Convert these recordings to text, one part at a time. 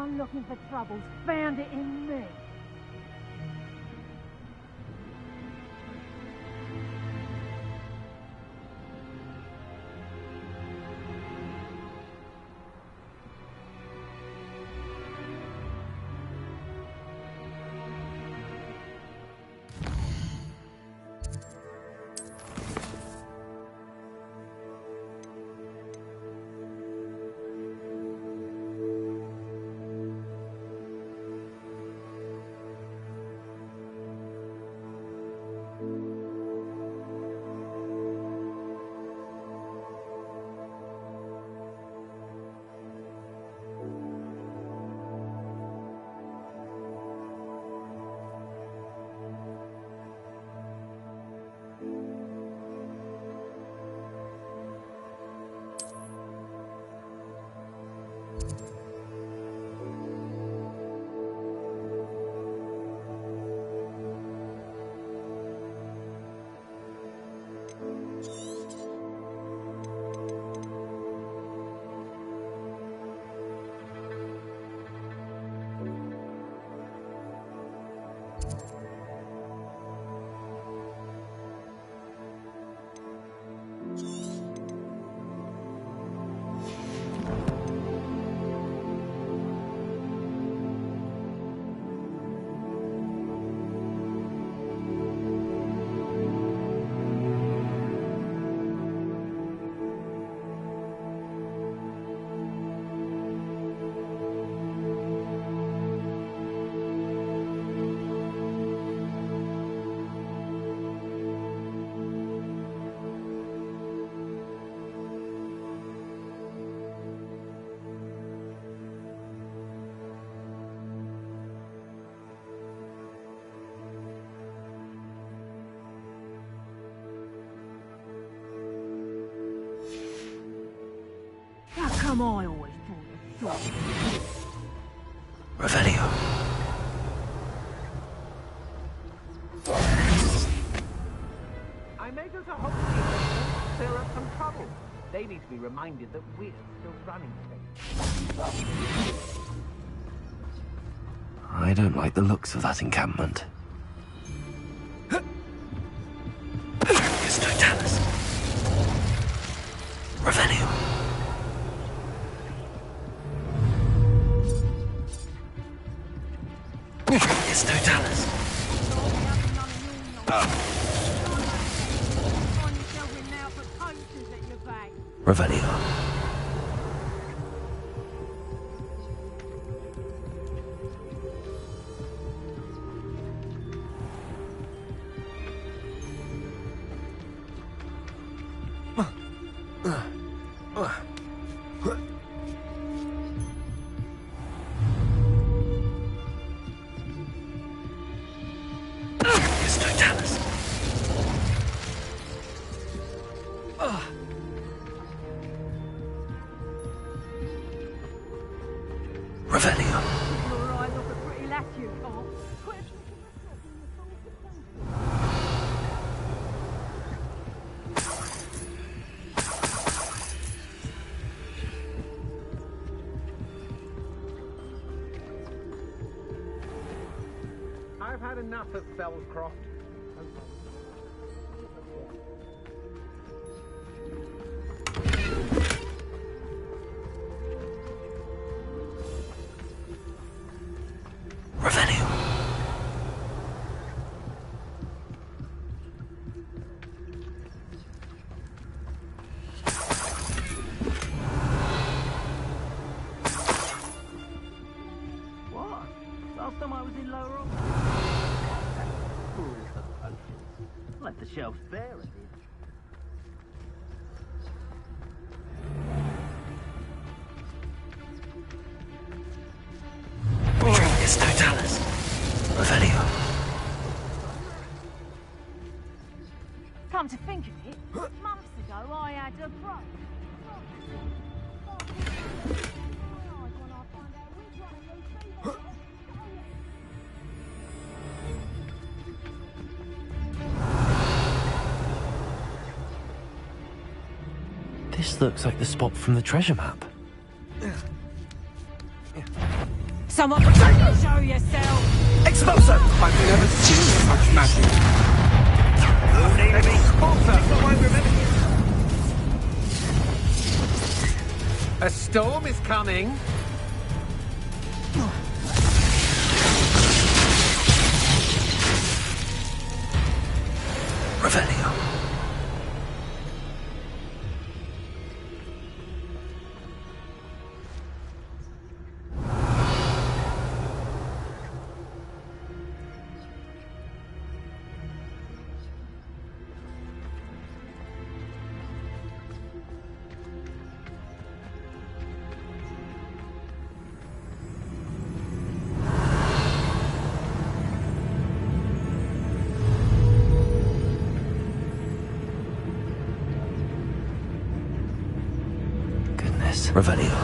Anyone looking for troubles found it in me. How come I always draw the short? Revelio. I may go to Hogwarts. There are some trouble. They need to be reminded that we're still running things. I don't like the looks of that encampment. It's Totalis. Revelio. It's Totalis. Revelio. It's Totalis. Revelio. Your eyes off a pretty lass, you can't. I've had enough of Fellscroft. Revelio. What? Last time I was in Lower Oxford. Fools of potions. Left the shelves bare, I did. It's Totalis. Revelio. Come to think of it, months ago I had a break. This looks like the spot from the treasure map. Someone show yourself! Explosive! I've never seen such magic. A storm is coming. Revelio. Revelio.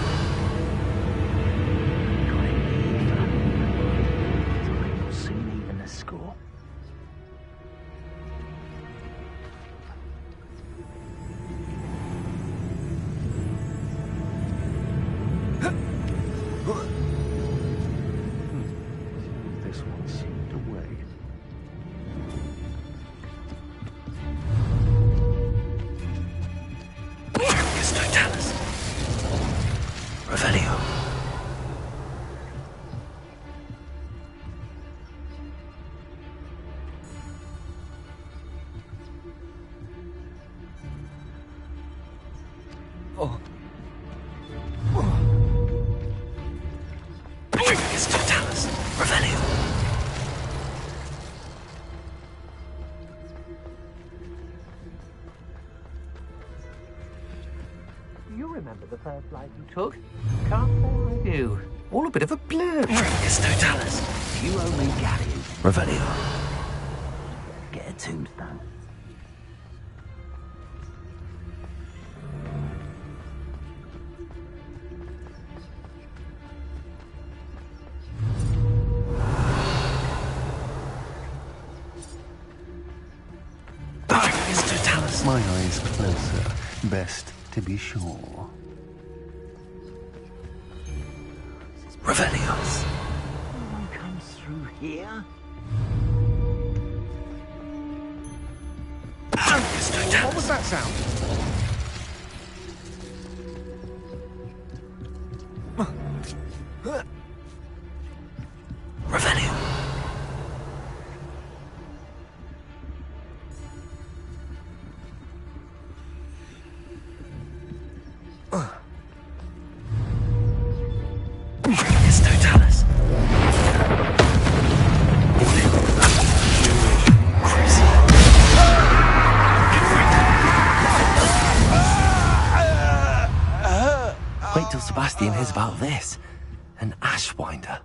Soon even a score. This one seemed away. It's Totalis. Revelio. It's Totalis. Revelio. Do you remember the first life you took? Can't say I do. All a bit of a blur. It's Totalis. You owe me Gary. Revelio. Get a tombstone. It's Totalis. My eyes closer. Best to be sure. Revelio. Someone comes through here. It's Totalis. What was that sound? Revelio. It's Totalis. Crazy. Wait till Sebastian hears about this. An Ashwinder.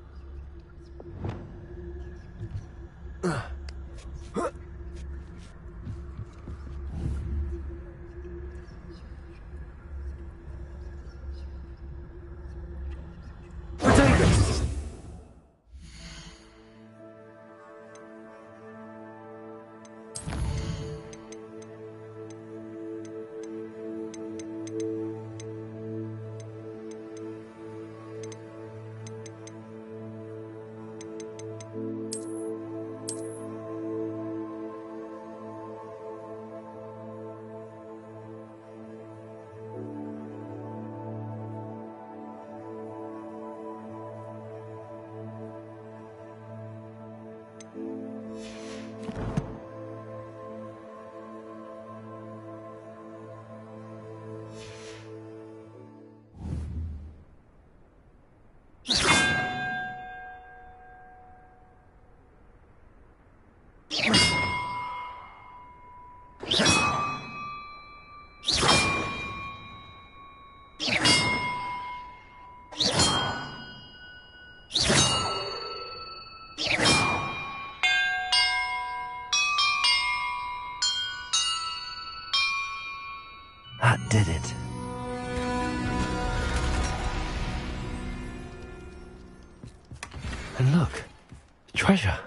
That did it. And look, treasure.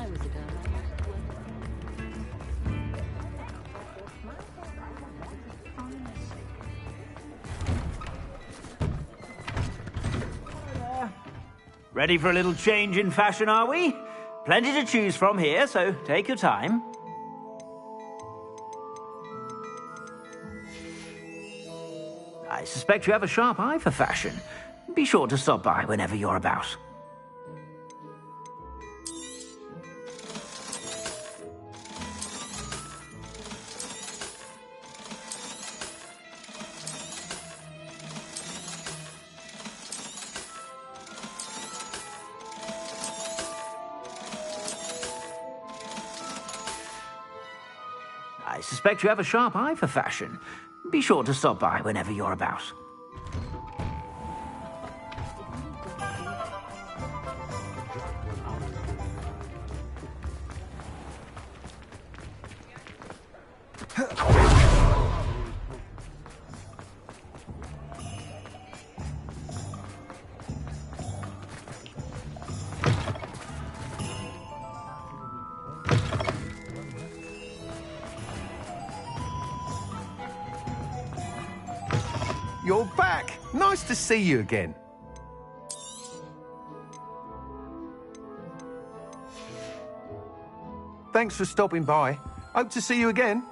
I was a girl, Ready for a little change in fashion, are we? Plenty to choose from here, so take your time. I suspect you have a sharp eye for fashion. Be sure to stop by whenever you're about. I suspect you have a sharp eye for fashion. Be sure to stop by whenever you're about. You're back. Nice to see you again. Thanks for stopping by. Hope to see you again.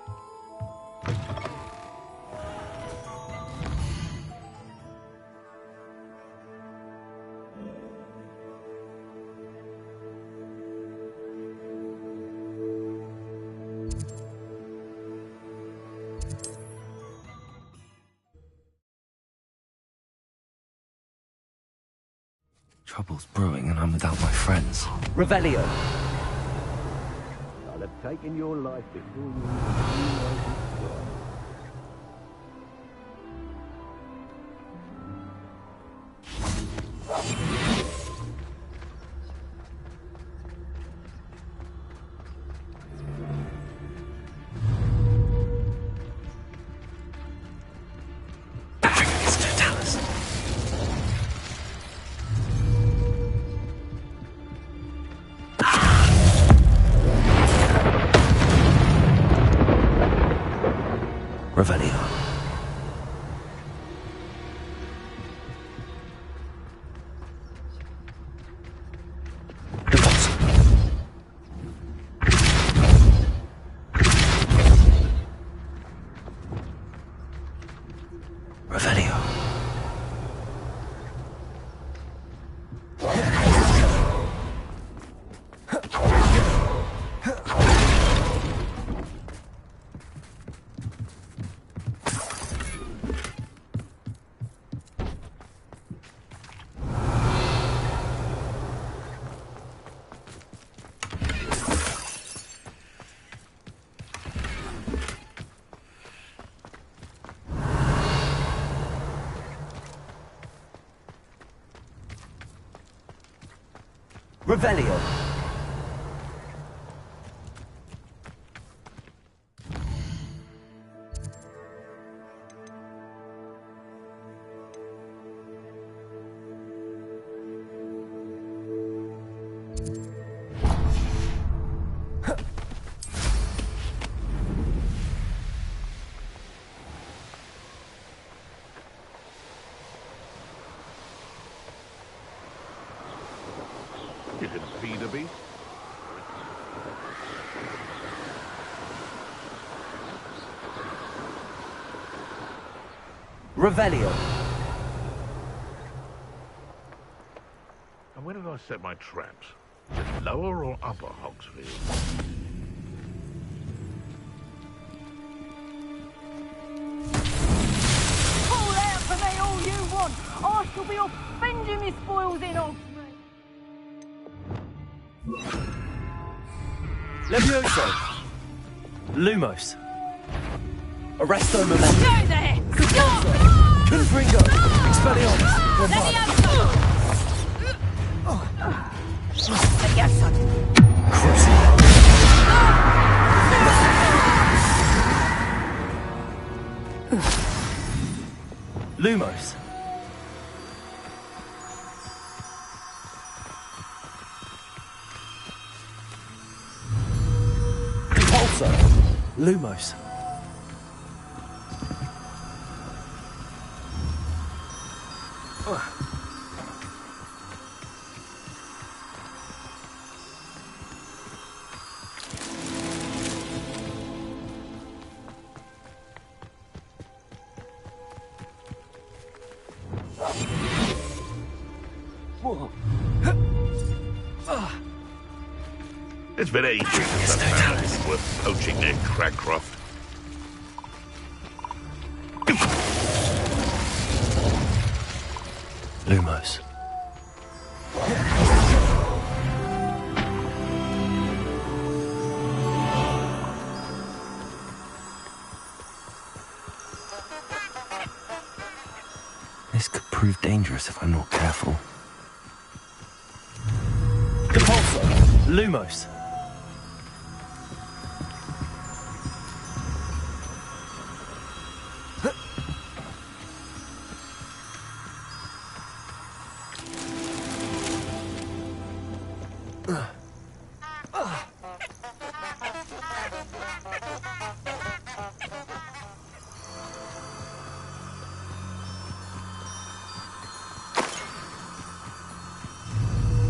Trouble's brewing and I'm without my friends. Revelio. I'll have taken your life before you realize it's gone. Revelio. Revelio. Revelio. You can feed a beast. Revelio. And where did I set my traps? Just lower or upper Hogsfield? Call out for me all you want. I shall be offending me spoils in off me. Levioso. Lumos. Arresto Memento. Go there! Stop! Confringo. Expelliarmus. Levioso! Lumos. Repulsor! Lumos. It's been ages since I've found anything worth poaching near Cragcroft. Lumos. This could prove dangerous if I'm not careful. Repulsor! Lumos!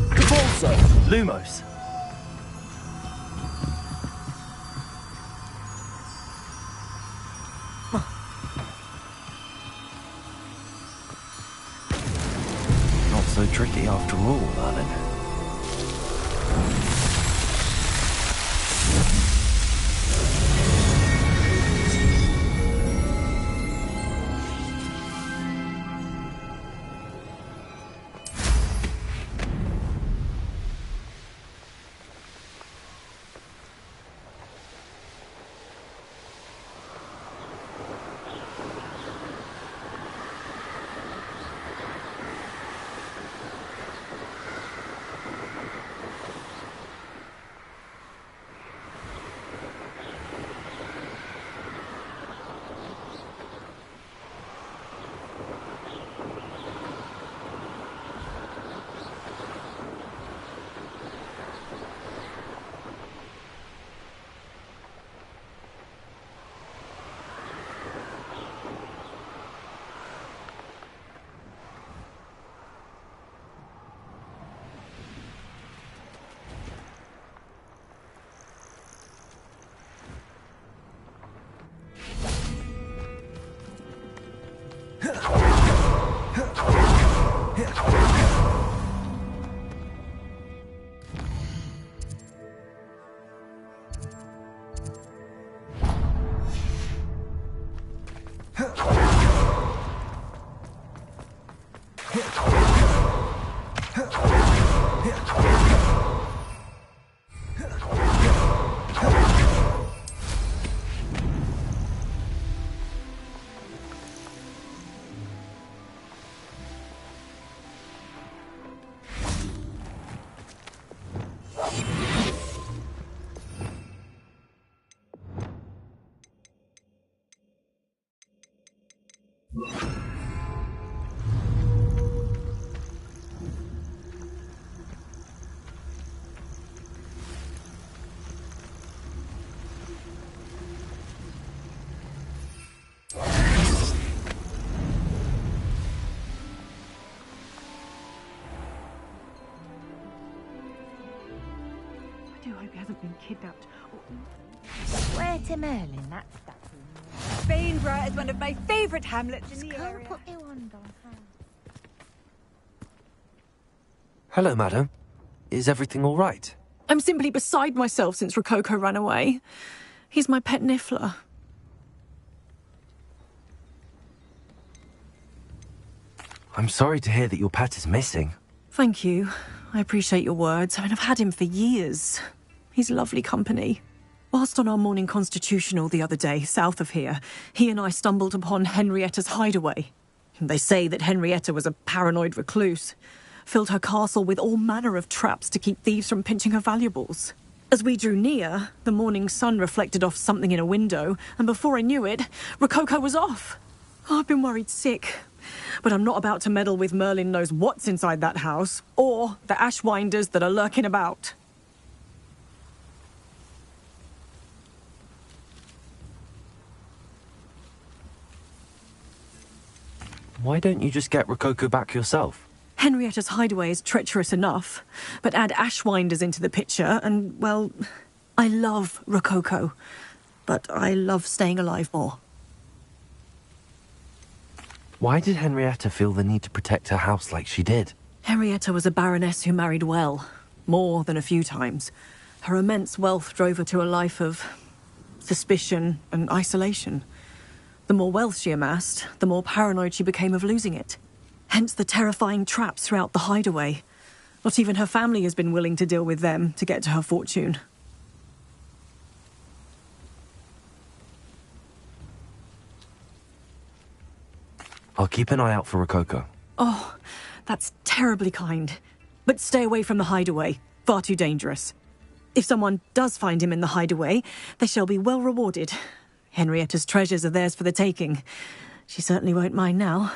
Repulsor! Lumos! Not so tricky after all, Merlin. I do hope he hasn't been kidnapped. Swear to Merlin, that's Bainborough is one of my favourite hamlets in the Can't area. put your wand on her. Hello, madam. Is everything all right? I'm simply beside myself since Rococo ran away. He's my pet niffler. I'm sorry to hear that your pet is missing. Thank you. I appreciate your words. I mean, I've had him for years. He's lovely company. Whilst on our morning constitutional the other day, south of here, he and I stumbled upon Henrietta's hideaway. They say that Henrietta was a paranoid recluse, filled her castle with all manner of traps to keep thieves from pinching her valuables. As we drew near, the morning sun reflected off something in a window, and before I knew it, Rococo was off. Oh, I've been worried sick. But I'm not about to meddle with Merlin knows what's inside that house, or the ashwinders that are lurking about. Why don't you just get Rococo back yourself? Henrietta's hideaway is treacherous enough, but add Ashwinders into the picture and, well, I love Rococo, but I love staying alive more. Why did Henrietta feel the need to protect her house like she did? Henrietta was a baroness who married well, more than a few times. Her immense wealth drove her to a life of suspicion and isolation. The more wealth she amassed, the more paranoid she became of losing it. Hence the terrifying traps throughout the hideaway. Not even her family has been willing to deal with them to get to her fortune. I'll keep an eye out for Rococo. Oh, that's terribly kind. But stay away from the hideaway. Far too dangerous. If someone does find him in the hideaway, they shall be well rewarded. Henrietta's treasures are theirs for the taking. She certainly won't mind now.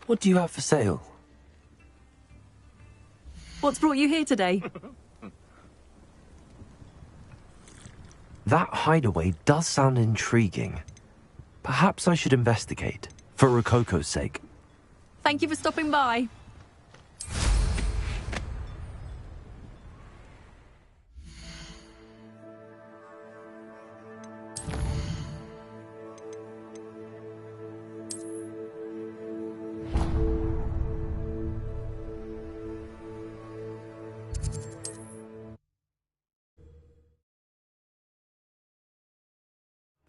What do you have for sale? What's brought you here today? That hideaway does sound intriguing. Perhaps I should investigate, for Rococo's sake. Thank you for stopping by.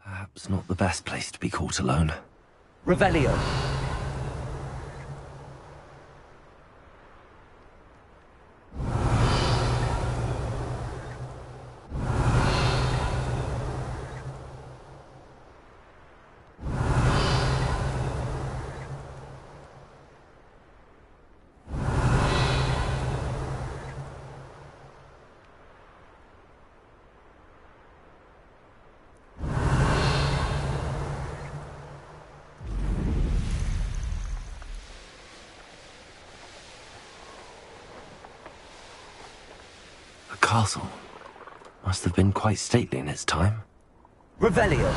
Perhaps not the best place to be caught alone. Revelio. The castle must have been quite stately in its time. Revelio.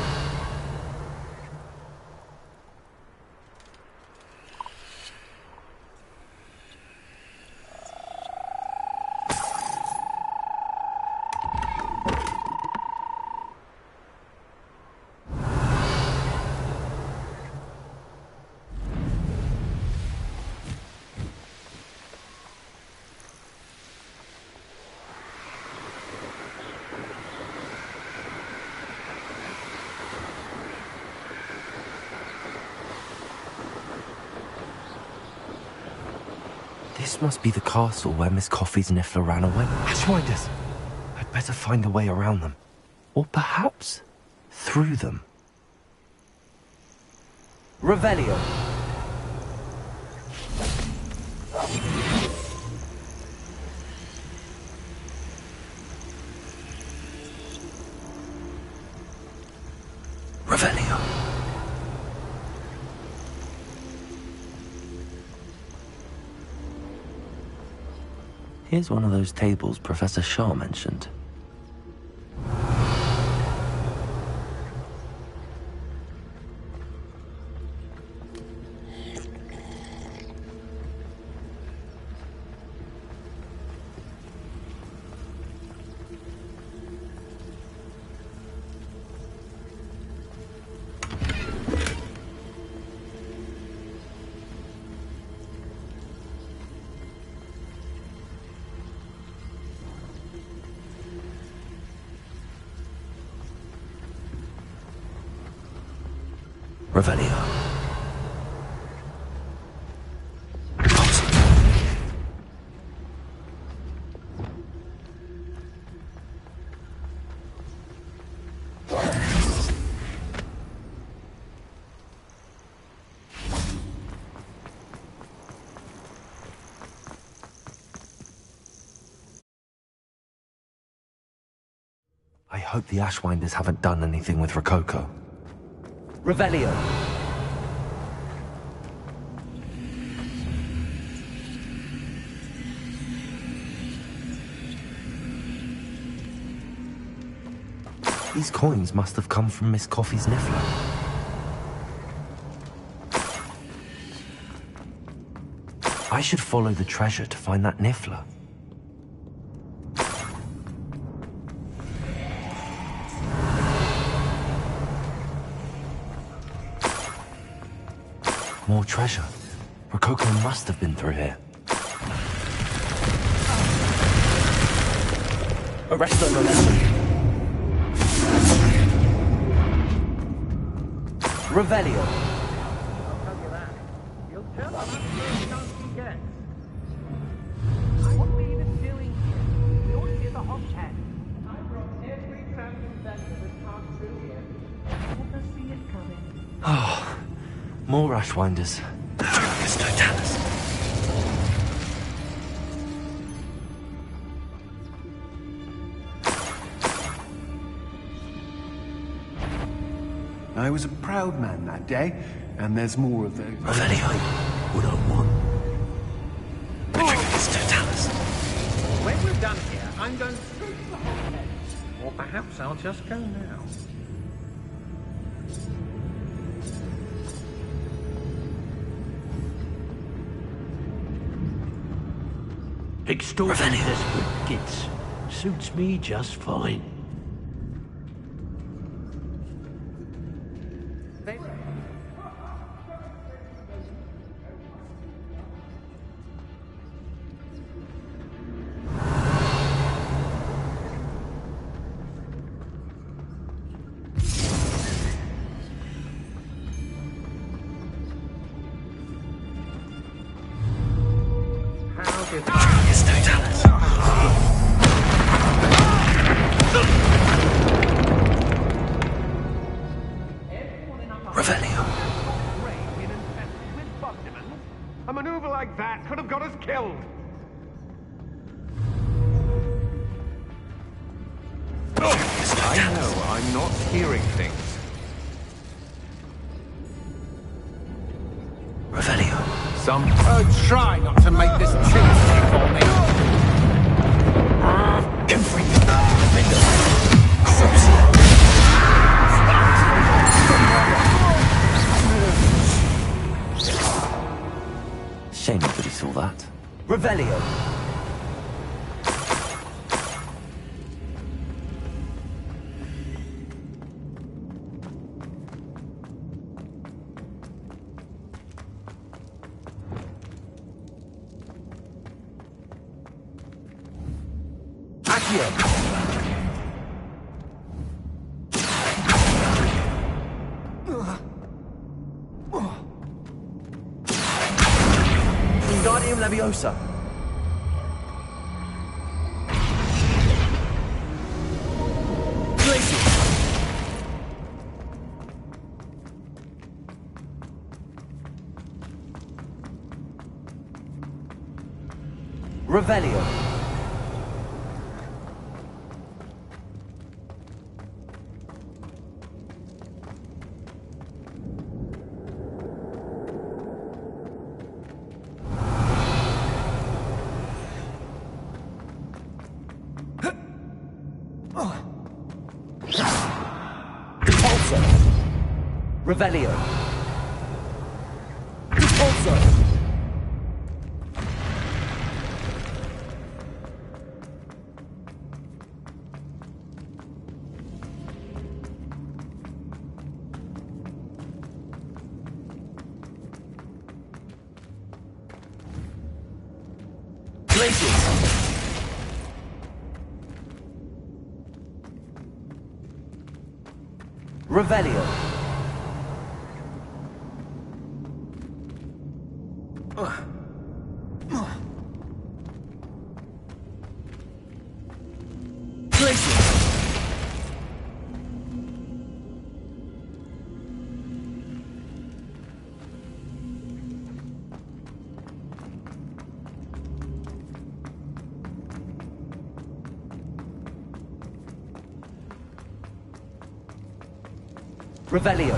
This must be the castle where Miss Coffee's Niffler ran away. Ashwinders! I'd better find a way around them. Or perhaps through them. Revelio. Revelio. Here's one of those tables Professor Shaw mentioned. Revelio. I hope the Ashwinders haven't done anything with Rococo. Revelio. These coins must have come from Miss Coffee's Niffler. I should follow the treasure to find that Niffler. More treasure. Rococo must have been through here. Arresto Momento. Revelio. I'll tell you that. You'll turn up the first chance you get. What are we even doing here? We ought to be at the Hogshead. I brought every traveling vendor that's passed through here. Never see it coming. Oh, more Rushwinders. Focus Totalis. I was a proud man that day, and there's more of those. Revelio. What I want. Focus Totalis. When we're done here, I'm going straight to the Hogshead. Or perhaps I'll just go now. Extorting desperate gits suits me just fine. Focus Totalis. Revelio. A maneuver like that could have got us killed. I know, I'm not hearing things. Revelio. Try not to make this Tuesday for me. Go for it. Shame nobody saw that. Revelio. Wingardium Leviosa. Revelio. Revelio. Repulso. Glacius. Revelio. Revelio.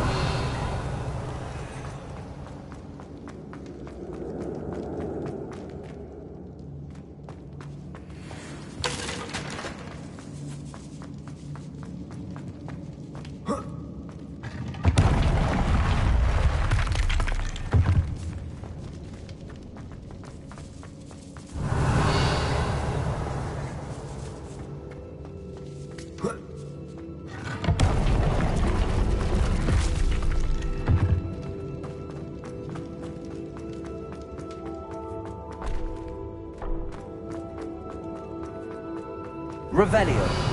Revelio.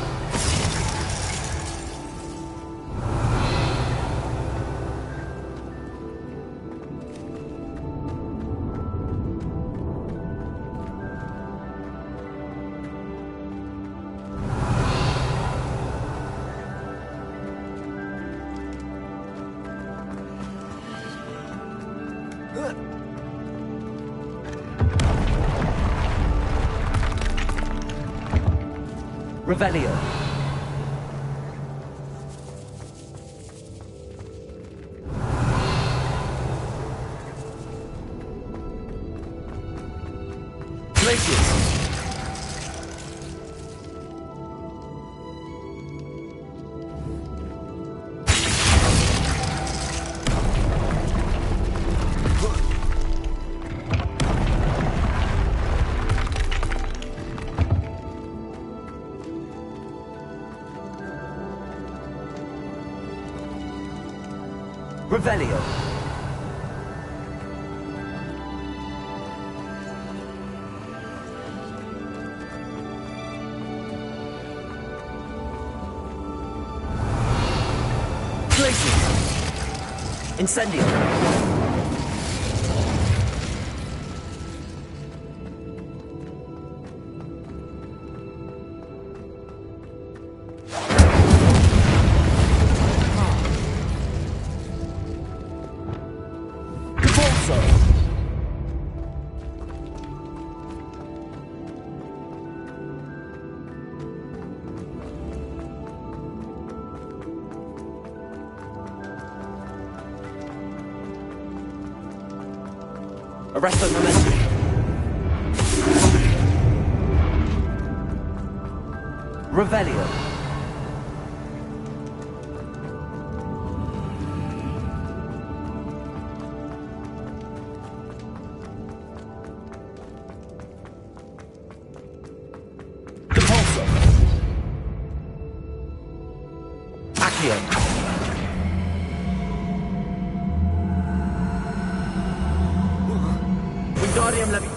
Revelio. Glacius. Revelio. Glacius. Incendio. Arresto momentum. Revelio. Depulso. Accio. Wingardium Levi.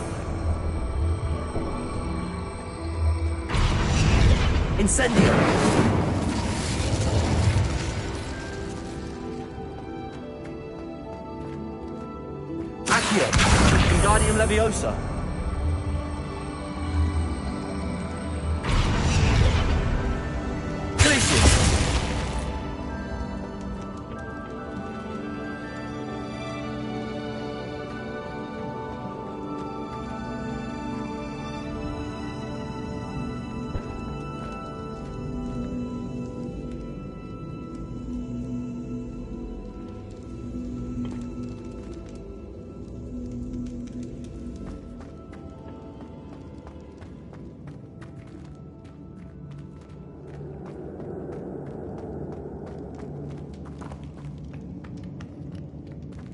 Incendio. Accio. Wingardium Leviosa. Glacius.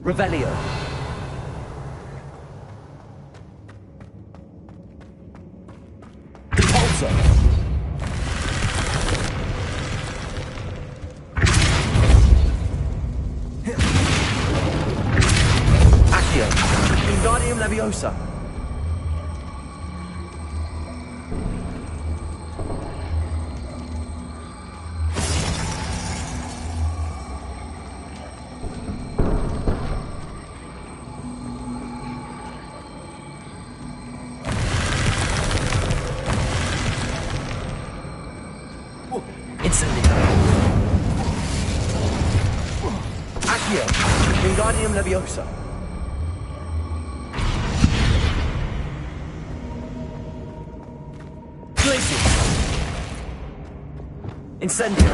Revelio. Depulso. Accio. Wingardium Leviosa. Incendio. Accio. Wingardium Leviosa. Glacius. Incendio.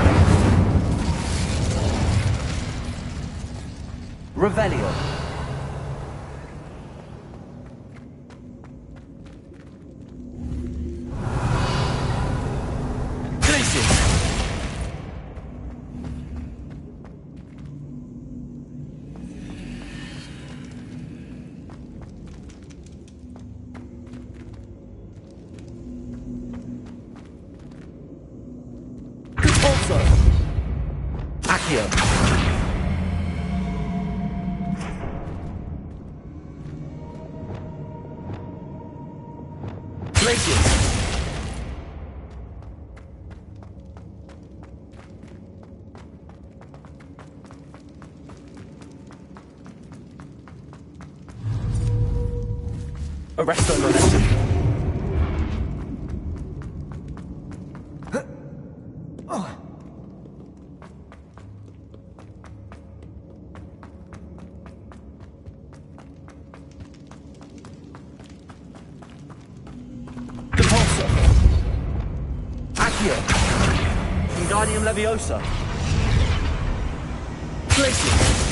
Revelio. Glacius. Depulso. Accio. Glacius. Arresto momentum. Depulso. Accio. Wingardium Leviosa. Glacius.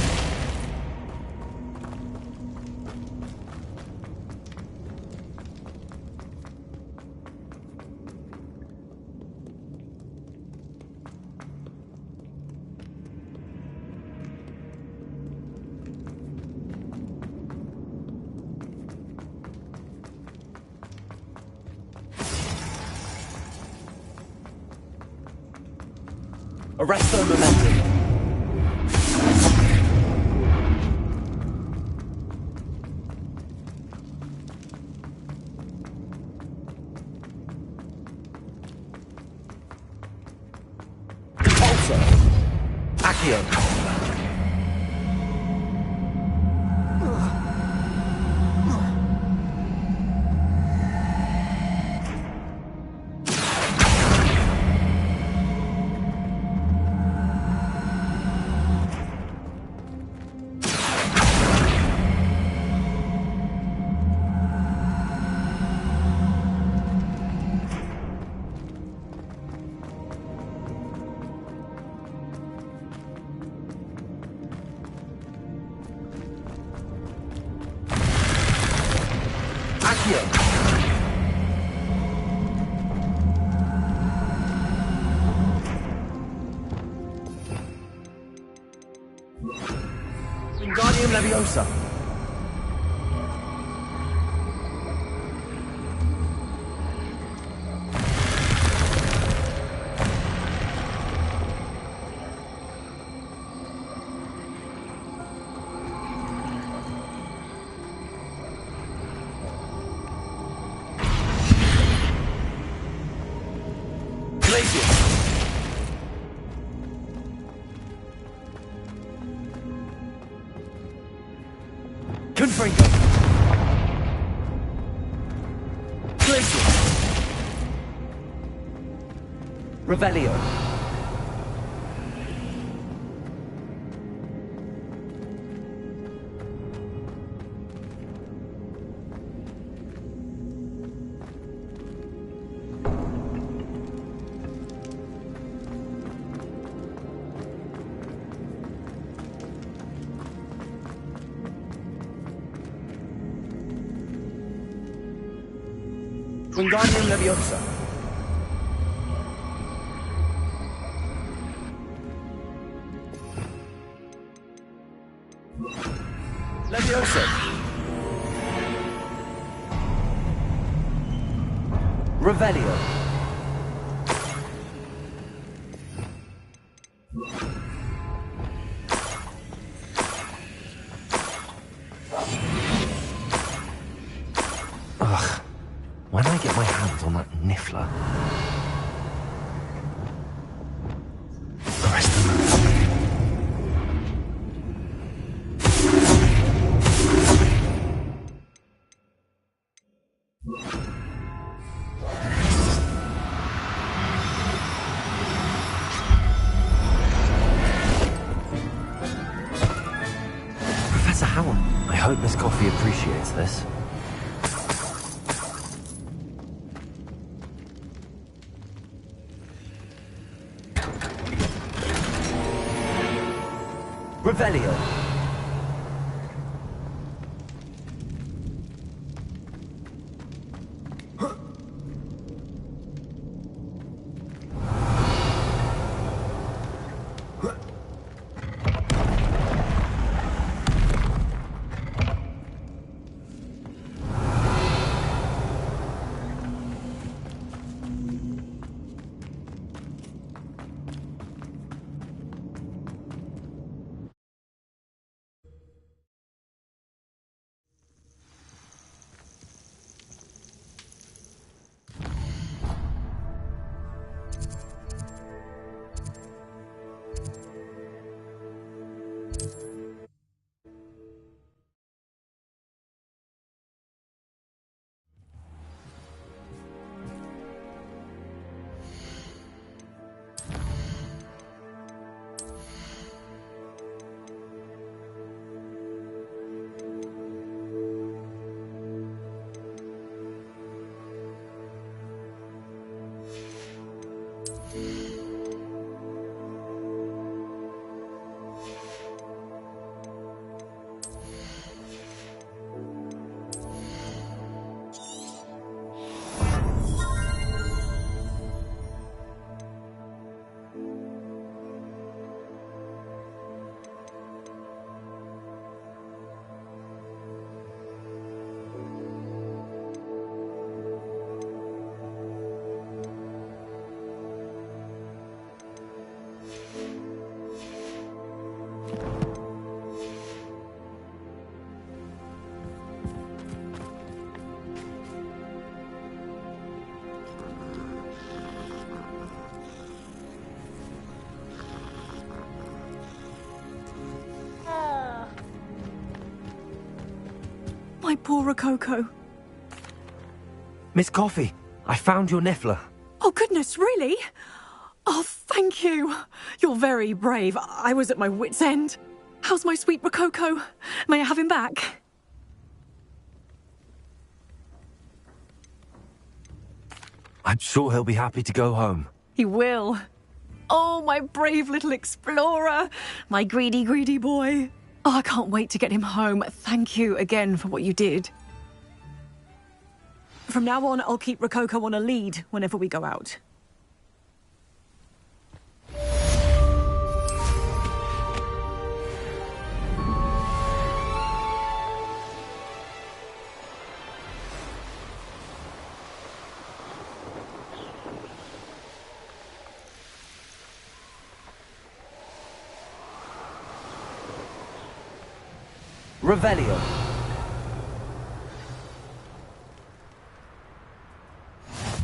Arresto momentum. Depulso. Accio. Accio. Wingardium Leviosa. Glacius. Confringo. Glacius. Revelio. Wingardium Leviosa. Leviosa. Revelio. Ugh. When I get my hands on that niffler. Arrest them. Professor Howard, I hope Miss Coffee appreciates this. Revelio. poor Rococo. Miss Coffee, I found your Niffler. Oh, goodness, really? Oh, thank you. You're very brave. I was at my wit's end. How's my sweet Rococo? May I have him back? I'm sure he'll be happy to go home. He will. Oh, my brave little explorer. My greedy, greedy boy. Oh, I can't wait to get him home. Thank you again for what you did. From now on, I'll keep Rococo on a lead whenever we go out. Revelio.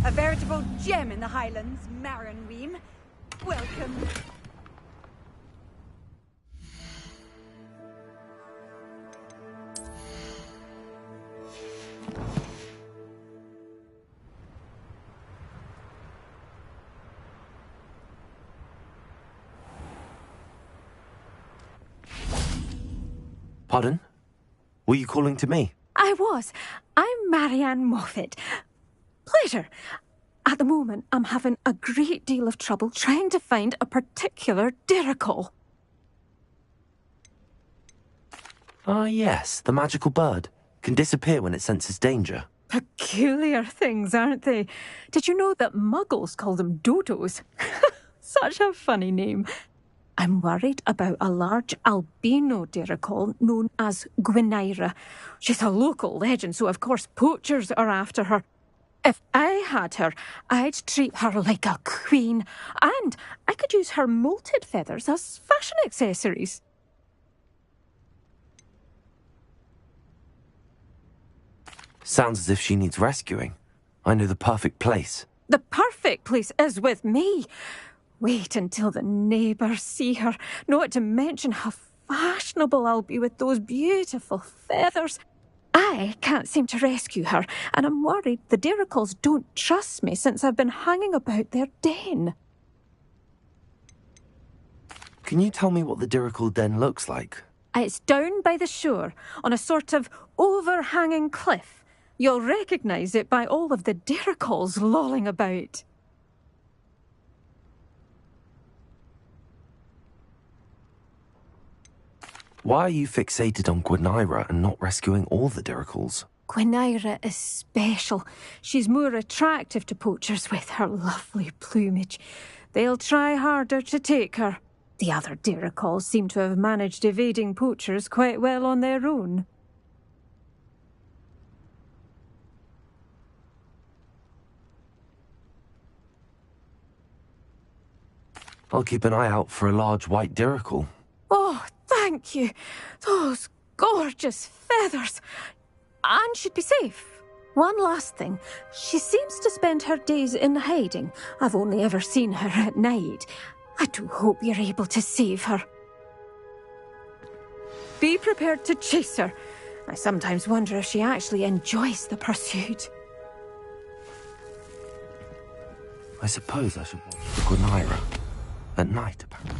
A veritable gem in the Highlands, Marin Ream. Welcome. Pardon? Were you calling to me? I was. I'm Marianne Moffat. Pleasure. At the moment, I'm having a great deal of trouble trying to find a particular dirical. Ah, yes, the magical bird. Can disappear when it senses danger. Peculiar things, aren't they? Did you know that muggles call them dodos? Such a funny name. I'm worried about a large albino dirical known as Gwynaira. She's a local legend, so of course poachers are after her. If I had her, I'd treat her like a queen, and I could use her molted feathers as fashion accessories. Sounds as if she needs rescuing. I know the perfect place. The perfect place is with me. Wait until the neighbours see her, not to mention how fashionable I'll be with those beautiful feathers. I can't seem to rescue her, and I'm worried the diricals don't trust me since I've been hanging about their den. Can you tell me what the dirical den looks like? It's down by the shore, on a sort of overhanging cliff. You'll recognise it by all of the diricals lolling about. Why are you fixated on Gwynaira and not rescuing all the diricals? Gwynaira is special. She's more attractive to poachers with her lovely plumage. They'll try harder to take her. The other diricals seem to have managed evading poachers quite well on their own. I'll keep an eye out for a large white dirical. Oh, thank you. Those gorgeous feathers. And she'd be safe. One last thing. She seems to spend her days in hiding. I've only ever seen her at night. I do hope you're able to save her. Be prepared to chase her. I sometimes wonder if she actually enjoys the pursuit. I suppose I should watch for Gwynaira. At night, apparently.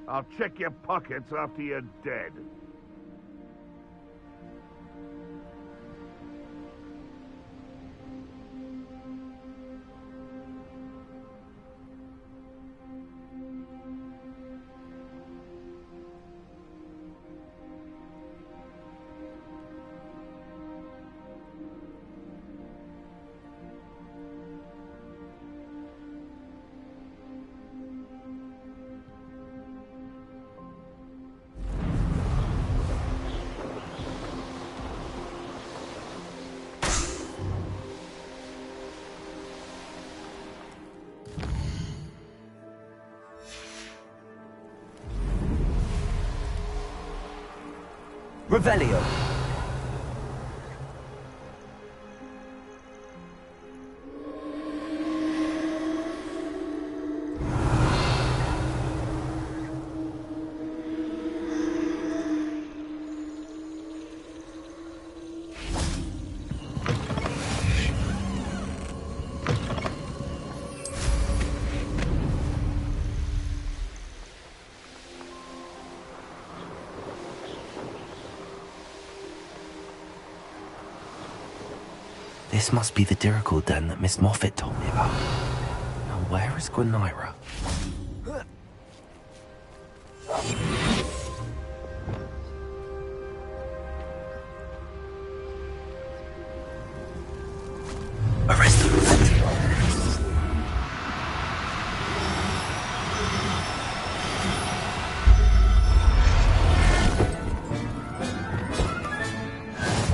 I'll check your pockets after you're dead. Revelio. This must be the Dirical den that Miss Moffat told me about. Now, where is Gwenira? Arrest them.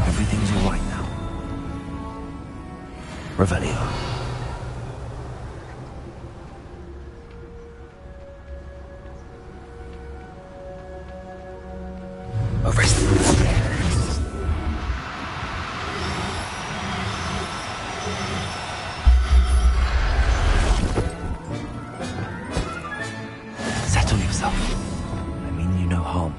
Everything's all right now. Revelio. Arrest them. Settle yourself. I mean you no harm.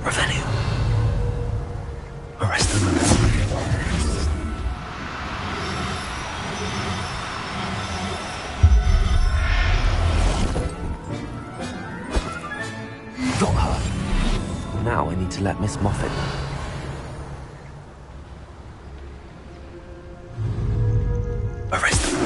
Revelio. Arrest them. Got her. Now I need to let Miss Moffat know. Arrest them.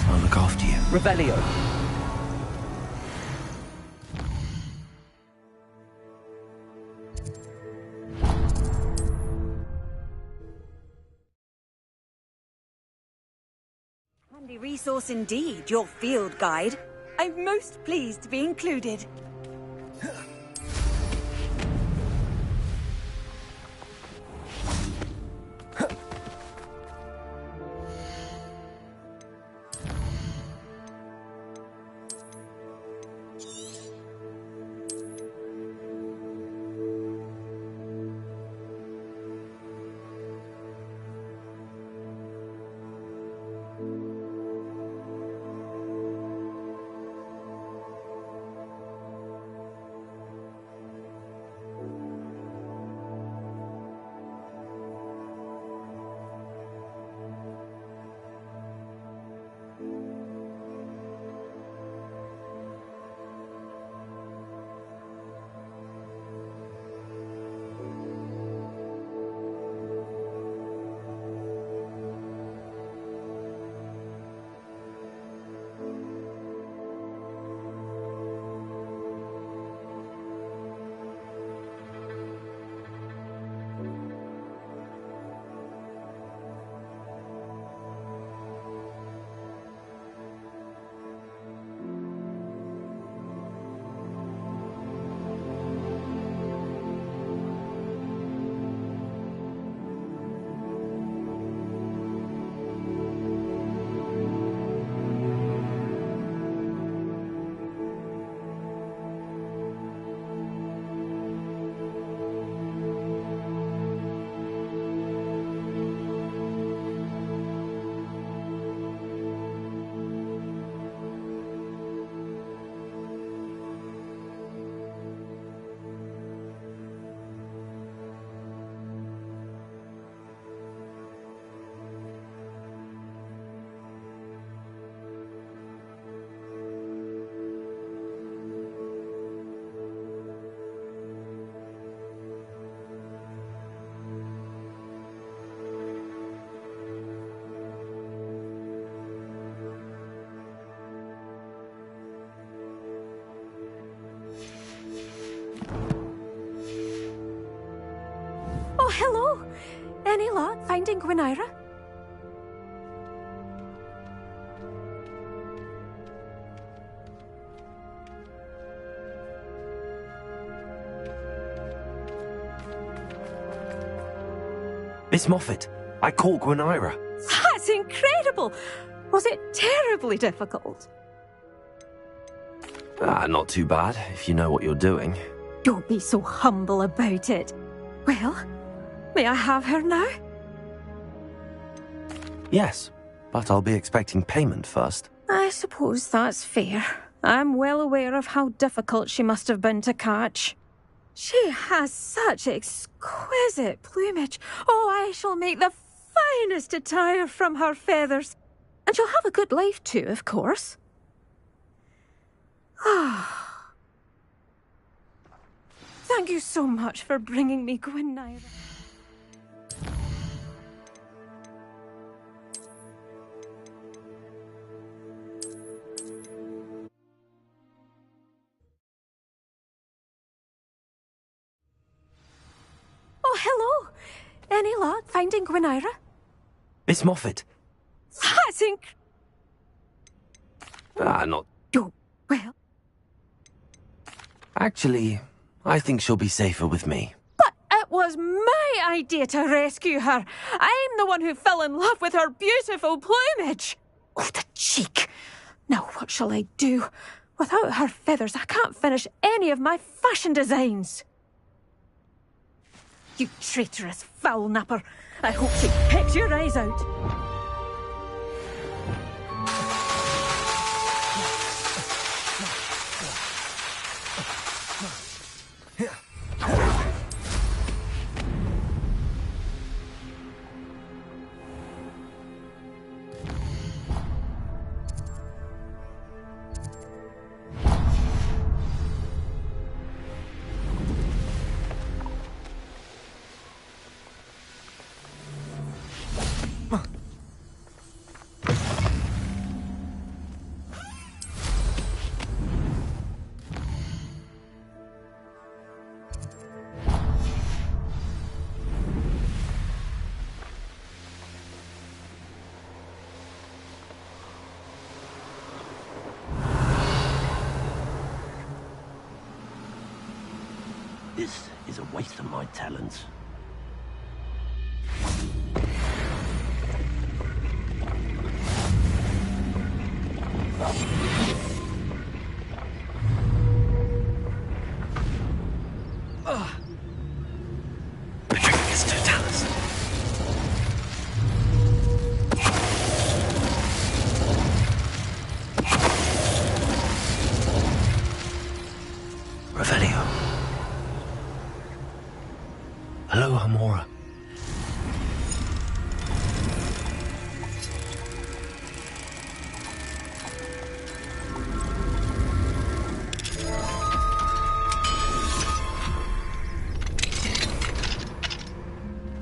I'll look after you. Revelio. Handy resource indeed, your field guide. I'm most pleased to be included. Oh, hello. Any luck finding Gwenira? Miss Moffat, I caught Gwenira. That's incredible! Was it terribly difficult? Not too bad, if you know what you're doing. Don't be so humble about it. Well, may I have her now? Yes, but I'll be expecting payment first. I suppose that's fair. I'm well aware of how difficult she must have been to catch. She has such exquisite plumage. Oh, I shall make the finest attire from her feathers. And she'll have a good life too, of course. Ah. Thank you so much for bringing me Gwenira. Oh, hello. Any luck finding Gwenira? Miss Moffat. That's Not... Oh, well... Actually, I think she'll be safer with me. But it was my idea to rescue her. I'm the one who fell in love with her beautiful plumage. Oh, the cheek. Now what shall I do? Without her feathers, I can't finish any of my fashion designs. You traitorous foul napper. I hope she pecks your eyes out. This is a waste of my talents. Patricius Totalis. Revelio. Hello, Hamora.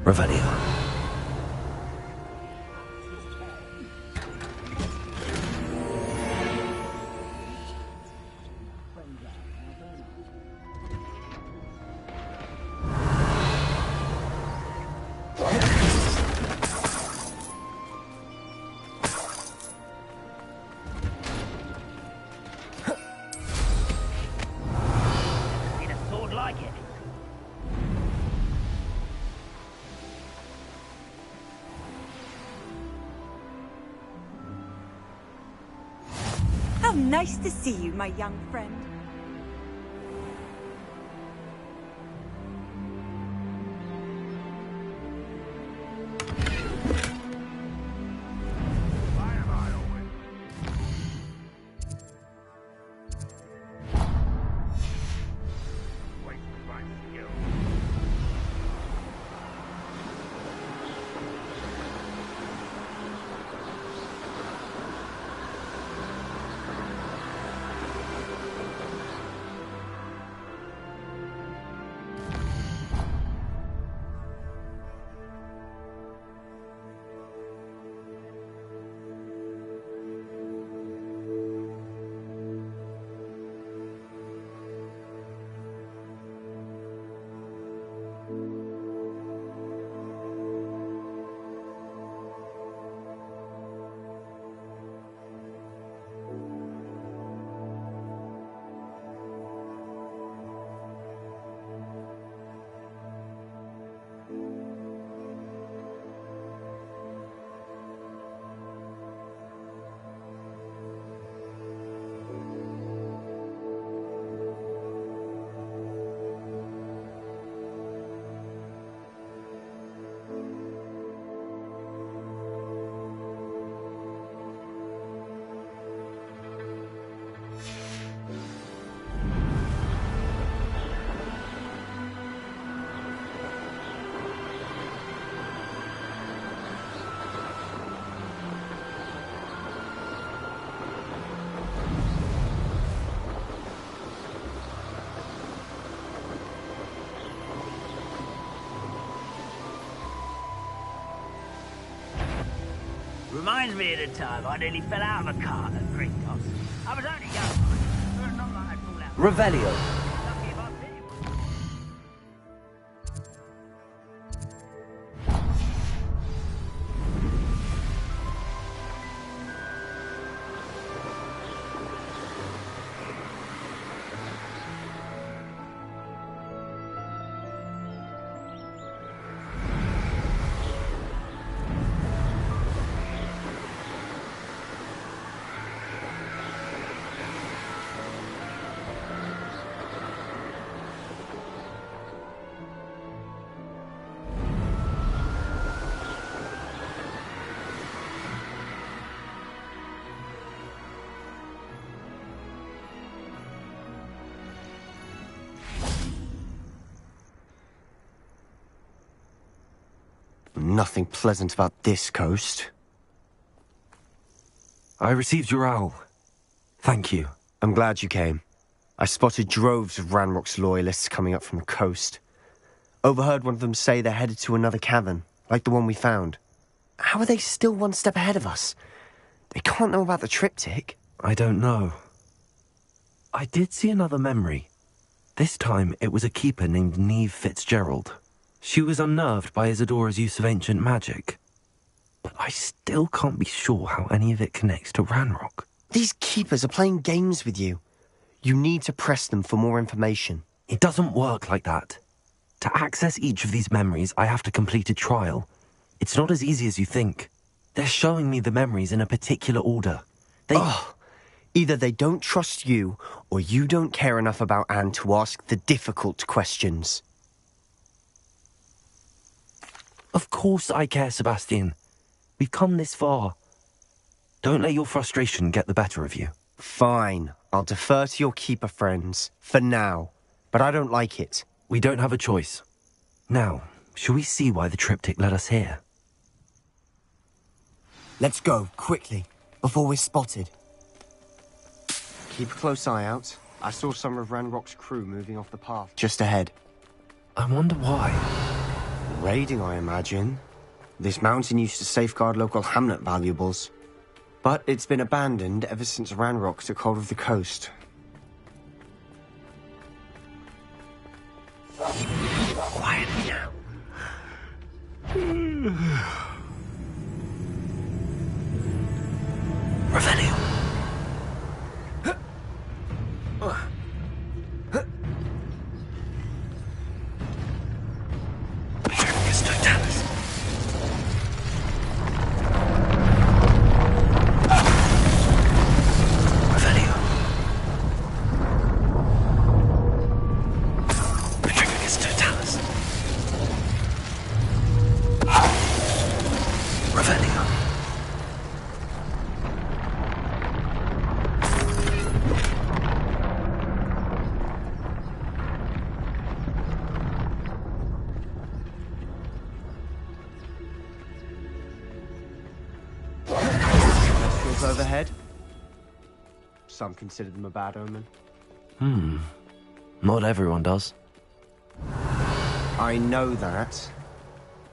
Revelio. Need a sword like it. How nice to see you, my young friend. Reminds me of the time I nearly fell out of a cart at great cost. I was only young, but not like I'd fall out. Revelio. Lucky if I really was. Nothing pleasant about this coast. I received your owl. Thank you. I'm glad you came. I spotted droves of Ranrock's loyalists coming up from the coast. Overheard one of them say they're headed to another cavern, like the one we found. How are they still one step ahead of us? They can't know about the triptych. I don't know. I did see another memory. This time it was a keeper named Neve Fitzgerald. She was unnerved by Isadora's use of ancient magic. But I still can't be sure how any of it connects to Ranrock. These keepers are playing games with you. You need to press them for more information. It doesn't work like that. To access each of these memories, I have to complete a trial. It's not as easy as you think. They're showing me the memories in a particular order. Either they don't trust you, or you don't care enough about Anne to ask the difficult questions. Of course I care, Sebastian. We've come this far. Don't let your frustration get the better of you. Fine. I'll defer to your keeper friends, for now. But I don't like it. We don't have a choice. Now, shall we see why the triptych led us here? Let's go, quickly, before we're spotted. Keep a close eye out. I saw some of Ranrock's crew moving off the path just ahead. I wonder why. Raiding, I imagine. This mountain used to safeguard local hamlet valuables. But it's been abandoned ever since Ranrock took hold of the coast. Quietly now. Revelio. Overhead. Some consider them a bad omen. Not everyone does. I know that.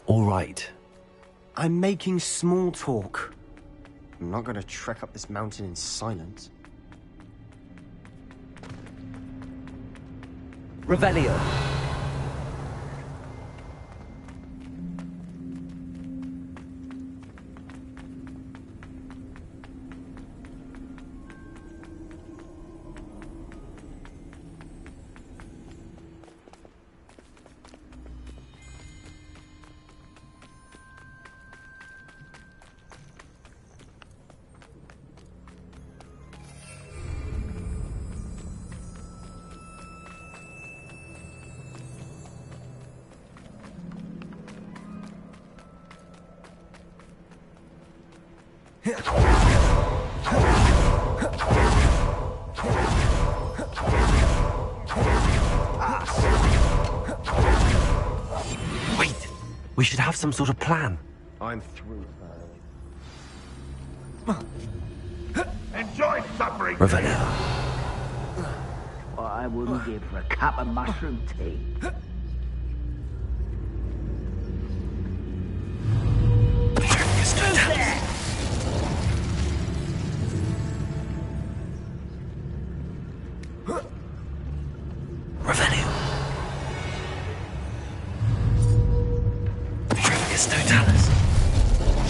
All right. I'm making small talk. I'm not going to trek up this mountain in silence. Revelio. Wait, we should have some sort of plan. I'm through. Enjoy suffering. Revelio. What I wouldn't give for a cup of mushroom tea. Requiegus totalis.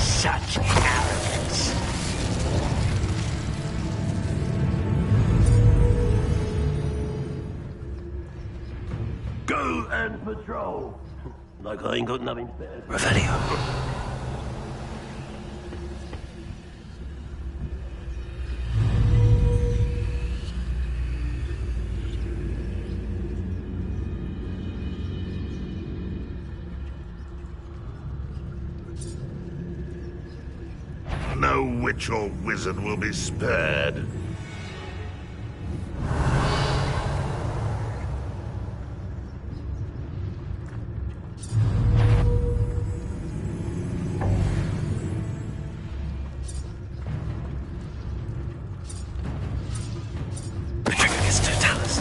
Such arrogance. Go and patrol. Like I ain't got nothing better. Revelio. No witch or wizard will be spared. Requiegus totalis.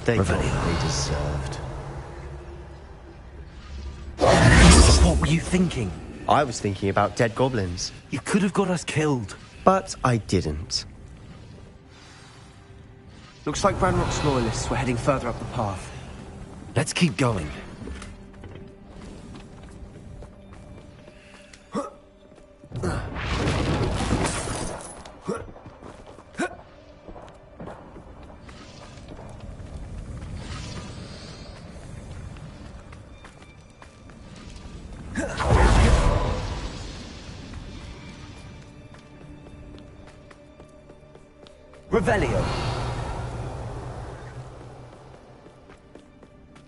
They got what they deserved. What were you thinking? I was thinking about dead goblins. You could have got us killed. But I didn't. Looks like Ranrock's loyalists were heading further up the path. Let's keep going. Revelio.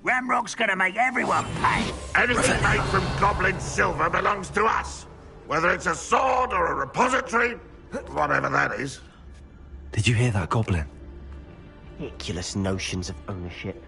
Ramrock's gonna make everyone pay. Anything made from goblin silver belongs to us. Whether it's a sword or a repository, whatever that is. Did you hear that, Goblin? Ridiculous notions of ownership.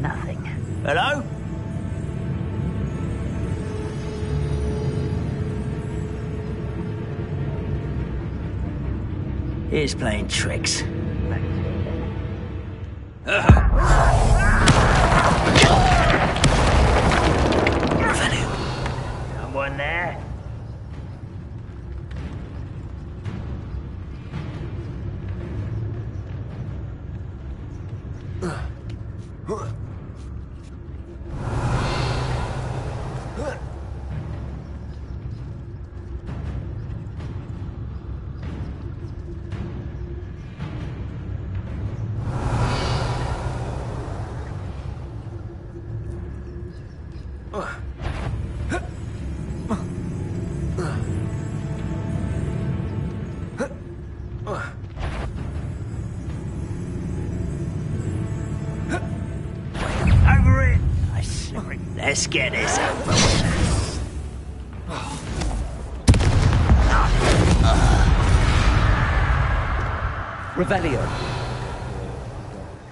Nothing. Hello? Here's playing tricks. Someone there? Over it! I swear it. Let's get this over with. Revelio.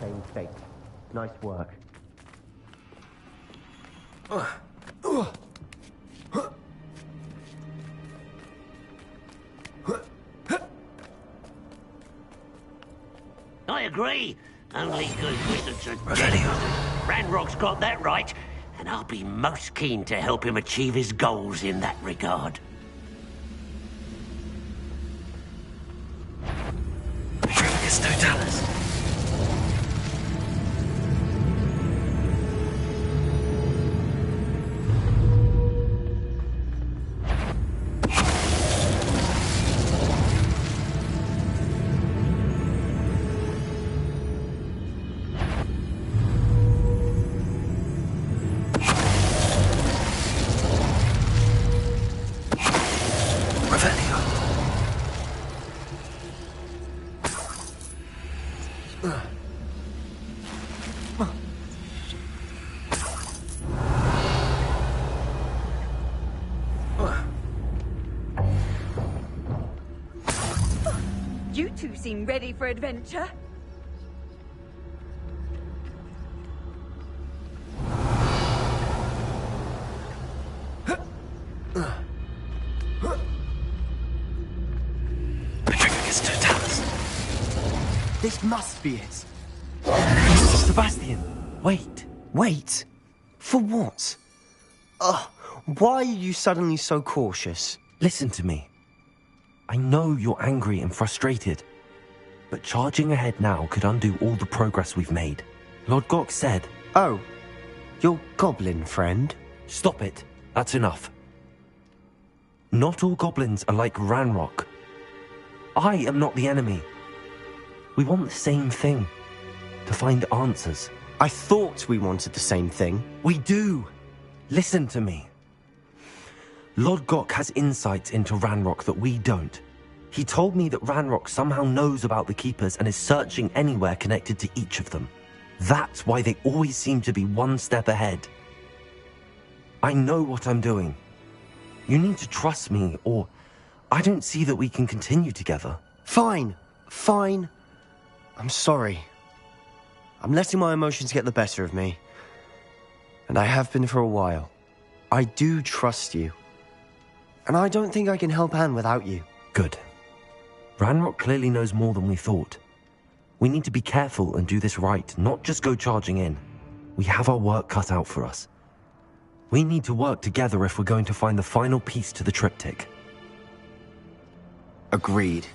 Same fate. Nice work. I agree. Only good wizards are dead. Ranrock's got that right, and I'll be most keen to help him achieve his goals in that regard. Totalis. You two seem ready for adventure. This must be it. Sebastian, wait. Wait? For what? Ugh, why are you suddenly so cautious? Listen to me. I know you're angry and frustrated, but charging ahead now could undo all the progress we've made. Lord Gok said... Oh, your goblin friend? Stop it. That's enough. Not all goblins are like Ranrock. I am not the enemy. We want the same thing. To find answers. I thought we wanted the same thing. We do. Listen to me. Lord Gok has insights into Ranrock that we don't. He told me that Ranrock somehow knows about the Keepers and is searching anywhere connected to each of them. That's why they always seem to be one step ahead. I know what I'm doing. You need to trust me, or I don't see that we can continue together. Fine. Fine. I'm sorry. I'm letting my emotions get the better of me. And I have been for a while. I do trust you. And I don't think I can help Anne without you. Good. Ranrock clearly knows more than we thought. We need to be careful and do this right, not just go charging in. We have our work cut out for us. We need to work together if we're going to find the final piece to the triptych. Agreed.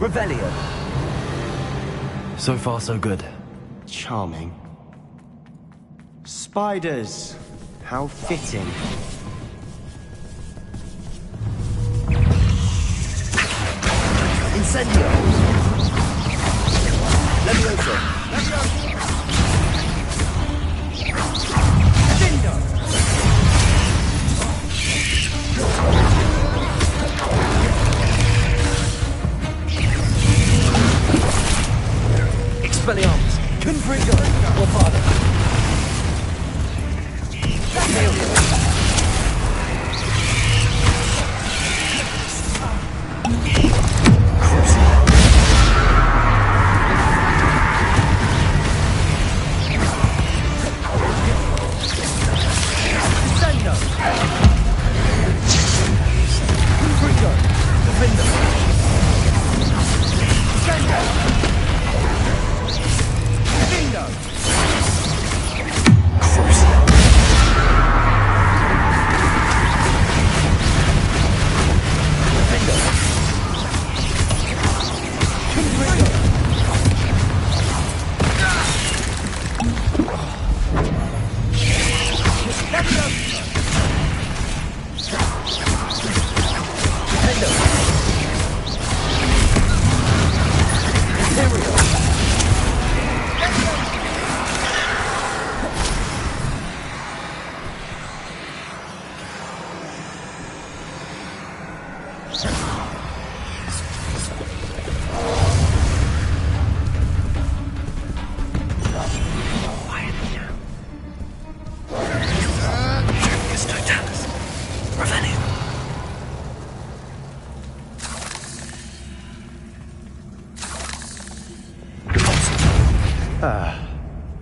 Revelio. So far, so good. Charming. Spiders. How fitting. Incendio. Levioso. Expelliarmus. Confringo. Or father.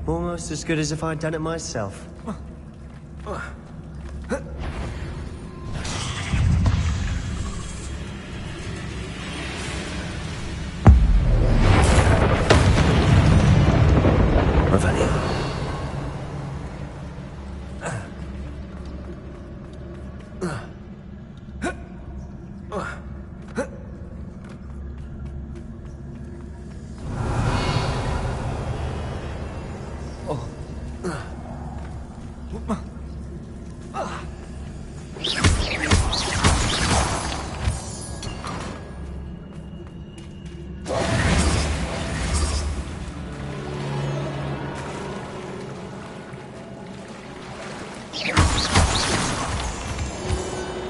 Almost as good as if I'd done it myself.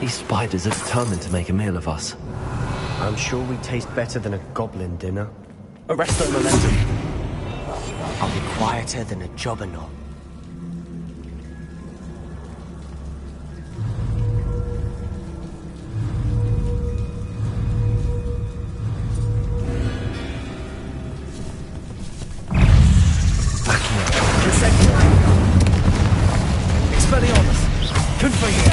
These spiders are determined to make a meal of us. I'm sure we taste better than a goblin dinner. Arresto momentum. I'll be quieter than a jobberknoll. Expelliarmus. Confringo.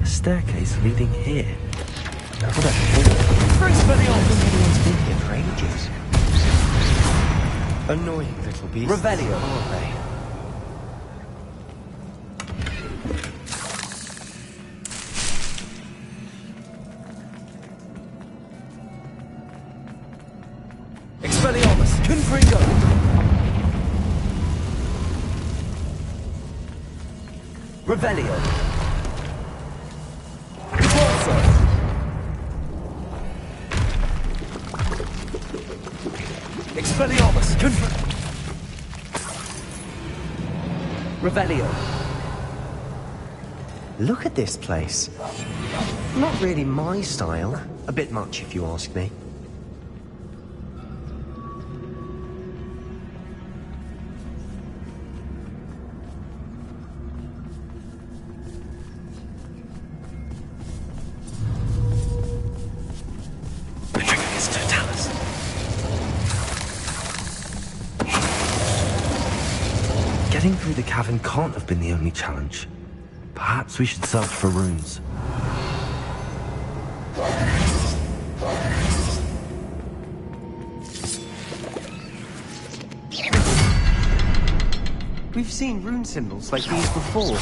Staircase leading here. What a fool. Anyone's been here for ages. Annoying little beasts. Revelio. Aren't they? Expelliarmus. Confringo. Revelio. Expelliarmus! Revelio. Look at this place. Not really my style. A bit much, if you ask me. Getting through the cavern can't have been the only challenge. Perhaps we should search for runes. We've seen rune symbols like these before.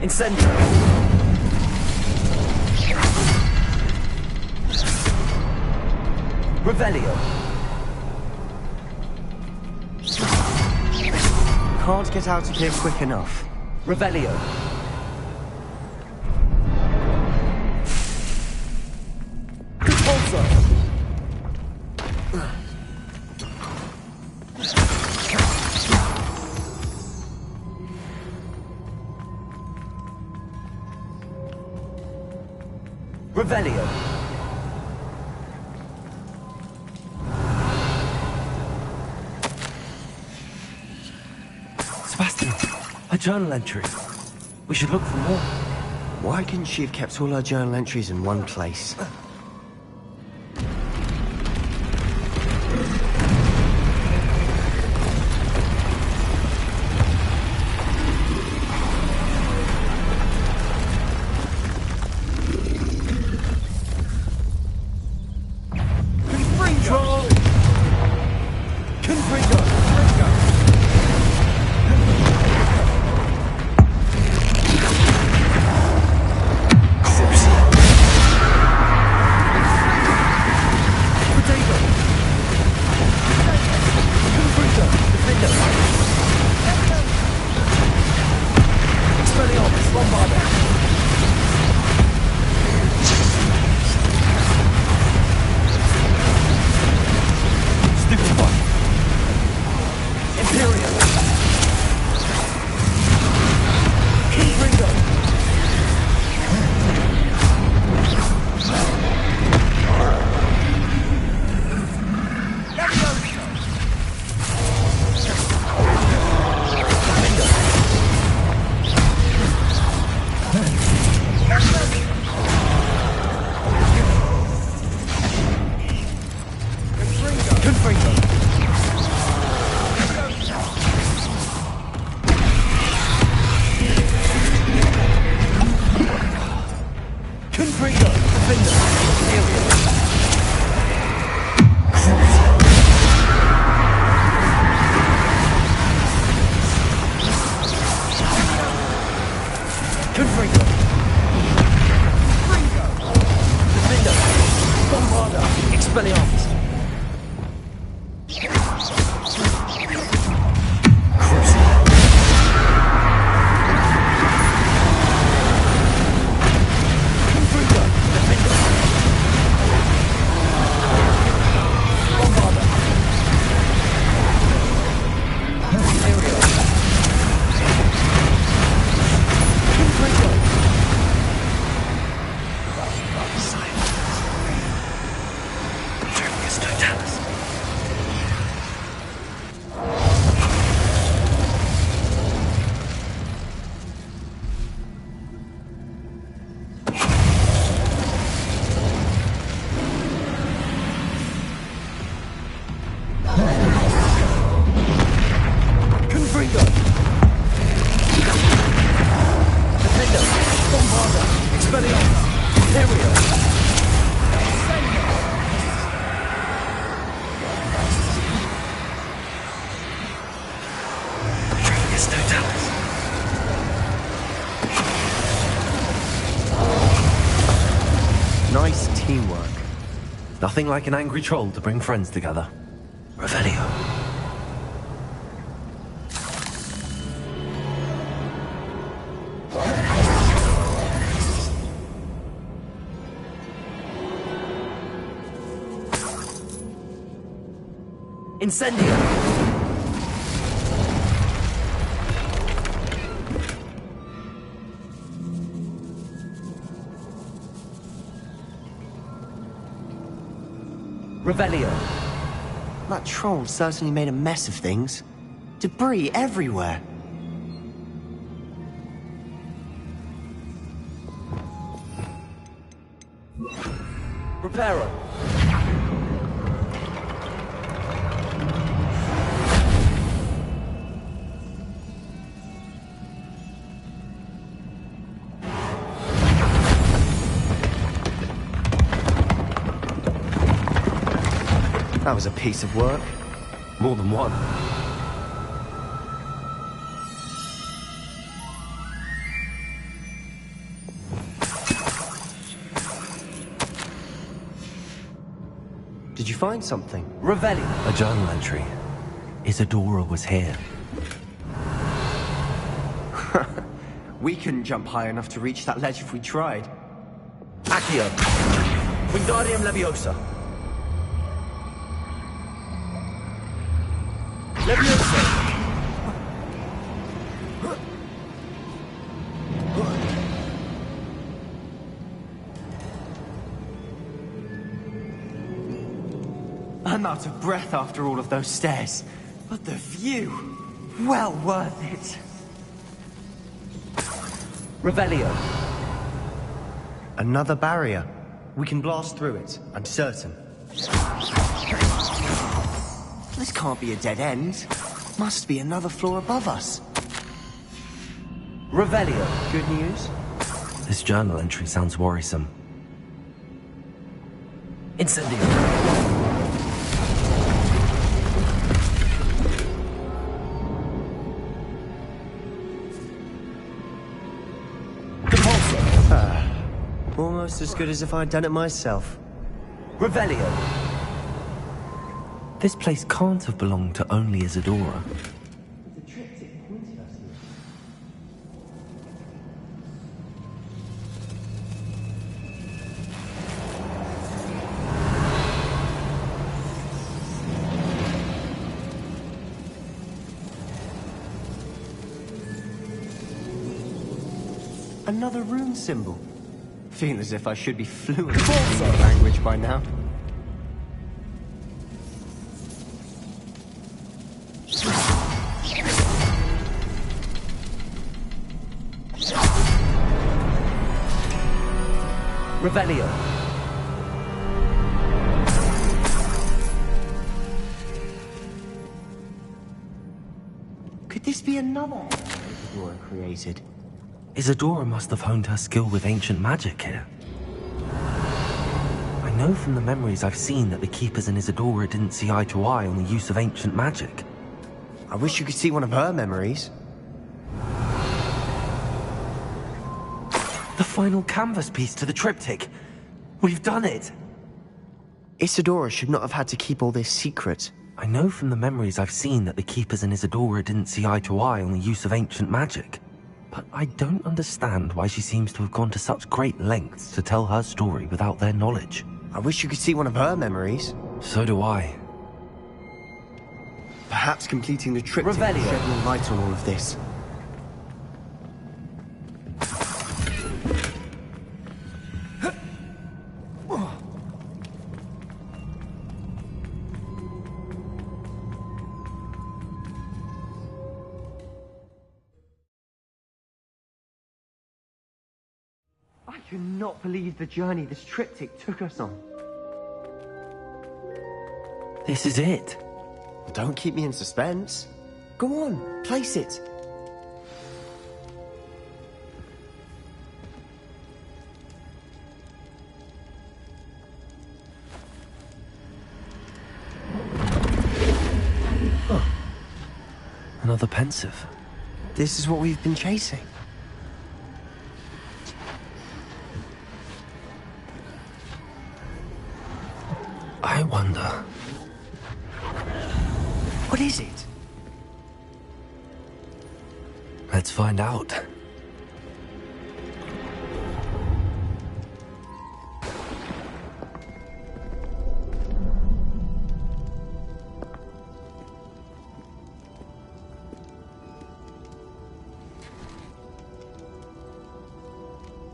Incendio! Revelio! Can't get out of here quick enough. Revelio! Revelio! Sebastian, a journal entry. We should look for more. Why couldn't she have kept all her journal entries in one place? Nice teamwork. Nothing like an angry troll to bring friends together. Revelio. Incendio! Revelio. That troll certainly made a mess of things. Debris everywhere. Reparo. That was a piece of work. More than one. Did you find something? Revelio. A journal entry. Isadora was here. We couldn't jump high enough to reach that ledge if we tried. Accio. Wingardium Leviosa. Leviosa. I'm out of breath after all of those stairs. But the view, well worth it. Revelio. Another barrier. We can blast through it, I'm certain. This can't be a dead end. Must be another floor above us. Revelio. Good news? This journal entry sounds worrisome. Incendio. Almost as good as if I'd done it myself. Revelio. This place can't have belonged to only Isadora. Another rune symbol. Feel as if I should be fluent in the language by now. Revelio. Could this be another Isadora created? Isadora must have honed her skill with ancient magic here. I know from the memories I've seen that the Keepers and Isadora didn't see eye to eye on the use of ancient magic. I wish you could see one of her memories. The final canvas piece to the triptych. We've done it! Isadora should not have had to keep all this secret. I know from the memories I've seen that the Keepers and Isadora didn't see eye to eye on the use of ancient magic. But I don't understand why she seems to have gone to such great lengths to tell her story without their knowledge. I wish you could see one of her memories. So do I. Perhaps completing the triptych will shed more light on all of this. I cannot believe the journey this triptych took us on. This is it. Don't keep me in suspense. Go on, place it. Oh. Another pensive. This is what we've been chasing. I wonder... What is it? Let's find out.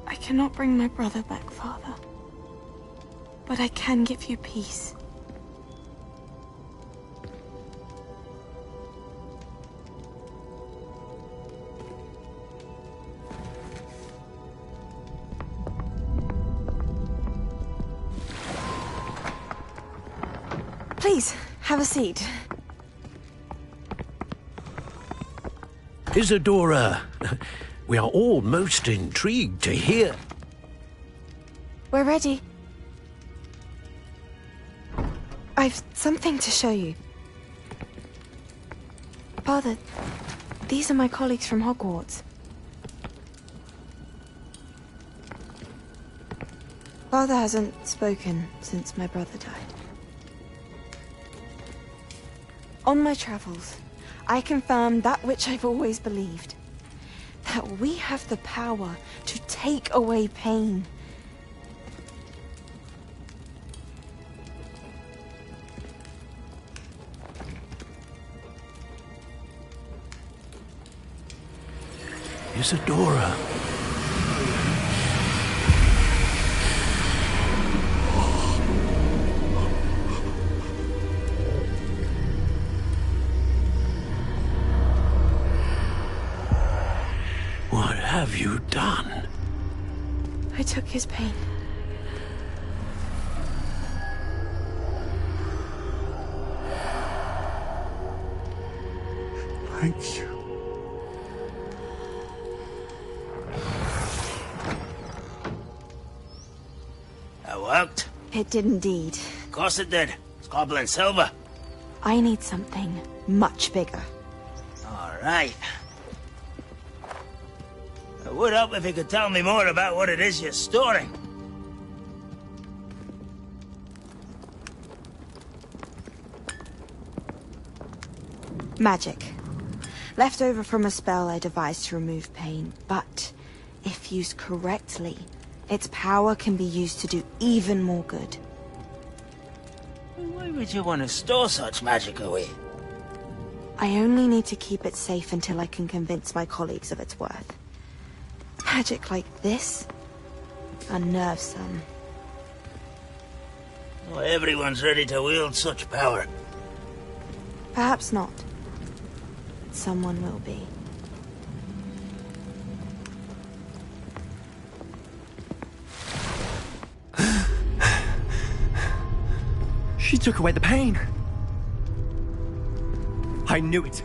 I cannot bring my brother back, Father. But I can give you peace. Please, have a seat. Isadora, we are all most intrigued to hear. We're ready. I've something to show you. Father, these are my colleagues from Hogwarts. Father hasn't spoken since my brother died. On my travels, I confirmed that which I've always believed. That we have the power to take away pain. Isadora. What have you done? I took his pain. Thank you. That worked? It did indeed. Of course it did. It's goblin silver. I need something much bigger. All right. It would help if you could tell me more about what it is you're storing. Magic. Left over from a spell I devised to remove pain, but if used correctly, its power can be used to do even more good. Why would you want to store such magic away? I only need to keep it safe until I can convince my colleagues of its worth. Magic like this unnerves some. Not everyone's ready to wield such power. Perhaps not. Someone will be. She took away the pain. I knew it.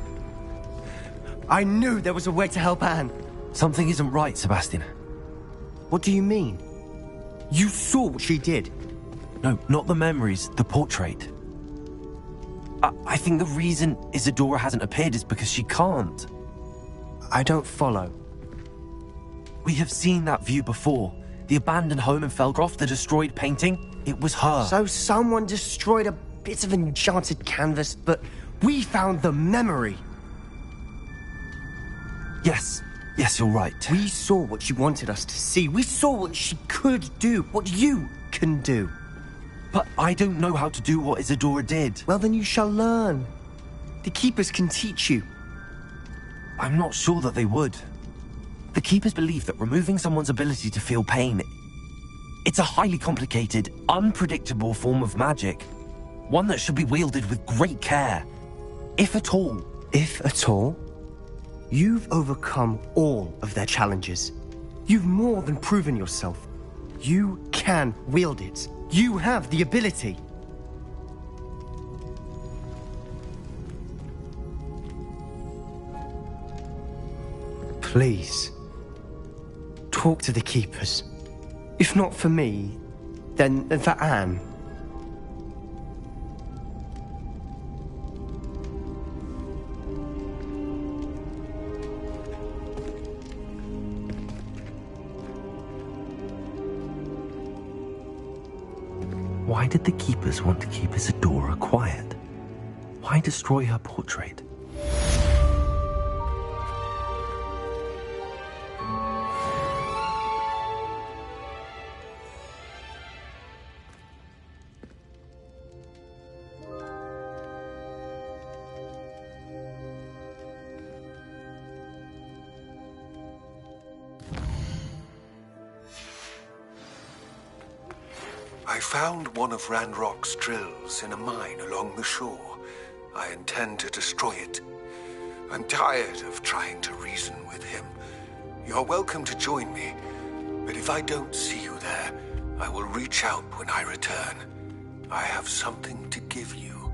I knew there was a way to help Anne. Something isn't right, Sebastian. What do you mean? You saw what she did. No, not the memories, the portrait. I think the reason Isadora hasn't appeared is because she can't. I don't follow. We have seen that view before. The abandoned home in Felgroth, the destroyed painting. It was her. So someone destroyed a bit of enchanted canvas, but we found the memory. Yes, you're right. We saw what she wanted us to see. We saw what she could do, what you can do. But I don't know how to do what Isadora did. Well, then you shall learn. The Keepers can teach you. I'm not sure that they would. The Keepers believe that removing someone's ability to feel pain, it's a highly complicated, unpredictable form of magic. One that should be wielded with great care. If at all. If at all? You've overcome all of their challenges. You've more than proven yourself. You can wield it. You have the ability. Please, talk to the Keepers. If not for me, then for Anne. Why did the Keepers want to keep Isadora quiet? Why destroy her portrait? I found one of Ranrock's drills in a mine along the shore. I intend to destroy it. I'm tired of trying to reason with him. You're welcome to join me, but if I don't see you there, I will reach out when I return. I have something to give you.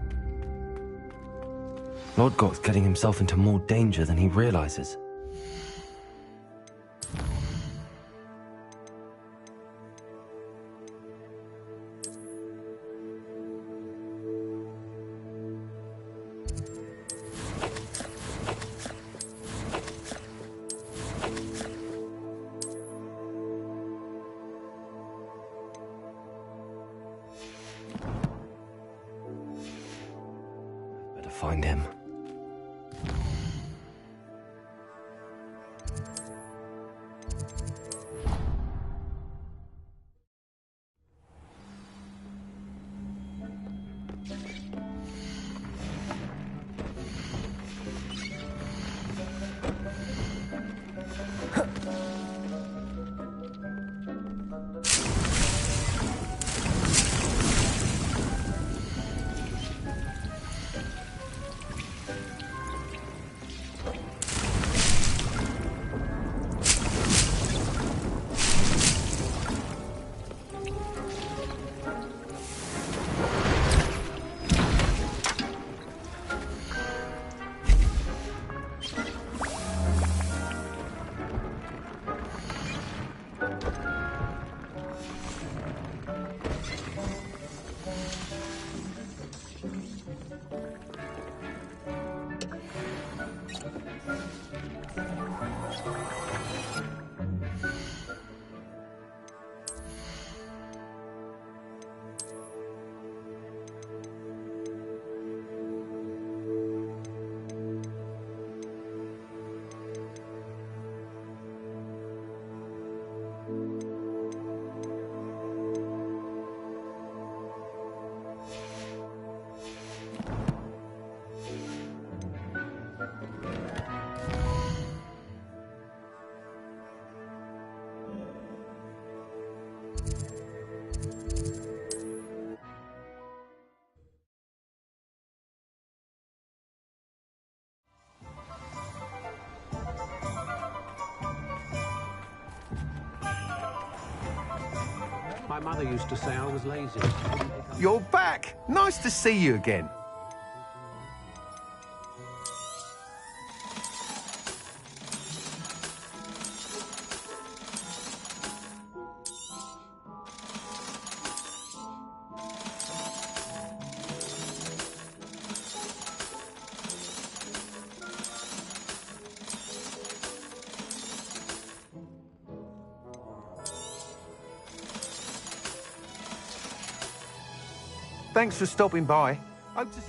Lodgok's getting himself into more danger than he realizes. Better find him. My mother used to say I was lazy. You're back! Nice to see you again. Thanks for stopping by. Hope to...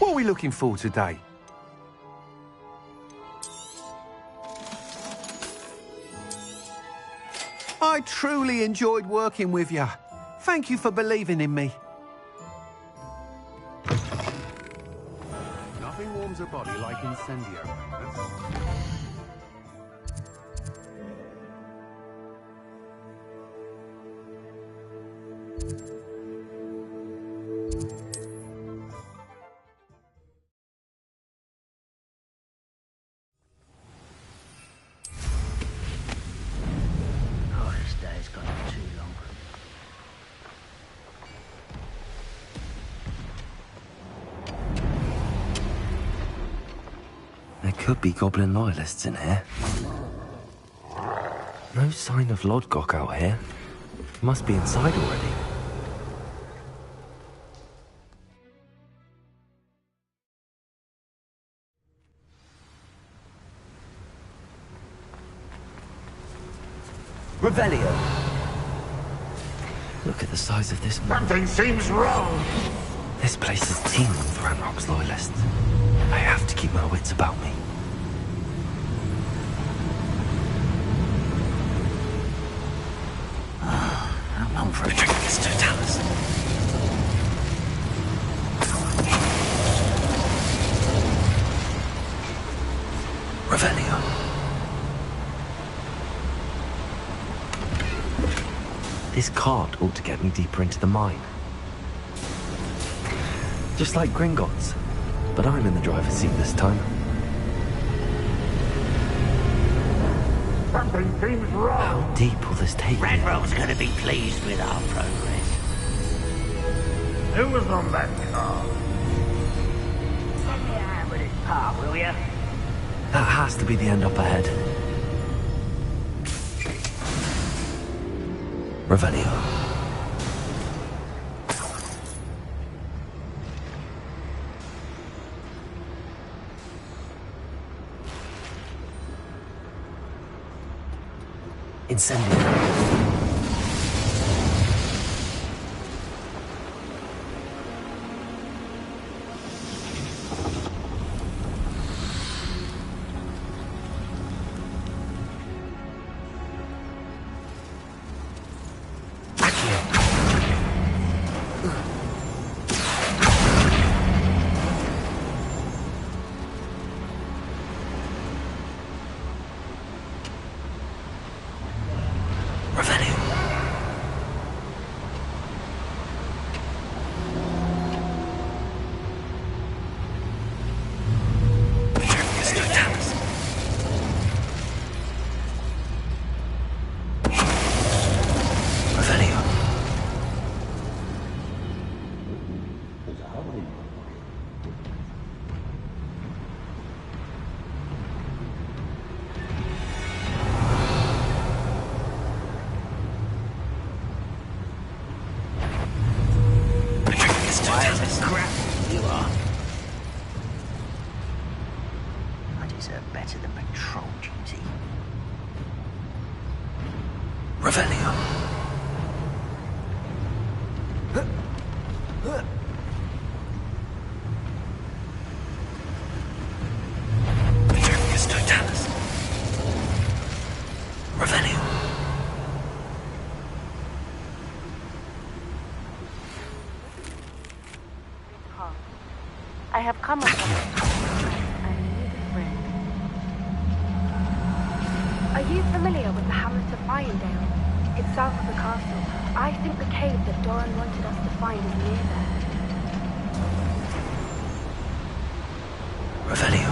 What are we looking for today? I truly enjoyed working with you. Thank you for believing in me. Nothing warms a body like incendio. Oh, this day's gone on too long. There could be goblin loyalists in here. No sign of Lodgok out here. Must be inside already. Revelio! Look at the size of this man. Something seems wrong. This place is teeming with Ranrock's loyalists. I have to keep my wits about me. How long for a drink of this Totalis? Revelio. This cart ought to get me deeper into the mine. Just like Gringotts, but I'm in the driver's seat this time. Something seems wrong. How deep will this take me? Ranrock's gonna be pleased with our progress. Who was on that car? Lend me a hand with this part, will ya? That has to be the end up ahead. Revelio. Incendio. Better than patrol duty. Revelio. Paternicus totalis. Revelio. I have come upon I need a friend. Are you familiar with the hamlet of Irondale? It's south of the castle. I think the cave that Doran wanted us to find is near there. Revelio.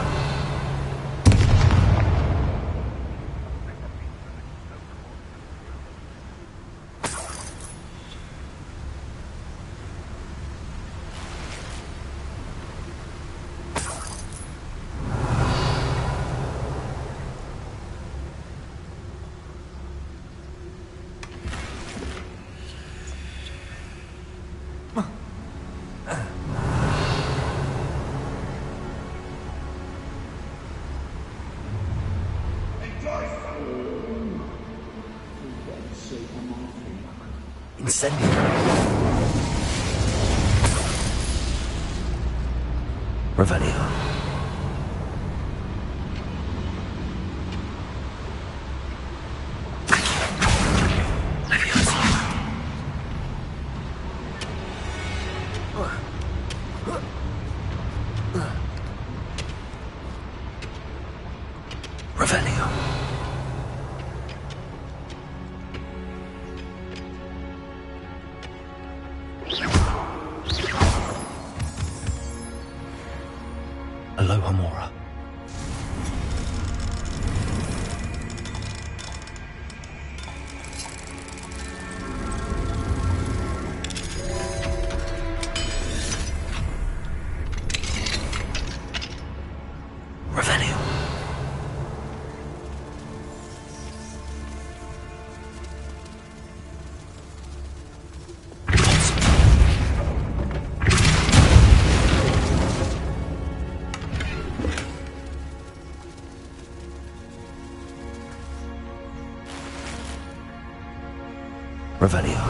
Incendio. Revelio. Revelio. Aloha Mora. Revelio. Revelio.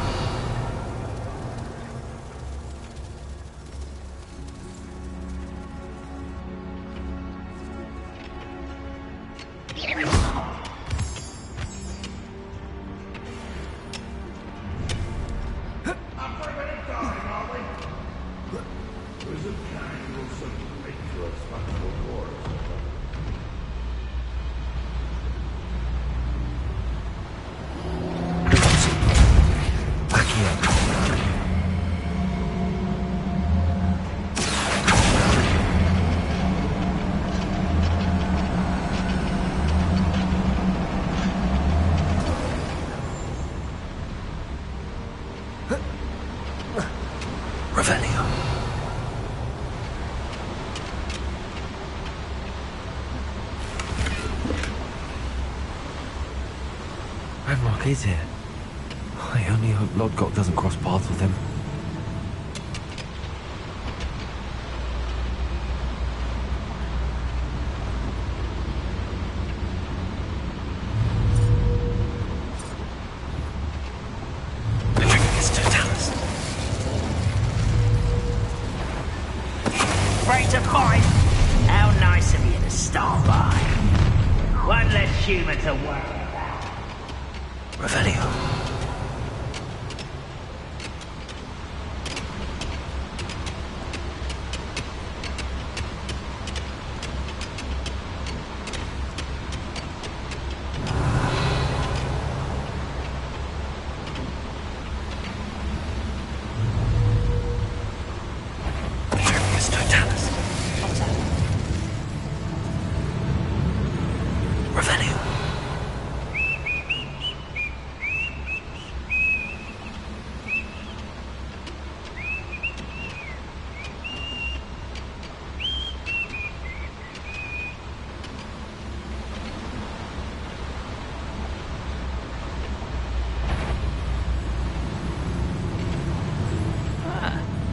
Ranrock is here. I only hope Lodgok doesn't cross paths with him. Afraid to fight? How nice of you to stop by. One less human to worry about. Revelio.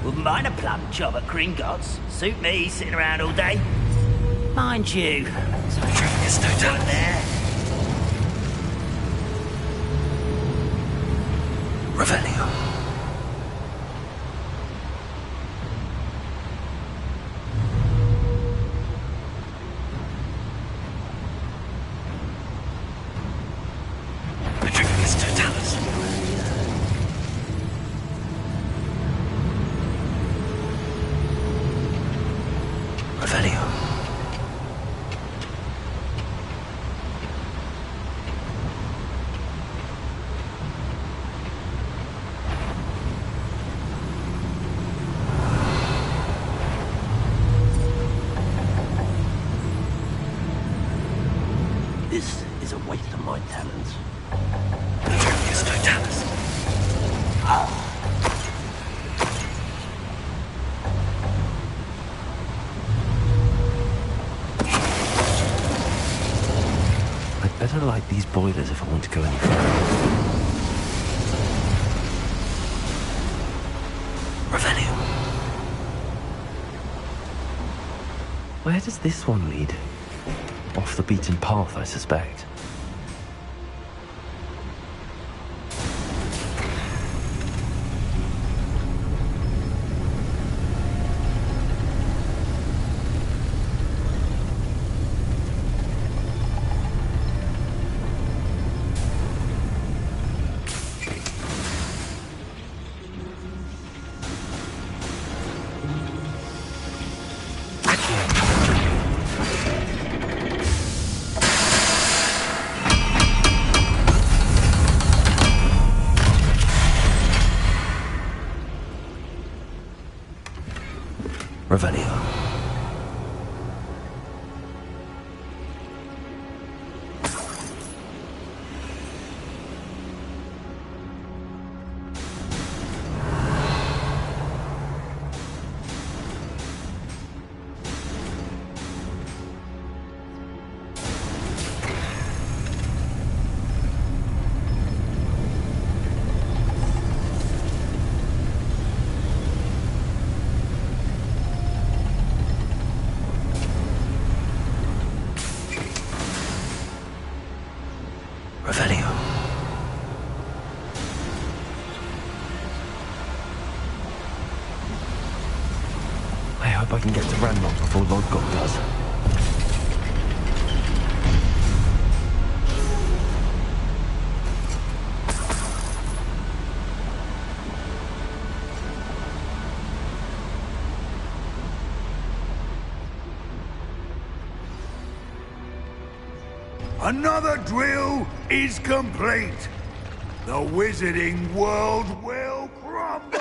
Wouldn't mind a plum job at Gringotts. Suit me, sitting around all day. Mind you, there's no done there. Revelio. This is a waste of my talents. I'd better light these boilers if I want to go any further. Revelio. Where does this one lead? Off the beaten path, I suspect. Revelio. Revelio. I hope I can get to Ranrock before Lodgok does. Another drill is complete. The wizarding world will crumble.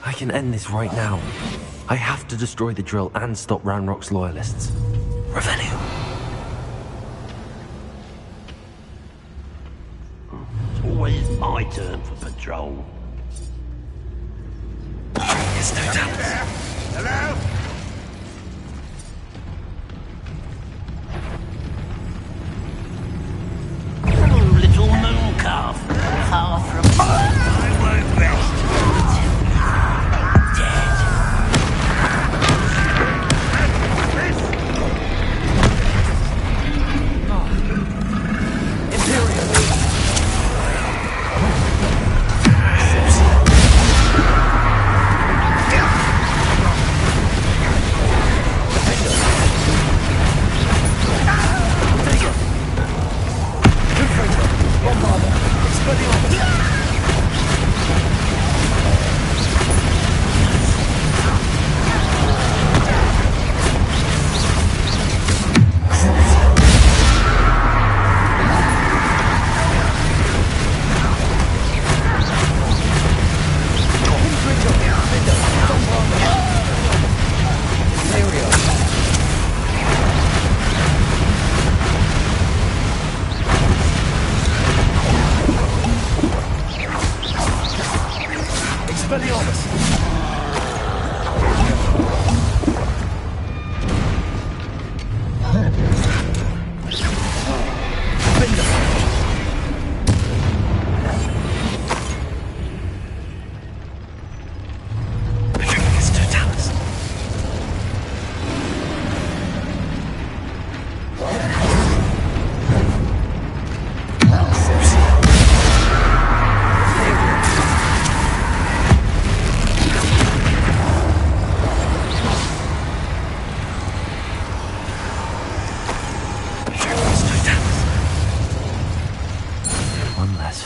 I can end this right now. I have to destroy the drill and stop Ranrock's loyalists. Revelio. It's always my turn for patrol. It's no doubt. Hello?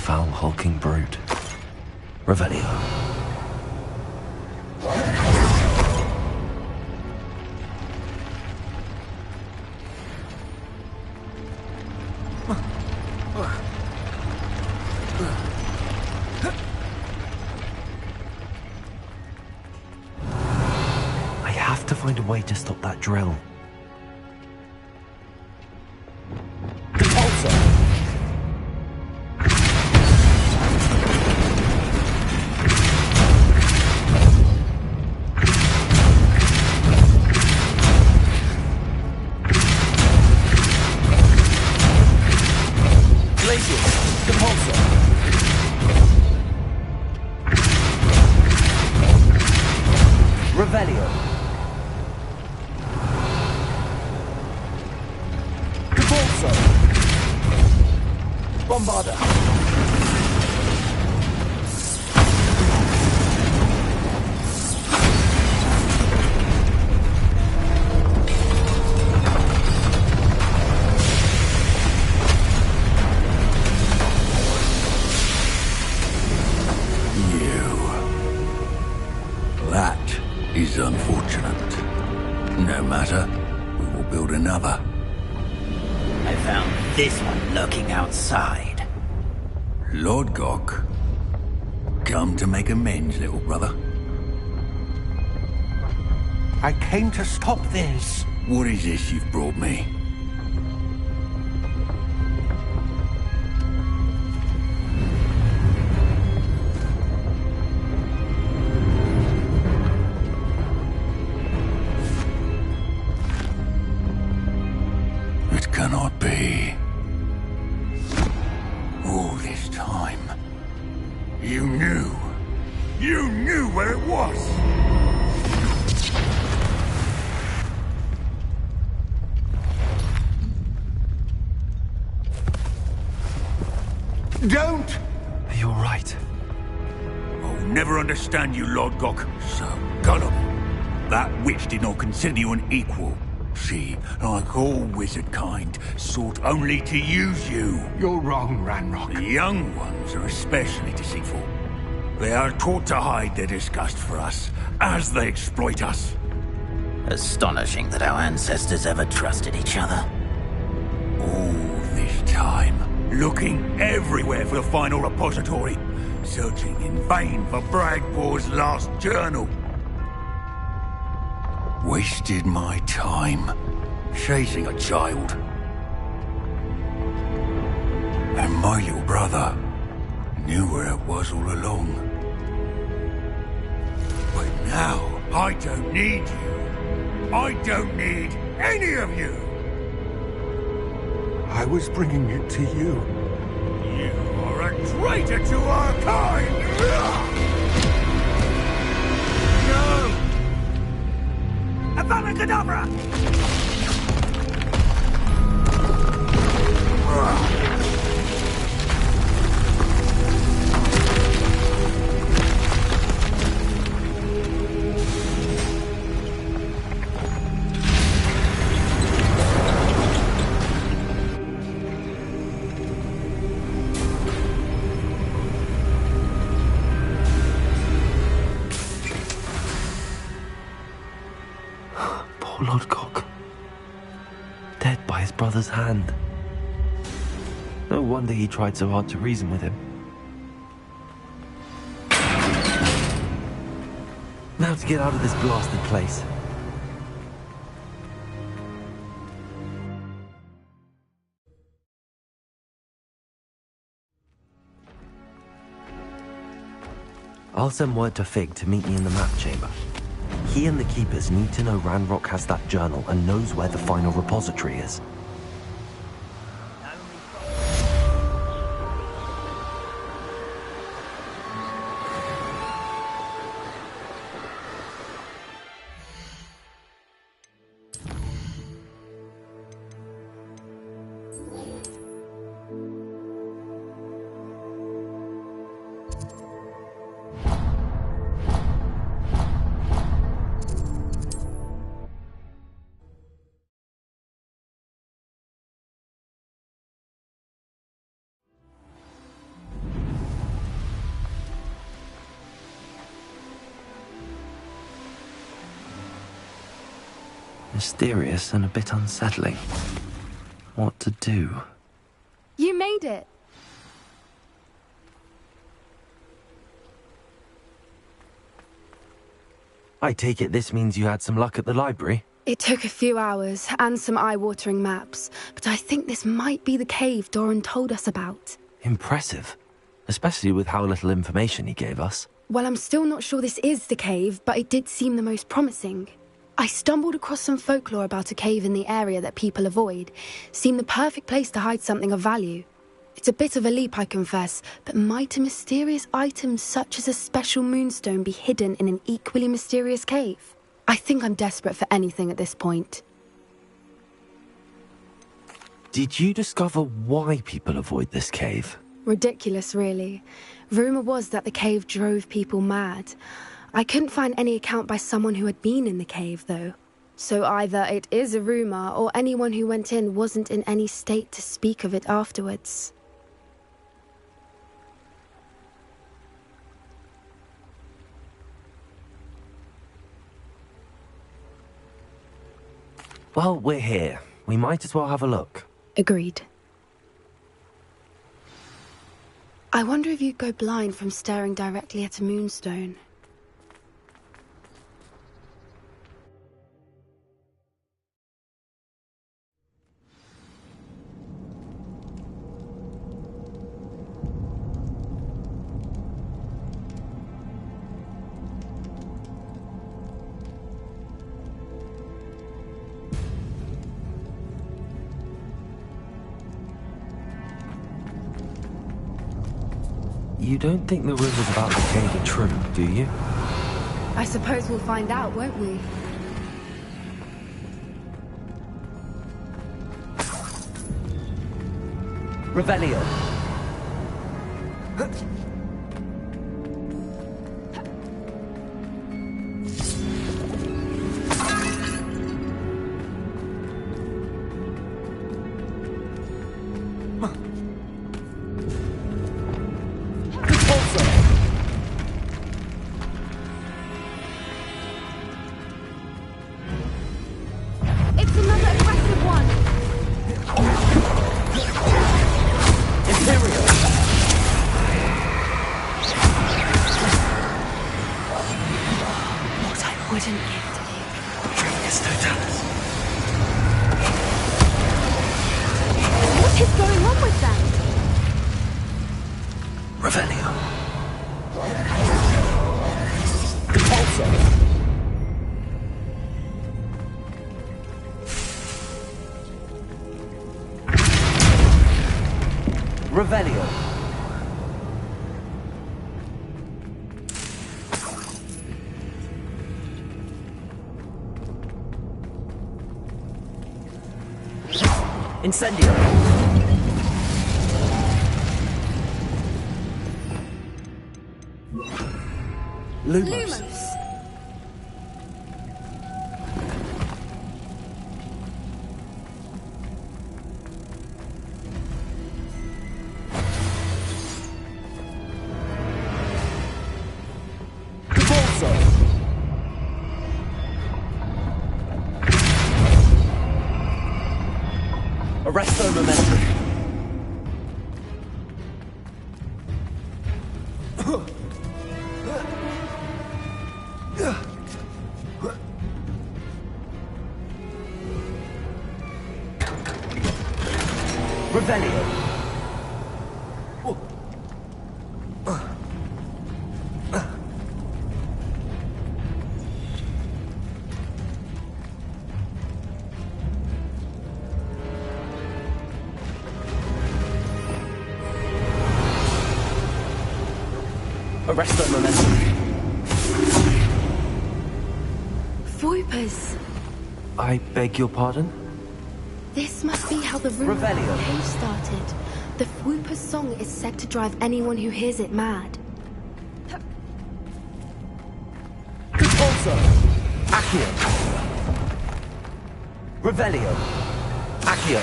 foul, hulking brute. Revelio. I have to find a way to stop that drill. Revelio. Depulso. Bombarda. That is unfortunate. No matter, we will build another. I found this one lurking outside. Lord Gok, come to make amends, little brother. I came to stop this. What is this you've brought me? It cannot be. All this time, you knew. You knew where it was! Don't! Are you alright? I'll never understand you, Lord Gok. So, gullible. That witch did not consider you an equal. She, like all wizard kind, sought only to use you. You're wrong, Ranrock. The young ones are especially deceitful. They are taught to hide their disgust for us, as they exploit us. Astonishing that our ancestors ever trusted each other. All this time, looking everywhere for the final repository, searching in vain for Bragbor's last journal. Wasted my time chasing a child. And my little brother knew where it was all along. But now, I don't need you. I don't need any of you. I was bringing it to you. You are a traitor to our kind! No! Avada Kedavra! Poor Lord Gok. Dead by his brother's hand. No wonder he tried so hard to reason with him. Now to get out of this blasted place. I'll send word to Fig to meet me in the map chamber. He and the Keepers need to know Ranrock has that journal and knows where the final repository is. Mysterious and a bit unsettling. What to do? You made it. I take it this means you had some luck at the library? It took a few hours and some eye-watering maps, but I think this might be the cave Doran told us about. Impressive. Especially with how little information he gave us. Well, I'm still not sure this is the cave, but it did seem the most promising. I stumbled across some folklore about a cave in the area that people avoid. Seemed the perfect place to hide something of value. It's a bit of a leap, I confess, but might a mysterious item such as a special moonstone be hidden in an equally mysterious cave? I think I'm desperate for anything at this point. Did you discover why people avoid this cave? Ridiculous, really. Rumour was that the cave drove people mad. I couldn't find any account by someone who had been in the cave, though. So either it is a rumour, or anyone who went in wasn't in any state to speak of it afterwards. Well, we're here. We might as well have a look. Agreed. I wonder if you'd go blind from staring directly at a moonstone. You don't think the rumors about the cave are true, do you? I suppose we'll find out, won't we? Revelio. It's another aggressive one! Imperial. What I wouldn't give to you. Trigus Totalis. What is going on with them? Revelio. Repulsor. Revelio. Incendio. Lumos. Arresto momentum. Revelio. Arresto momentum. Voipers. I beg your pardon? This must be how the rumor of the cave started. The Fwooper's song is said to drive anyone who hears it mad. Repulsor. Accio. Revelio. Accio.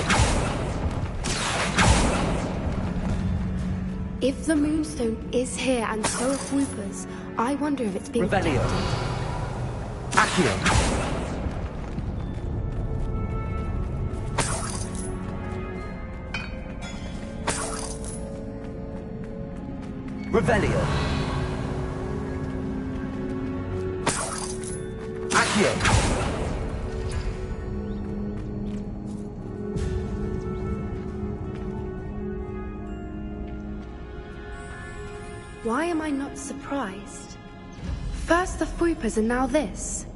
If the Moonstone is here and so are Fwoopers, I wonder if it's being Revelio. protected. Accio. Revelio. Accio. Why am I not surprised? First the Fuipas and now this.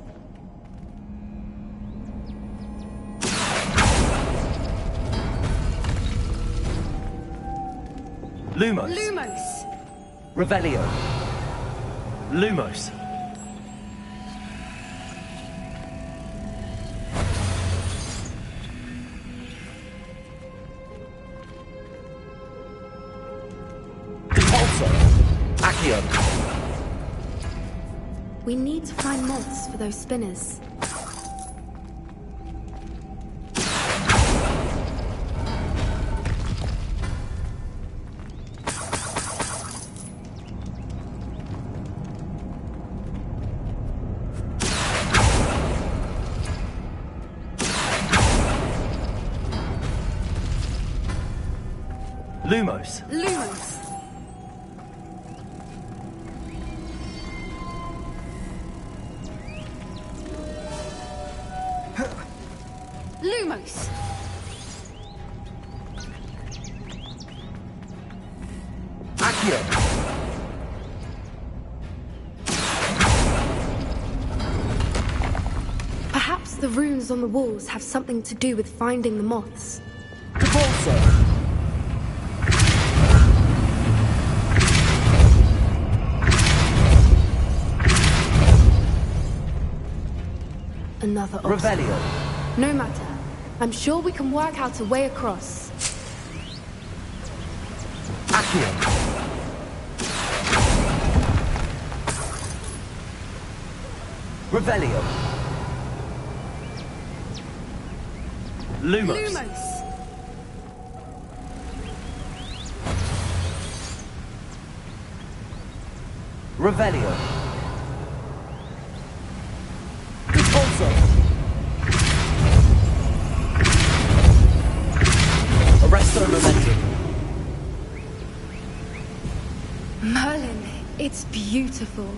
Lumos. Lumos! Revelio. Lumos. Repulsor. Accio. We need to find moths for those spinners. Lumos. Lumos! Lumos! Accio. Perhaps the runes on the walls have something to do with finding the moths. Repulsor. Another obstacle. Revelio. No matter. I'm sure we can work out a way across. Accio. Revelio. Lumos. Lumos! Revelio. Repulsor. Arresto momentum. Merlin, it's beautiful.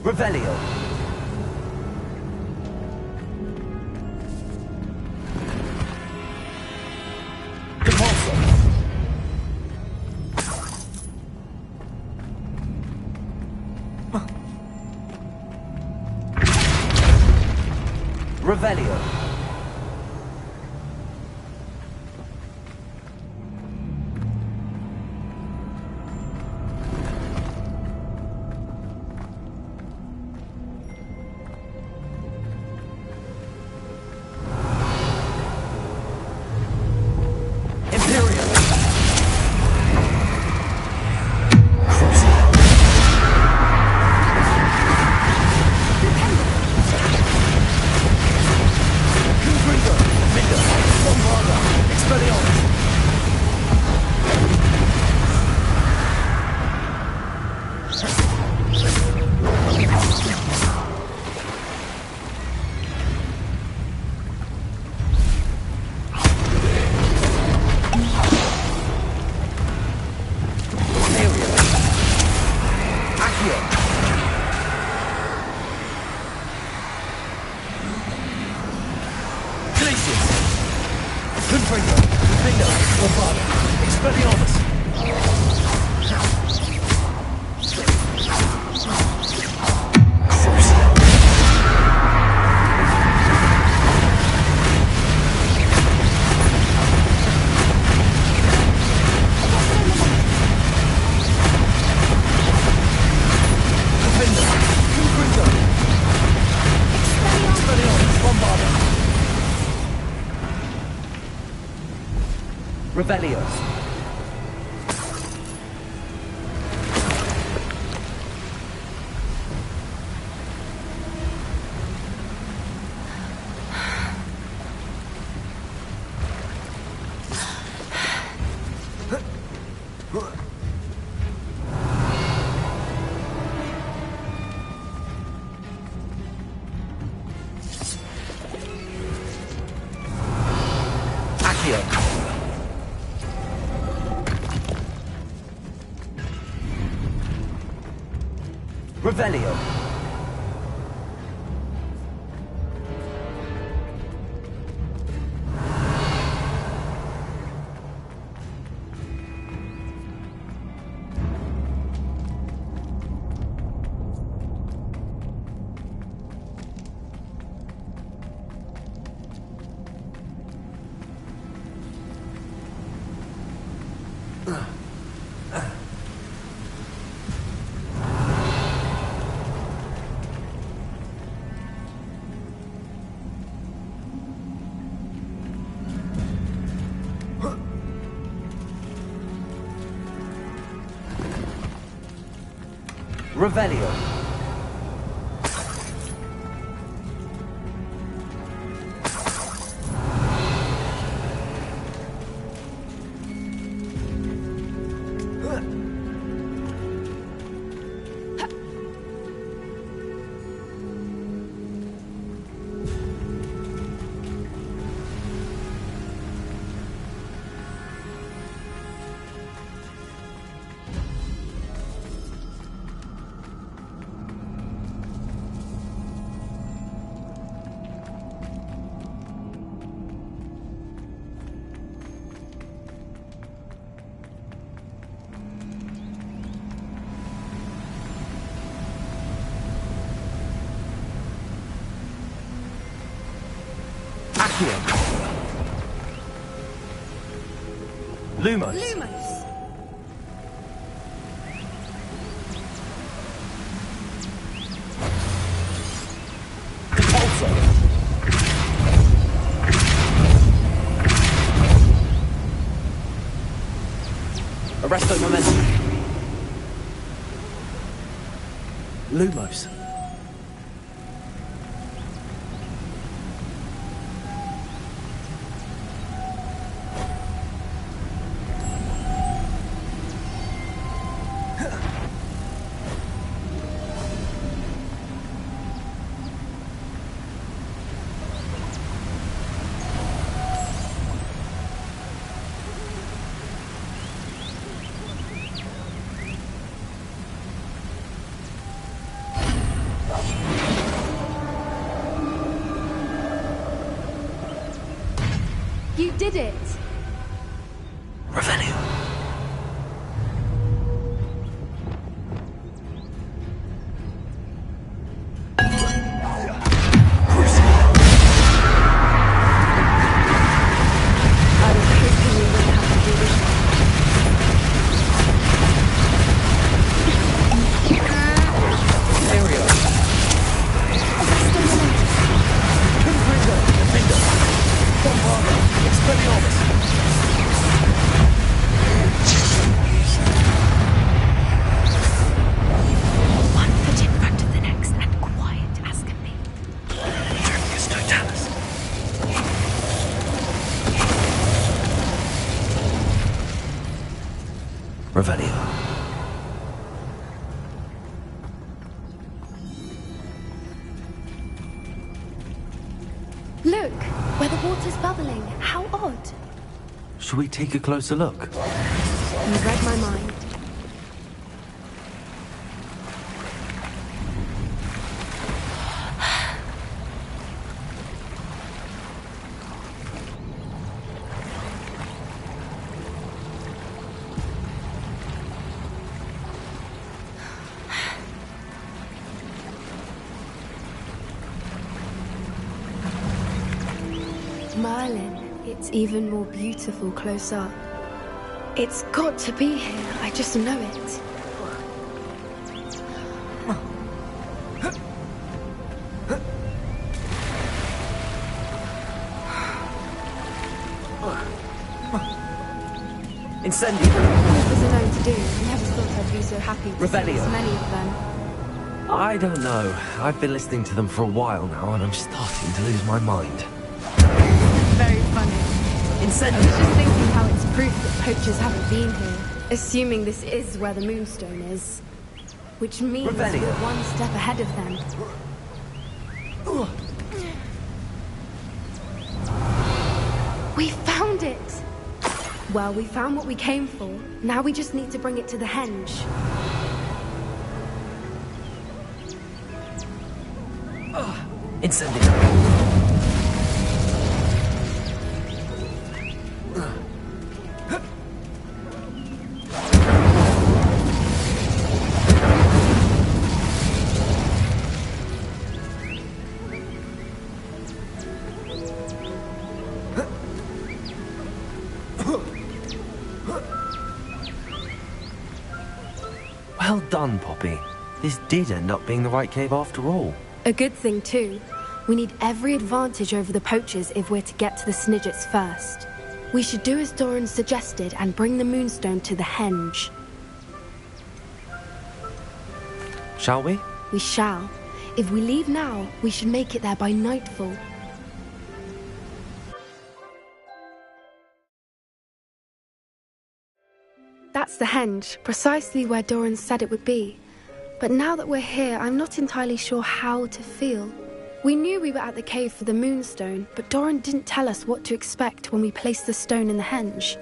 Revelio. Repulsor. Revelio. Revelio. Revelio. Revelio. Lumos. Lumos! Repulsor. Arresto momentum. Lumos. You did it! Revelio. One foot in front of the next and quiet as can be. Tertius totalis. Revelio. Look, where the water's bubbling. How odd. Shall we take a closer look? You read my mind. Merlin, it's even more beautiful close up. It's got to be here, I just know it. Incendio. What was I known to do? Never thought I'd be so happy to see Revelio. this many of them. I don't know. I've been listening to them for a while now, and I'm starting to lose my mind. Very funny. Incendio. I was just thinking how it's proof that poachers haven't been here, assuming this is where the Moonstone is. Which means Revelio. we're one step ahead of them. We found it! Well, we found what we came for. Now we just need to bring it to the henge. Incendio. Well done, Poppy. This did end up being the right cave after all. A good thing, too. We need every advantage over the poachers if we're to get to the Snidgets first. We should do as Doran suggested and bring the Moonstone to the henge. Shall we? We shall. If we leave now, we should make it there by nightfall. That's the henge, precisely where Doran said it would be. But now that we're here, I'm not entirely sure how to feel. We knew we were at the cave for the Moonstone, but Doran didn't tell us what to expect when we placed the stone in the henge.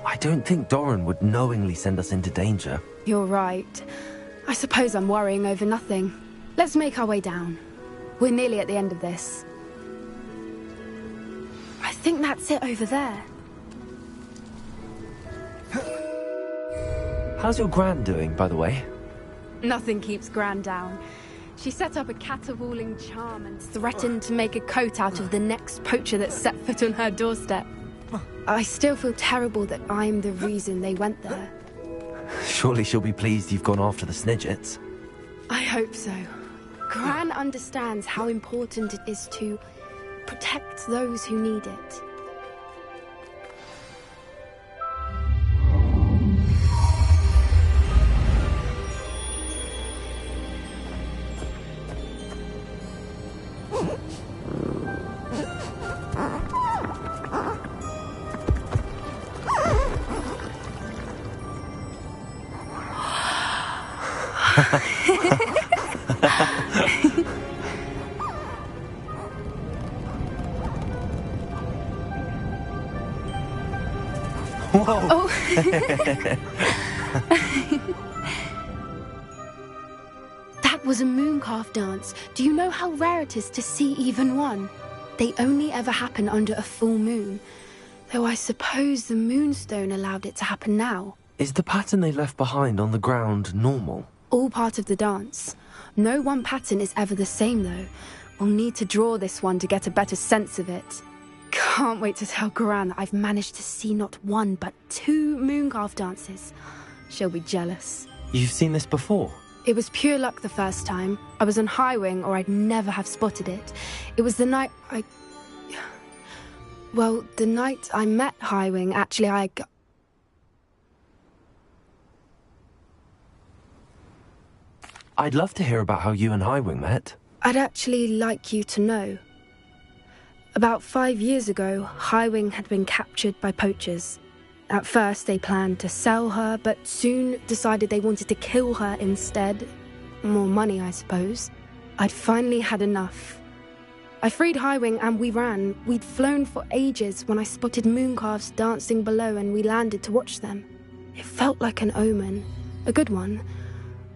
I don't think Doran would knowingly send us into danger. You're right. I suppose I'm worrying over nothing. Let's make our way down. We're nearly at the end of this. I think that's it over there. How's your Gran doing, by the way? Nothing keeps Gran down. She set up a caterwauling charm and threatened to make a coat out of the next poacher that set foot on her doorstep. I still feel terrible that I'm the reason they went there. Surely she'll be pleased you've gone after the Snidgets. I hope so. Gran understands how important it is to protect those who need it. Whoa! Oh. That was a mooncalf dance. Do you know how rare it is to see even one? They only ever happen under a full moon. Though I suppose the Moonstone allowed it to happen now. Is the pattern they left behind on the ground normal? All part of the dance. No one pattern is ever the same, though. We'll need to draw this one to get a better sense of it. Can't wait to tell Gran that I've managed to see not one, but 2 mooncalf dances. She'll be jealous. You've seen this before? It was pure luck the first time. I was on Highwing, or I'd never have spotted it. It was the night Well, the night I met Highwing, actually, I'd love to hear about how you and Highwing met. I'd actually like you to know. About 5 years ago, Highwing had been captured by poachers. At first, they planned to sell her, but soon decided they wanted to kill her instead. More money, I suppose. I'd finally had enough. I freed Highwing and we ran. We'd flown for ages when I spotted mooncalves dancing below and we landed to watch them. It felt like an omen. A good one.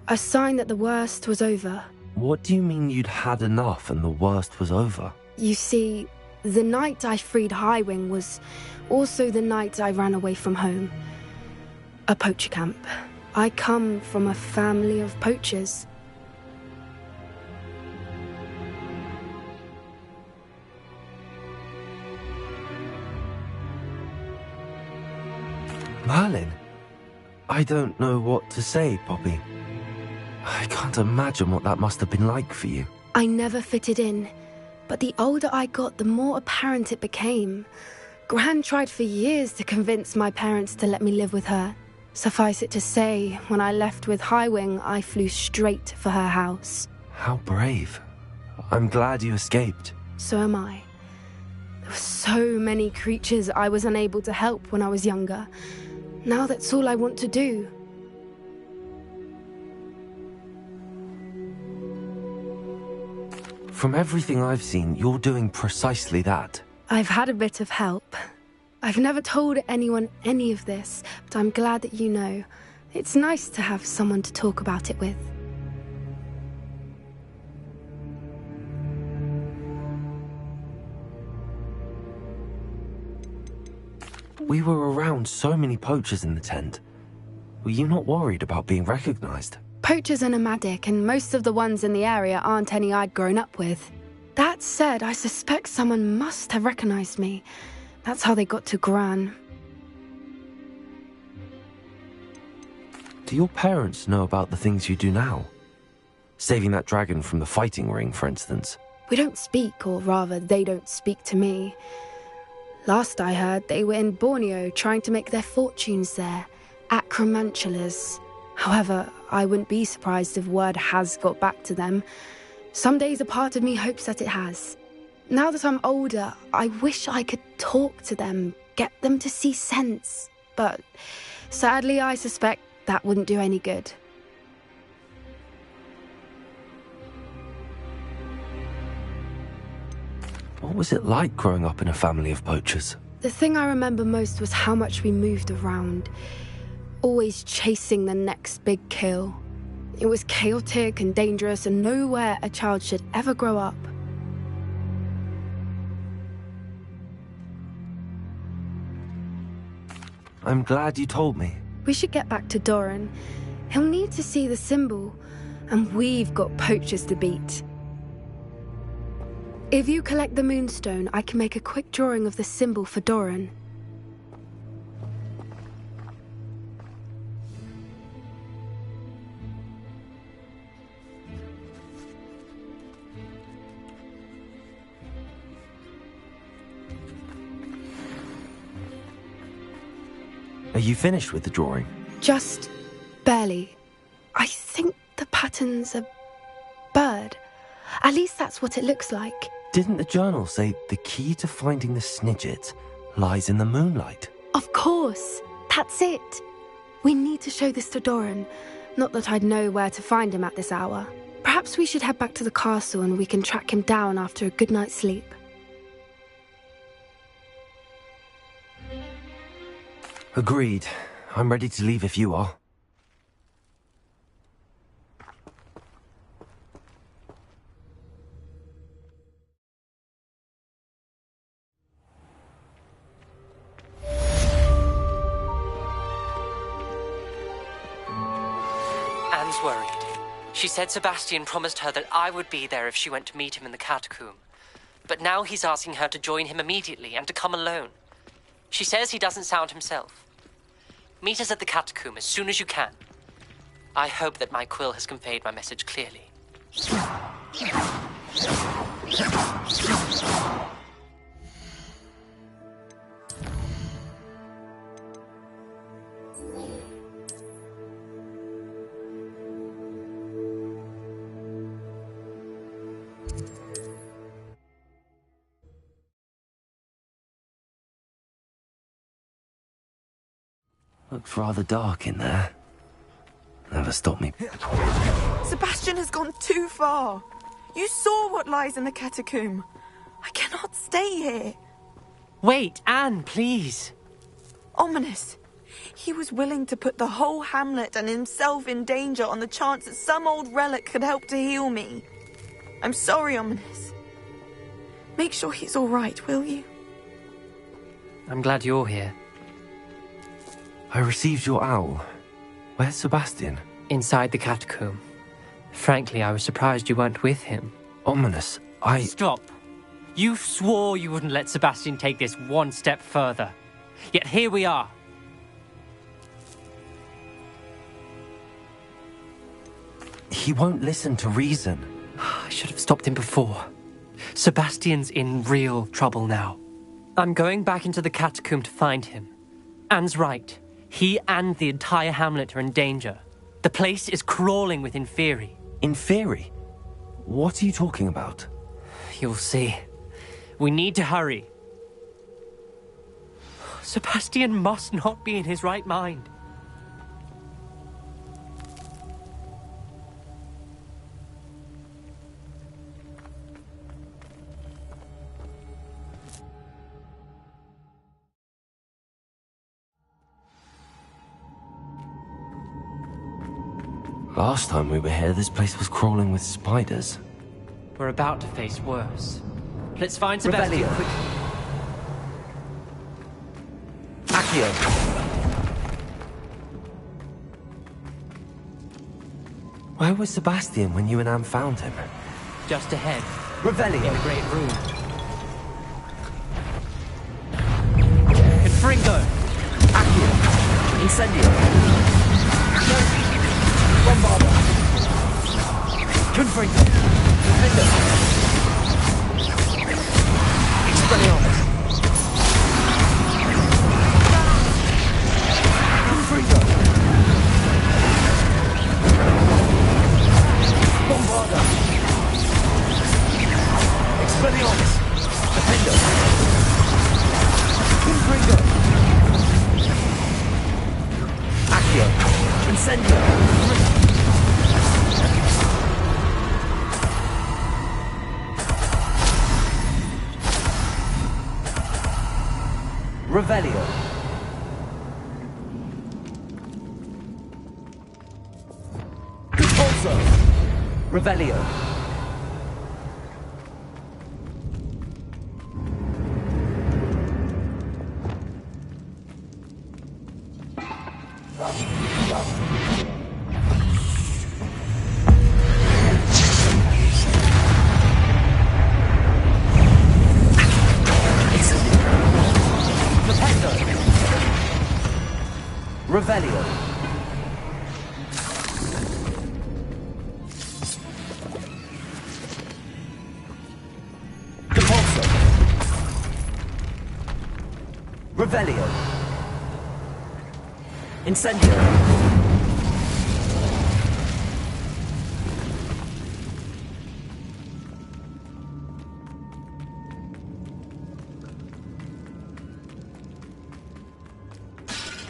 A sign that the worst was over. What do you mean you'd had enough and the worst was over? You see, the night I freed Highwing was also the night I ran away from home. A poacher camp. I come from a family of poachers. Merlin? I don't know what to say, Poppy. I can't imagine what that must have been like for you. I never fitted in, but the older I got, the more apparent it became. Gran tried for years to convince my parents to let me live with her. Suffice it to say, when I left with Highwing, I flew straight for her house. How brave. I'm glad you escaped. So am I. There were so many creatures I was unable to help when I was younger. Now that's all I want to do. From everything I've seen, you're doing precisely that. I've had a bit of help. I've never told anyone any of this, but I'm glad that you know. It's nice to have someone to talk about it with. We were around so many poachers in the tent. Were you not worried about being recognized? Poachers are nomadic, and most of the ones in the area aren't any I'd grown up with. That said, I suspect someone must have recognized me. That's how they got to Gran. Do your parents know about the things you do now? Saving that dragon from the fighting ring, for instance. We don't speak, or rather, they don't speak to me. Last I heard, they were in Borneo trying to make their fortunes there, acromantulas. However, I wouldn't be surprised if word has got back to them. Some days a part of me hopes that it has. Now that I'm older, I wish I could talk to them, get them to see sense. But sadly, I suspect that wouldn't do any good. What was it like growing up in a family of poachers? The thing I remember most was how much we moved around, always chasing the next big kill. It was chaotic and dangerous, and nowhere a child should ever grow up. I'm glad you told me. We should get back to Doran. He'll need to see the symbol, and we've got poachers to beat. If you collect the moonstone, I can make a quick drawing of the symbol for Doran. Are you finished with the drawing? Just barely. I think the pattern's a bird. At least that's what it looks like. Didn't the journal say the key to finding the Snidget lies in the moonlight? Of course. That's it. We need to show this to Doran. Not that I'd know where to find him at this hour. Perhaps we should head back to the castle and we can track him down after a good night's sleep. Agreed. I'm ready to leave if you are. Anne's worried. She said Sebastian promised her that I would be there if she went to meet him in the catacomb. But now he's asking her to join him immediately and to come alone. She says he doesn't sound himself. Meet us at the catacomb as soon as you can. I hope that my quill has conveyed my message clearly. Looks rather dark in there. Never stopped me. Sebastian has gone too far. You saw what lies in the catacomb. I cannot stay here. Wait, Anne, please. Ominous. He was willing to put the whole hamlet and himself in danger on the chance that some old relic could help to heal me. I'm sorry, Ominous. Make sure he's all right, will you? I'm glad you're here. I received your owl. Where's Sebastian? Inside the catacomb. Frankly, I was surprised you weren't with him. Ominous, Stop. You swore you wouldn't let Sebastian take this one step further. Yet here we are. He won't listen to reason. I should have stopped him before. Sebastian's in real trouble now. I'm going back into the catacomb to find him. Anne's right. He and the entire hamlet are in danger. The place is crawling with Inferi. Inferi? What are you talking about? You'll see. We need to hurry. Sebastian must not be in his right mind. Last time we were here, this place was crawling with spiders. We're about to face worse. Let's find Sebastian Revelio. quick. Accio. Where was Sebastian when you and Anne found him? Just ahead. Revelio. In the great room. Confringo. Accio. Incendio. Bombarda. Confringo. Defender. Expelliarmus. Confringo. Bombarda. Expelliarmus. Defender. Confringo. Accio. Incendio. Revelio. Repulso. Revelio. Revelio. Depulso. Revelio. Incendio.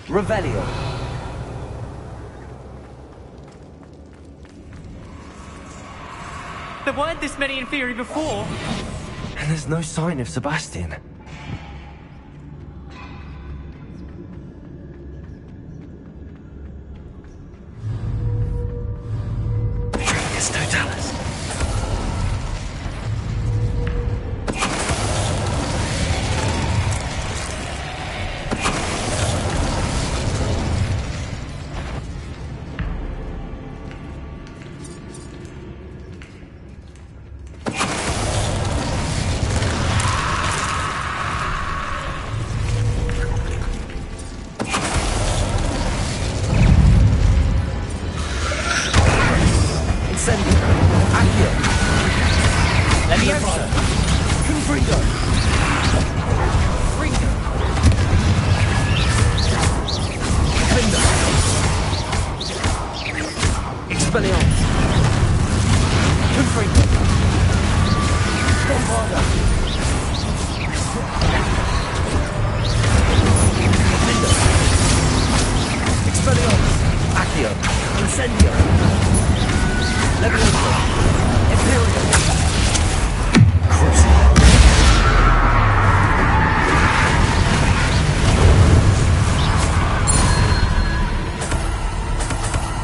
Revelio. There weren't this many Inferi before. And there's no sign of Sebastian. It's Totalis.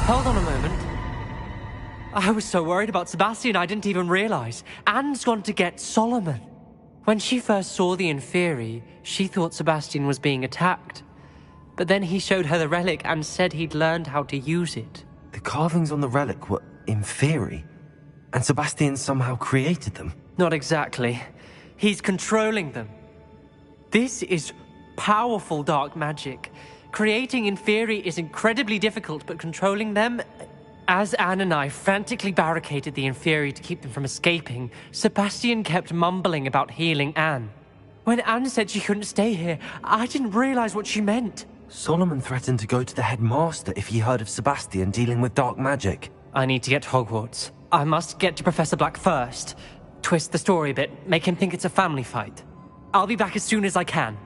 Hold on a moment. I was so worried about Sebastian I didn't even realize. Anne's gone to get Solomon. When she first saw the Inferi, she thought Sebastian was being attacked. But then he showed her the relic and said he'd learned how to use it. The carvings on the relic were Inferi, and Sebastian somehow created them. Not exactly. He's controlling them. This is powerful dark magic. Creating Inferi is incredibly difficult, but controlling them... As Anne and I frantically barricaded the Inferi to keep them from escaping, Sebastian kept mumbling about healing Anne. When Anne said she couldn't stay here, I didn't realize what she meant. Solomon threatened to go to the headmaster if he heard of Sebastian dealing with dark magic. I need to get to Hogwarts. I must get to Professor Black first. Twist the story a bit, make him think it's a family fight. I'll be back as soon as I can.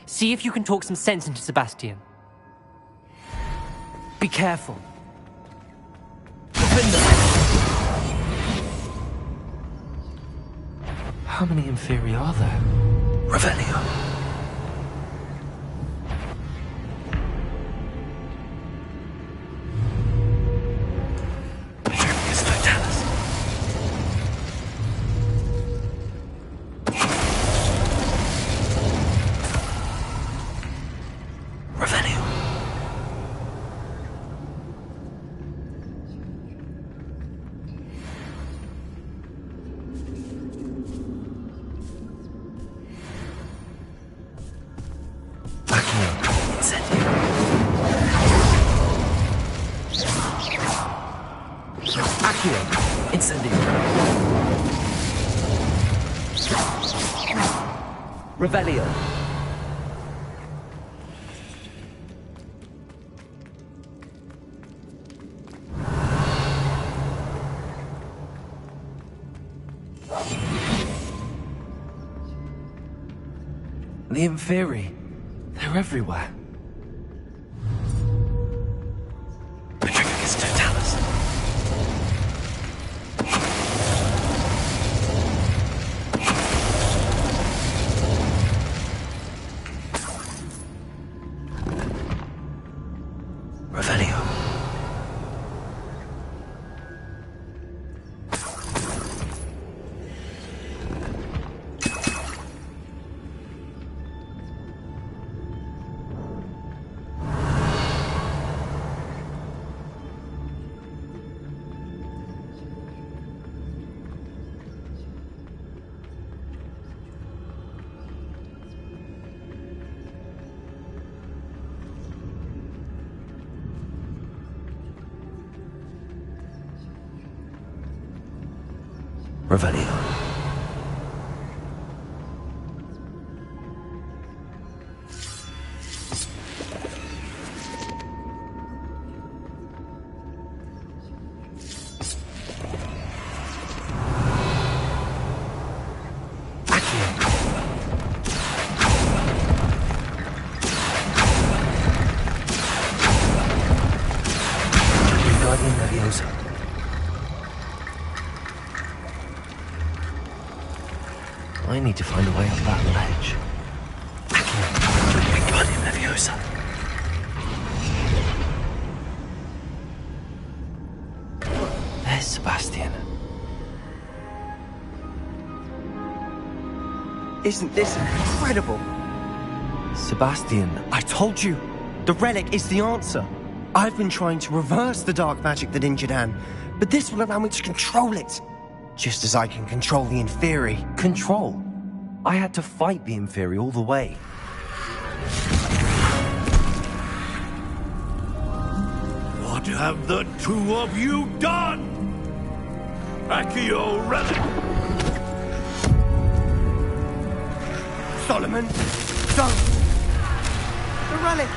See if you can talk some sense into Sebastian. Be careful. How many Inferi are there? Revelio. Accio. Incendio. Revelio. The Inferi. They're everywhere. Petrificus Totalis. Revelio. Revelio. Wingardium Leviosa. I need to find a way up that ledge. Wingardium Leviosa. There's Sebastian. Isn't this incredible? Sebastian. I told you, the relic is the answer. I've been trying to reverse the dark magic that injured Anne, but this will allow me to control it. Just as I can control the Inferi. Control? I had to fight the Inferi all the way. What have the two of you done? Accio relic! Solomon, don't! The relic!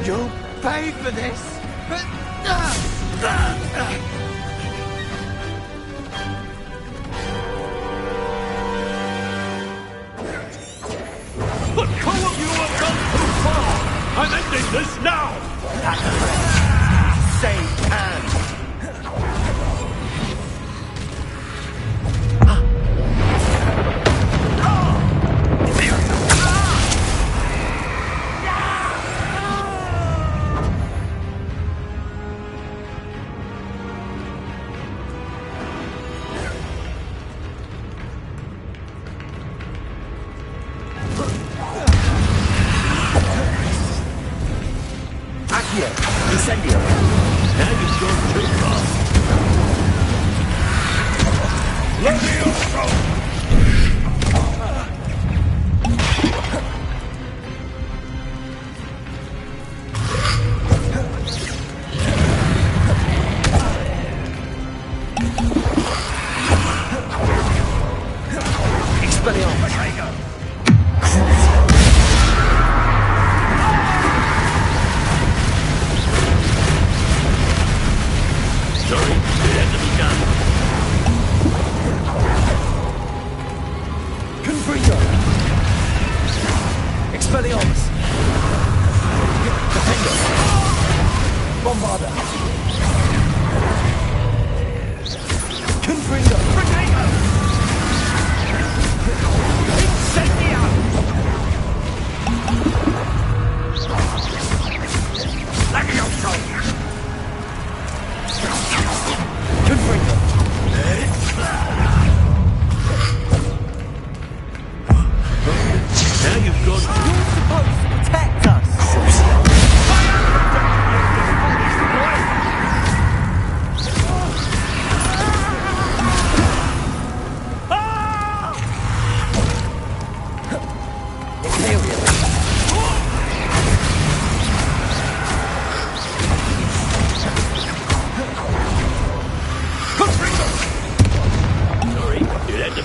You'll pay for this! The two of you have gone too far! I'm ending this now! Save Anne! Incendio. Now you've gone too far. Levioso!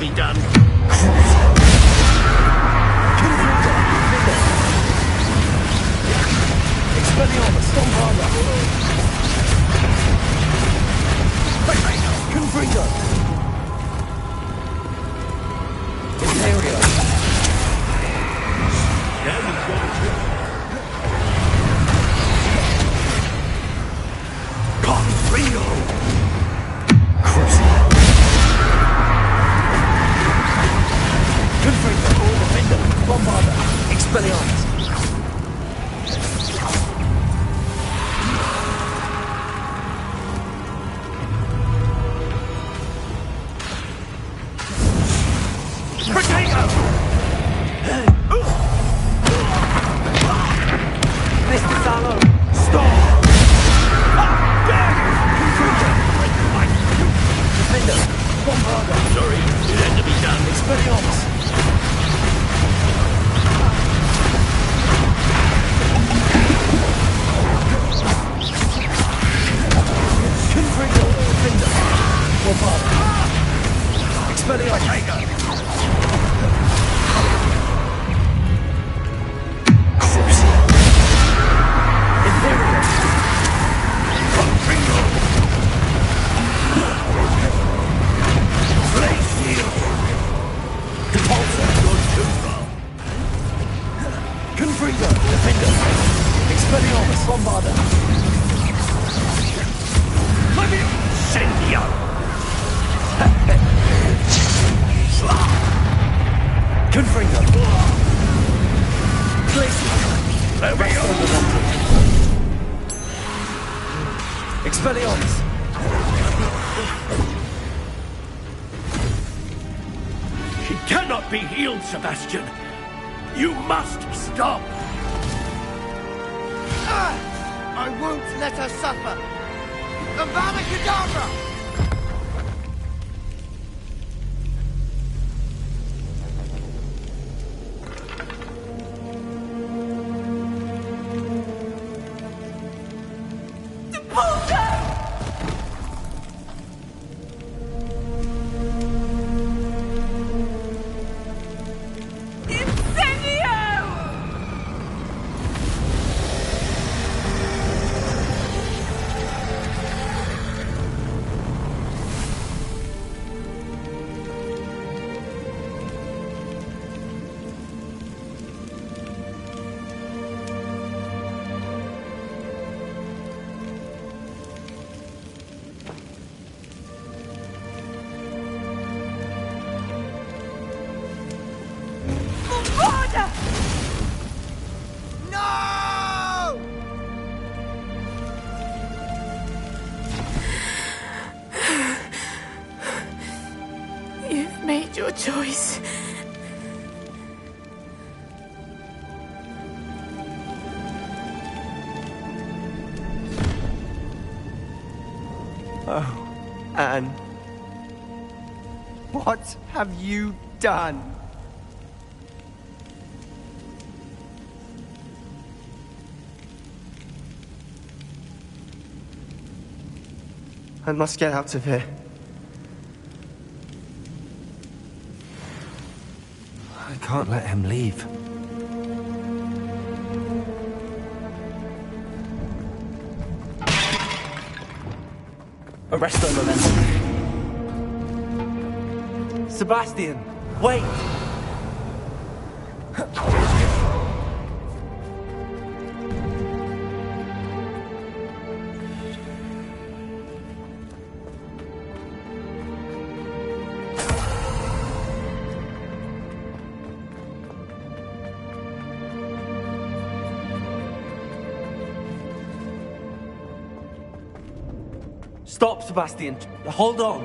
be done. Expelliarmus, Bombada! Confringo! Imperio! Confringo! Crucible! Confringo! Defender! Bombada! Expelliarmus! Expelliarmus! She cannot be healed, Sebastian. You must stop. I won't let her suffer. Avada Kedavra! You've made your choice. Oh, Anne. What have you done? I must get out of here. I can't let him leave. Arresto Momentum. Sebastian, wait! Stop, Sebastian. Hold on.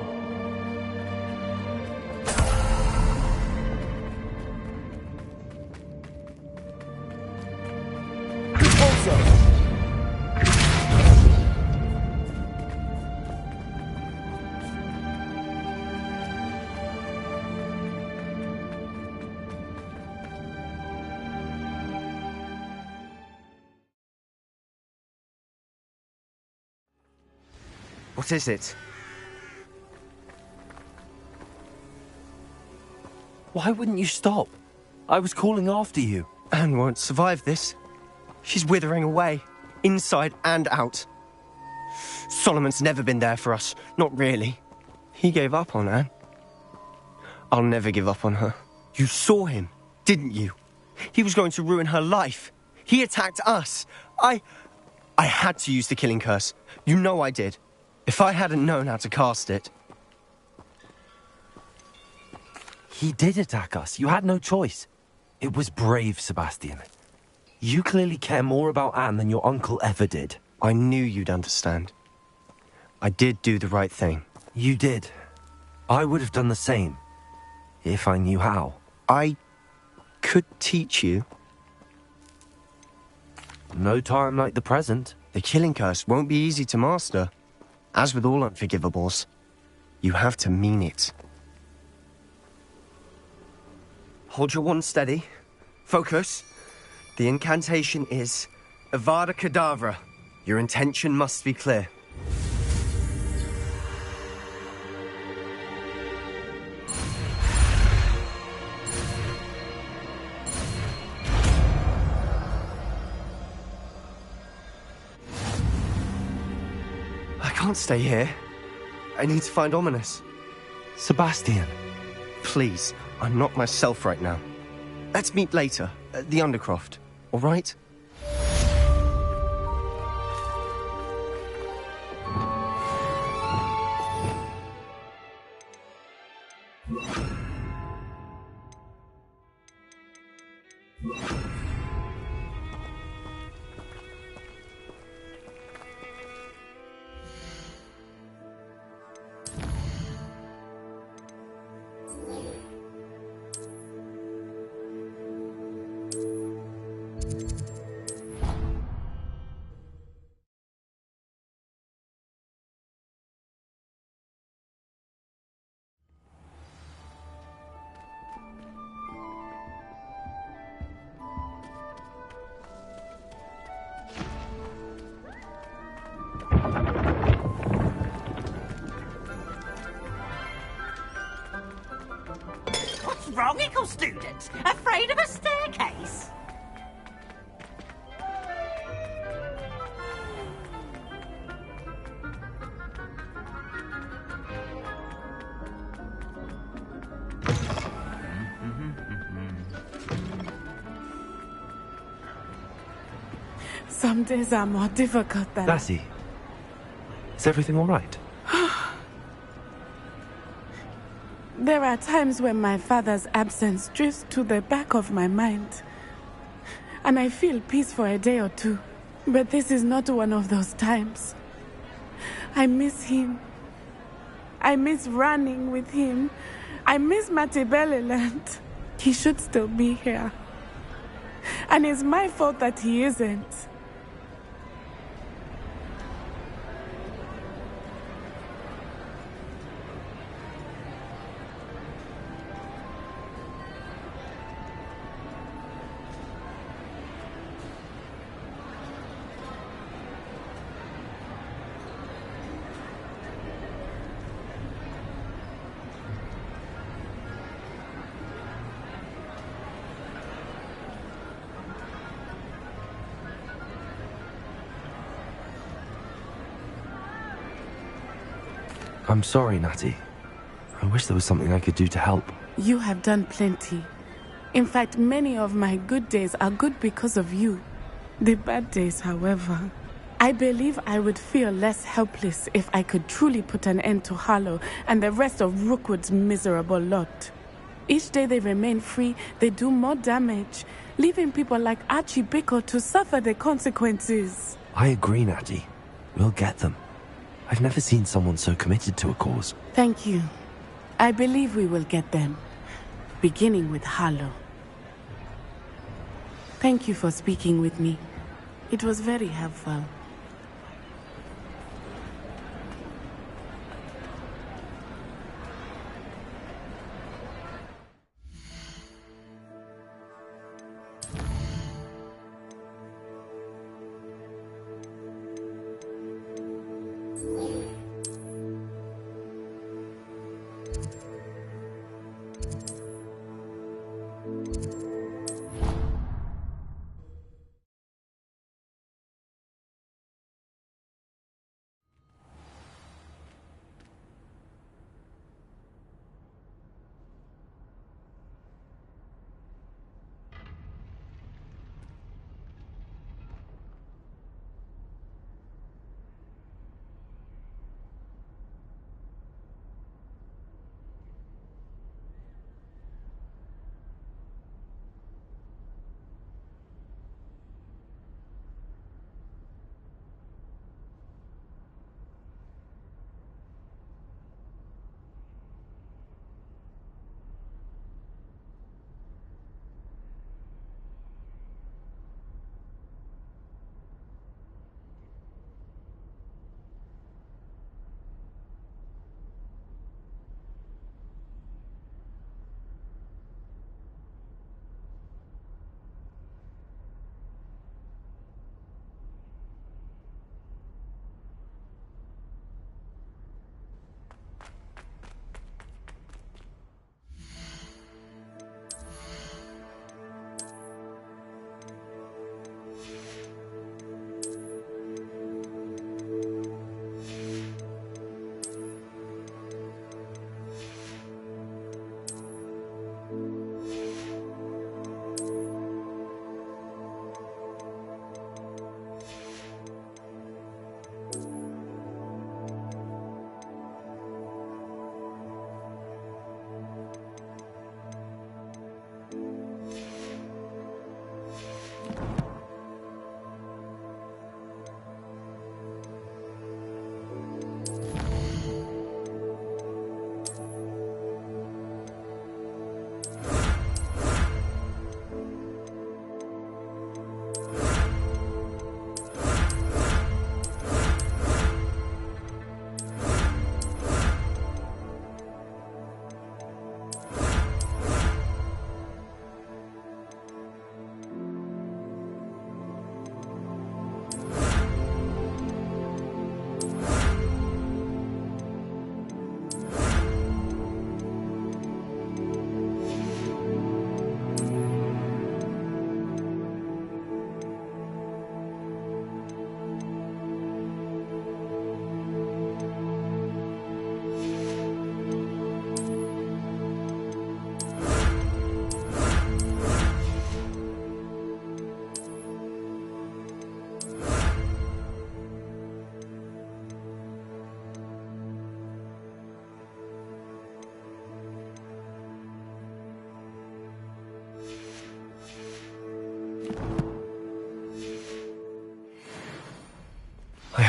What is it? Why wouldn't you stop? I was calling after you. Anne won't survive this. She's withering away, inside and out. Solomon's never been there for us, not really. He gave up on Anne. I'll never give up on her. You saw him, didn't you? He was going to ruin her life. He attacked us. I had to use the killing curse. You know I did. If I hadn't known how to cast it... He did attack us. You had no choice. It was brave, Sebastian. You clearly care more about Anne than your uncle ever did. I knew you'd understand. I did do the right thing. You did. I would have done the same, if I knew how. I could teach you. No time like the present. The killing curse won't be easy to master. As with all unforgivables, you have to mean it. Hold your wand steady. Focus. The incantation is Avada Kedavra. Your intention must be clear. I can't stay here. I need to find Ominous. Sebastian. Please, I'm not myself right now. Let's meet later, at the Undercroft, all right? What's wrong, Eagle students? Afraid of a staircase? Some days are more difficult than... Lassie, is everything all right? There are times when my father's absence drifts to the back of my mind. And I feel peace for a day or two. But this is not one of those times. I miss him. I miss running with him. I miss Matebeleland. He should still be here. And it's my fault that he isn't. I'm sorry, Natty. I wish there was something I could do to help. You have done plenty. In fact, many of my good days are good because of you. The bad days, however. I believe I would feel less helpless if I could truly put an end to Harlow and the rest of Rookwood's miserable lot. Each day they remain free, they do more damage, leaving people like Archie Bickle to suffer the consequences. I agree, Natty. We'll get them. I've never seen someone so committed to a cause. Thank you. I believe we will get them, beginning with Harlow. Thank you for speaking with me. It was very helpful.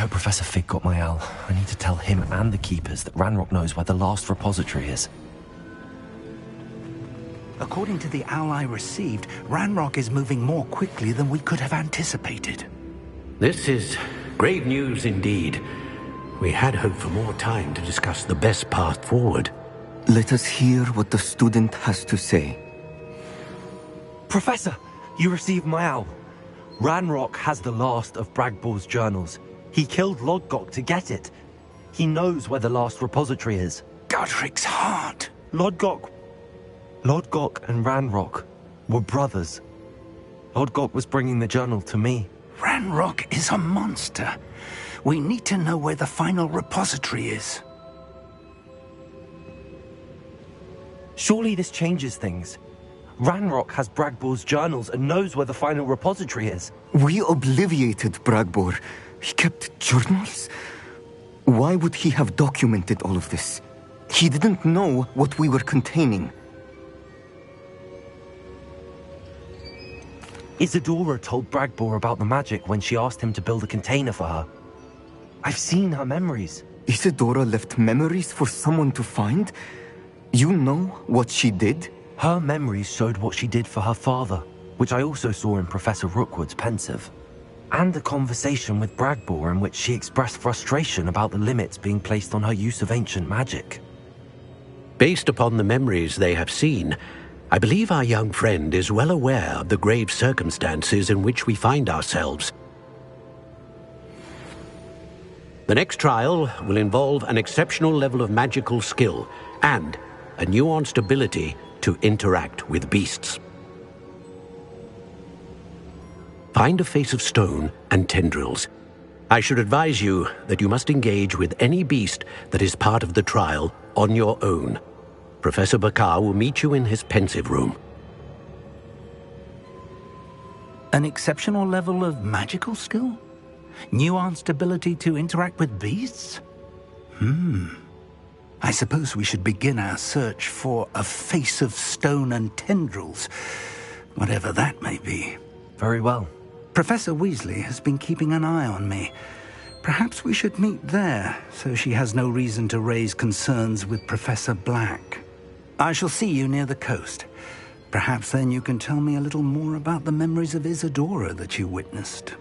how Professor Fig got my owl. I need to tell him and the Keepers that Ranrock knows where the last repository is. According to the owl I received, Ranrock is moving more quickly than we could have anticipated. This is grave news indeed. We had hoped for more time to discuss the best path forward. Let us hear what the student has to say. Professor, you received my owl. Ranrock has the last of Bragbor's journals. He killed Lodgok to get it. He knows where the last repository is. Godric's heart. Lodgok and Ranrock were brothers. Lodgok was bringing the journal to me. Ranrock is a monster. We need to know where the final repository is. Surely this changes things. Ranrock has Bragbor's journals and knows where the final repository is. We obliviated Bragbor. He kept journals? Why would he have documented all of this? He didn't know what we were containing. Isadora told Bragbor about the magic when she asked him to build a container for her. I've seen her memories. Isadora left memories for someone to find? You know what she did? Her memories showed what she did for her father, which I also saw in Professor Rookwood's pensive. And a conversation with Bragbor in which she expressed frustration about the limits being placed on her use of ancient magic. Based upon the memories they have seen, I believe our young friend is well aware of the grave circumstances in which we find ourselves. The next trial will involve an exceptional level of magical skill and a nuanced ability to interact with beasts. Find a face of stone and tendrils. I should advise you that you must engage with any beast that is part of the trial on your own. Professor Bakar will meet you in his pensive room. An exceptional level of magical skill? Nuanced ability to interact with beasts? I suppose we should begin our search for a face of stone and tendrils, whatever that may be. Very well. Professor Weasley has been keeping an eye on me. Perhaps we should meet there, so she has no reason to raise concerns with Professor Black. I shall see you near the coast. Perhaps then you can tell me a little more about the memories of Isadora that you witnessed.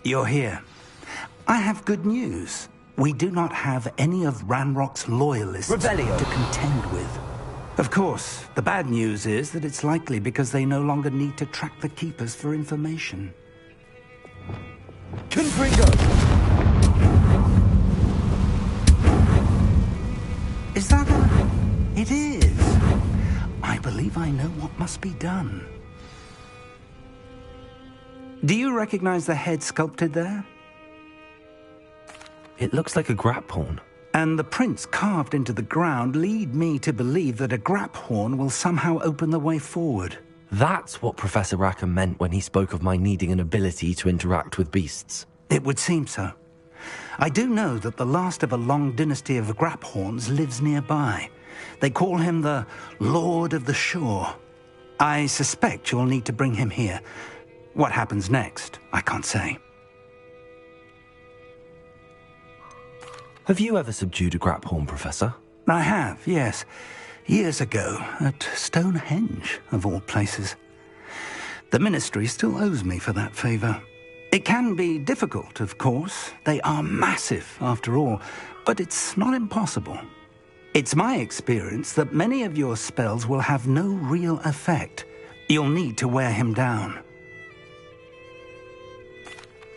You're here. I have good news. We do not have any of Ranrock's loyalists Revelio. to contend with. Of course, the bad news is that it's likely because they no longer need to track the Keepers for information. Confringo! Is that a... It is. I believe I know what must be done. Do you recognize the head sculpted there? It looks like a grap horn. And the prints carved into the ground lead me to believe that a grap horn will somehow open the way forward. That's what Professor Rackham meant when he spoke of my needing an ability to interact with beasts. It would seem so. I do know that the last of a long dynasty of grap horns lives nearby. They call him the Lord of the Shore. I suspect you'll need to bring him here. What happens next, I can't say. Have you ever subdued a grap horn, Professor? I have, yes. Years ago, at Stonehenge, of all places. The Ministry still owes me for that favor. It can be difficult, of course. They are massive, after all, but it's not impossible. It's my experience that many of your spells will have no real effect. You'll need to wear him down.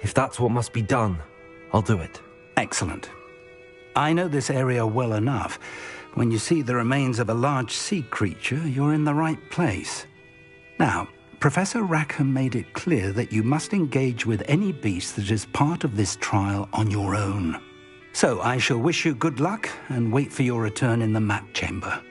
If that's what must be done, I'll do it. Excellent. I know this area well enough. When you see the remains of a large sea creature, you're in the right place. Now, Professor Rackham made it clear that you must engage with any beast that is part of this trial on your own. So I shall wish you good luck and wait for your return in the map chamber.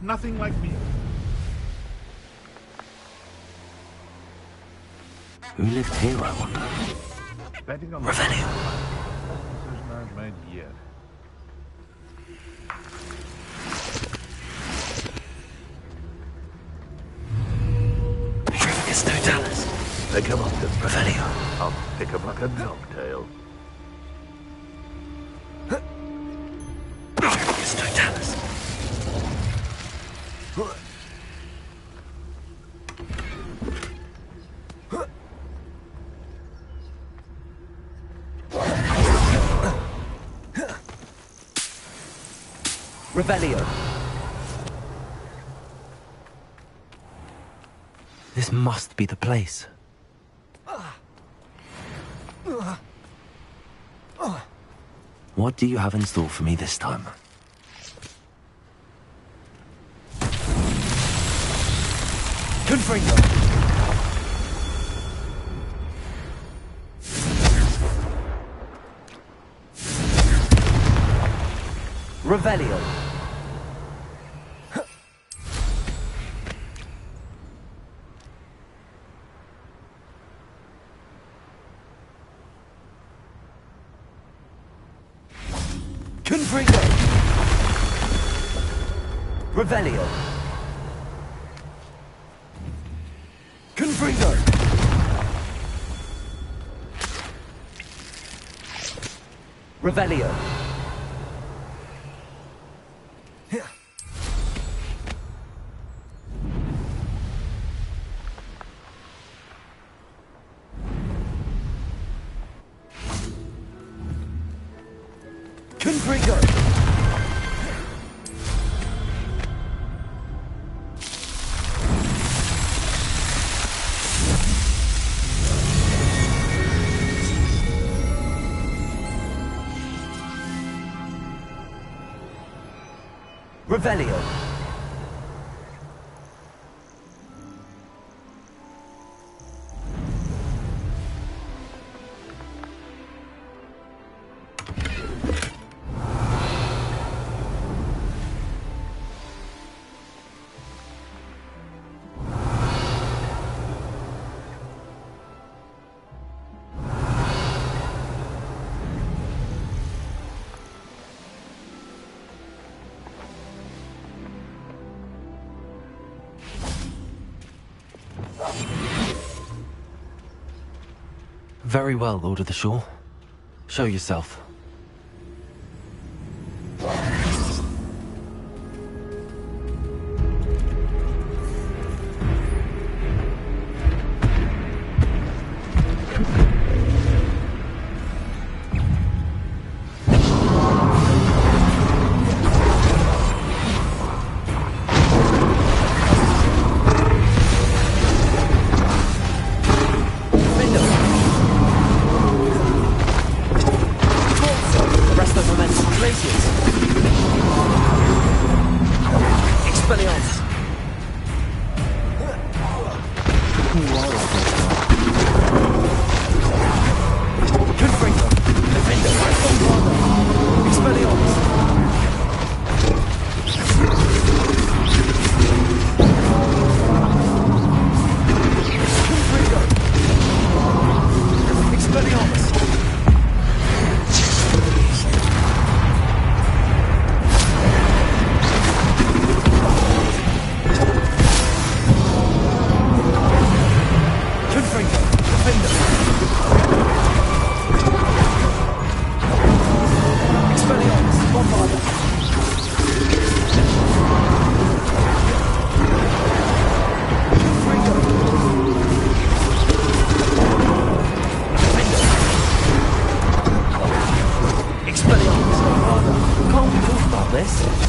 Nothing like me. Who lived here, I wonder? Betting on Revelio. Decision I've made yet. Trificus totalis. Pick him up, Revelio. I'll pick him like a dogtail. Trificus totalis. Revelio. This must be the place. What do you have in store for me this time? Confringo! Revelio. Confringo. Revelio. Confringo. Revelio. Confringo. Revelio. Very well, Lord of the Shore. Show yourself. this.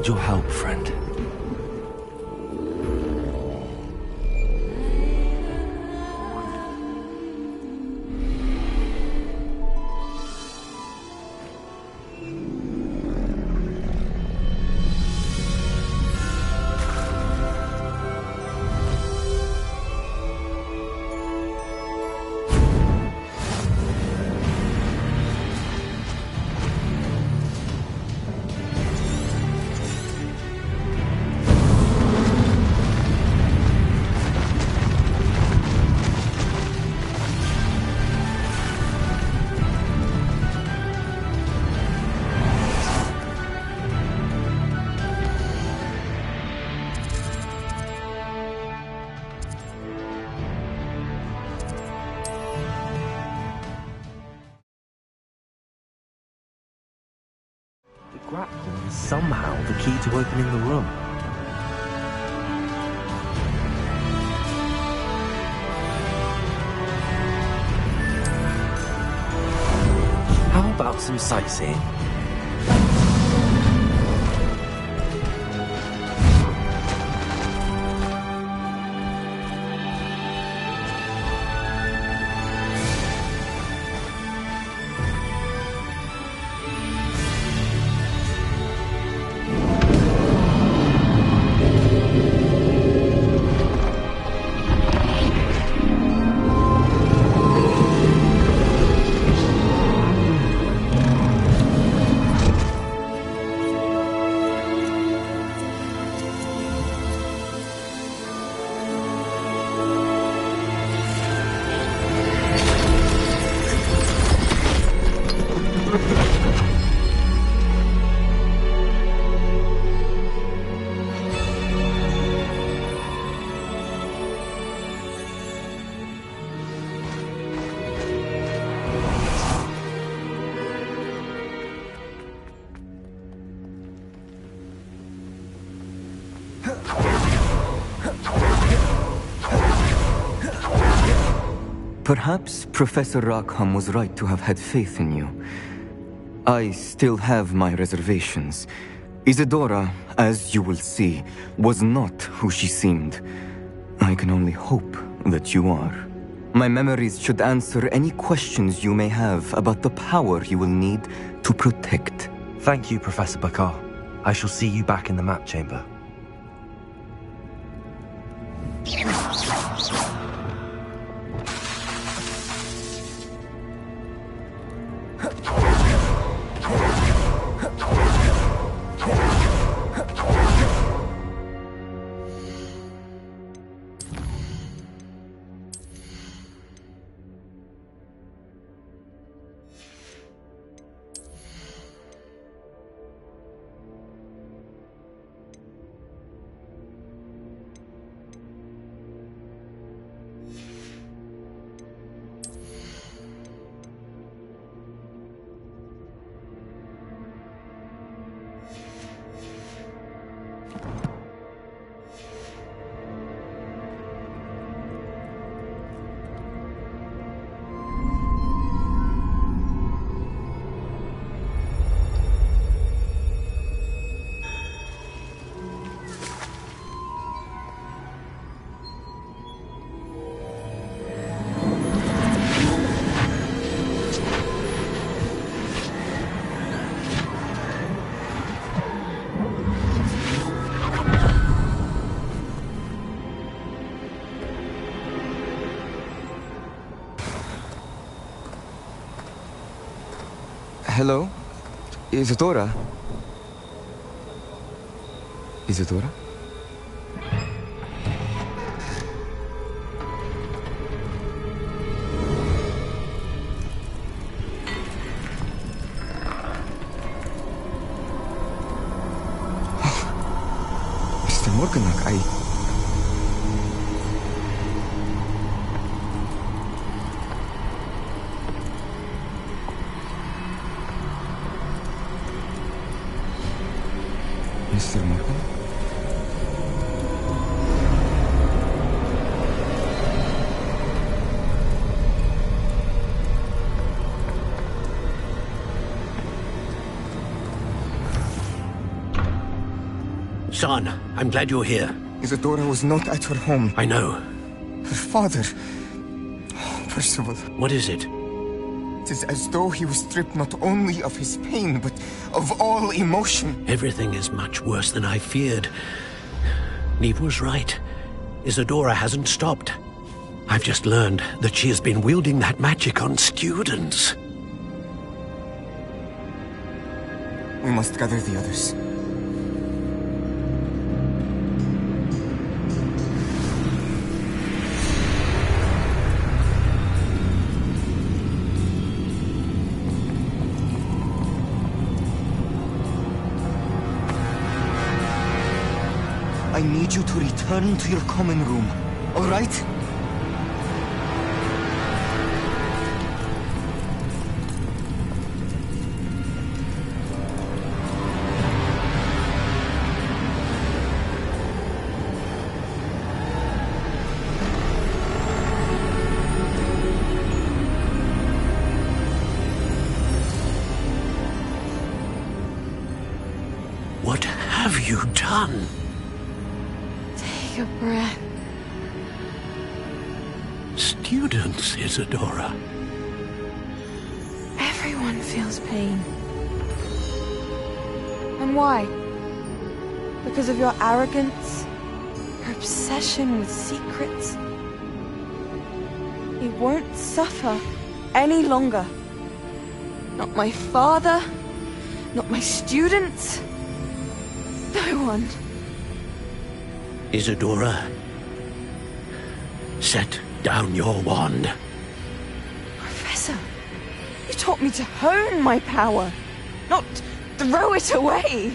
Your help, friend. Grapple is somehow the key to opening the room. How about some sightseeing? Perhaps Professor Rackham was right to have had faith in you. I still have my reservations. Isadora, as you will see, was not who she seemed. I can only hope that you are. My memories should answer any questions you may have about the power you will need to protect. Thank you, Professor Bakar. I shall see you back in the map chamber. Hello? Isadora? Isadora? Mr. Morganach, Mr. Morgan? Son, I'm glad you're here. Isadora was not at her home. I know. Her father... Percival. What is it? It is as though he was stripped not only of his pain, but of all emotion. Everything is much worse than I feared. Neve was right. Isadora hasn't stopped. I've just learned that she has been wielding that magic on students. We must gather the others. I need you to return to your common room, all right? What have you done? Take a breath. Students, Isadora. Everyone feels pain. And why? Because of your arrogance? Your obsession with secrets? He won't suffer any longer. Not my father, not my students, no one. Isadora, set down your wand. Professor, you taught me to hone my power, not throw it away.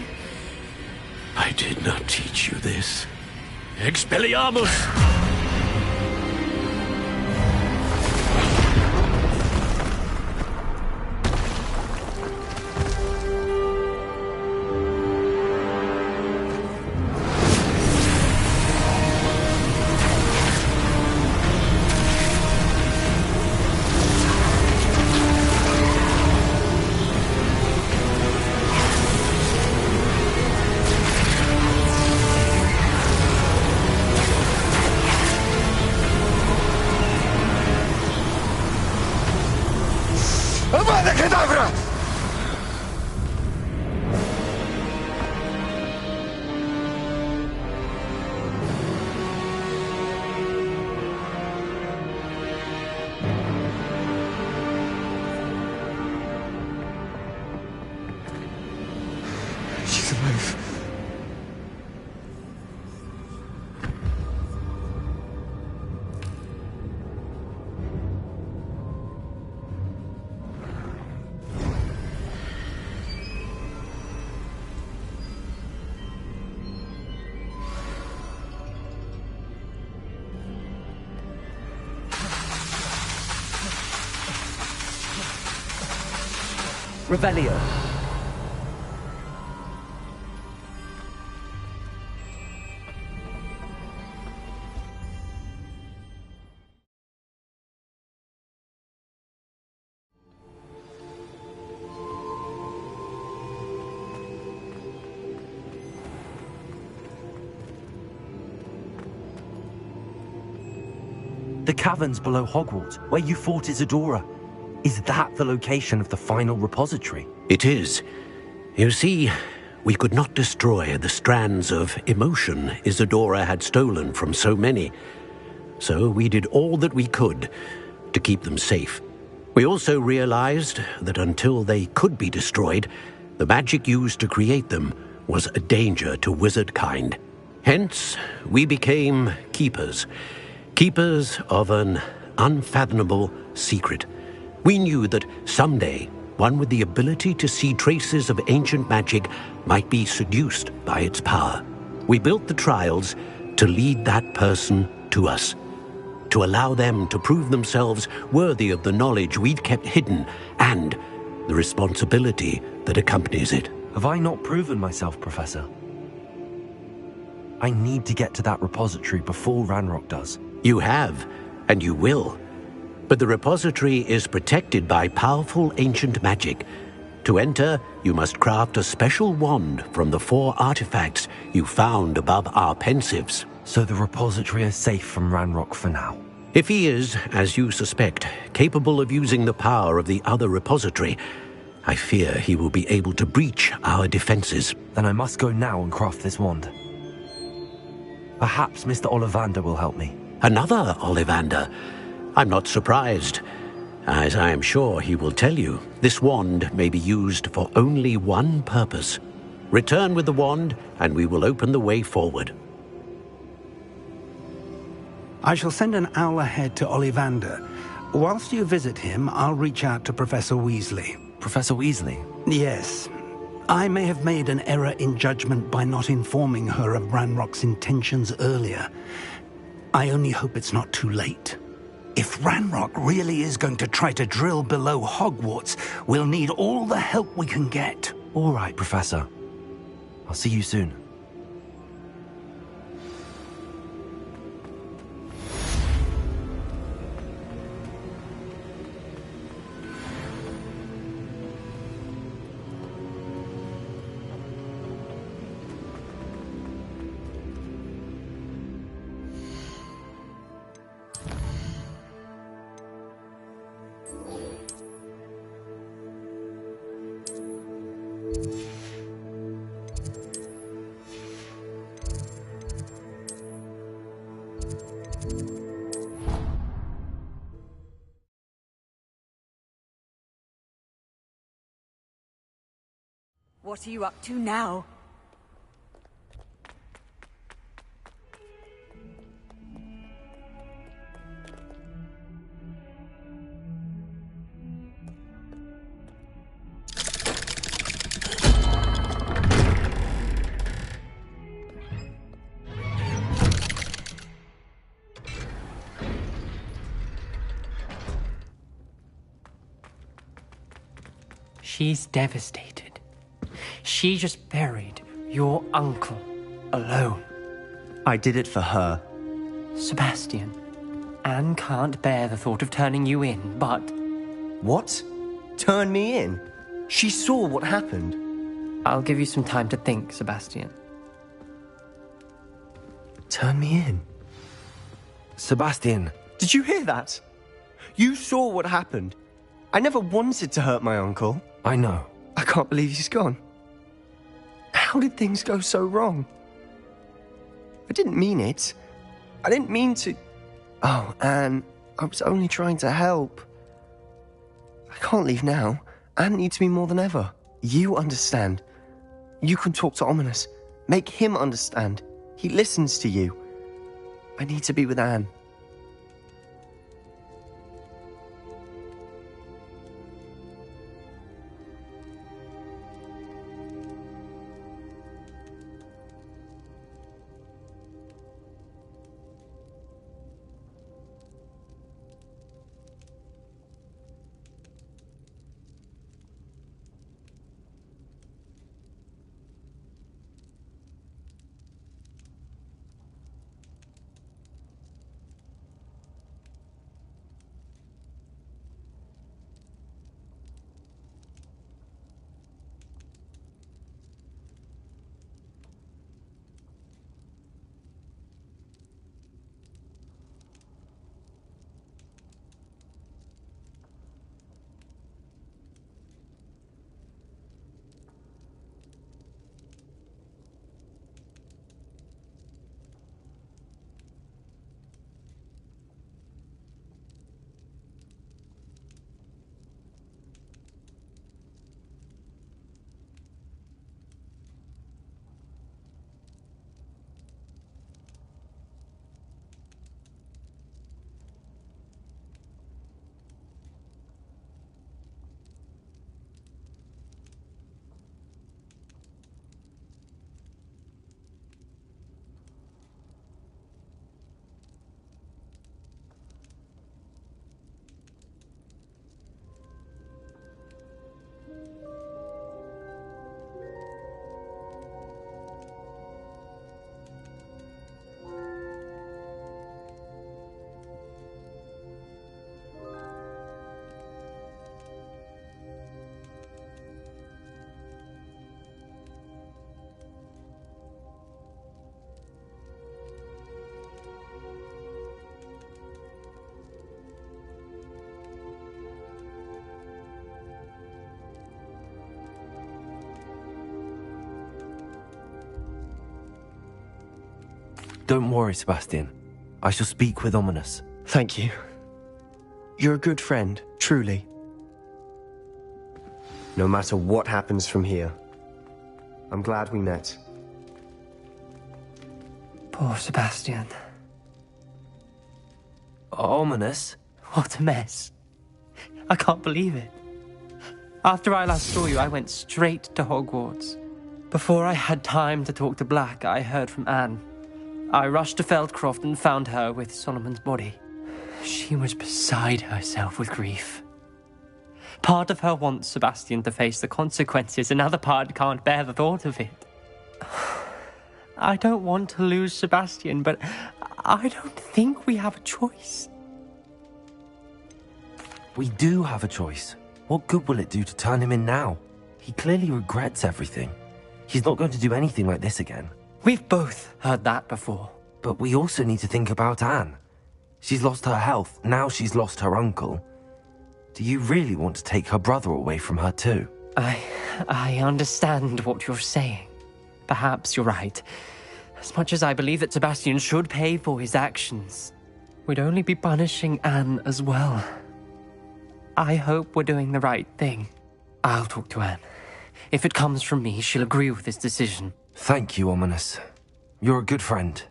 I did not teach you this. Expelliarmus! She's alive. Revelio. The caverns below Hogwarts, where you fought Isadora. Is that the location of the final repository? It is. You see, we could not destroy the strands of emotion Isadora had stolen from so many. So we did all that we could to keep them safe. We also realized that until they could be destroyed, the magic used to create them was a danger to wizard kind. Hence, we became keepers. Keepers of an unfathomable secret. We knew that someday, one with the ability to see traces of ancient magic might be seduced by its power. We built the trials to lead that person to us, to allow them to prove themselves worthy of the knowledge we'd kept hidden and the responsibility that accompanies it. Have I not proven myself, Professor? I need to get to that repository before Ranrock does. You have, and you will. But the repository is protected by powerful ancient magic. To enter, you must craft a special wand from the 4 artifacts you found above our pensives. So the repository is safe from Ranrock for now? If he is, as you suspect, capable of using the power of the other repository, I fear he will be able to breach our defenses. Then I must go now and craft this wand. Perhaps Mr. Ollivander will help me. Another Ollivander? I'm not surprised. As I am sure he will tell you, this wand may be used for only one purpose. Return with the wand, and we will open the way forward. I shall send an owl ahead to Ollivander. Whilst you visit him, I'll reach out to Professor Weasley. Professor Weasley? Yes. I may have made an error in judgment by not informing her of Ranrock's intentions earlier. I only hope it's not too late. If Ranrock really is going to try to drill below Hogwarts, we'll need all the help we can get. All right, Professor. I'll see you soon. What are you up to now? She's devastated. She just buried your uncle alone. I did it for her. Sebastian, Anne can't bear the thought of turning you in, but... What? Turn me in? She saw what happened. I'll give you some time to think, Sebastian. Turn me in? Sebastian. Did you hear that? You saw what happened. I never wanted to hurt my uncle. I know. I can't believe he's gone. How did things go so wrong? I didn't mean it. I didn't mean to... Oh, Anne, I was only trying to help. I can't leave now. Anne needs me more than ever. You understand. You can talk to Ominous. Make him understand. He listens to you. I need to be with Anne. Don't worry, Sebastian. I shall speak with Ominous. Thank you. You're a good friend, truly. No matter what happens from here, I'm glad we met. Poor Sebastian. Ominous? What a mess. I can't believe it. After I last saw you, I went straight to Hogwarts. Before I had time to talk to Black, I heard from Anne. I rushed to Feldcroft and found her with Solomon's body. She was beside herself with grief. Part of her wants Sebastian to face the consequences, another part can't bear the thought of it. I don't want to lose Sebastian, but I don't think we have a choice. We do have a choice. What good will it do to turn him in now? He clearly regrets everything. He's not going to do anything like this again. We've both heard that before. But we also need to think about Anne. She's lost her health, now she's lost her uncle. Do you really want to take her brother away from her too? I understand what you're saying. Perhaps you're right. As much as I believe that Sebastian should pay for his actions, we'd only be punishing Anne as well. I hope we're doing the right thing. I'll talk to Anne. If it comes from me, she'll agree with this decision. Thank you, Ominous. You're a good friend.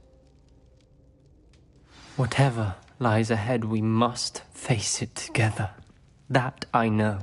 Whatever lies ahead, we must face it together. That I know.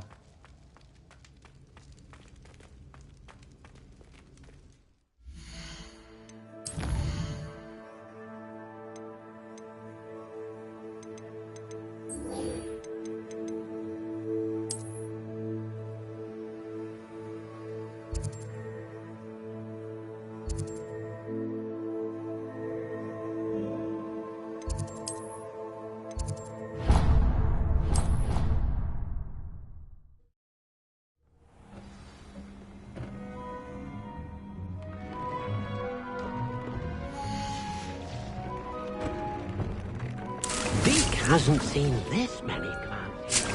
Hasn't seen this many plants.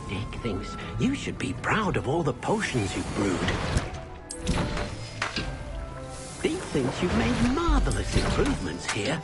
Dick thinks you should be proud of all the potions you've brewed. Dick thinks you've made marvelous improvements here.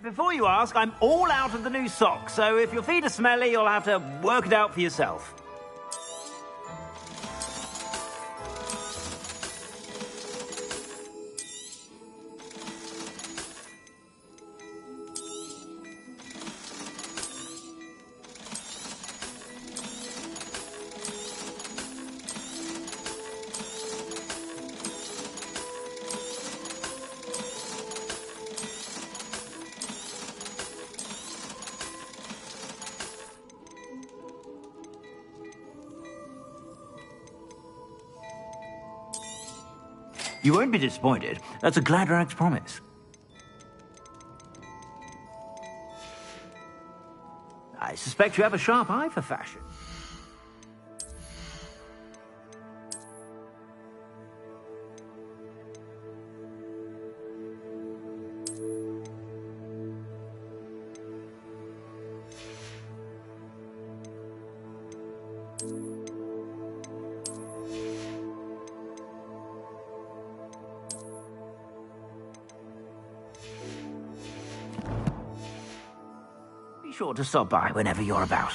Before you ask, I'm all out of the new socks, so if your feet are smelly, you'll have to work it out for yourself. You won't be disappointed. That's a Gladrag's promise. I suspect you have a sharp eye for fashion. Be sure to stop by whenever you're about.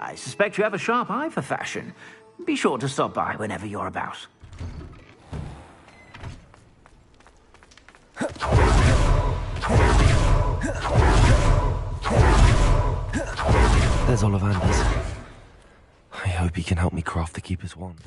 I suspect you have a sharp eye for fashion. Be sure to stop by whenever you're about. There's Ollivander's. I hope he can help me craft the Keeper's wand.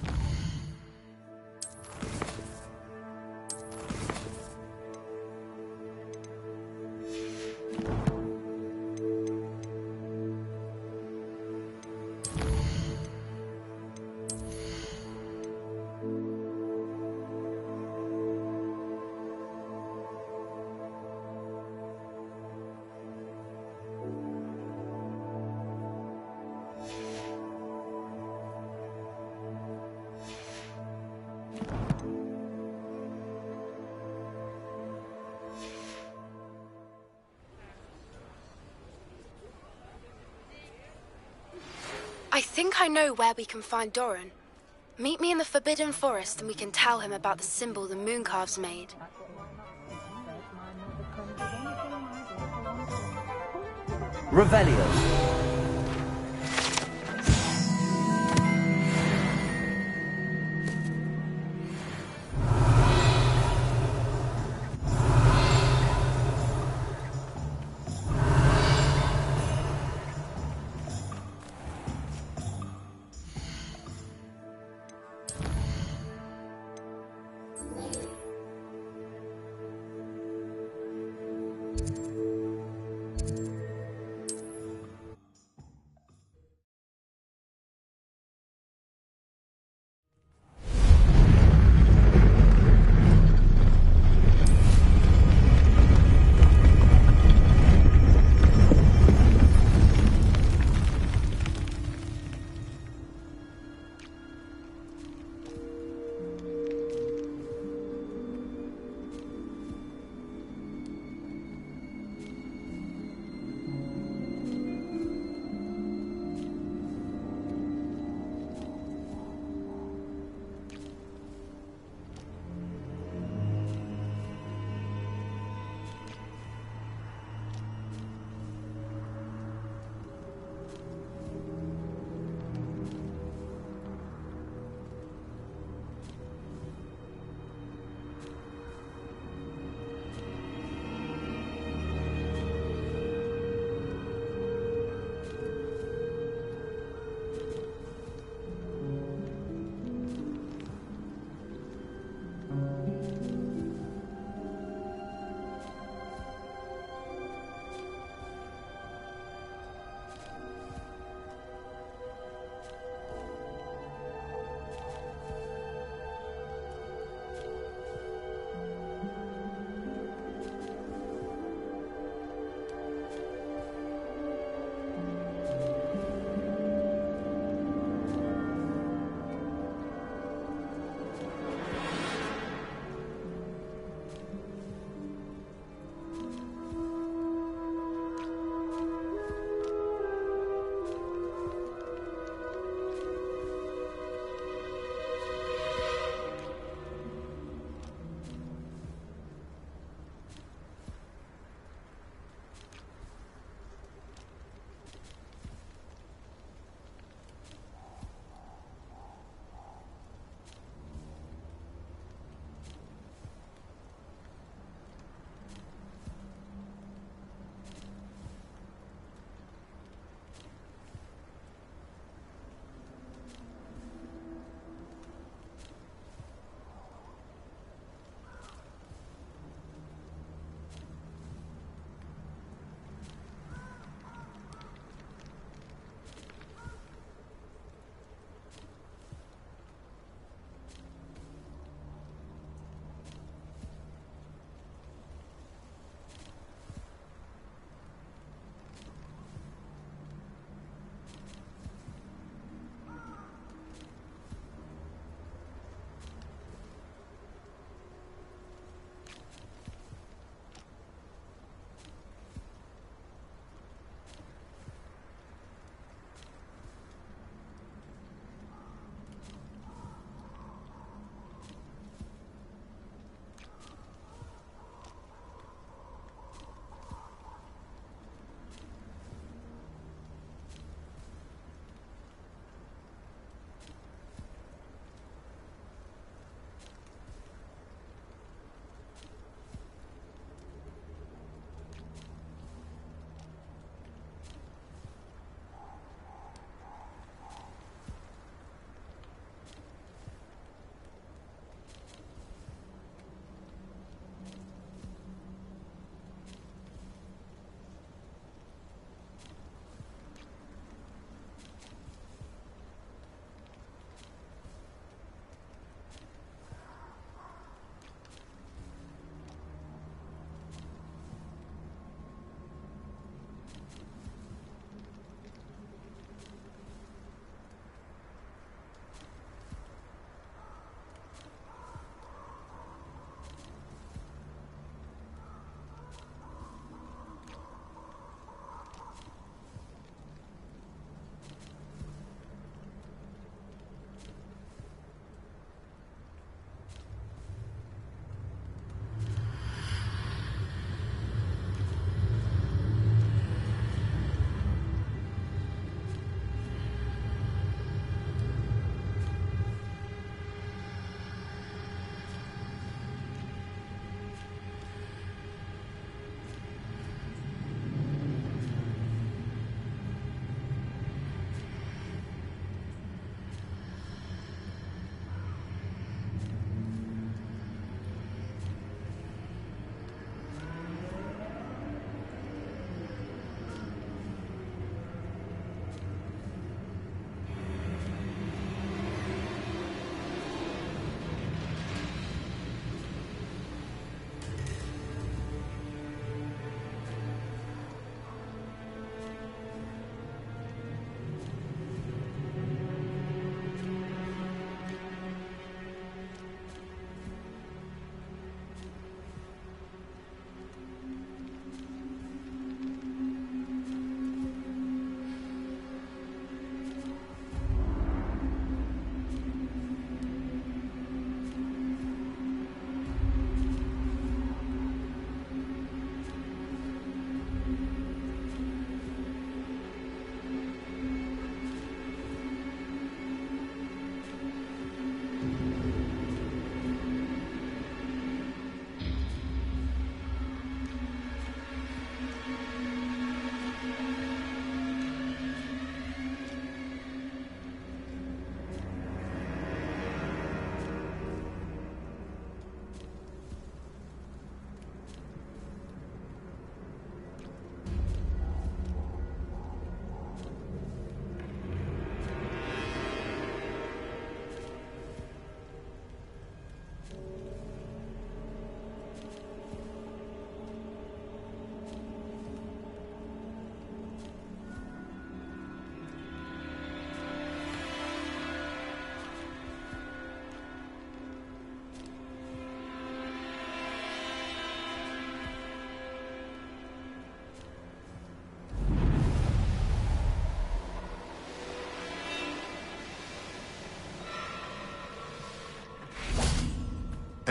I think I know where we can find Doran. Meet me in the Forbidden Forest and we can tell him about the symbol the Mooncalves made. Revelio.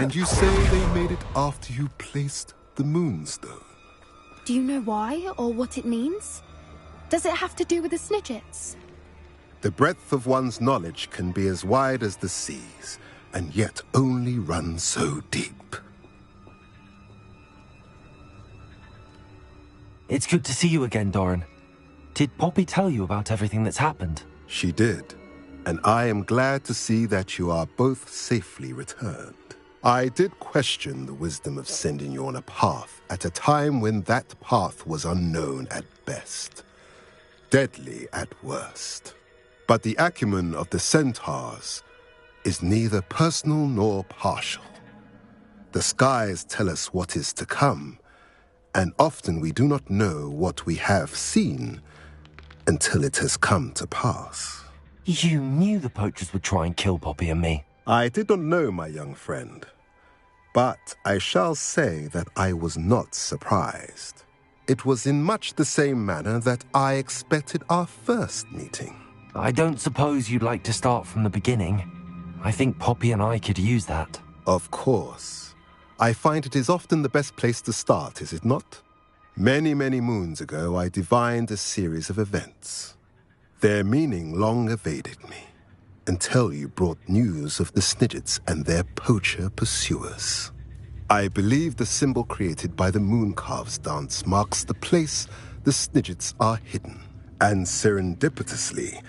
And you say they made it after you placed the Moonstone? Do you know why, or what it means? Does it have to do with the Snidgets? The breadth of one's knowledge can be as wide as the seas, and yet only run so deep. It's good to see you again, Doran. Did Poppy tell you about everything that's happened? She did, and I am glad to see that you are both safely returned. I did question the wisdom of sending you on a path at a time when that path was unknown at best, deadly at worst. But the acumen of the centaurs is neither personal nor partial. The skies tell us what is to come, and often we do not know what we have seen until it has come to pass. You knew the poachers would try and kill Poppy and me. I did not know, my young friend, but I shall say that I was not surprised. It was in much the same manner that I expected our first meeting. I don't suppose you'd like to start from the beginning. I think Poppy and I could use that. Of course. I find it is often the best place to start, is it not? Many, many moons ago, I divined a series of events. Their meaning long evaded me, until you brought news of the Snidgets and their poacher pursuers. I believe the symbol created by the Mooncalves dance marks the place the Snidgets are hidden. And serendipitously,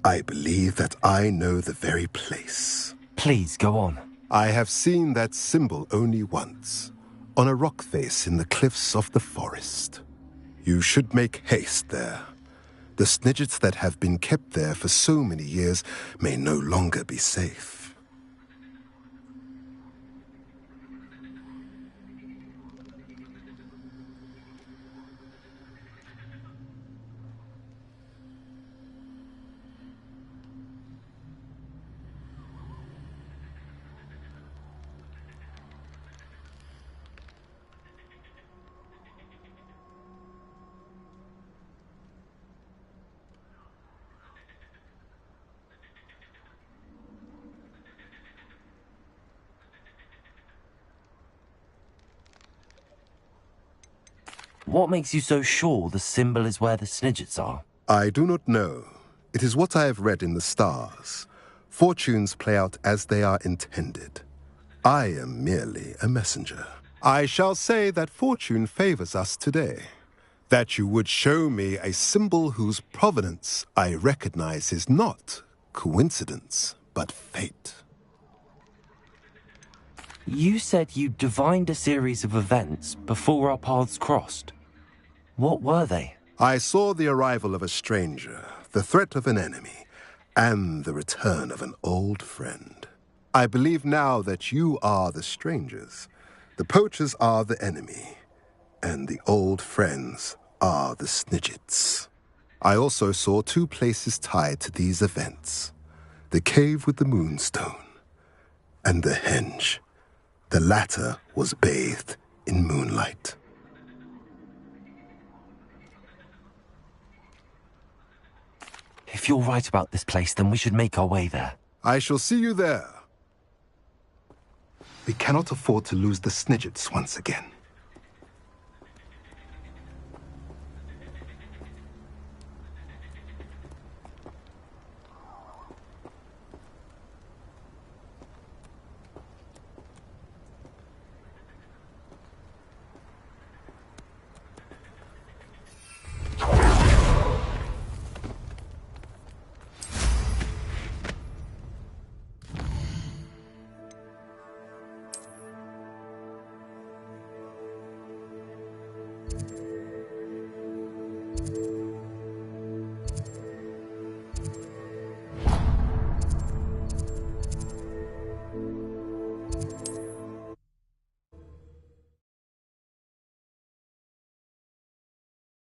I believe that I know the very place. Please, go on. I have seen that symbol only once, on a rock face in the cliffs of the forest. You should make haste there. The Snidgets that have been kept there for so many years may no longer be safe. What makes you so sure the symbol is where the Snidgets are? I do not know. It is what I have read in the stars. Fortunes play out as they are intended. I am merely a messenger. I shall say that fortune favors us today. That you would show me a symbol whose provenance I recognize is not coincidence, but fate. You said you divined a series of events before our paths crossed. What were they? I saw the arrival of a stranger, the threat of an enemy, and the return of an old friend. I believe now that you are the strangers, the poachers are the enemy, and the old friends are the Snidgets. I also saw two places tied to these events: the cave with the Moonstone and the henge. The latter was bathed in moonlight. If you're right about this place, then we should make our way there. I shall see you there. We cannot afford to lose the Snidgets once again.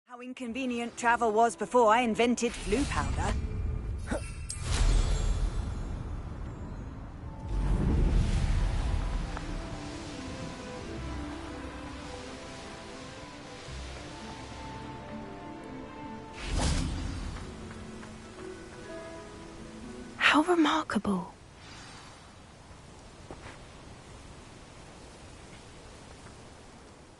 How inconvenient travel was before I invented flu powder. How remarkable.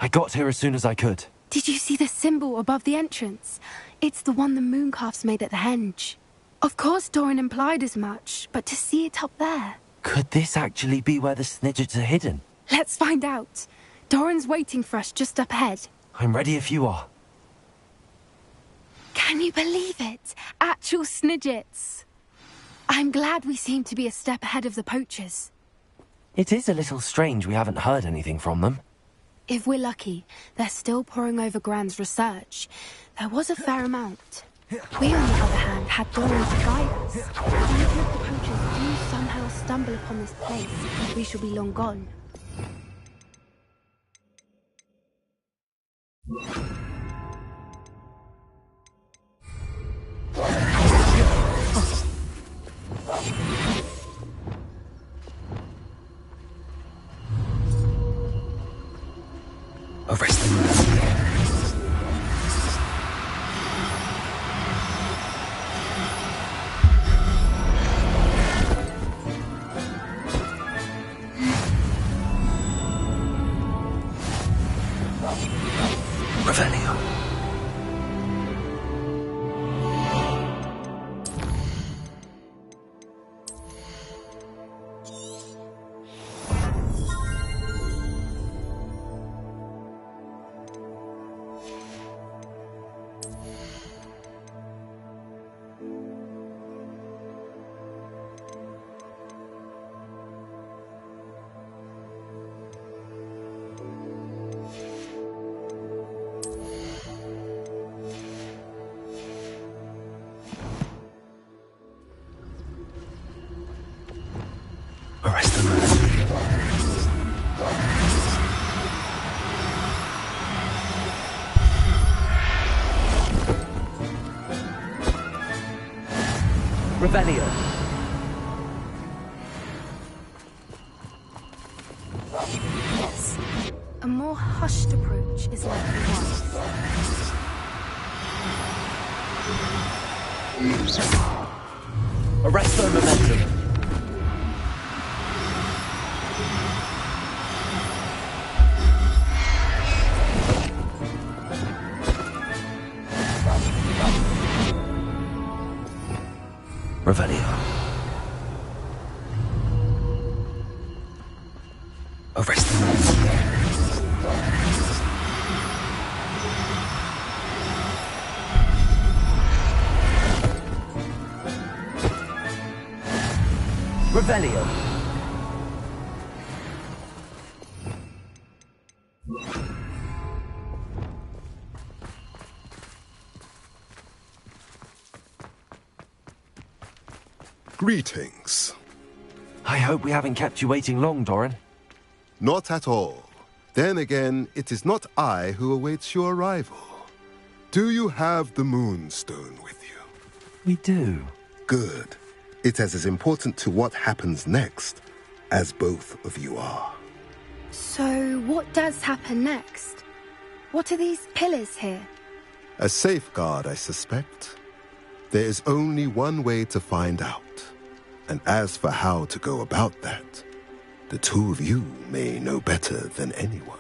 I got here as soon as I could. Did you see the symbol above the entrance? It's the one the mooncalfs made at the henge. Of course Doran implied as much, but to see it up there... Could this actually be where the Snidgets are hidden? Let's find out. Doran's waiting for us just up ahead. I'm ready if you are. Can you believe it? Actual Snidgets. I'm glad we seem to be a step ahead of the poachers. It is a little strange we haven't heard anything from them. If we're lucky, they're still poring over Gran's research. There was a fair amount. We, on the other hand, had Doran to guide us. Even if the poachers do somehow stumble upon this place, we shall be long gone. Arrest them. Revelio. Arrest them. Revelio. Yes. A more hushed approach is likely wise. Arrest their momentum. Revelio. Arrest them. Revelio. Greetings. I hope we haven't kept you waiting long, Doran. Not at all. Then again, it is not I who awaits your arrival. Do you have the Moonstone with you? We do. Good. It is as important to what happens next as both of you are. So, what does happen next? What are these pillars here? A safeguard, I suspect. There is only one way to find out. And as for how to go about that, the two of you may know better than anyone.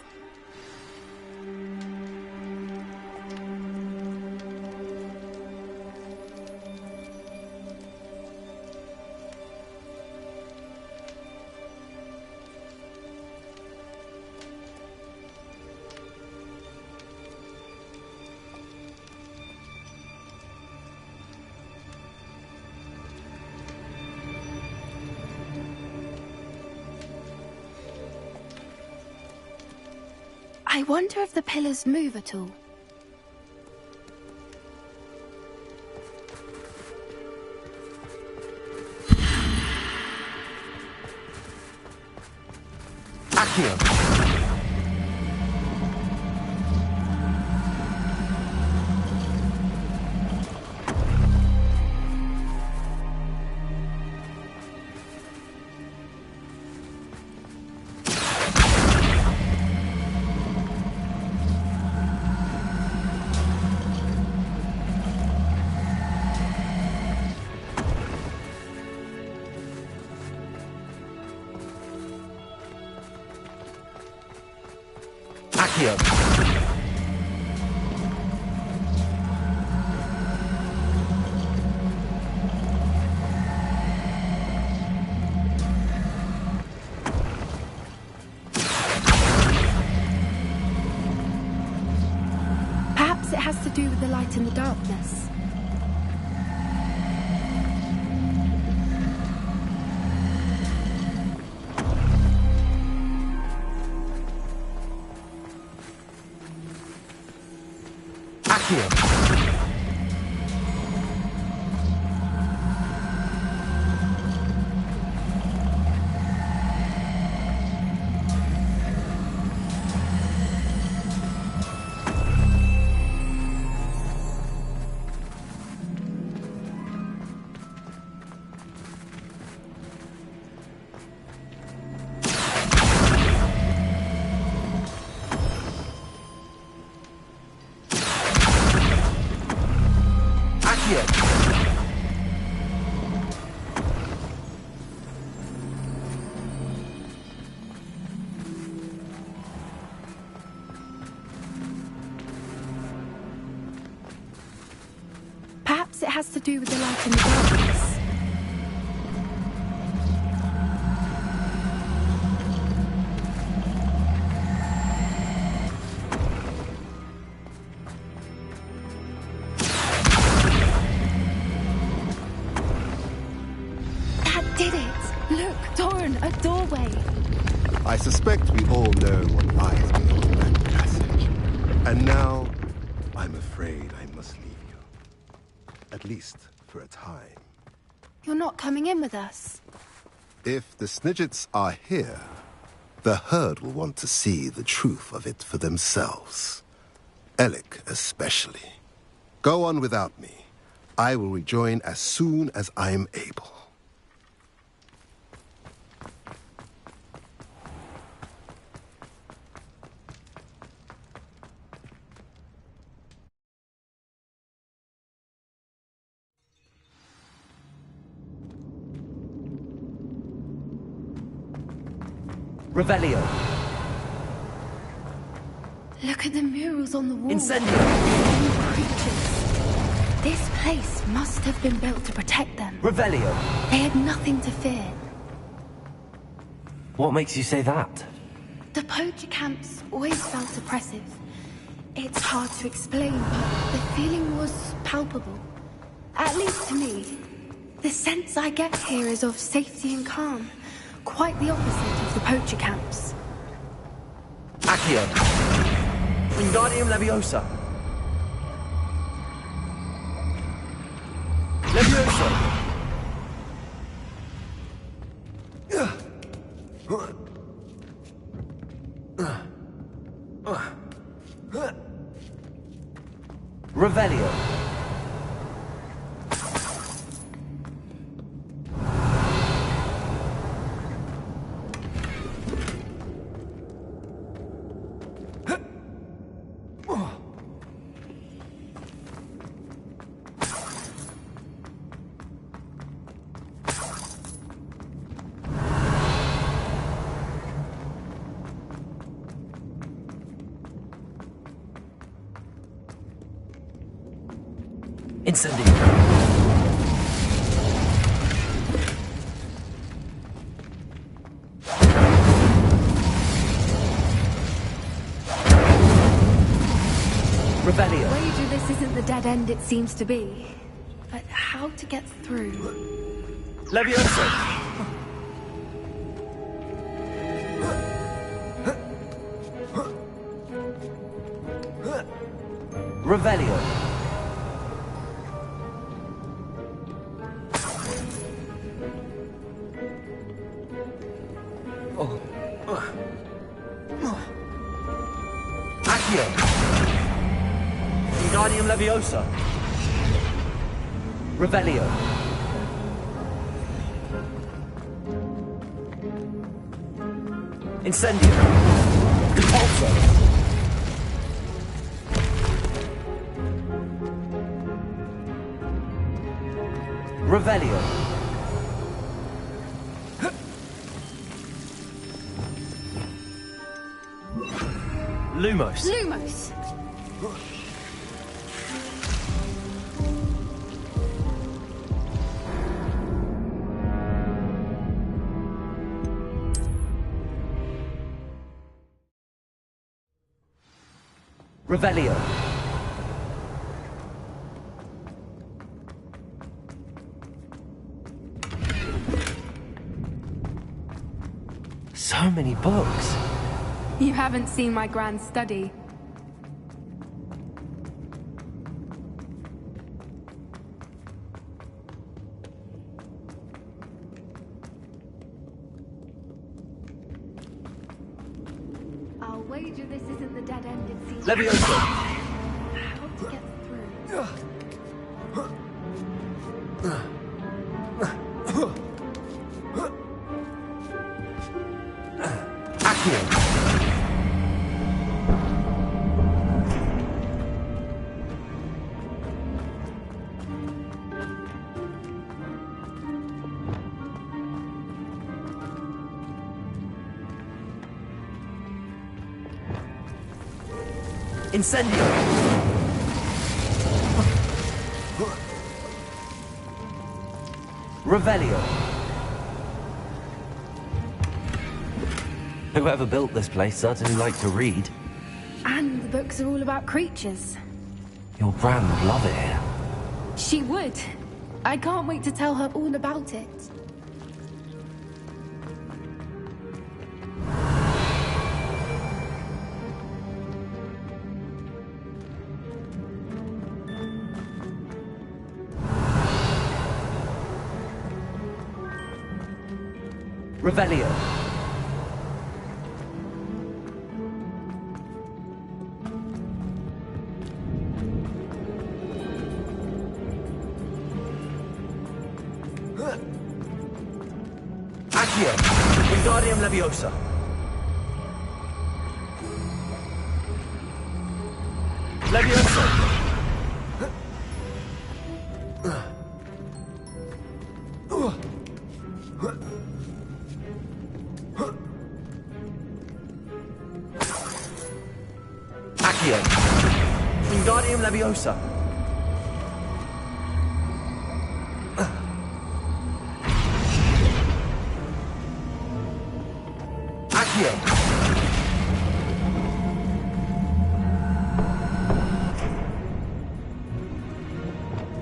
I wonder if the pillars move at all. Accio. Accio. Perhaps it has to do with the light in the darkness. Perhaps it has to do with the light in the darkness. That did it! Look, Doran, a doorway! I suspect we all know what lies beyond that passage. And now, I'm afraid I must leave you. At least for a time. You're not coming in with us. If the Snidgets are here, the herd will want to see the truth of it for themselves. Alec especially. Go on without me. I will rejoin as soon as I am able. Revelio. Look at the murals on the wall. Incendio. Creatures. This place must have been built to protect them. Revelio. They had nothing to fear. What makes you say that? The poacher camps always felt oppressive. It's hard to explain, but the feeling was palpable. At least to me. The sense I get here is of safety and calm. Quite the opposite of the poacher camps. Accio. Wingardium Leviosa. Leviosa. Revelio. Incendio. Revelio. Wager this isn't the dead end it seems to be. But how to get through? Leviosa. Revelio. Accio. Wingardium Leviosa. Revelio. Incendio. Repulsor. Revelio. Lumos. Lumos! Revelio. So many books. You haven't seen my grand study. I'll wager this isn't the dead-ended season. Leviosa. How to get through. Incendio! Revelio. Whoever built this place certainly liked to read. And the books are all about creatures. Your Bran would love it here. She would. I can't wait to tell her all about it. Revelio. Accio! Wingardium Leviosa! Leviosa! Accio! Wingardium Leviosa! Accio!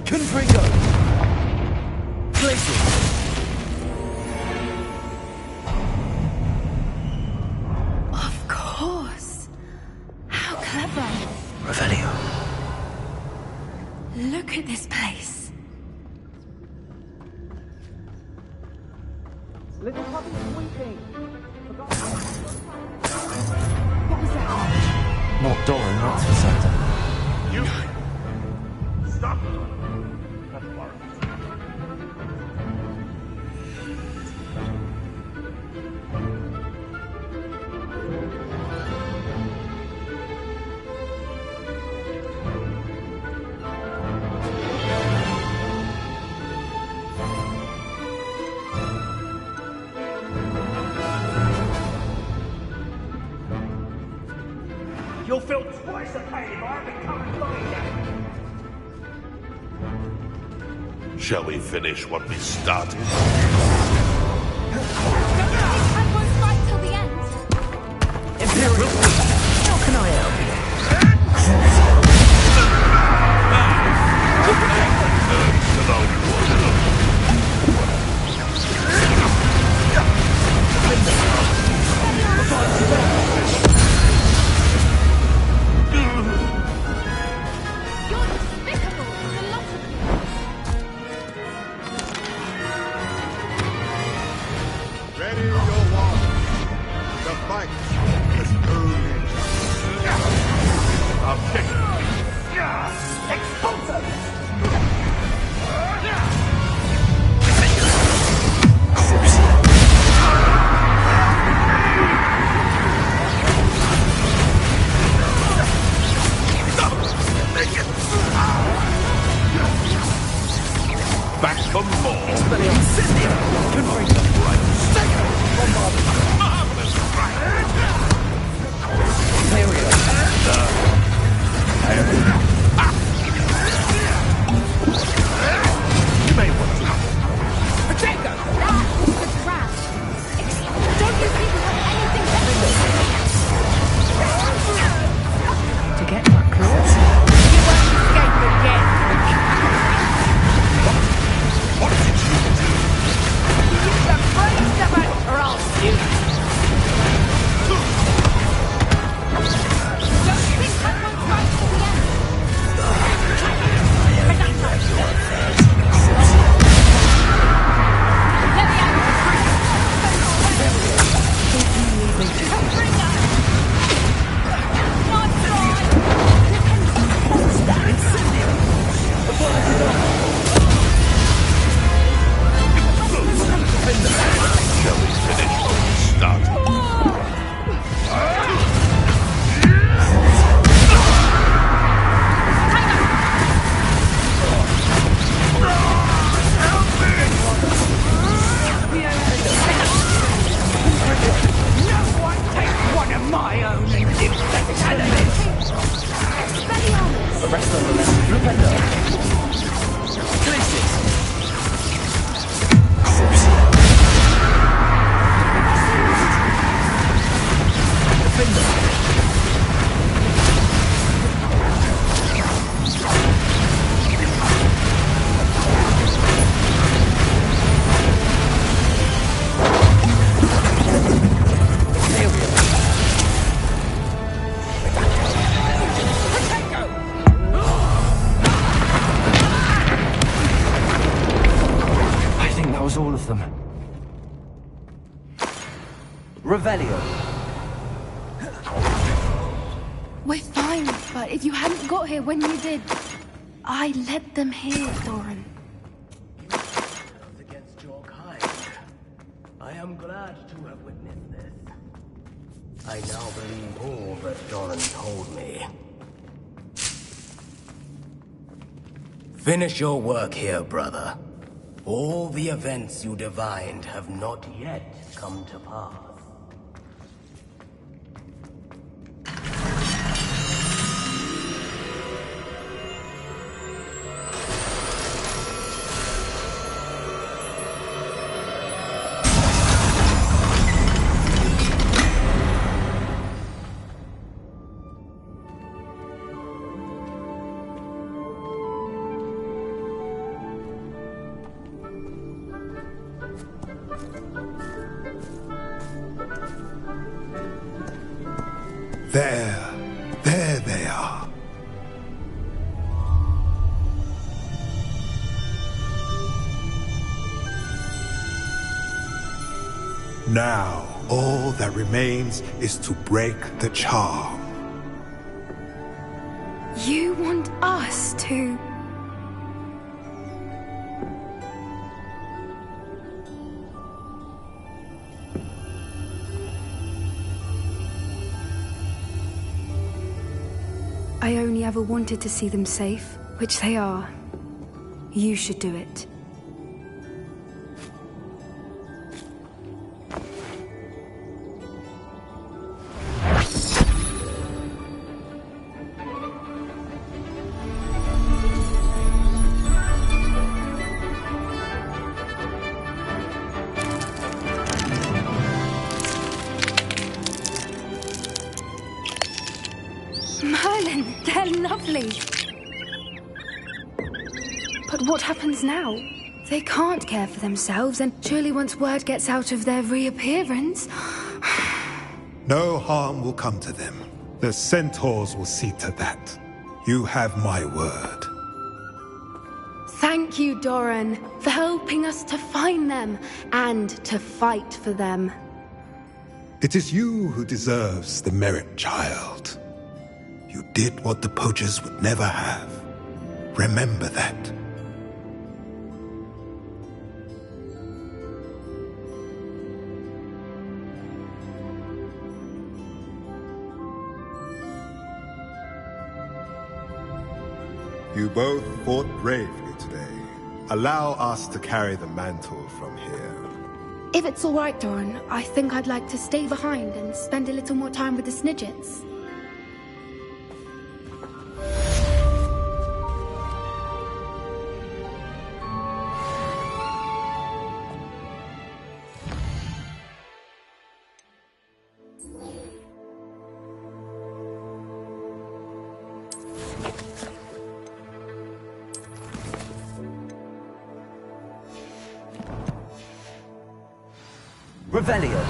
Confringo! Glacial! Of course. How clever. Revelio. Look at this place. Little puppy sweeping. What was that? Not Doran, that's for certain. You... Stop! That's Warren. You'll feel twice the pain if I have to come and find you. Shall we finish what we started? I won't fight till the end. Imperial! How can I help you? You're despicable, the lot of you. Ready your warriors. The fight is only Back for more! Imperial! Revelio. We're fine, but if you hadn't got here when you did, I led them here, Doran. Against your kind. I am glad to have witnessed this. I now believe all that Doran told me. Finish your work here, brother. All the events you divined have not yet come to pass. There they are. Now, all that remains is to break the charm. You want us to... I only ever wanted to see them safe, which they are. You should do it. Merlin, they're lovely. But what happens now? They can't care for themselves, and surely once word gets out of their reappearance... No harm will come to them. The centaurs will see to that. You have my word. Thank you, Doran, for helping us to find them and to fight for them. It is you who deserves the merit, child. You did what the poachers would never have. Remember that. You both fought bravely today. Allow us to carry the mantle from here. If it's all right, Doran, I think I'd like to stay behind and spend a little more time with the Snidgets. Revelio.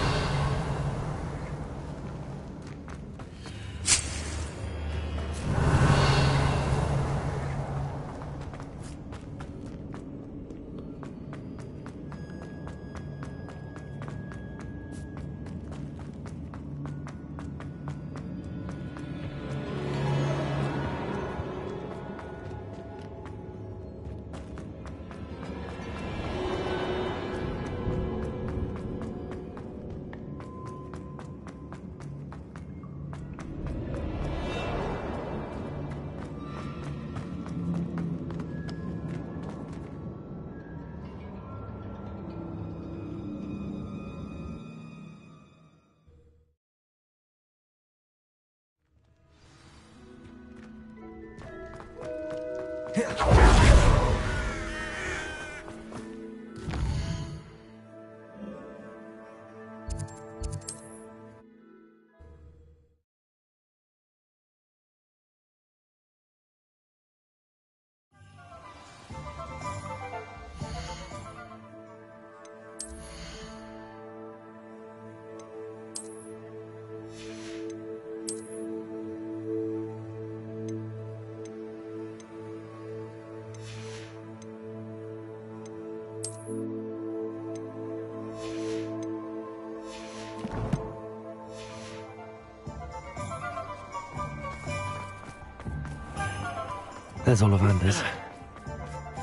There's Ollivander's.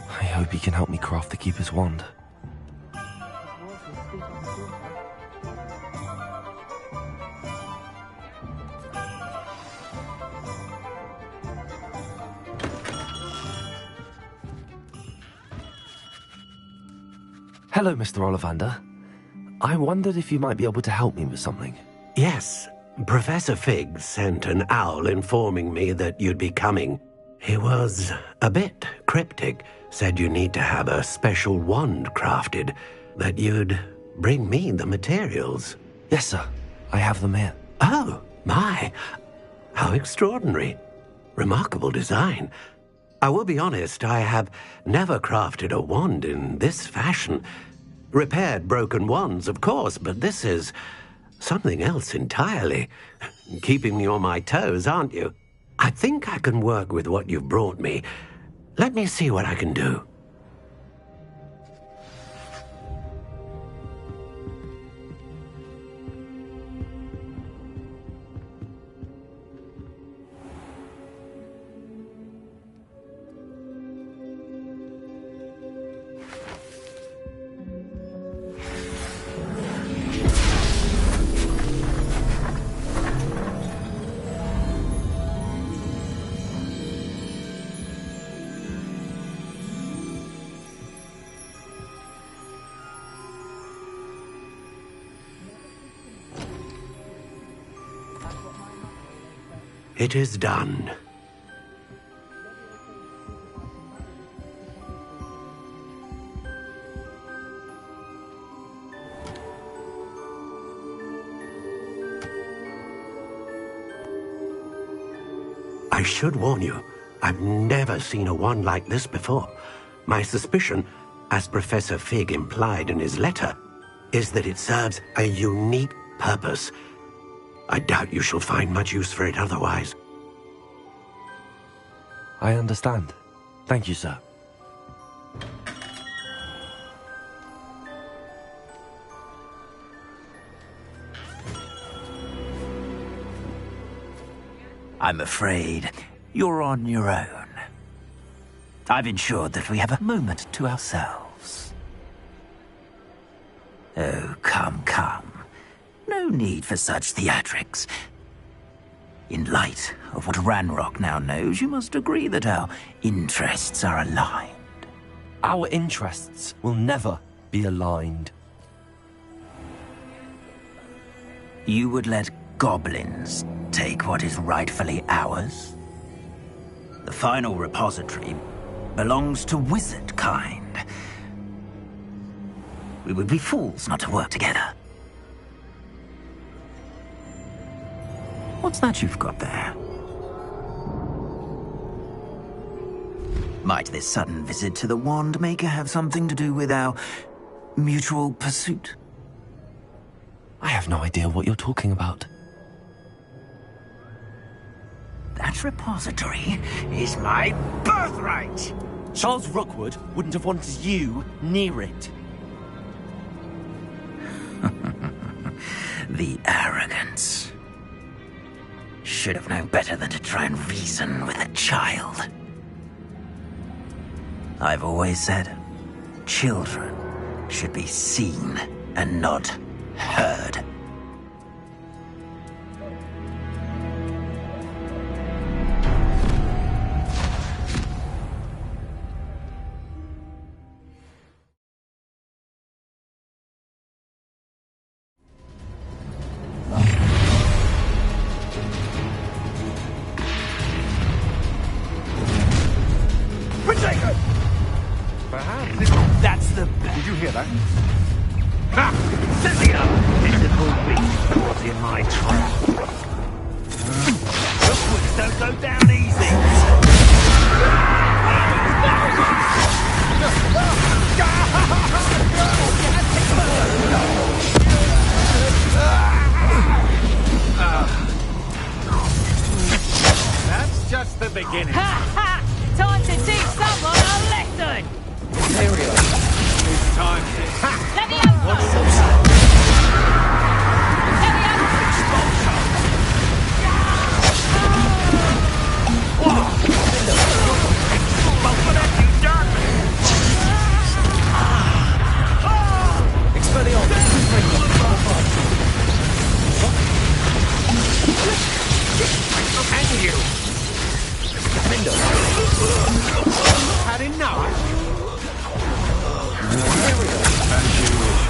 I hope he can help me craft the Keeper's wand. Hello, Mr. Ollivander. I wondered if you might be able to help me with something. Yes, Professor Fig sent an owl informing me that you'd be coming. He was a bit cryptic, said you need to have a special wand crafted, that you'd bring me the materials. Yes, sir. I have them here. Oh, my. How extraordinary. Remarkable design. I will be honest, I have never crafted a wand in this fashion. Repaired broken wands, of course, but this is something else entirely. Keeping me on my toes, aren't you? I think I can work with what you've brought me. Let me see what I can do. It is done. I should warn you, I've never seen a wand like this before. My suspicion, as Professor Fig implied in his letter, is that it serves a unique purpose. I doubt you shall find much use for it otherwise. I understand. Thank you, sir. I'm afraid you're on your own. I've ensured that we have a moment to ourselves. Oh, come, come. No need for such theatrics. In light of what Ranrock now knows, you must agree that our interests are aligned. Our interests will never be aligned. You would let goblins take what is rightfully ours? The final repository belongs to wizard kind. We would be fools not to work together. What's that you've got there? Might this sudden visit to the Wand Maker have something to do with our mutual pursuit? I have no idea what you're talking about. That repository is my birthright! Charles Rookwood wouldn't have wanted you near it. The arrogance. Should have known better than to try and reason with a child. I've always said, children should be seen and not heard. That's the best. Did you hear that? Ha! Set me up! Physical beast caught in my trap. Rookwoods don't go down easy. That's just the beginning. Ha ha! Time to teach someone a lesson! Material. It's time to... Let me have What some! is Let me have you! Defender! Had enough? As you wish.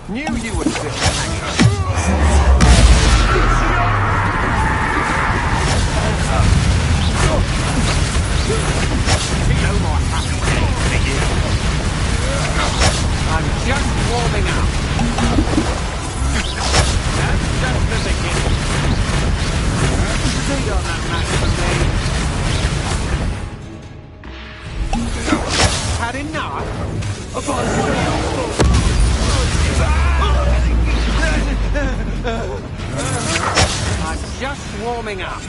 Knew you would sit no more happy days. I'm just warming up. That's just the beginning. Proceed on that match for me. Had enough? I'm just warming up.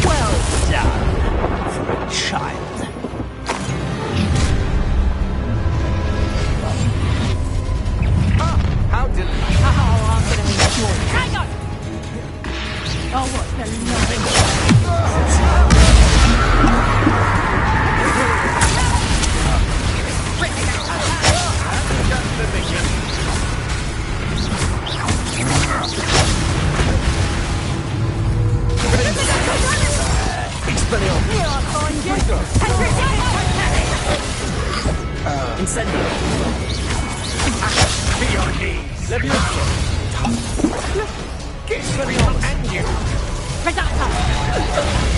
Well done for a child. How did... Oh, I'm gonna enjoy it. Hang on! Oh, what the Incendio. To your knees. Levioso. Expelliarmus. And you. Reducto!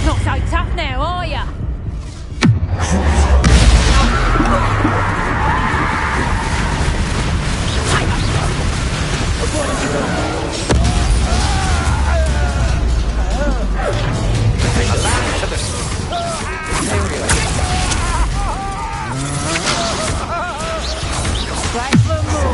Not so tough now, are ya? Back for more.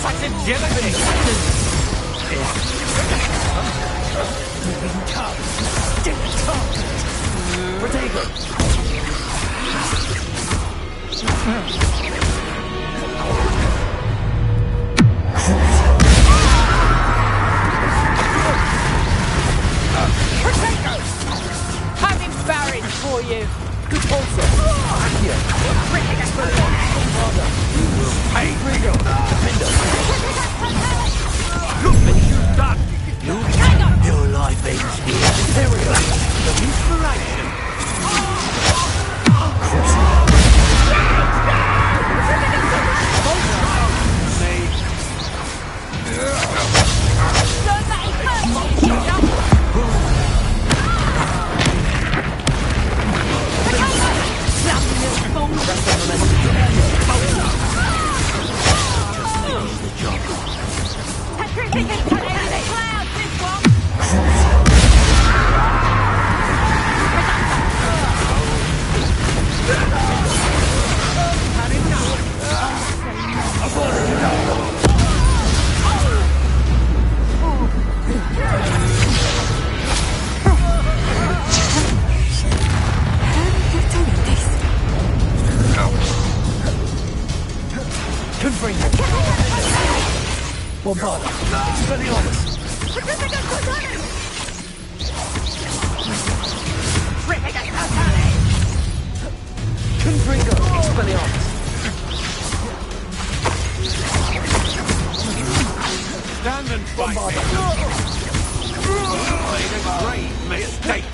Such agility. I'm embarrassed for you. Good also. Here. Hey, Rigo. Look what you've done. Your life ends here. There we go. The inspiration. Bombarda. Expelliarmus. Confringo. Expelliarmus. Stand and fight. Made a grave mistake.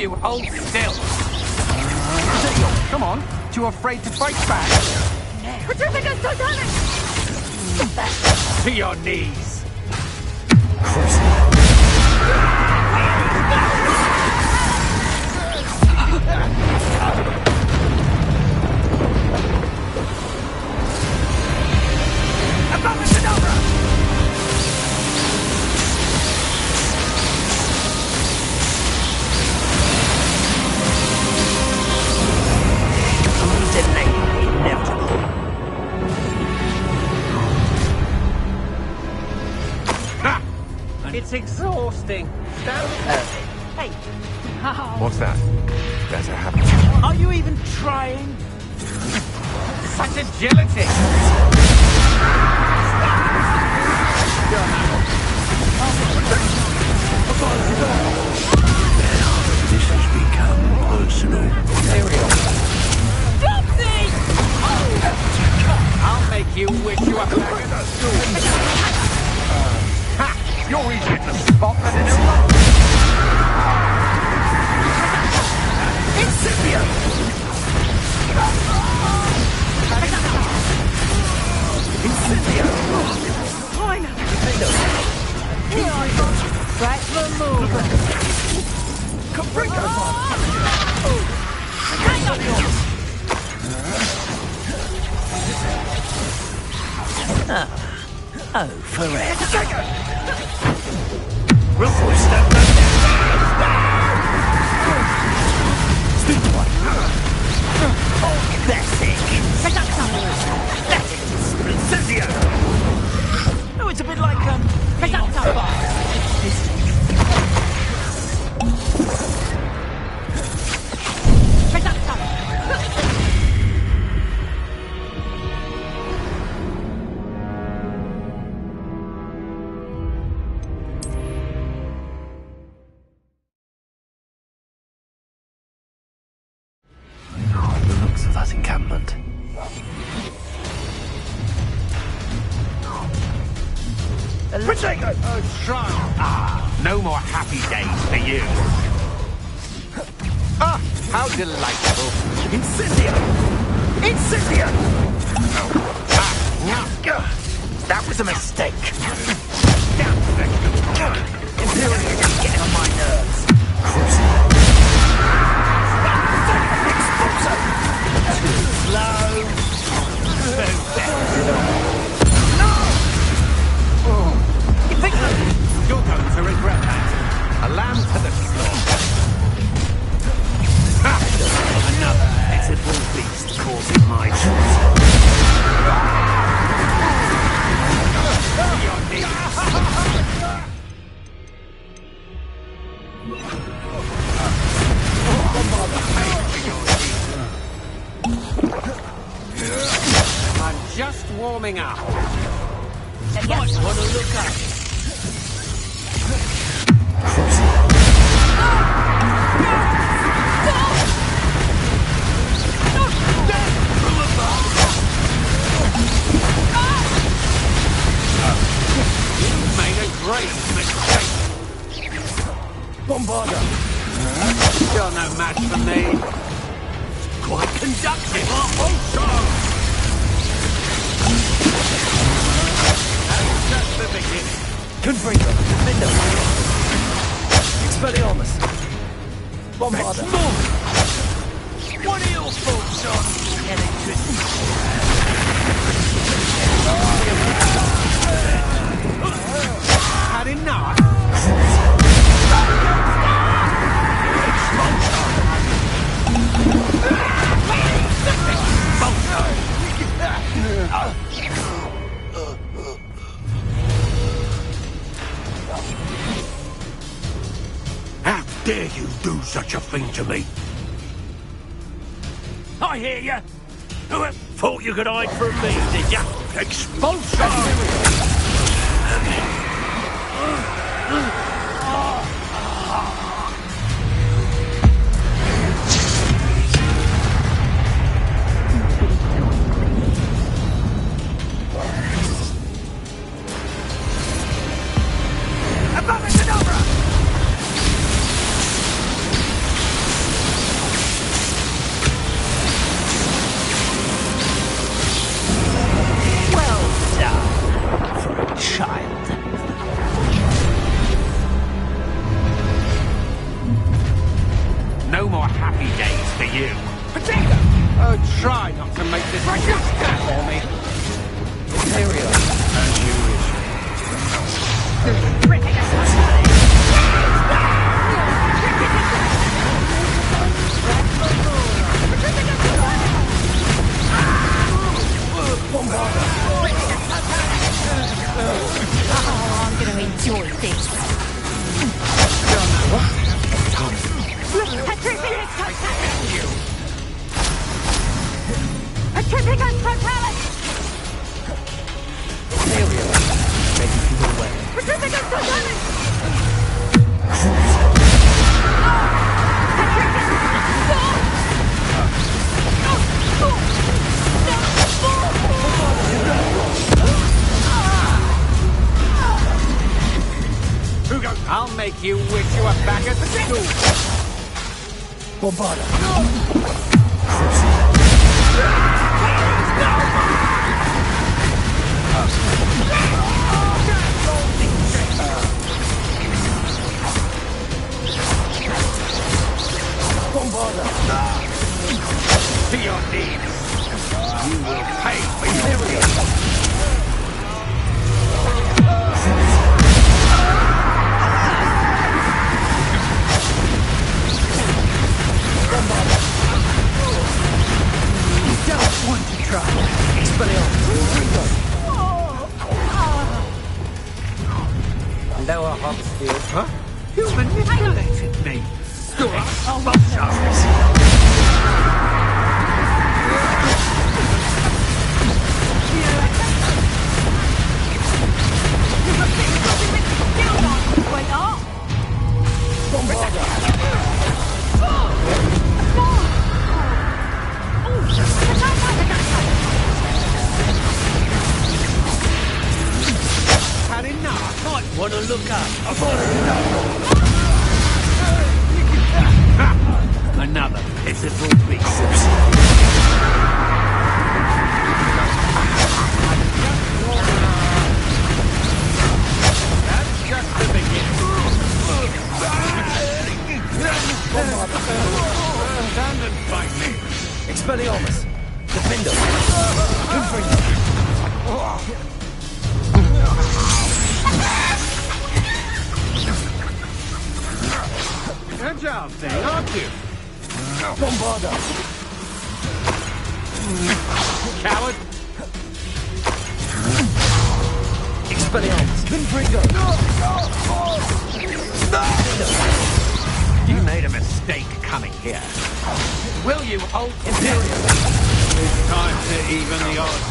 you hold still. Come on. Too afraid to fight back? Petrificus Titanicus! To your knees. It's exhausting. Hey, What's that? Better have it. are you even trying? Such agility. This has become personal. I'll make you wish you were back at the school. Ha! You're easier to spot than in a lump. Incipient! Incipient! Here I go. Right for move. Caprico! Oh, forever. Rufus, stand up. Pathetic. Incipient! No, it's a bit like, The looks of that encampment. Protego! Try. No more happy days for you. Ah, how delightful. Incipient! Incipient! That was a mistake. Imperial is getting on my nerves. Too slow. Too fast. No! You think you're going to regret that? A lamb to the slaughter. Another pitiful beast causing my I'm just warming up. might want to look up. You made a great mistake. Bombarda! You're no match for me. Quite conductive. Also. That's just the beginning. Confringo! Mindo! Expelliarmus! Bombarda! What are your thoughts on electricity? Had enough? How dare you do such a thing to me? I hear you. Thought you could hide from me, did ya? Expulsion! try not to make this cat for me. Imperial. As you wish. Oh, I'm going to enjoy this. Attripicus totalis! Imperial. Ready for your way. Attripicus totalis! I'll make you wish you were back at the school. Bombarda. To your needs. You will pay for your Don't want to try. Lower Hobsfield, huh? You manipulated me. Had enough. Might want to look up. I've already done. Another pitiful beast. That's just the beginning. Stand and fight me. Expelliarmus. Defender. Confringo. Agile thing, aren't you? Bombarda. Coward. Expelliarmus. Confringo. You made a mistake coming here. Will you hold Imperial? It's time to even the odds.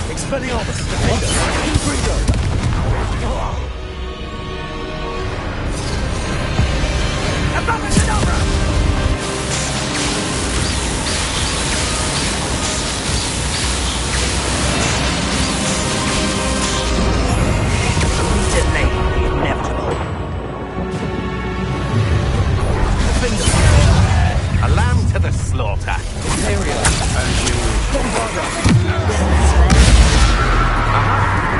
Expelliarmus. Confringo. A lamb to the slaughter. Imperial. Bombarda.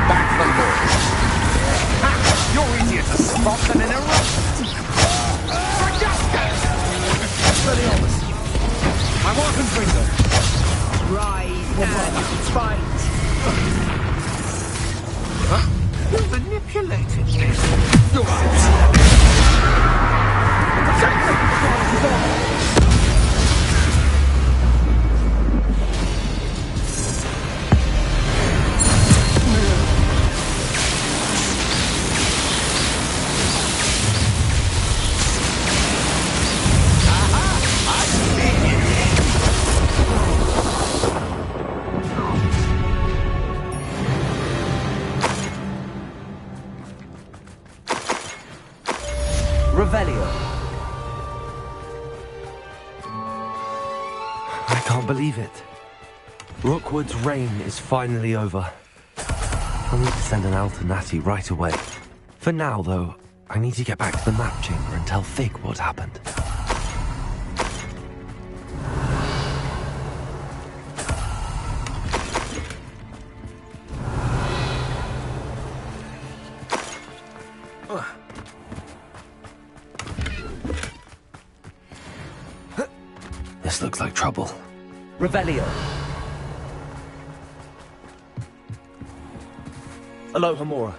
Back the Lord. Ha! You're easier to spot than an eruption. Expelliarmus. I want Confringo. Rise and fight. Huh? You manipulated me. Revelio. I can't believe it. Rookwood's reign is finally over. I need to send an Alternati right away. For now, though, I need to get back to the map chamber and tell Fig what happened. This looks like trouble. Revelio. Aloha Mora.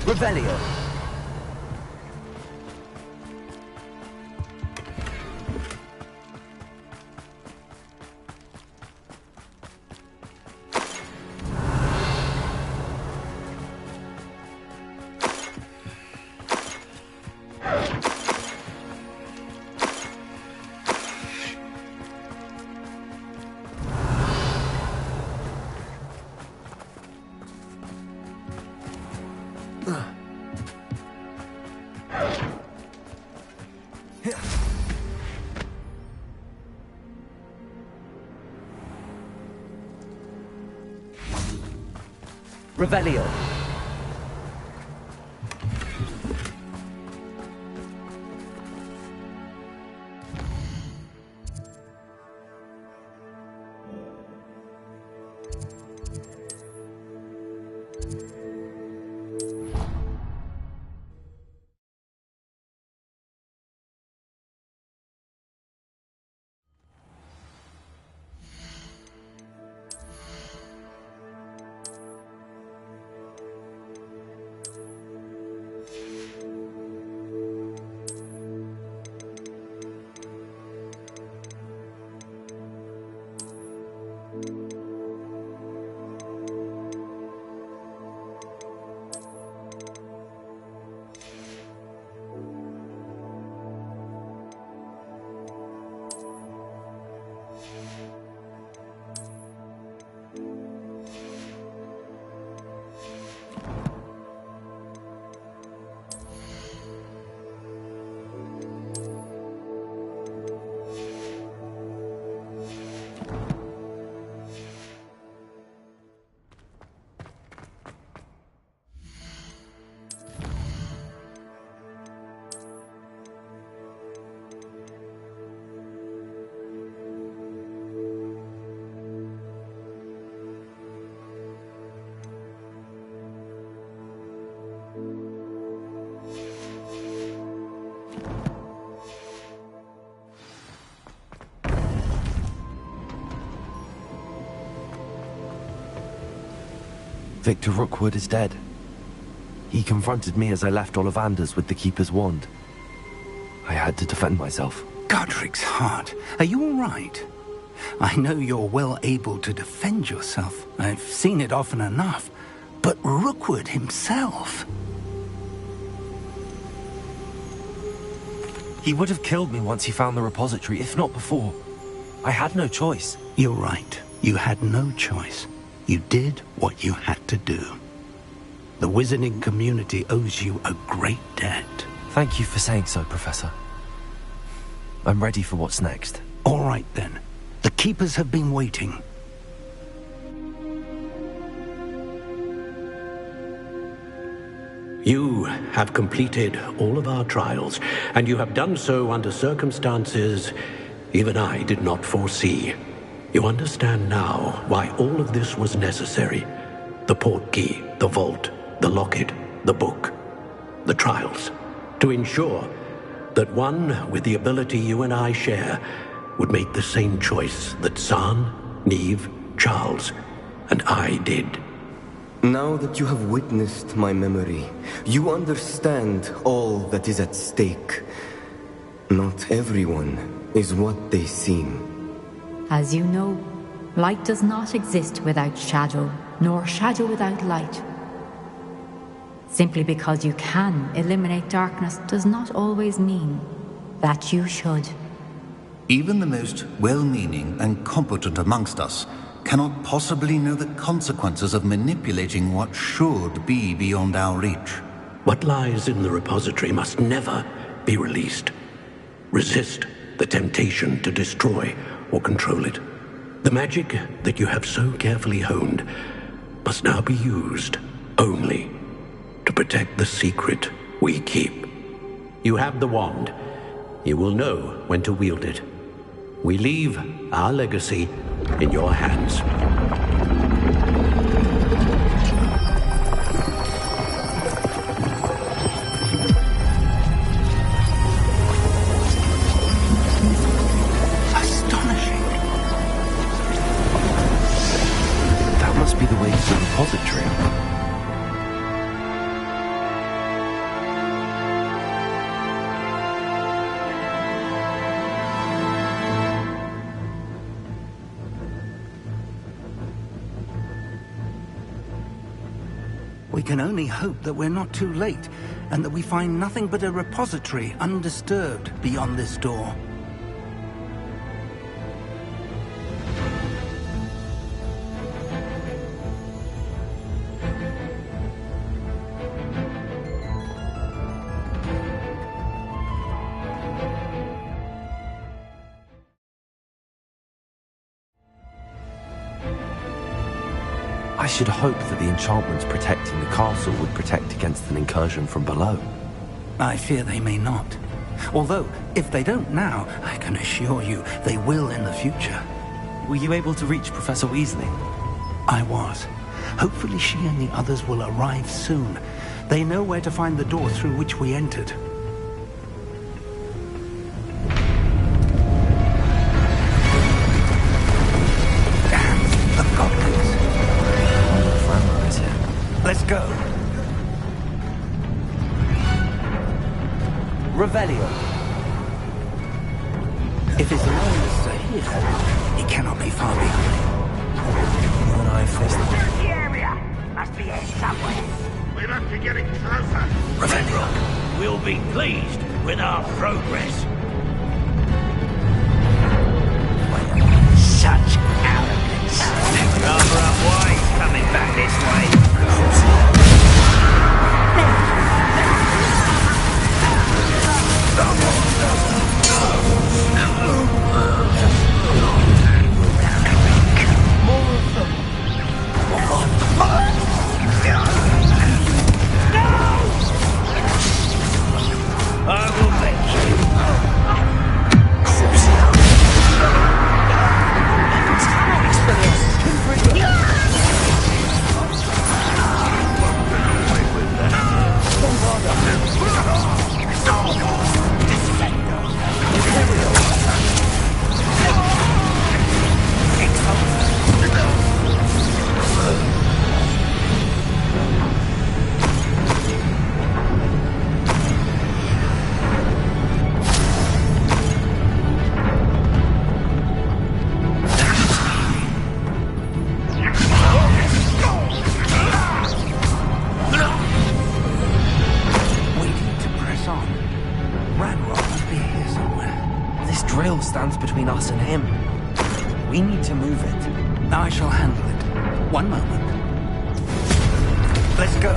Revelio. Revelio. Victor Rookwood is dead. He confronted me as I left Ollivander's with the Keeper's wand. I had to defend myself. Godric's heart. Are you all right? I know you're well able to defend yourself. I've seen it often enough. But Rookwood himself... He would have killed me once he found the repository, if not before. I had no choice. You're right. You had no choice. You did what you had to do. The wizarding community owes you a great debt. Thank you for saying so, Professor. I'm ready for what's next. All right, then. The Keepers have been waiting. You have completed all of our trials, and you have done so under circumstances even I did not foresee. You understand now why all of this was necessary. The portkey, the vault, the locket, the book, the trials. To ensure that one with the ability you and I share would make the same choice that Zahn, Neve, Charles, and I did. Now that you have witnessed my memory, you understand all that is at stake. Not everyone is what they seem. As you know, light does not exist without shadow, nor shadow without light. Simply because you can eliminate darkness does not always mean that you should. Even the most well-meaning and competent amongst us cannot possibly know the consequences of manipulating what should be beyond our reach. What lies in the repository must never be released. Resist the temptation to destroy or control it. The magic that you have so carefully honed must now be used only to protect the secret we keep. You have the wand. You will know when to wield it. We leave our legacy in your hands. Astonishing. That must be the way to the repository. We can only hope that we're not too late, and that we find nothing but a repository undisturbed beyond this door. I should hope that the enchantments protecting the castle would protect against an incursion from below. I fear they may not. Although, if they don't now, I can assure you they will in the future. Were you able to reach Professor Weasley? I was. Hopefully she and the others will arrive soon. They know where to find the door through which we entered. Let's go. Revelio. If his loyalists are here, he cannot be far behind. You and I face the Dirty area! Must be here somewhere. We must be getting closer. Revelio, we'll be pleased with our progress. Such arrogance. Rather unwise coming back this way. I will make you. stands between us and him. We need to move it. I shall handle it. One moment. Let's go.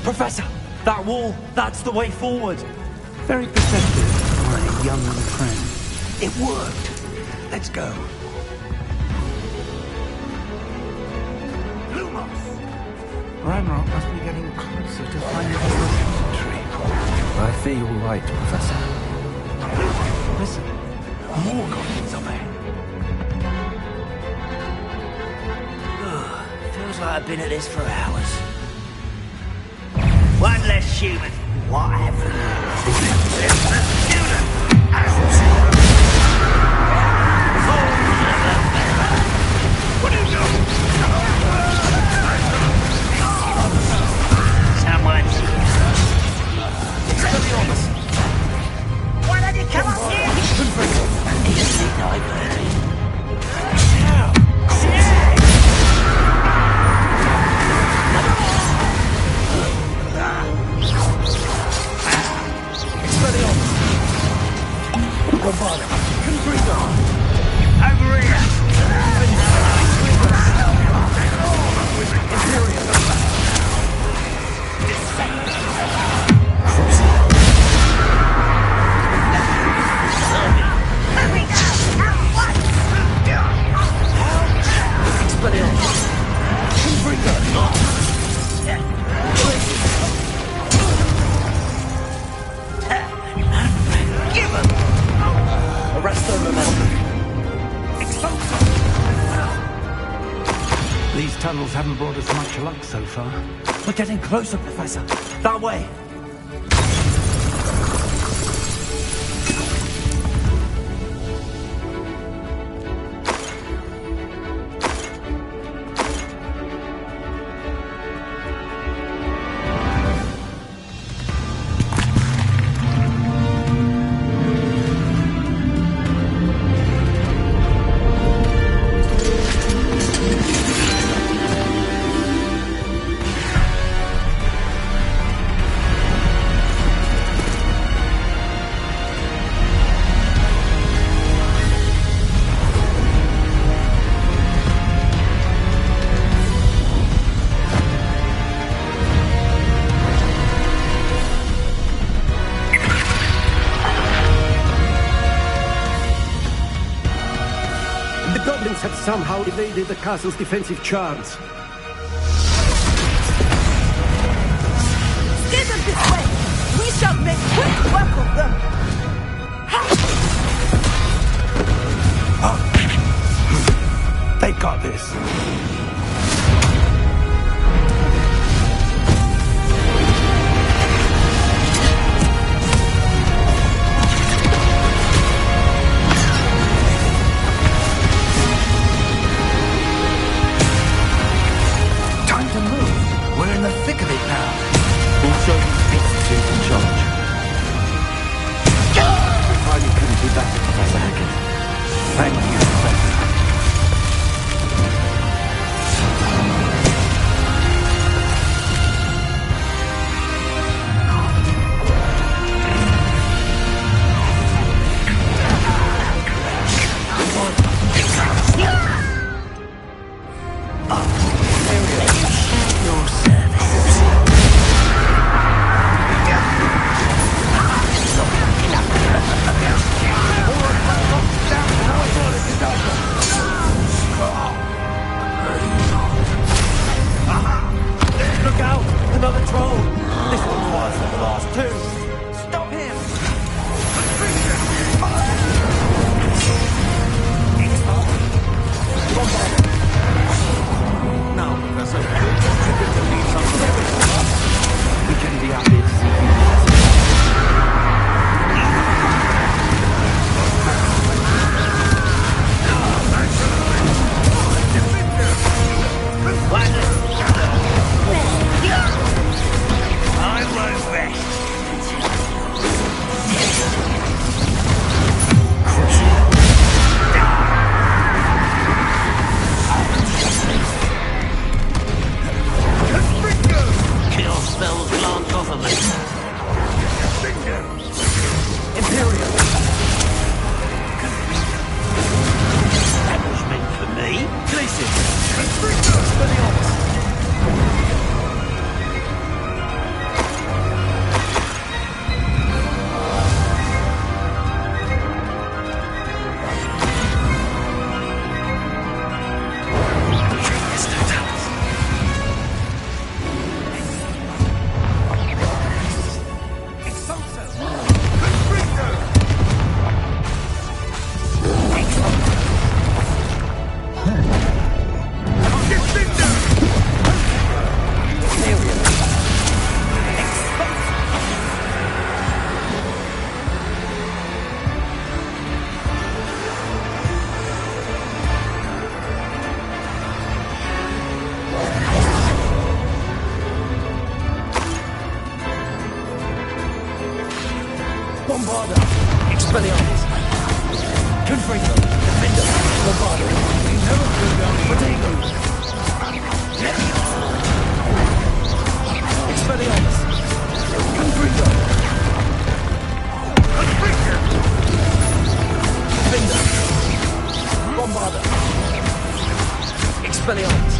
Professor, that wall, that's the way forward. Very perceptive, my young friend. It worked. Let's go. Ranrock must be getting closer to finding the repository. I fear you're right, Professor. Listen, more goblins up ahead. Feels like I've been at this for hours. One less human. Whatever. What are you doing? Someone's why don't you come up here? Easily diverted. Over here! These tunnels haven't brought us much luck so far. We're getting closer, Professor. That way. Have somehow evaded the castle's defensive charms. Steer them this way! We shall make quick work of them! They got this. Thick of it now. We'll show these beasts who's in charge. Expelliarmus! Confringo! Defender! Lombardo! Protego! Expelliarmus! Confringo! Defender! Bombarda! Expelliarmus!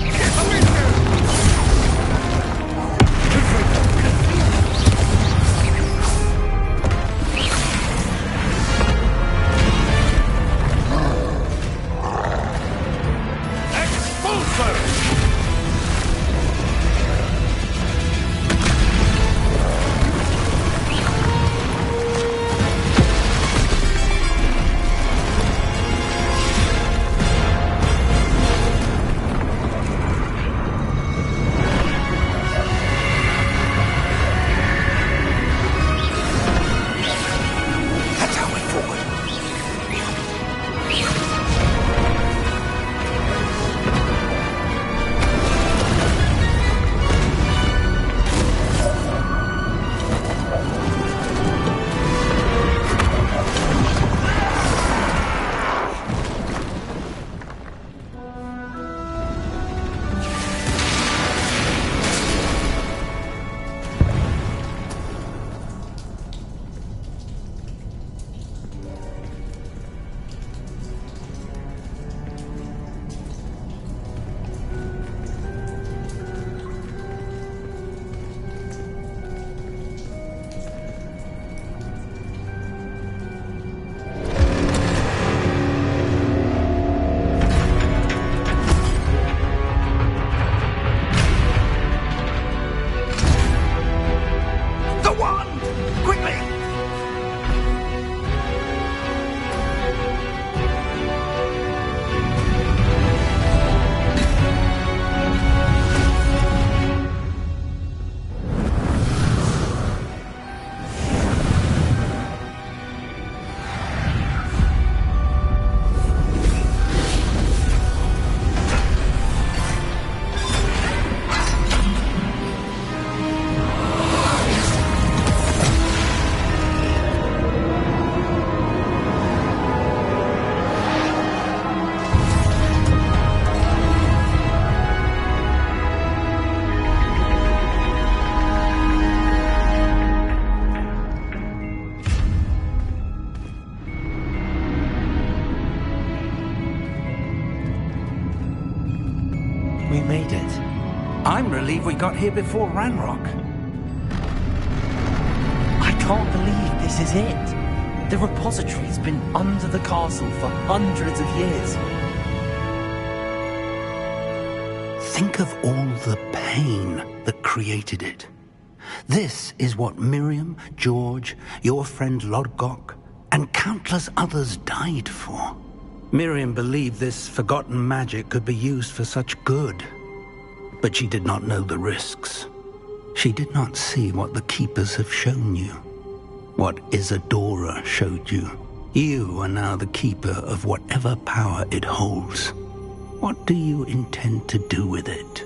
We made it. I'm relieved we got here before Ranrock. I can't believe this is it. The repository's been under the castle for hundreds of years. Think of all the pain that created it. This is what Miriam, George, your friend Lodgok, and countless others died for. Miriam believed this forgotten magic could be used for such good. But she did not know the risks. She did not see what the Keepers have shown you. What Isadora showed you. You are now the Keeper of whatever power it holds. What do you intend to do with it?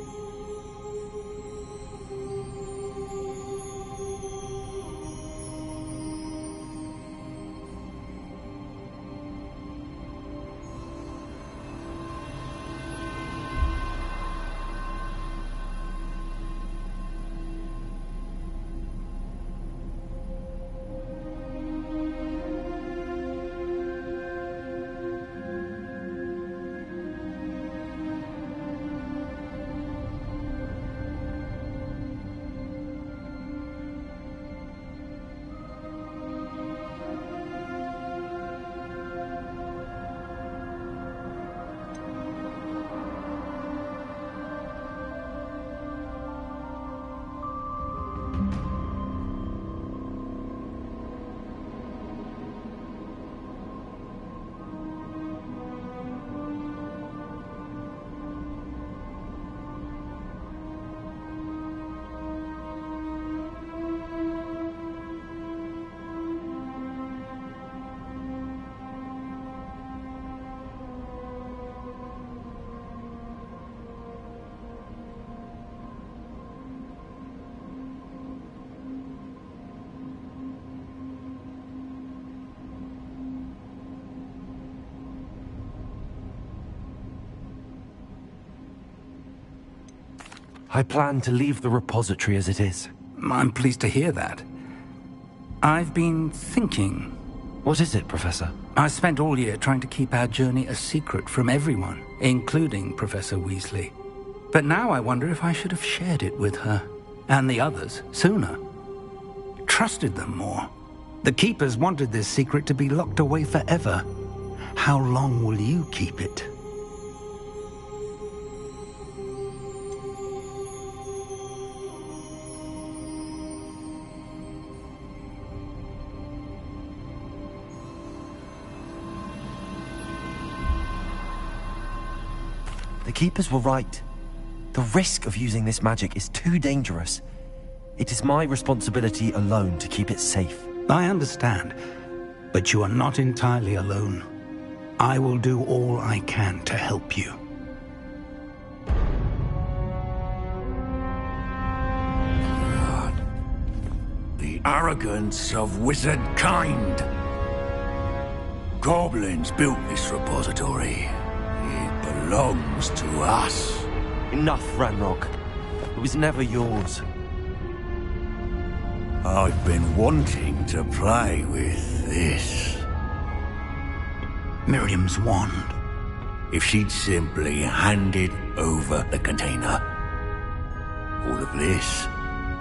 I plan to leave the repository as it is. I'm pleased to hear that. I've been thinking. What is it, Professor? I spent all year trying to keep our journey a secret from everyone, including Professor Weasley. But now I wonder if I should have shared it with her, and the others, sooner. Trusted them more. The Keepers wanted this secret to be locked away forever. How long will you keep it? The Keepers were right. The risk of using this magic is too dangerous. It is my responsibility alone to keep it safe. I understand, but you are not entirely alone. I will do all I can to help you. God. The arrogance of wizard kind. Goblins built this repository. It belongs to us. Enough, Ranrock. It was never yours. I've been wanting to play with this. Miriam's wand. If she'd simply handed over the container, all of this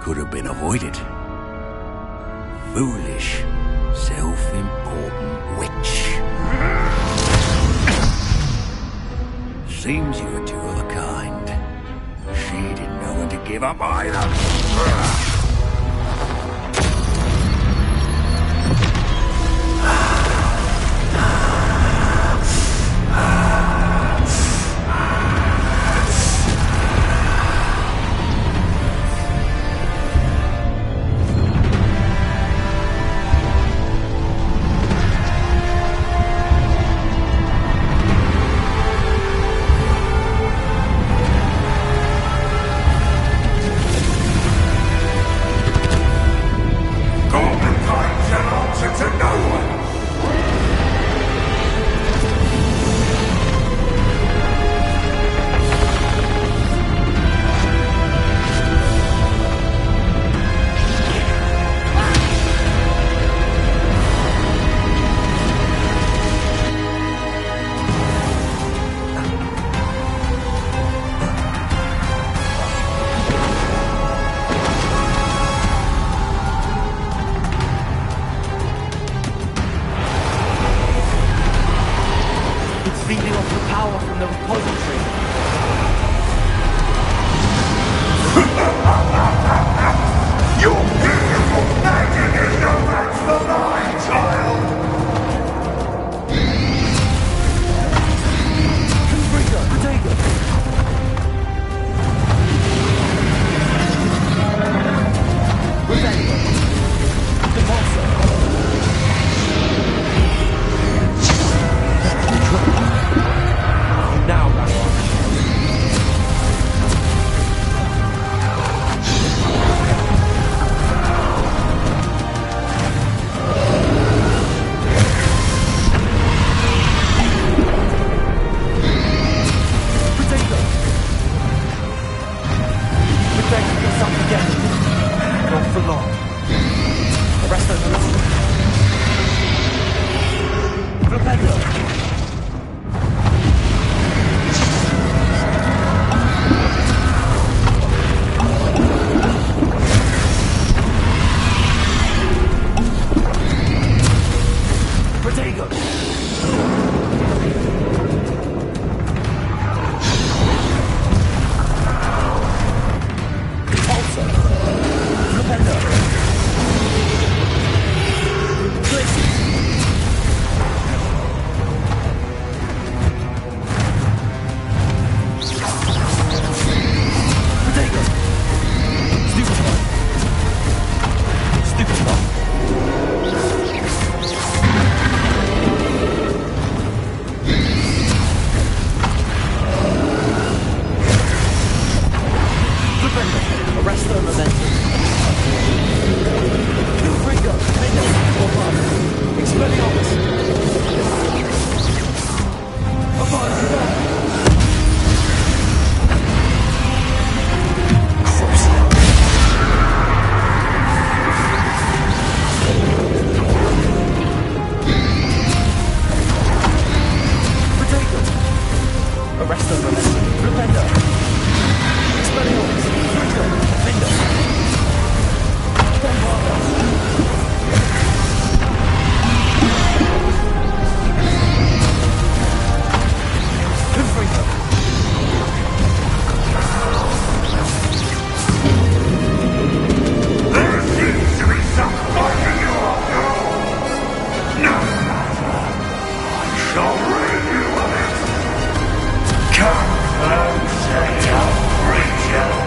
could have been avoided. Foolish, self-important witch. Seems you were two of a kind. She didn't know when to give up either. shall rid you of it. Come closer, young creature.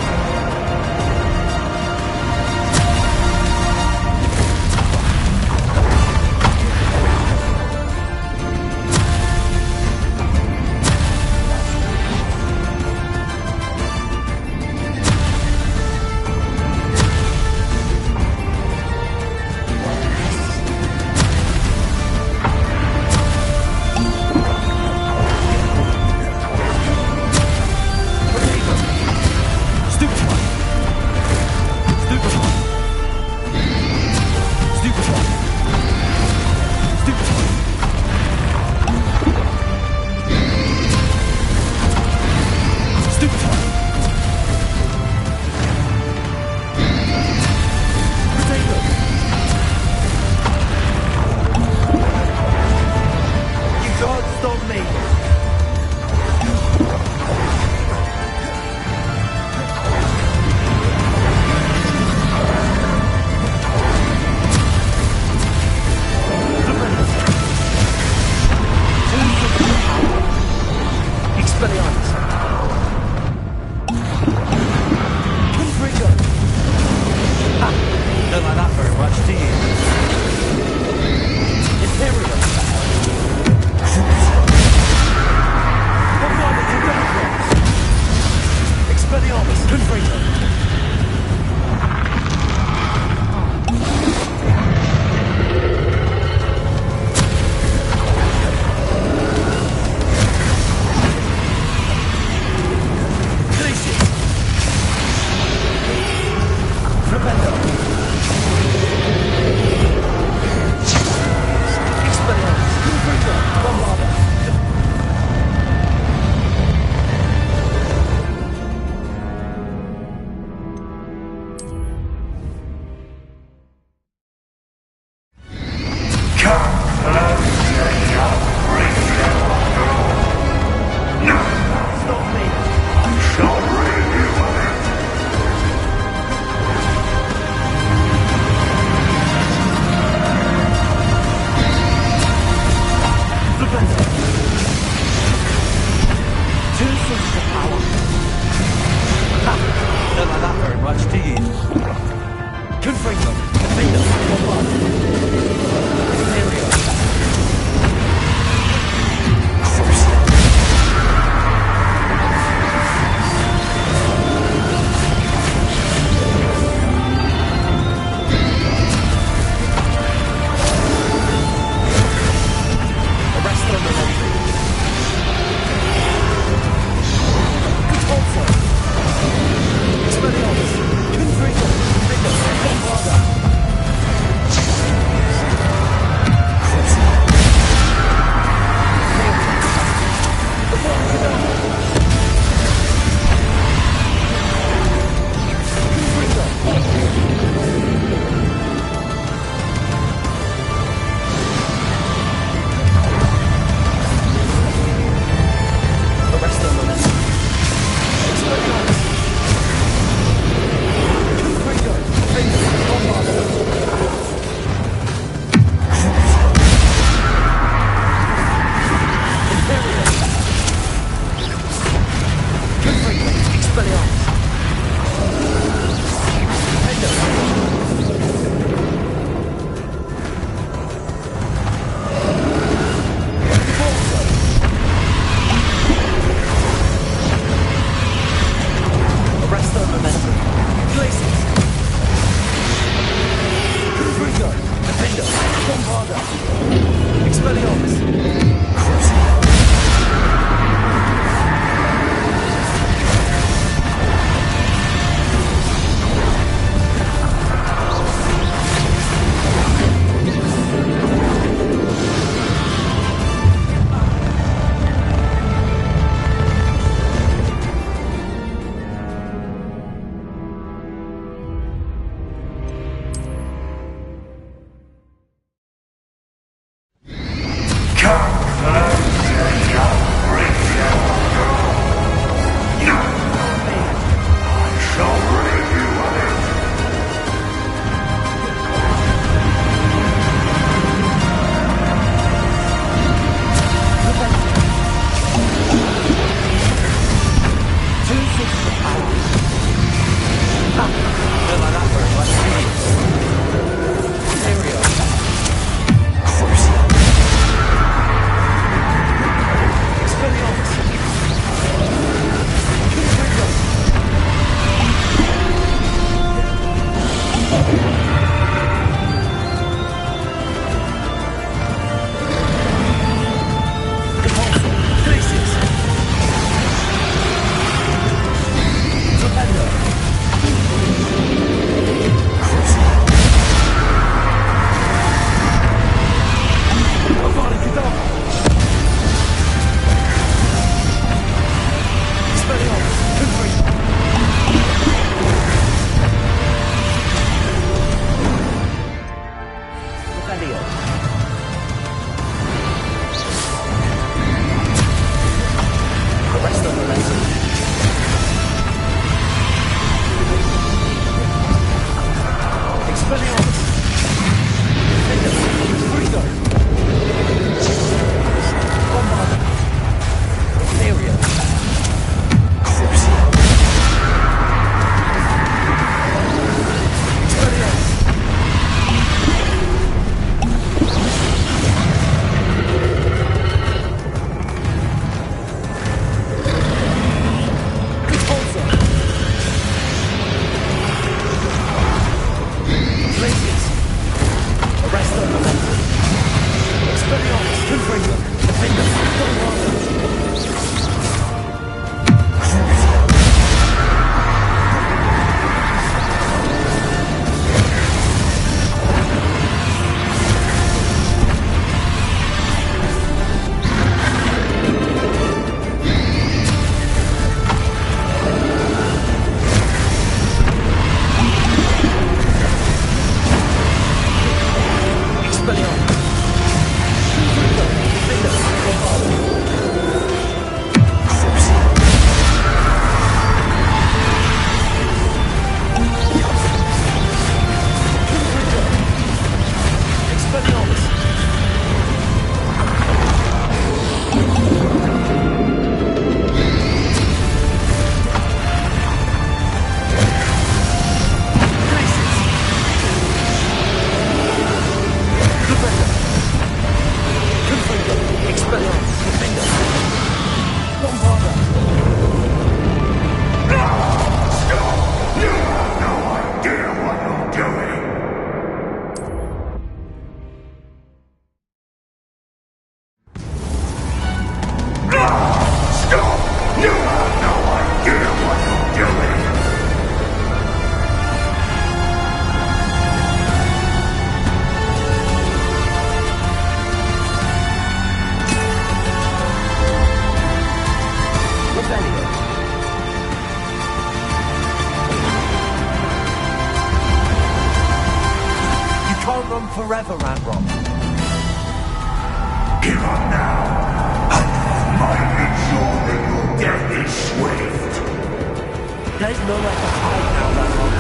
There's nowhere to hide now, Ranrock.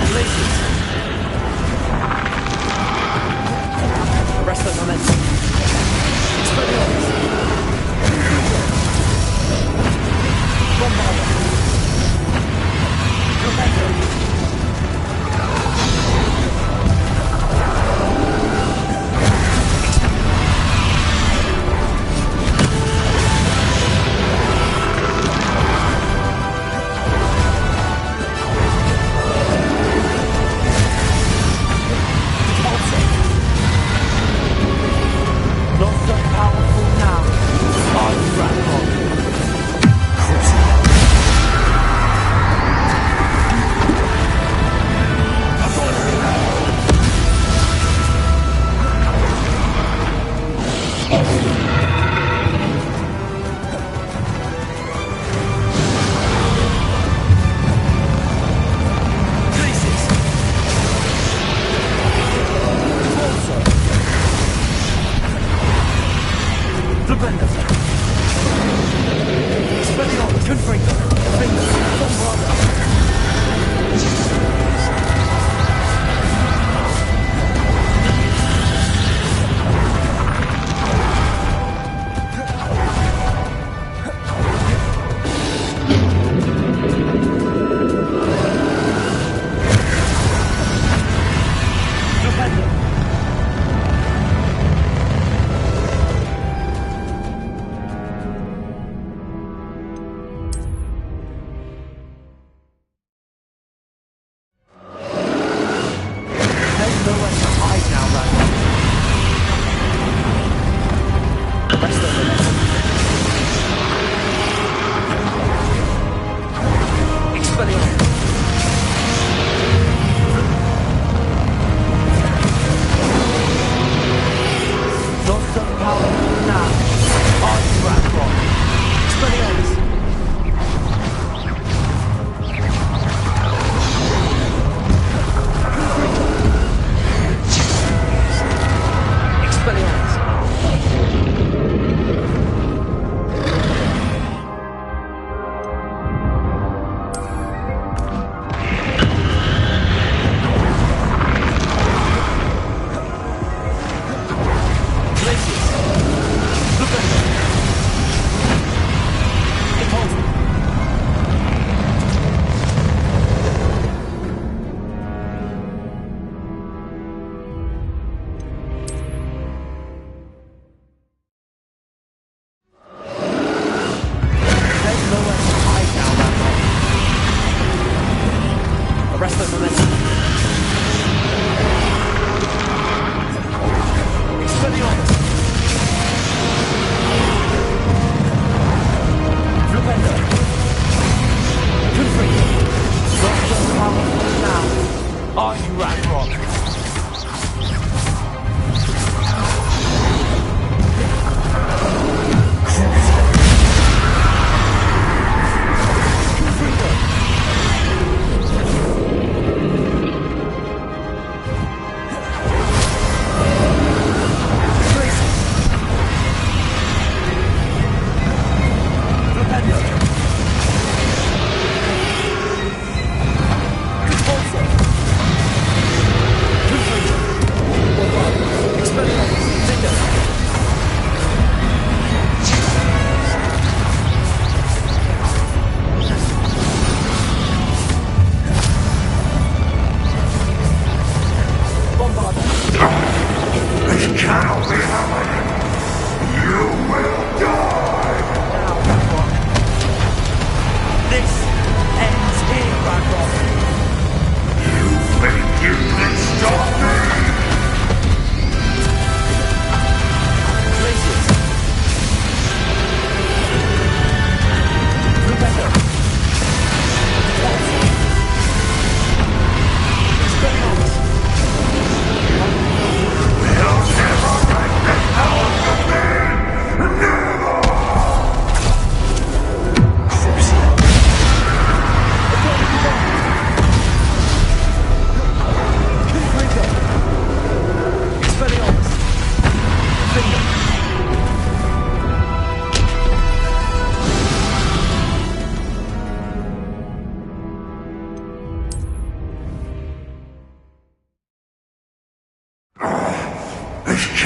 Places. Arrest the momentum. Expelliarmus. Bombarda. Torpedo.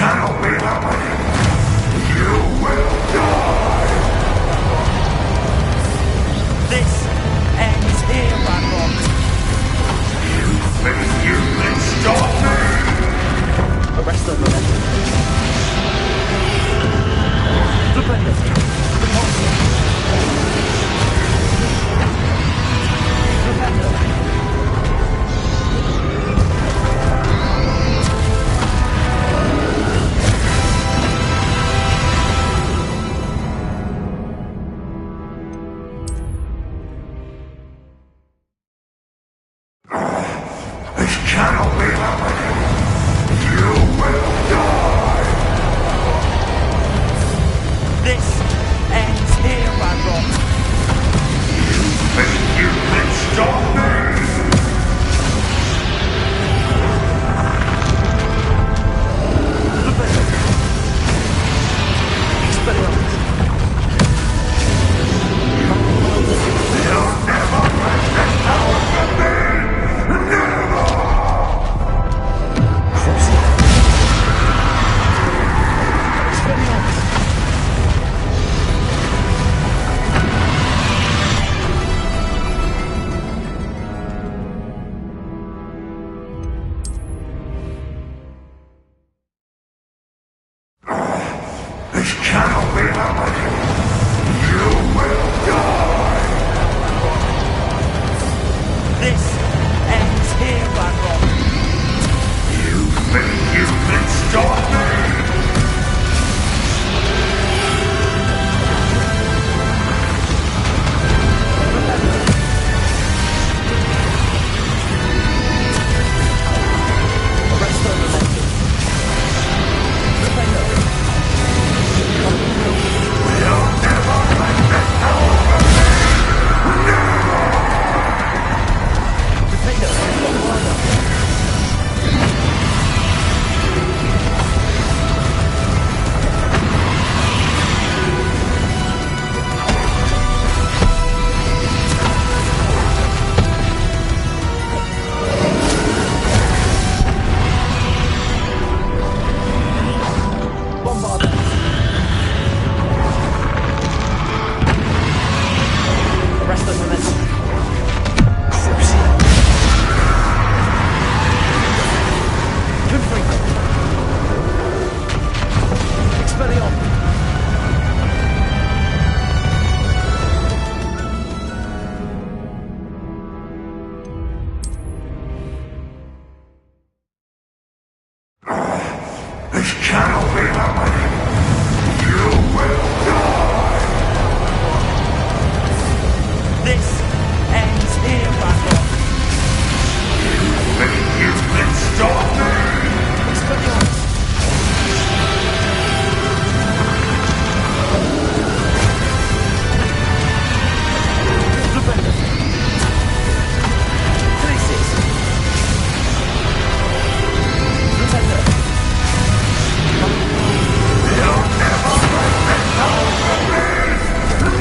cannot be happening! You will die! This ends here, Ranrock. You think you can stop me? Arrest the momentum. Defender. This cannot be happening! You will die! This ends here, Ranrock. You think you can stop me? You'll never wrest this power from me! Never! This cannot be happening! You will die! This ends here, Ranrock. You think you can stop me? Arrest the momentum. Defender. You'll never wrest this power from me! Never! Defender. Arrest the momentum. Confringo. Expelliarmus. This cannot be happening! You will die! This ends here, Ranrock. You think you can stop me? Expelliarmus. Defender. Crisis. Defender. You'll never wrest this power from me!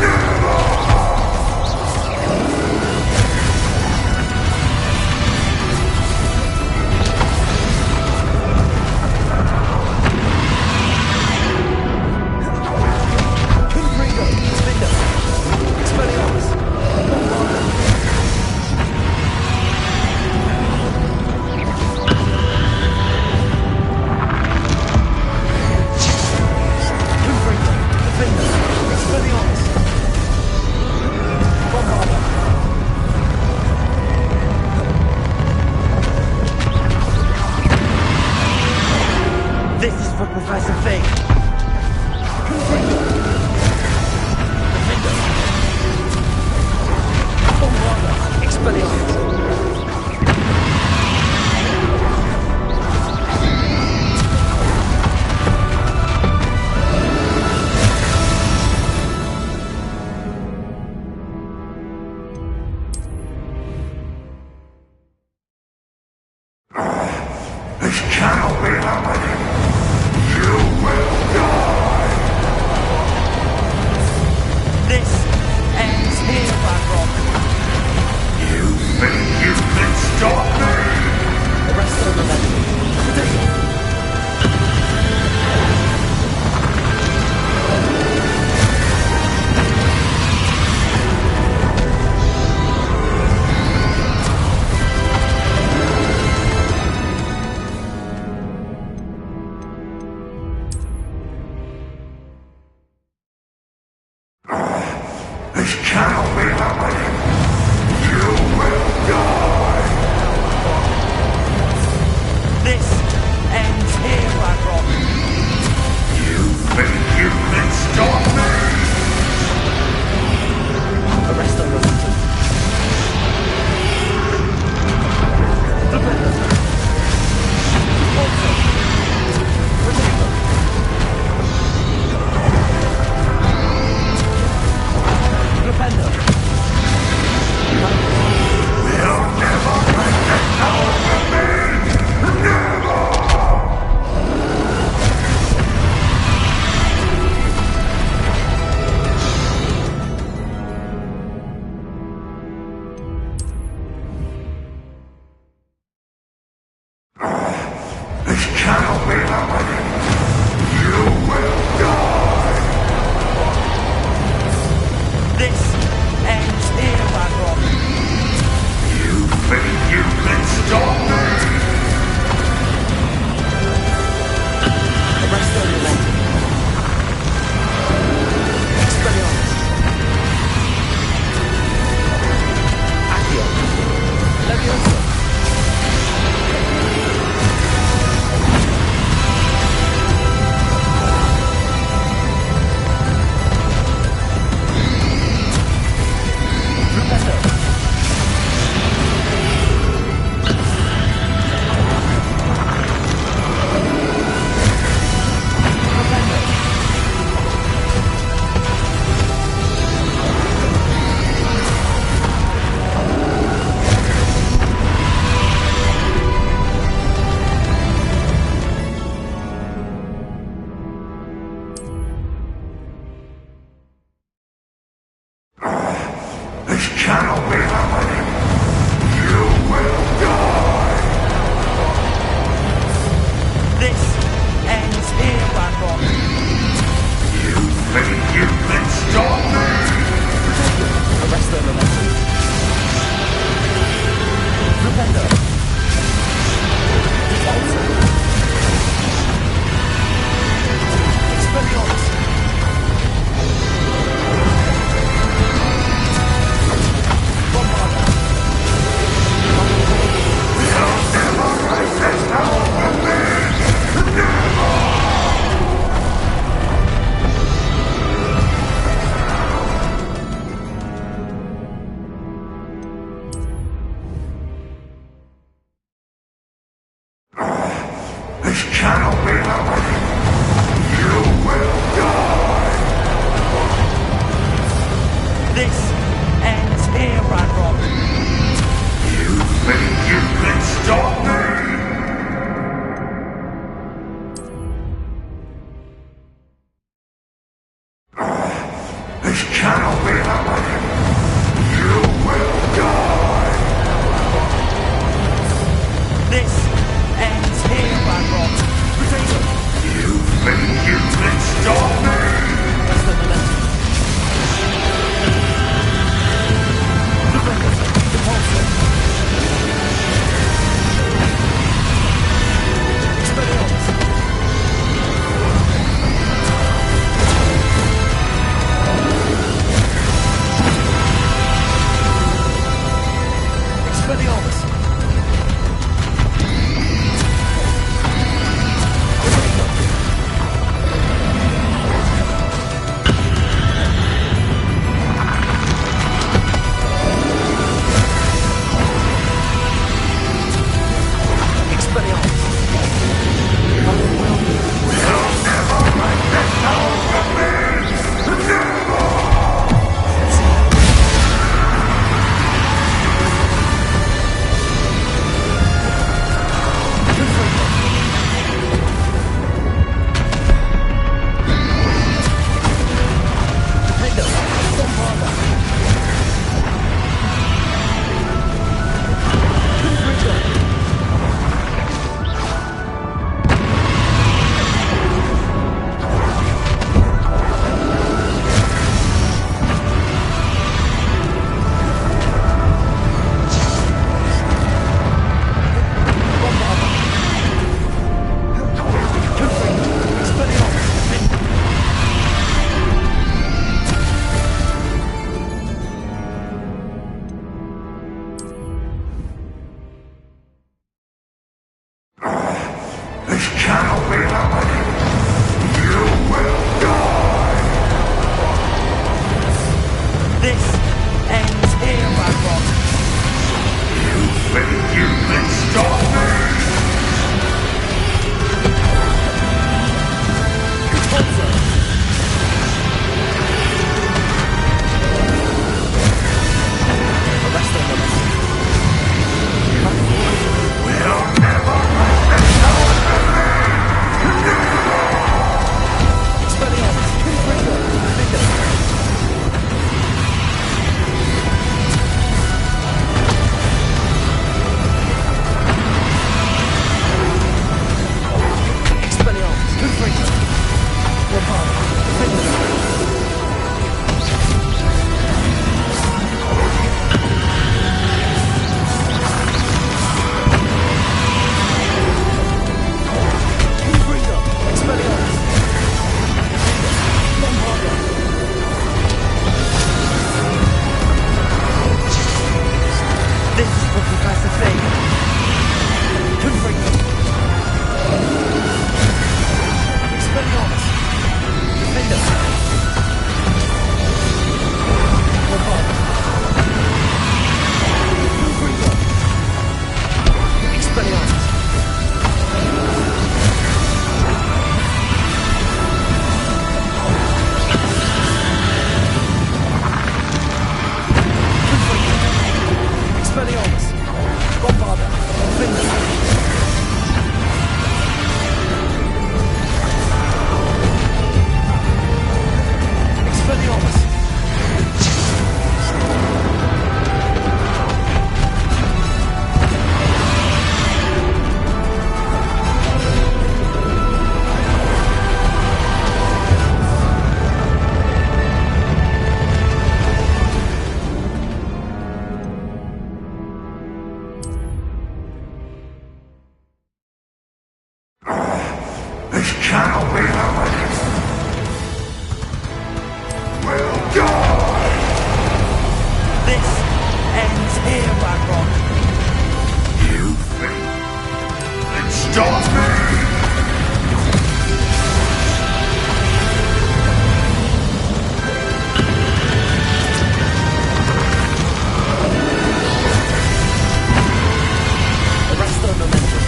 Never! Confringo. Defender. Expelliarmus. Confringo. Defender. Expelliarmus. Bombarda. This is for Professor Fig. Confringo. Defender. Bombarda. Expelliarmus. This cannot be happening! You will die! This ends here, Ranrock. You think you can stop me? Arrest the momentum. cannot be happening. You will die. This ends here, Ranrock. You think you can stop me? Arrest the Rosenton. This cannot be happening. We'll die! This ends here, Ranrock. You think it stops me? Arrest the momentum.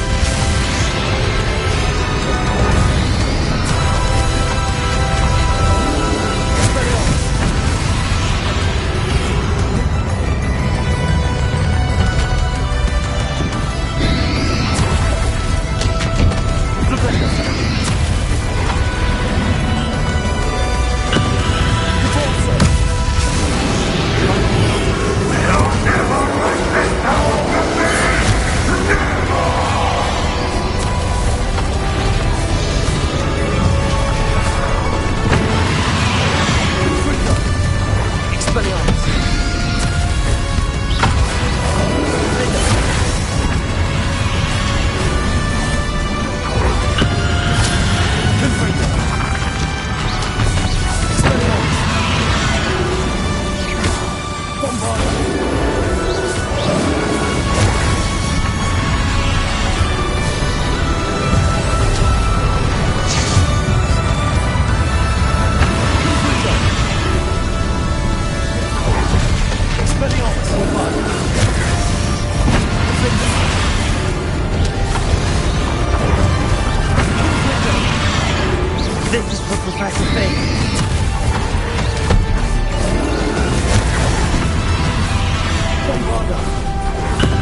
This is for Professor Fate.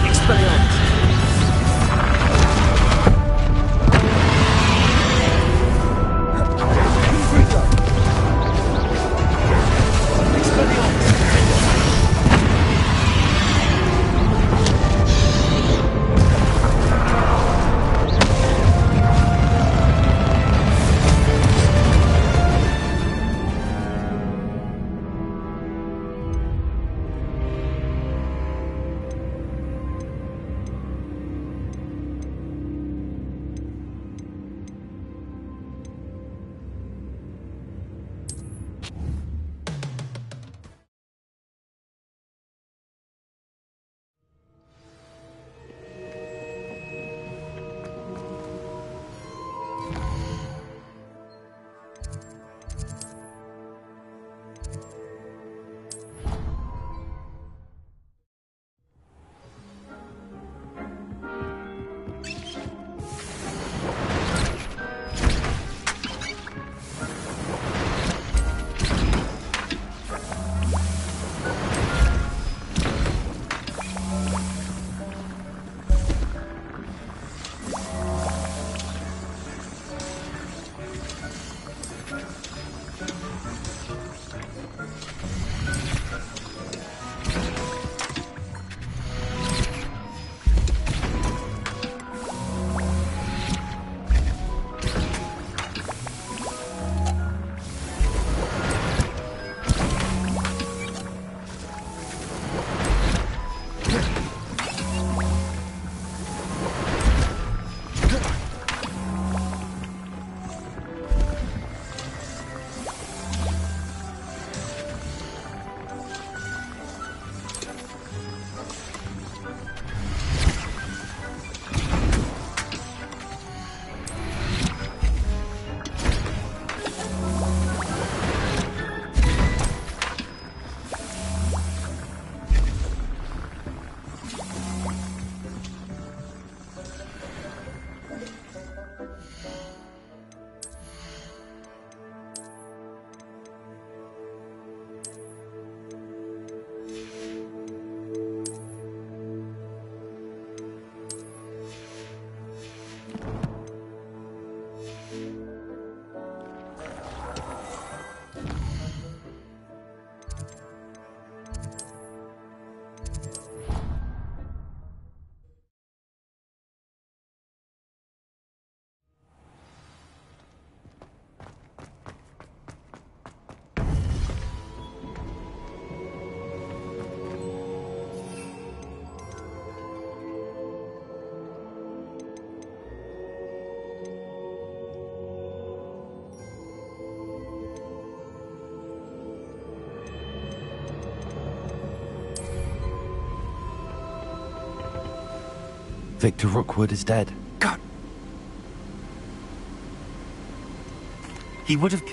Expelliarmus. Victor Rookwood is dead. God. He would have...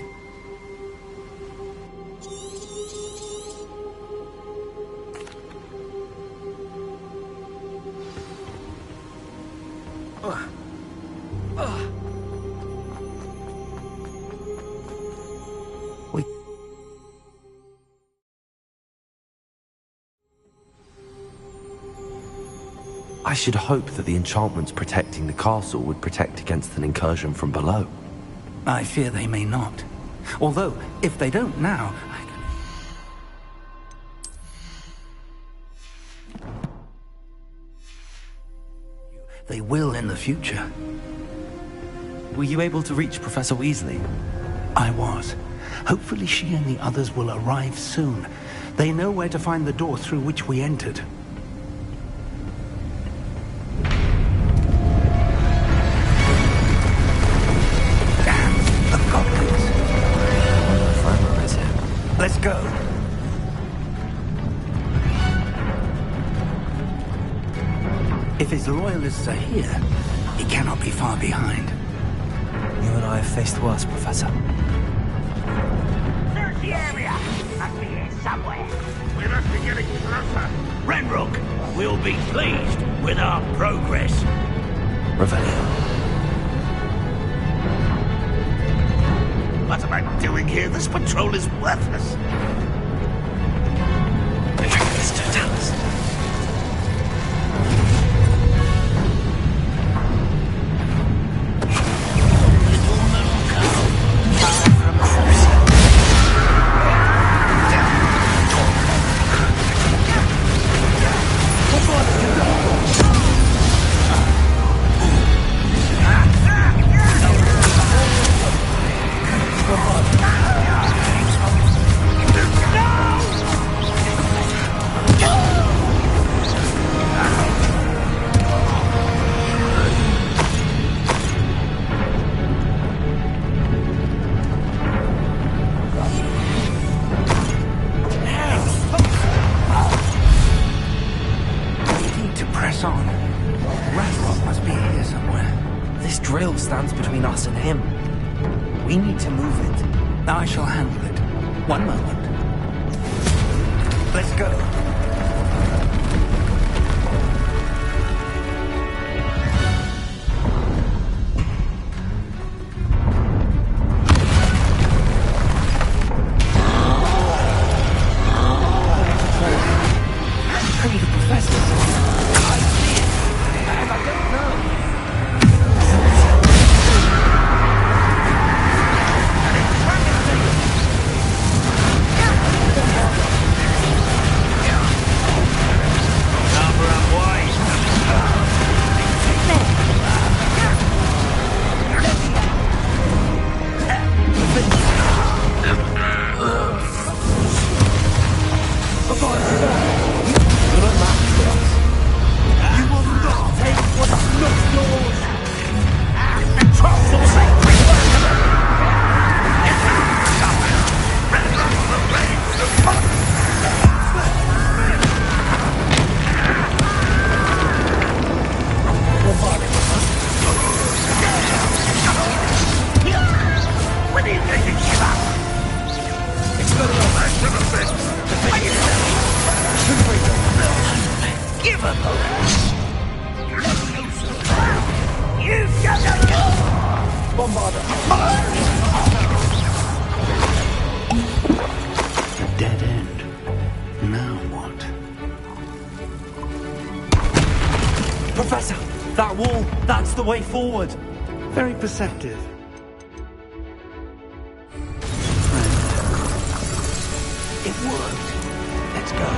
I should hope that the enchantments protecting the castle would protect against an incursion from below. I fear they may not. Although, if they don't now, I can... They will in the future. Were you able to reach Professor Weasley? I was. Hopefully she and the others will arrive soon. They know where to find the door through which we entered. Let's go. If his loyalists are here, he cannot be far behind. You and I have faced worse, Professor. Search the area! Must be here somewhere. We must be getting closer. Ranrock will be pleased with our progress. Revelio. What am I doing here? This patrol is worthless. Attractus Totalis. Stands between us and him. We need to move it. I shall handle it. One moment. Let's go. Maybe the professor. I see it. And I don't know. Give up! You've got to Bombarder! A dead end. Now what? Professor! That wall! That's the way forward! Very perceptive. It worked. Let's go.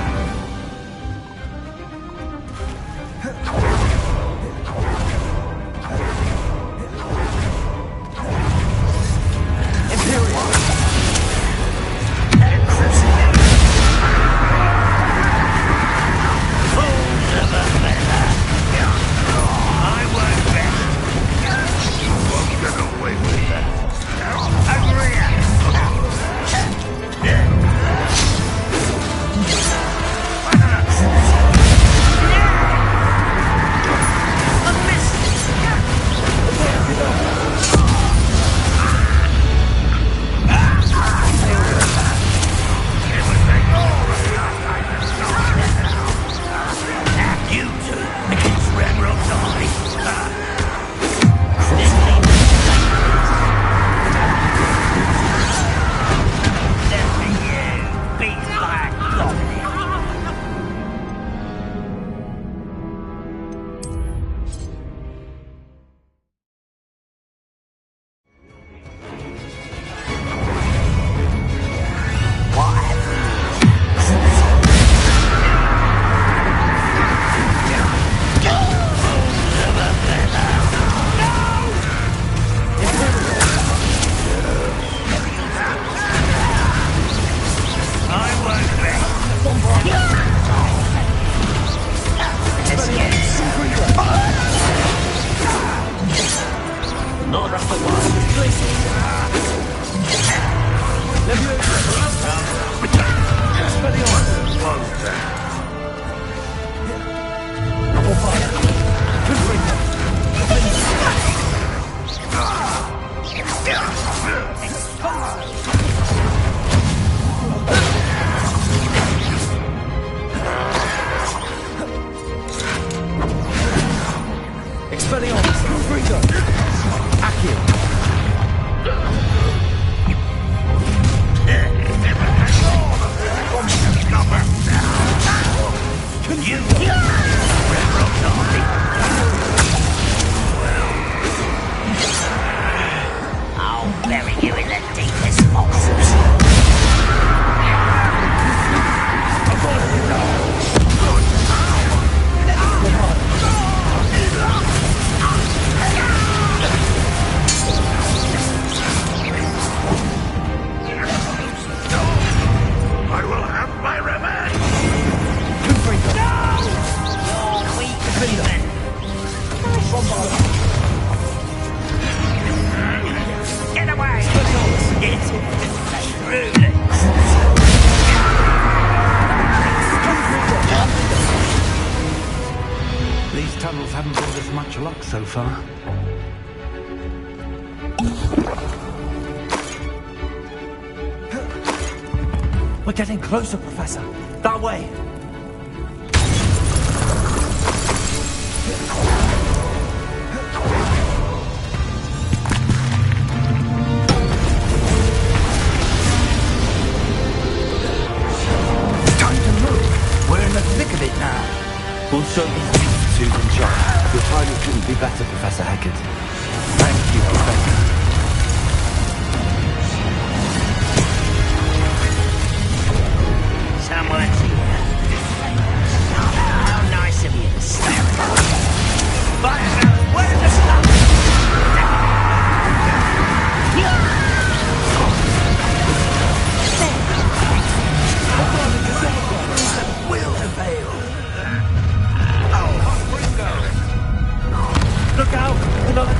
Won't get away I'll bury you in the deepest foxes. I will have my revenge! Get away! It's rude. These tunnels haven't brought us much luck so far. We're getting closer, Professor. That way. Time to move. We're in the thick of it now. We'll show these beasts who's in charge. Your timing couldn't be better, Professor Heckard. Thank you, Professor. Someone's here. How nice of you to stare. But where's the stuff? Will avail. Look out! Another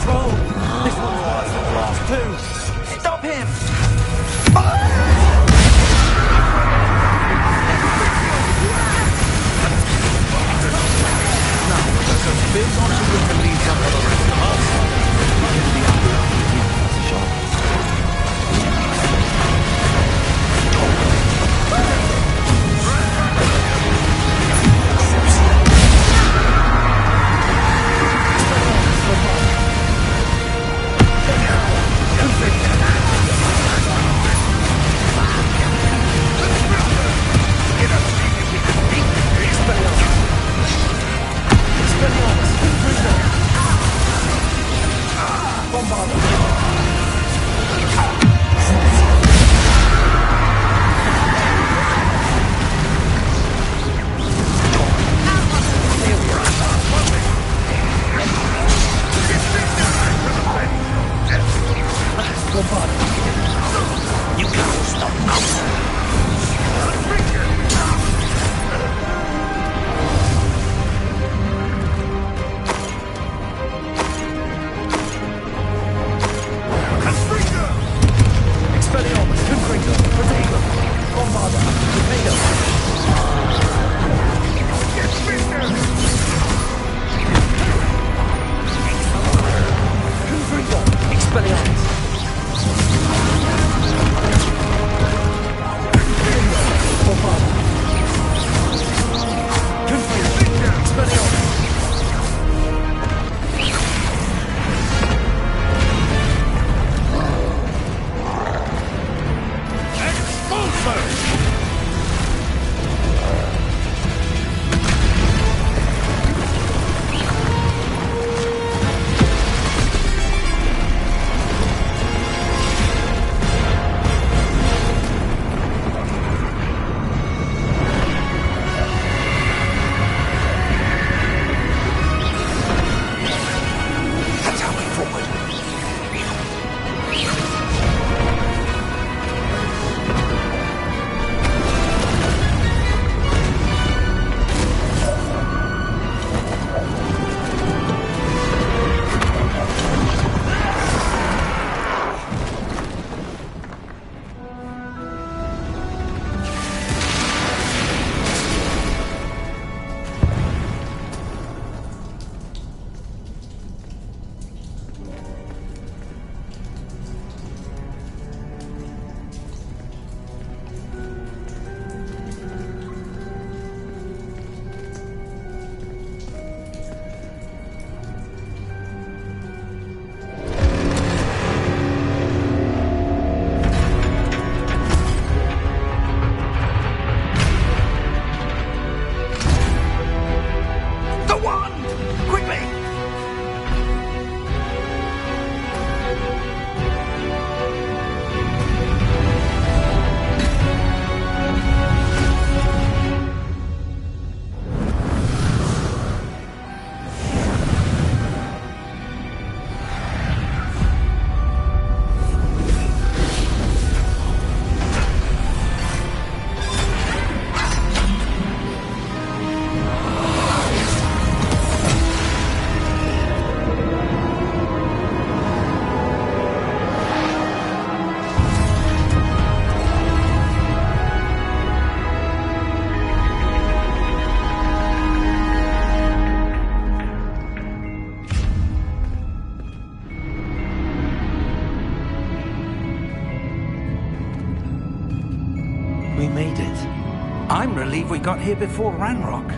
I'm relieved we got here before Ranrock.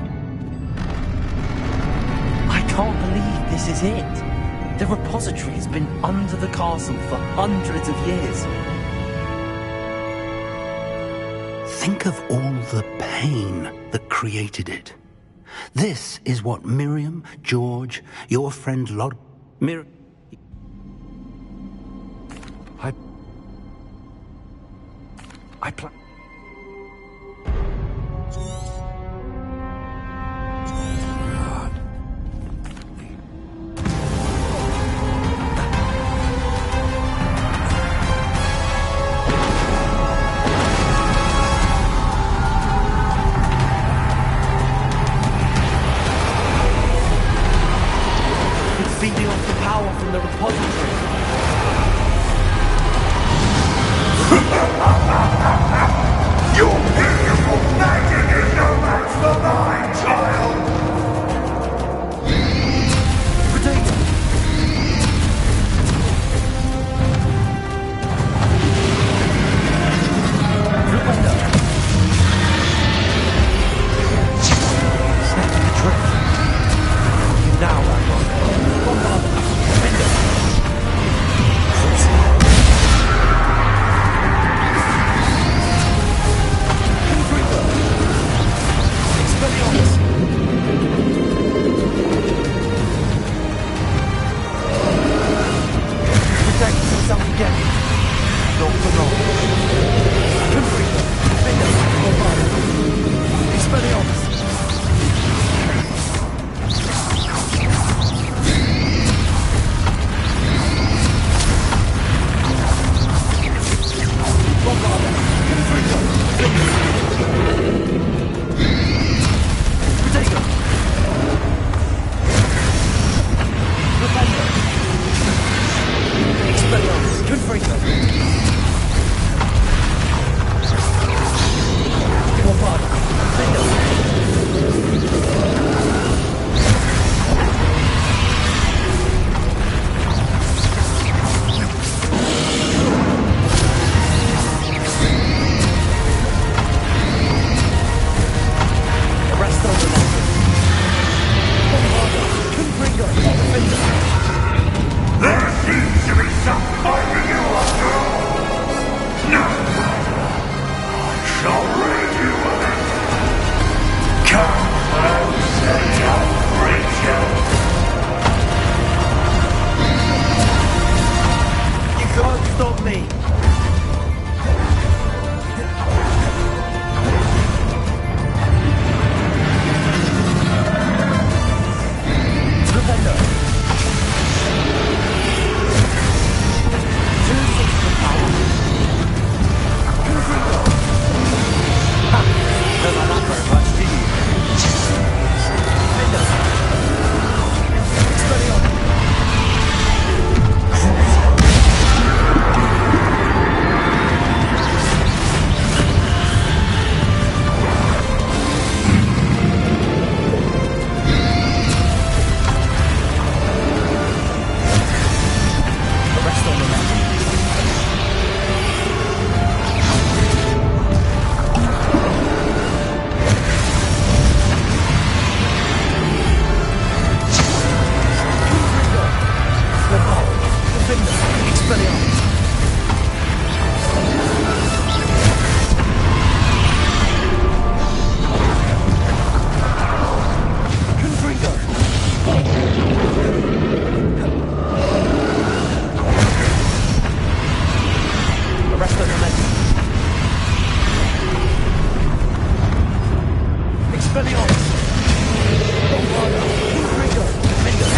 I can't believe this is it. The repository has been under the castle for hundreds of years. Think of all the pain that created it. This is what Miriam, George, your friend Lod... I plan... feeding off the power from the repository. Your beautiful magic is no match for mine, child! Potato! Flippender! Snap the drift. Now, Ranrock. Bombard! Fender! Protect yourself again. Not for long. Confringo. Fender. Bombard. Expelliarmus. Bombard. Confringo. Fender. Potato. Defender. Expelliarmus. Confringo. Bombard. Fender. Arrest on the left. Bombarda. Confringo. Fender. There seems to be some fight in you after all! No! I shall rid you of it! Come closer, young creature! You can't stop me. Defender. Don't like that very much, do you? Fender. Expelliarmus. Arrest on the left. Expelliarmus. Confringo. Arrest on the left. Expelliarmus. Bombarda. Confringo. Defender.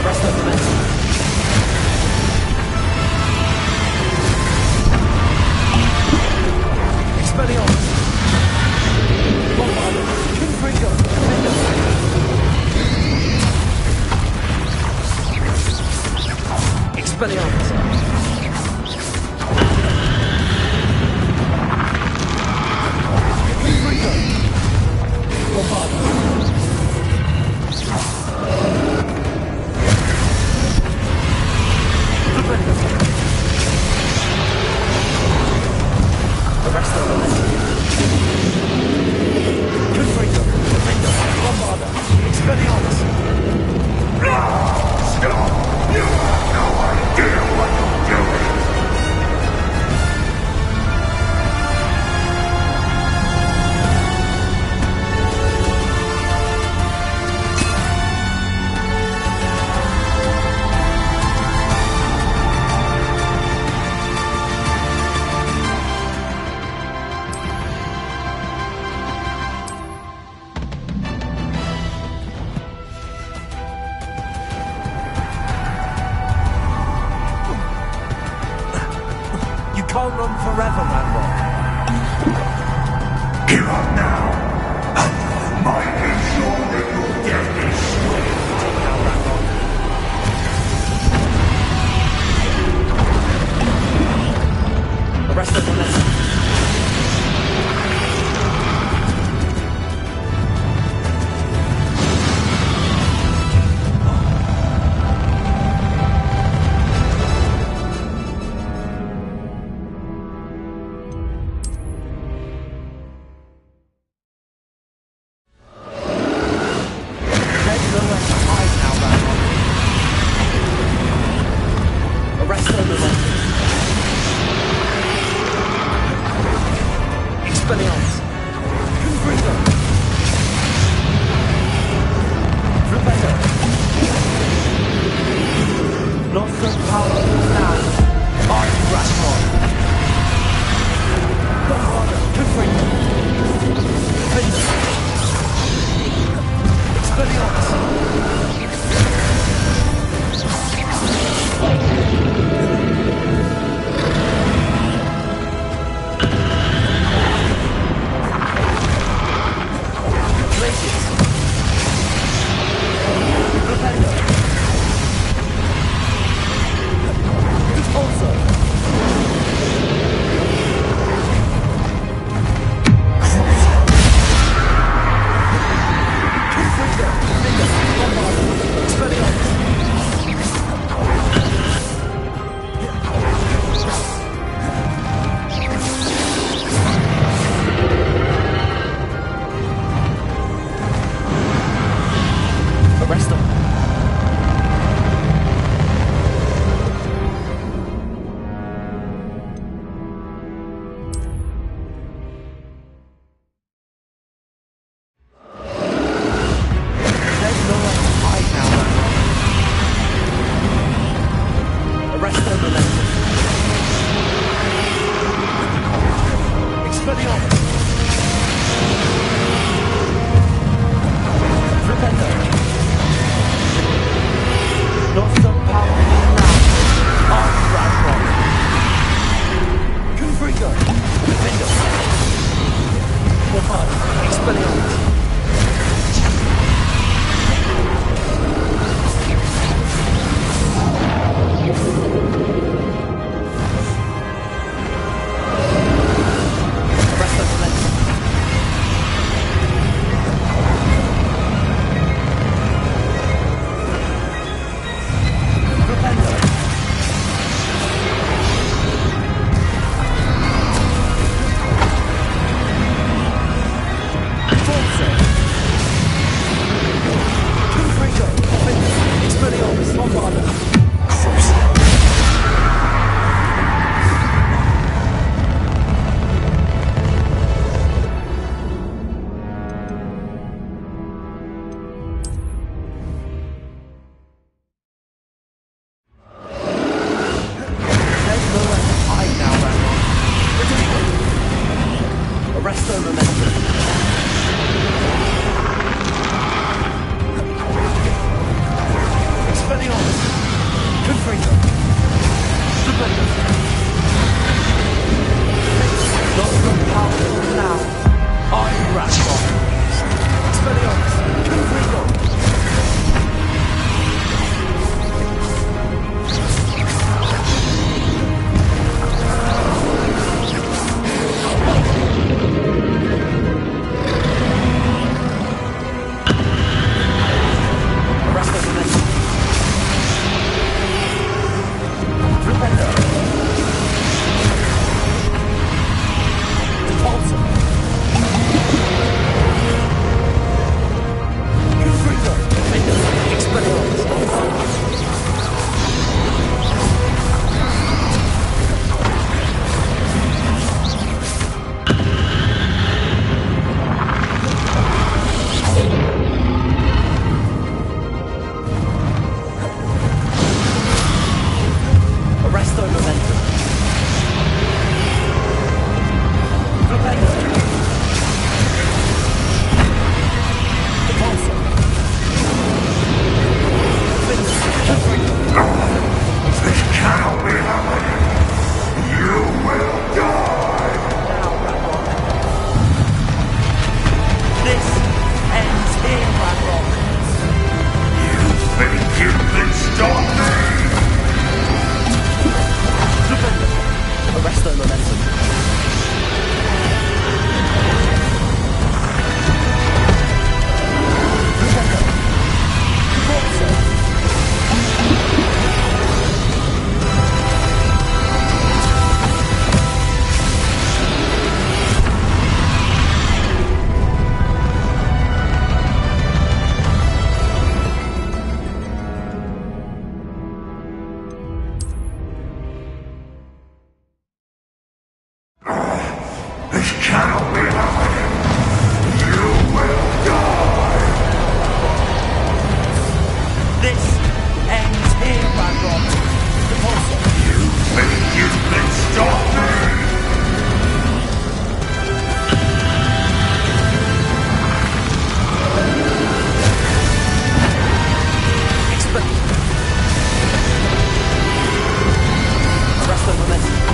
rest of the men. Can't run forever, Ranrock. Give up now, and I might ensure that your death is swift. The rest of the lesson. This cannot be happening. You will die. This ends here, Badrock. You think you can stop me? Arrest the momentum.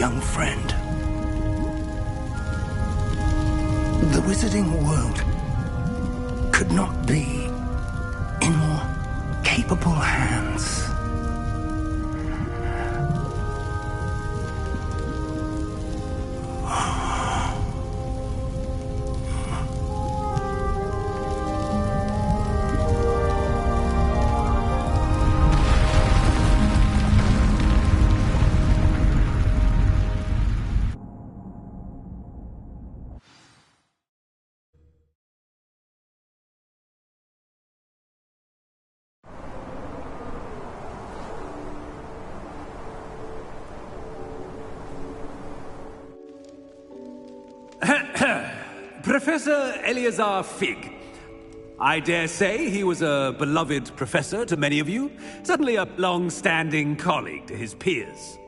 young friend. The wizarding world could not be in more capable hands. Professor Eleazar Fig. I dare say he was a beloved professor to many of you, certainly a long-standing colleague to his peers.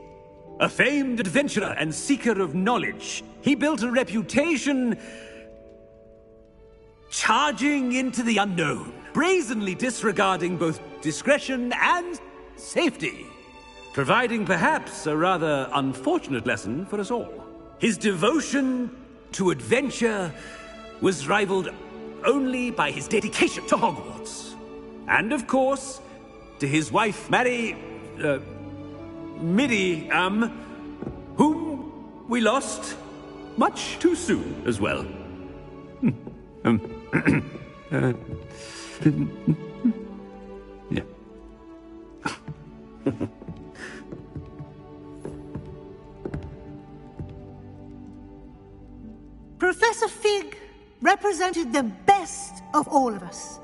A famed adventurer and seeker of knowledge, he built a reputation charging into the unknown, brazenly disregarding both discretion and safety, providing perhaps a rather unfortunate lesson for us all. His devotion to adventure was rivaled only by his dedication to Hogwarts. And of course, to his wife, Midi, whom we lost much too soon as well. Yeah. Professor Fig represented the best of all of us.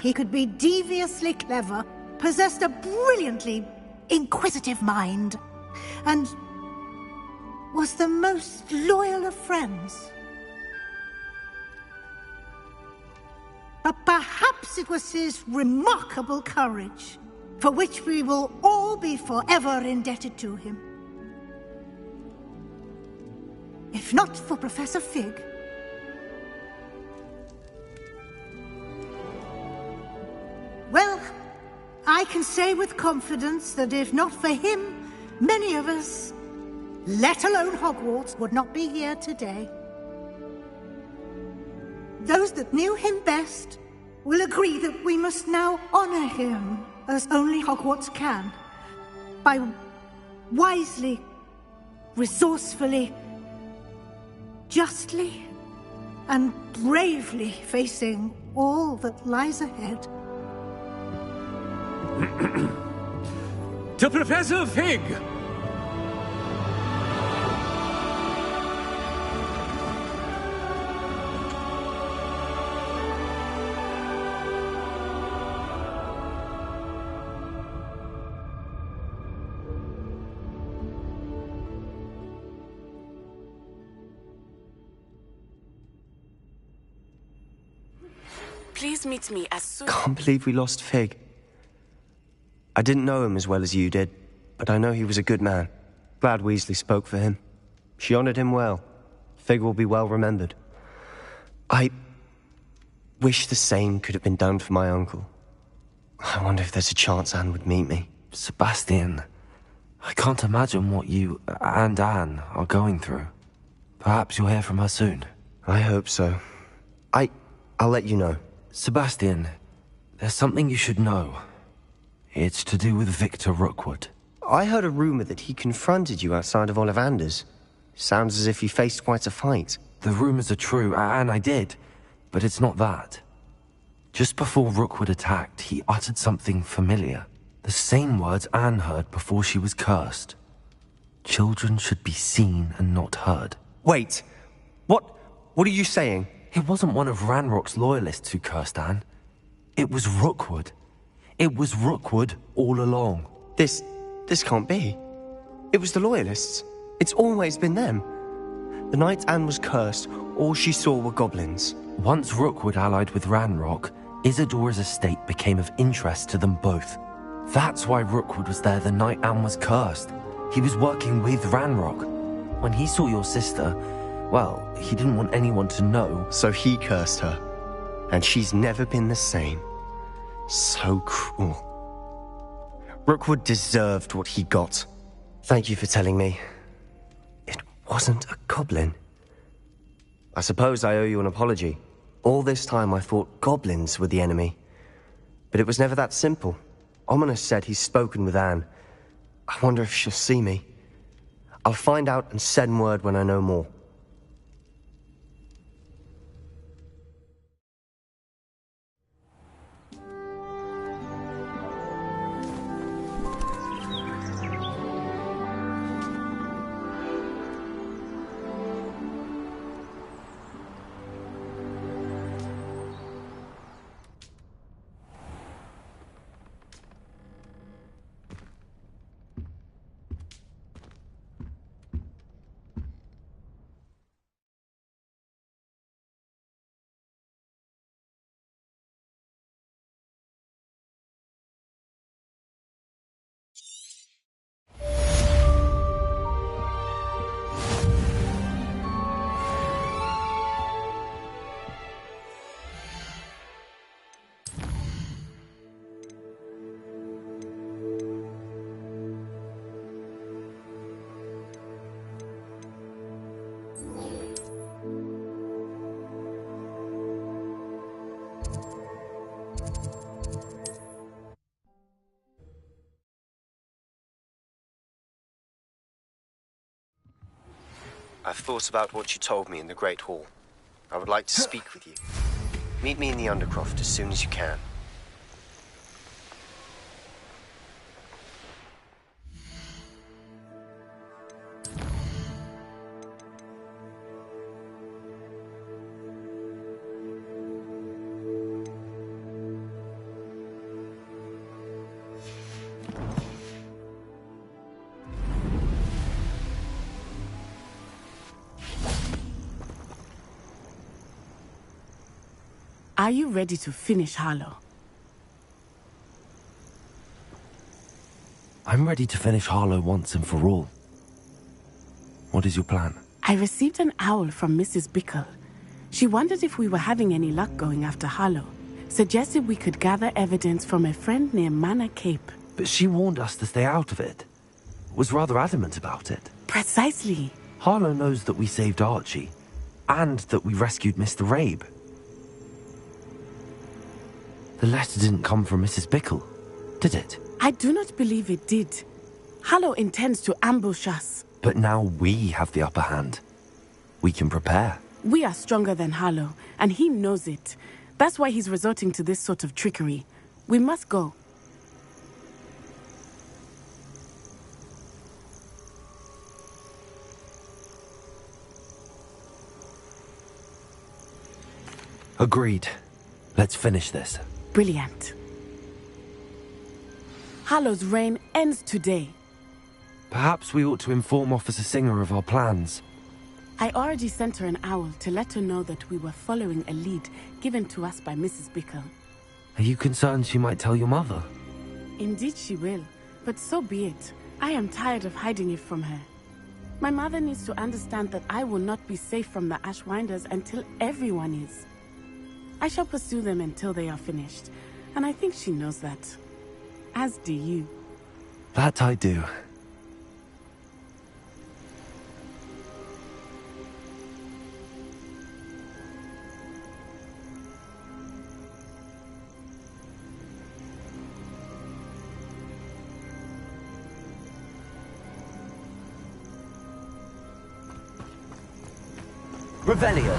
He could be deviously clever, possessed a brilliantly inquisitive mind, and was the most loyal of friends. But perhaps it was his remarkable courage, for which we will all be forever indebted to him. If not for Professor Fig, well, I can say with confidence that if not for him, many of us, let alone Hogwarts, would not be here today. Those that knew him best will agree that we must now honor him as only Hogwarts can, by wisely, resourcefully, justly and bravely facing all that lies ahead. To Professor Fig! Please meet me as soon. Can't believe we lost Fig. I didn't know him as well as you did, but I know he was a good man. Glad Weasley spoke for him. She honored him well. Fig will be well remembered. I wish the same could have been done for my uncle. I wonder if there's a chance Anne would meet me. Sebastian, I can't imagine what you and Anne are going through. Perhaps you'll hear from her soon. I hope so. I'll let you know. Sebastian, there's something you should know. It's to do with Victor Rookwood. I heard a rumor that he confronted you outside of Ollivander's. Sounds as if he faced quite a fight. The rumors are true, and I did. But it's not that. Just before Rookwood attacked, he uttered something familiar. The same words Anne heard before she was cursed. Children should be seen and not heard. Wait. What are you saying? It wasn't one of Ranrock's loyalists who cursed Anne. It was Rookwood. It was Rookwood all along. This can't be. It was the loyalists. It's always been them. The night Anne was cursed, all she saw were goblins. Once Rookwood allied with Ranrock, Isadora's estate became of interest to them both. That's why Rookwood was there the night Anne was cursed. He was working with Ranrock. When he saw your sister, well, he didn't want anyone to know. So he cursed her. And she's never been the same. So cruel. Rookwood deserved what he got. Thank you for telling me. It wasn't a goblin. I suppose I owe you an apology. All this time I thought goblins were the enemy. But it was never that simple. Ominous said he's spoken with Anne. I wonder if she'll see me. I'll find out and send word when I know more. I've thought about what you told me in the Great Hall. I would like to speak with you. Meet me in the Undercroft as soon as you can. Are you ready to finish Harlow? I'm ready to finish Harlow once and for all. What is your plan? I received an owl from Mrs. Bickle. She wondered if we were having any luck going after Harlow. Suggested we could gather evidence from a friend near Manor Cape. But she warned us to stay out of it. Was rather adamant about it. Precisely. Harlow knows that we saved Archie, and that we rescued Mr. Rabe. The letter didn't come from Mrs. Bickle, did it? I do not believe it did. Harlow intends to ambush us. But now we have the upper hand. We can prepare. We are stronger than Harlow, and he knows it. That's why he's resorting to this sort of trickery. We must go. Agreed. Let's finish this. Brilliant. Harlow's reign ends today. Perhaps we ought to inform Officer Singer of our plans. I already sent her an owl to let her know that we were following a lead given to us by Mrs. Bickle. Are you concerned she might tell your mother? Indeed she will, but so be it. I am tired of hiding it from her. My mother needs to understand that I will not be safe from the Ashwinders until everyone is. I shall pursue them until they are finished, and I think she knows that. As do you. That I do. Revelio.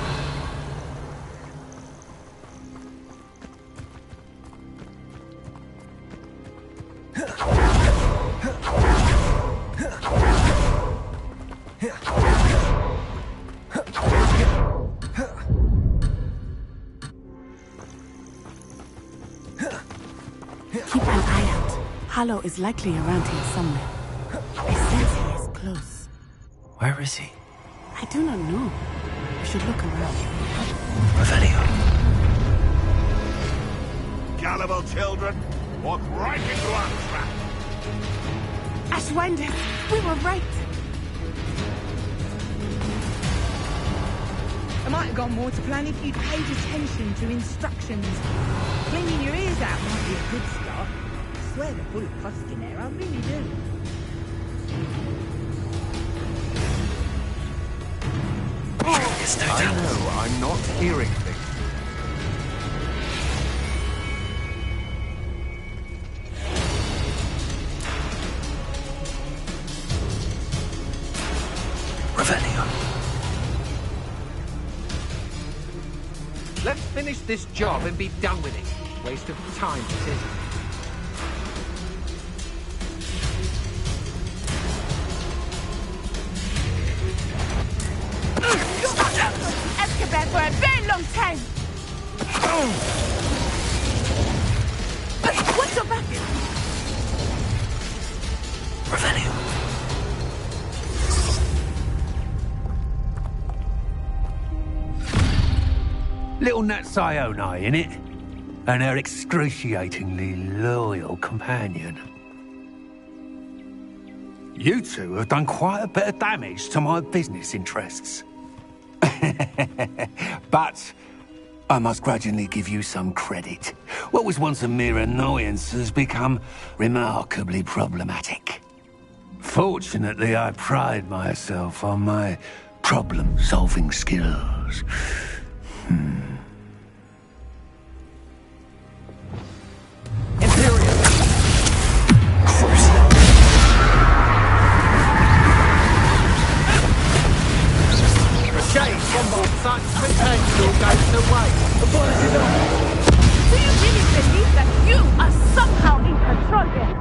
Keep an eye out. Harlow is likely around here somewhere. I sense he is close. Where is he? I do not know. We should look around. Revelio. Gullible children, walk right into our trap. Ashwinder, we were right. It might have gone more to plan if you'd paid attention to instructions. Cleaning your ears out might be a good start. I swear they're full of fuss in there, I really do. I know, I'm not hearing things. Revelio. Let's finish this job and be done with it. Waste of time, this is. Azkaban for a very long time. What's your back? Revelio. Little Nat Sioni, innit? And her excruciatingly loyal companion. You two have done quite a bit of damage to my business interests. But I must grudgingly give you some credit. What was once a mere annoyance has become remarkably problematic. Fortunately, I pride myself on my problem-solving skills. Do you really believe that you are somehow in control here?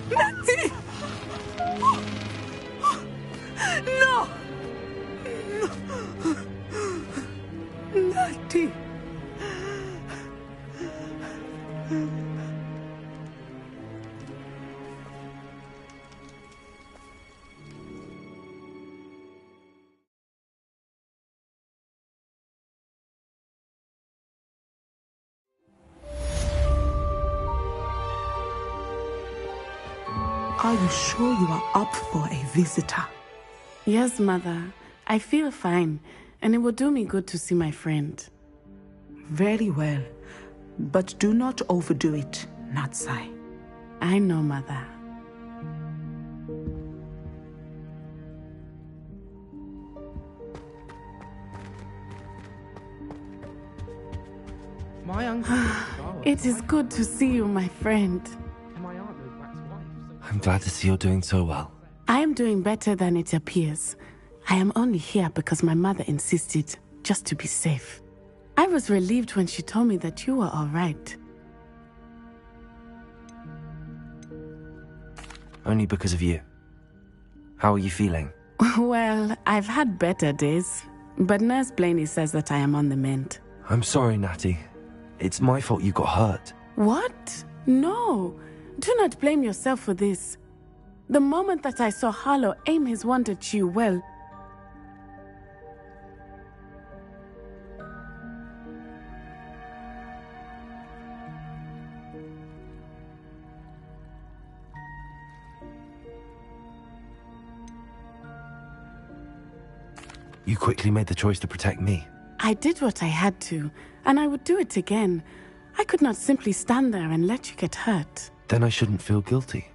Nancy! No! Natty! Are you sure you are up for a visitor? Yes, Mother. I feel fine, and it will do me good to see my friend. Very well. But do not overdo it, Natsai. I know, Mother. My uncle. It is good to see you, my friend. I'm glad to see you're doing so well. I am doing better than it appears. I am only here because my mother insisted, just to be safe. I was relieved when she told me that you were all right. Only because of you. How are you feeling? Well, I've had better days, but Nurse Blaney says that I am on the mend. I'm sorry, Natty. It's my fault you got hurt. What? No. Do not blame yourself for this. The moment that I saw Harlow aim his wand at you, well... You quickly made the choice to protect me. I did what I had to, and I would do it again. I could not simply stand there and let you get hurt. Then I shouldn't feel guilty.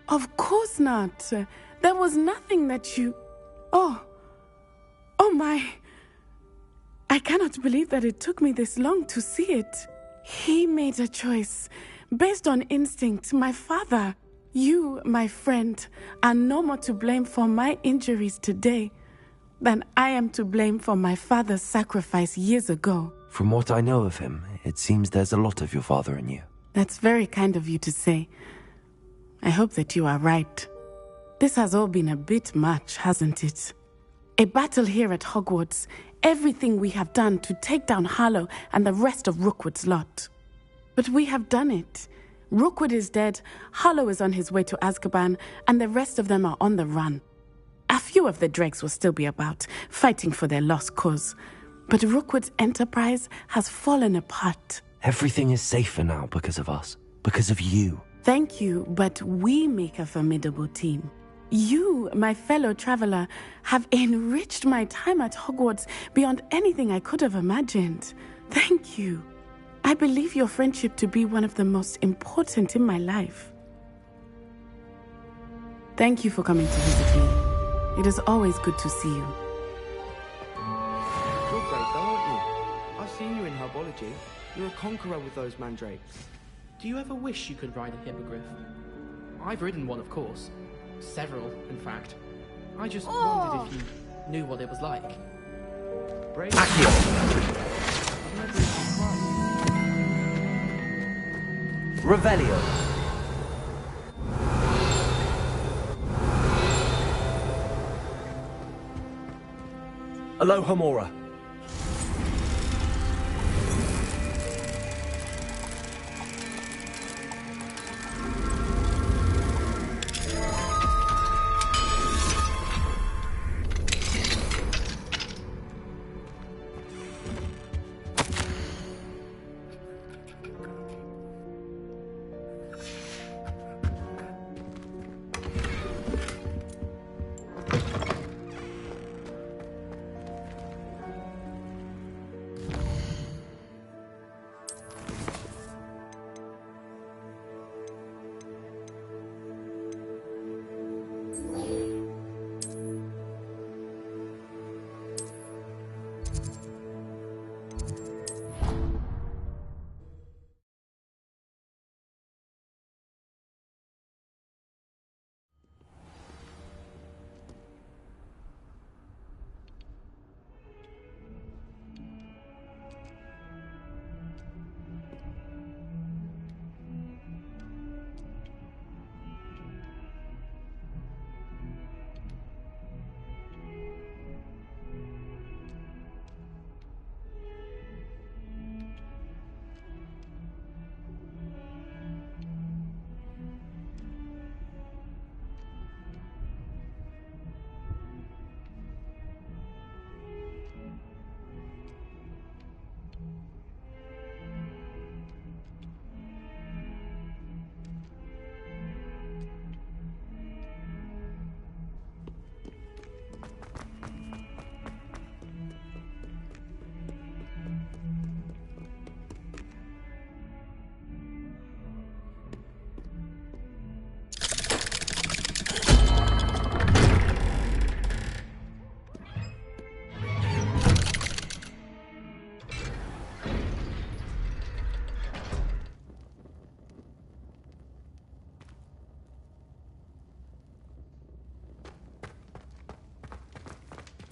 Of course not. There was nothing that you... Oh my... I cannot believe that it took me this long to see it. He made a choice. Based on instinct, my father. You, my friend, are no more to blame for my injuries today than I am to blame for my father's sacrifice years ago. From what I know of him, it seems there's a lot of your father in you. That's very kind of you to say. I hope that you are right. This has all been a bit much, hasn't it? A battle here at Hogwarts, everything we have done to take down Harlow and the rest of Rookwood's lot. But we have done it. Rookwood is dead, Harlow is on his way to Azkaban, and the rest of them are on the run. A few of the dregs will still be about, fighting for their lost cause. But Rookwood's enterprise has fallen apart. Everything is safer now because of us, because of you. Thank you, but we make a formidable team. You, my fellow traveler, have enriched my time at Hogwarts beyond anything I could have imagined. Thank you. I believe your friendship to be one of the most important in my life. Thank you for coming to visit me. It is always good to see you. You're great though, aren't you? I've seen you in herbology. You're a conqueror with those mandrakes. Do you ever wish you could ride a hippogriff? I've ridden one, of course. Several, in fact. I just wondered if you knew what it was like. Revelio. Alohomora.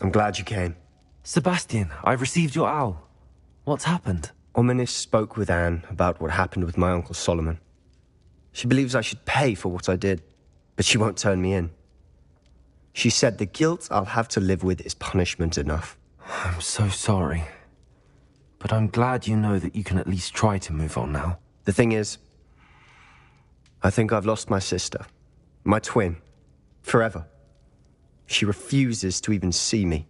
I'm glad you came. Sebastian, I received your owl. What's happened? Ominis spoke with Anne about what happened with my Uncle Solomon. She believes I should pay for what I did, but she won't turn me in. She said the guilt I'll have to live with is punishment enough. I'm so sorry. But I'm glad you know that you can at least try to move on now. The thing is, I think I've lost my sister, my twin, forever. She refuses to even see me.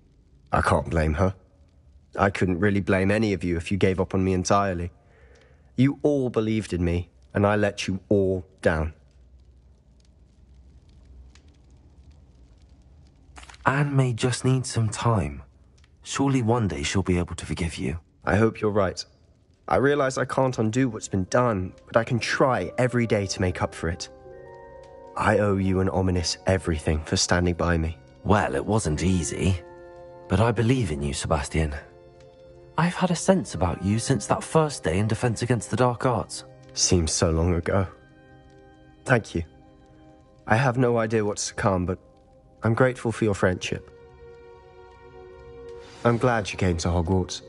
I can't blame her. I couldn't really blame any of you if you gave up on me entirely. You all believed in me, and I let you all down. Anne may just need some time. Surely one day she'll be able to forgive you. I hope you're right. I realize I can't undo what's been done, but I can try every day to make up for it. I owe you and Ominis everything for standing by me. Well, it wasn't easy, but I believe in you, Sebastian. I've had a sense about you since that first day in Defense Against the Dark Arts. Seems so long ago. Thank you. I have no idea what's to come, but I'm grateful for your friendship. I'm glad you came to Hogwarts.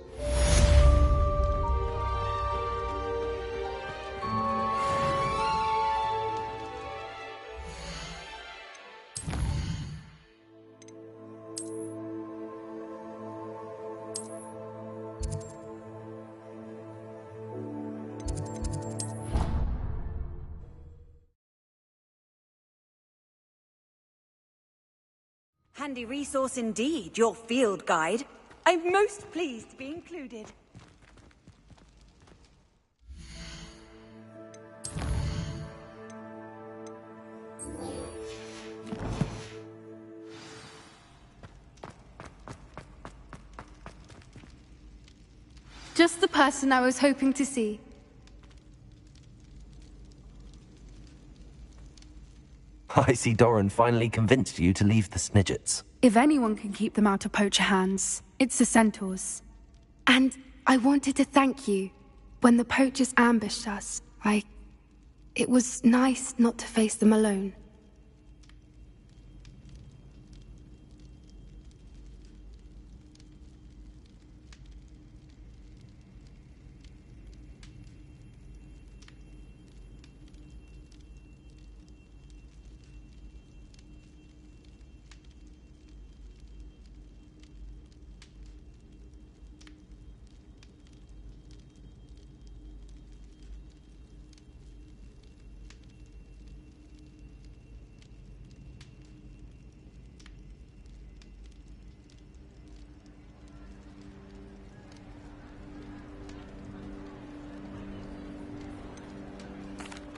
Handy resource indeed, your field guide. I'm most pleased to be included. Just the person I was hoping to see. I see Doran finally convinced you to leave the Snidgets. If anyone can keep them out of poacher hands, it's the centaurs. And I wanted to thank you. When the poachers ambushed us, it was nice not to face them alone.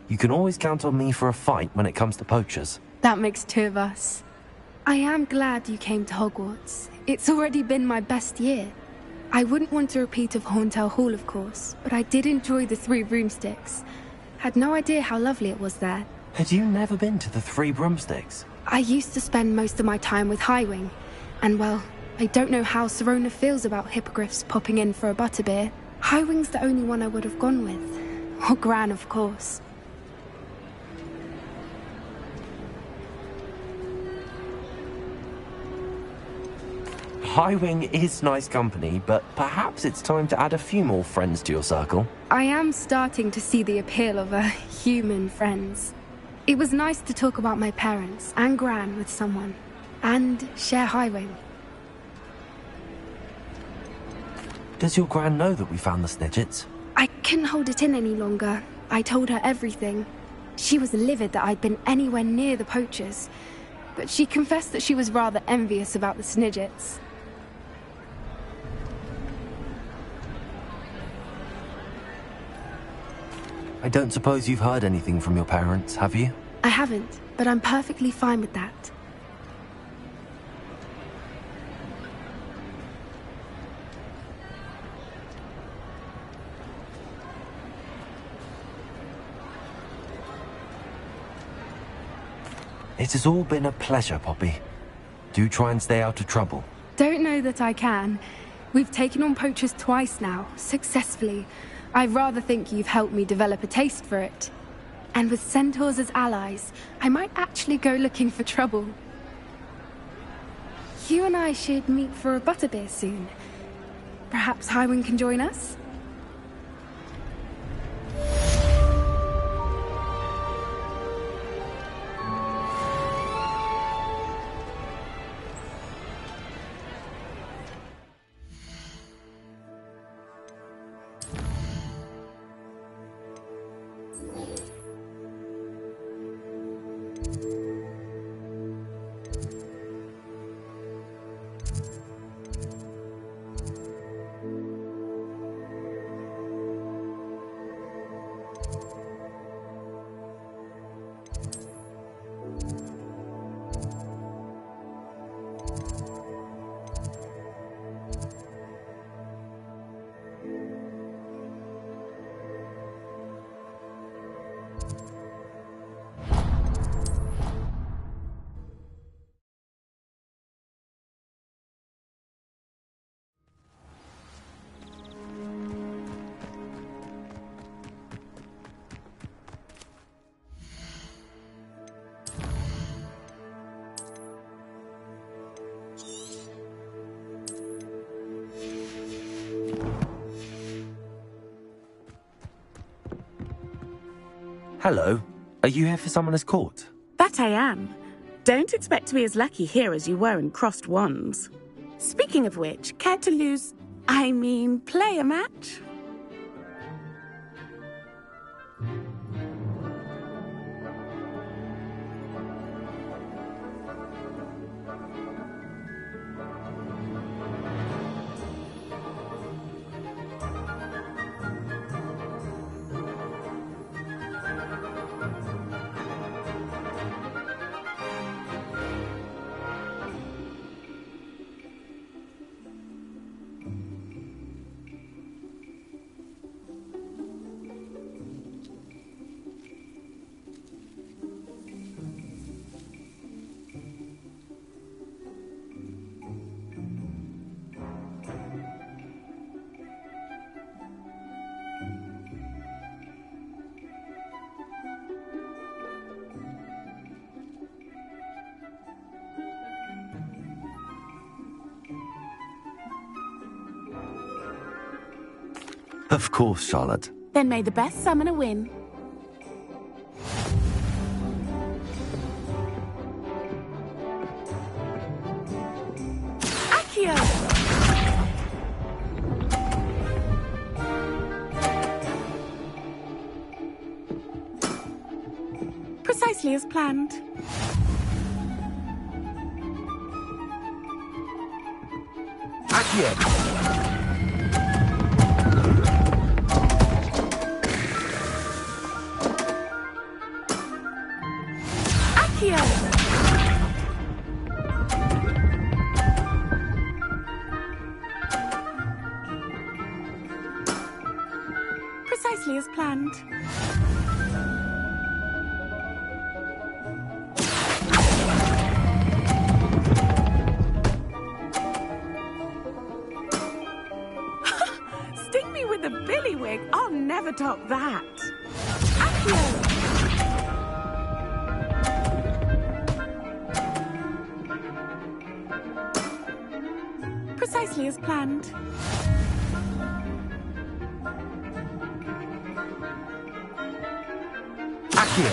You can always count on me for a fight when it comes to poachers. That makes two of us. I am glad you came to Hogwarts. It's already been my best year. I wouldn't want a repeat of Horntail Hall, of course, but I did enjoy the Three Broomsticks. Had no idea how lovely it was there. Had you never been to the Three Broomsticks? I used to spend most of my time with Highwing, and well, I don't know how Serona feels about hippogriffs popping in for a butterbeer. Highwing's the only one I would have gone with. Or Gran, of course. Highwing is nice company, but perhaps it's time to add a few more friends to your circle. I am starting to see the appeal of human friends. It was nice to talk about my parents and Gran with someone, and share Highwing. Does your Gran know that we found the Snidgets? I couldn't hold it in any longer. I told her everything. She was livid that I'd been anywhere near the poachers, but she confessed that she was rather envious about the Snidgets. I don't suppose you've heard anything from your parents, have you? I haven't, but I'm perfectly fine with that. It has all been a pleasure, Poppy. Do try and stay out of trouble. Don't know that I can. We've taken on poachers twice now, successfully. I rather think you've helped me develop a taste for it. And with centaurs as allies, I might actually go looking for trouble. You and I should meet for a butterbeer soon. Perhaps Highwing can join us? Hello. Are you here for Summoner's Court? That I am. Don't expect to be as lucky here as you were in Crossed Wands. Speaking of which, care to play a match? Of course, Charlotte. Then may the best summoner win. Accio! Precisely as planned. Accio! Accio! Precisely as planned. Sting me with a billywig. I'll never top that. Accio! Precisely as planned. Accio!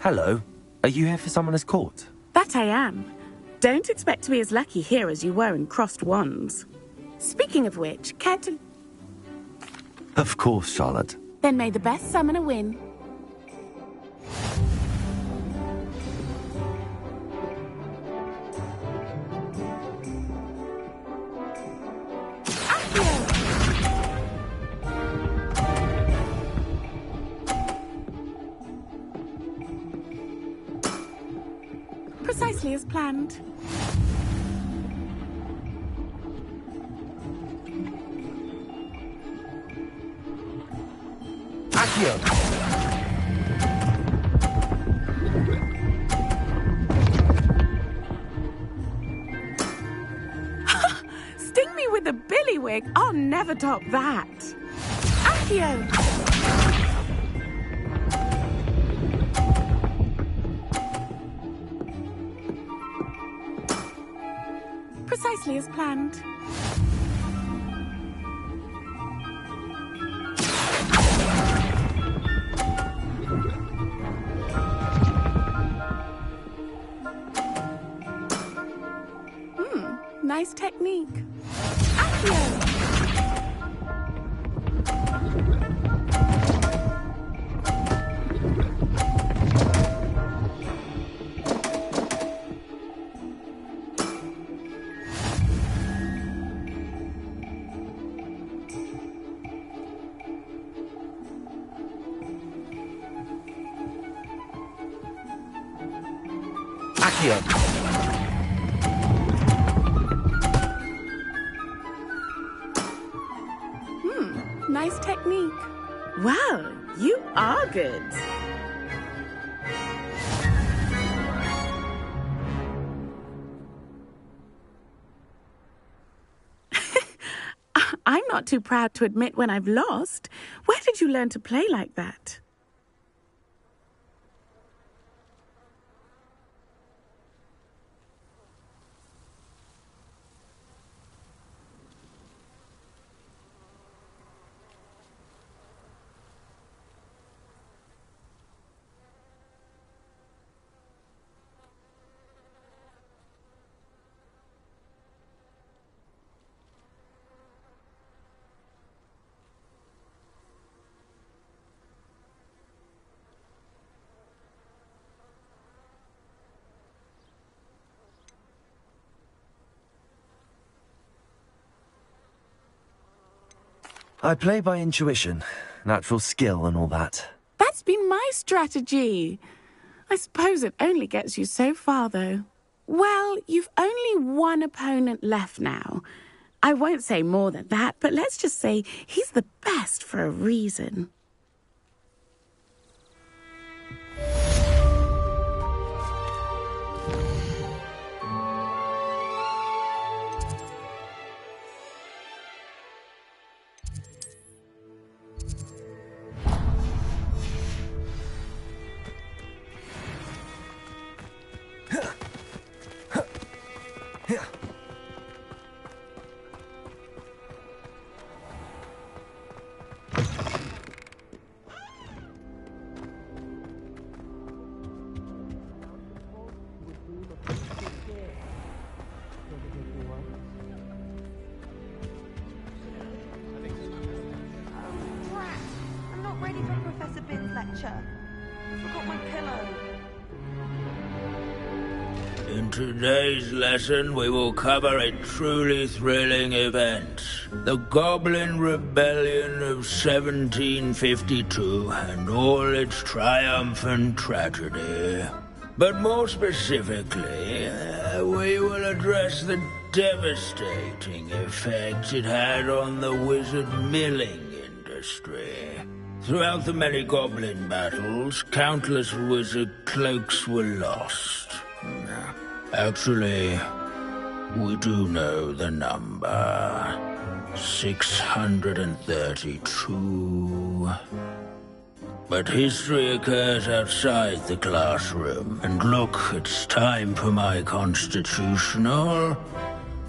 Hello. Are you here for Summoner's Court? That I am. Don't expect to be as lucky here as you were in Crossed Wands. Speaking of which, care to... Of course, Charlotte. Then may the best summoner win. Precisely as planned. Accio! Sting me with a billywig. I'll never top that. Accio! Precisely as planned. Nice technique. Accio! Accio! Nice technique. Wow, you are good. I'm not too proud to admit when I've lost. Where did you learn to play like that? I play by intuition, natural skill and all that. That's been my strategy. I suppose it only gets you so far, though. Well, you've only one opponent left now. I won't say more than that, but let's just say he's the best for a reason. furniture. I forgot my pillow. In today's lesson, we will cover a truly thrilling event. The Goblin Rebellion of 1752 and all its triumphant tragedy. But more specifically, we will address the devastating effect it had on the wizard milling industry. Throughout the many goblin battles, countless wizard cloaks were lost. Actually, we do know the number. 632. But history occurs outside the classroom. And look, it's time for my constitutional.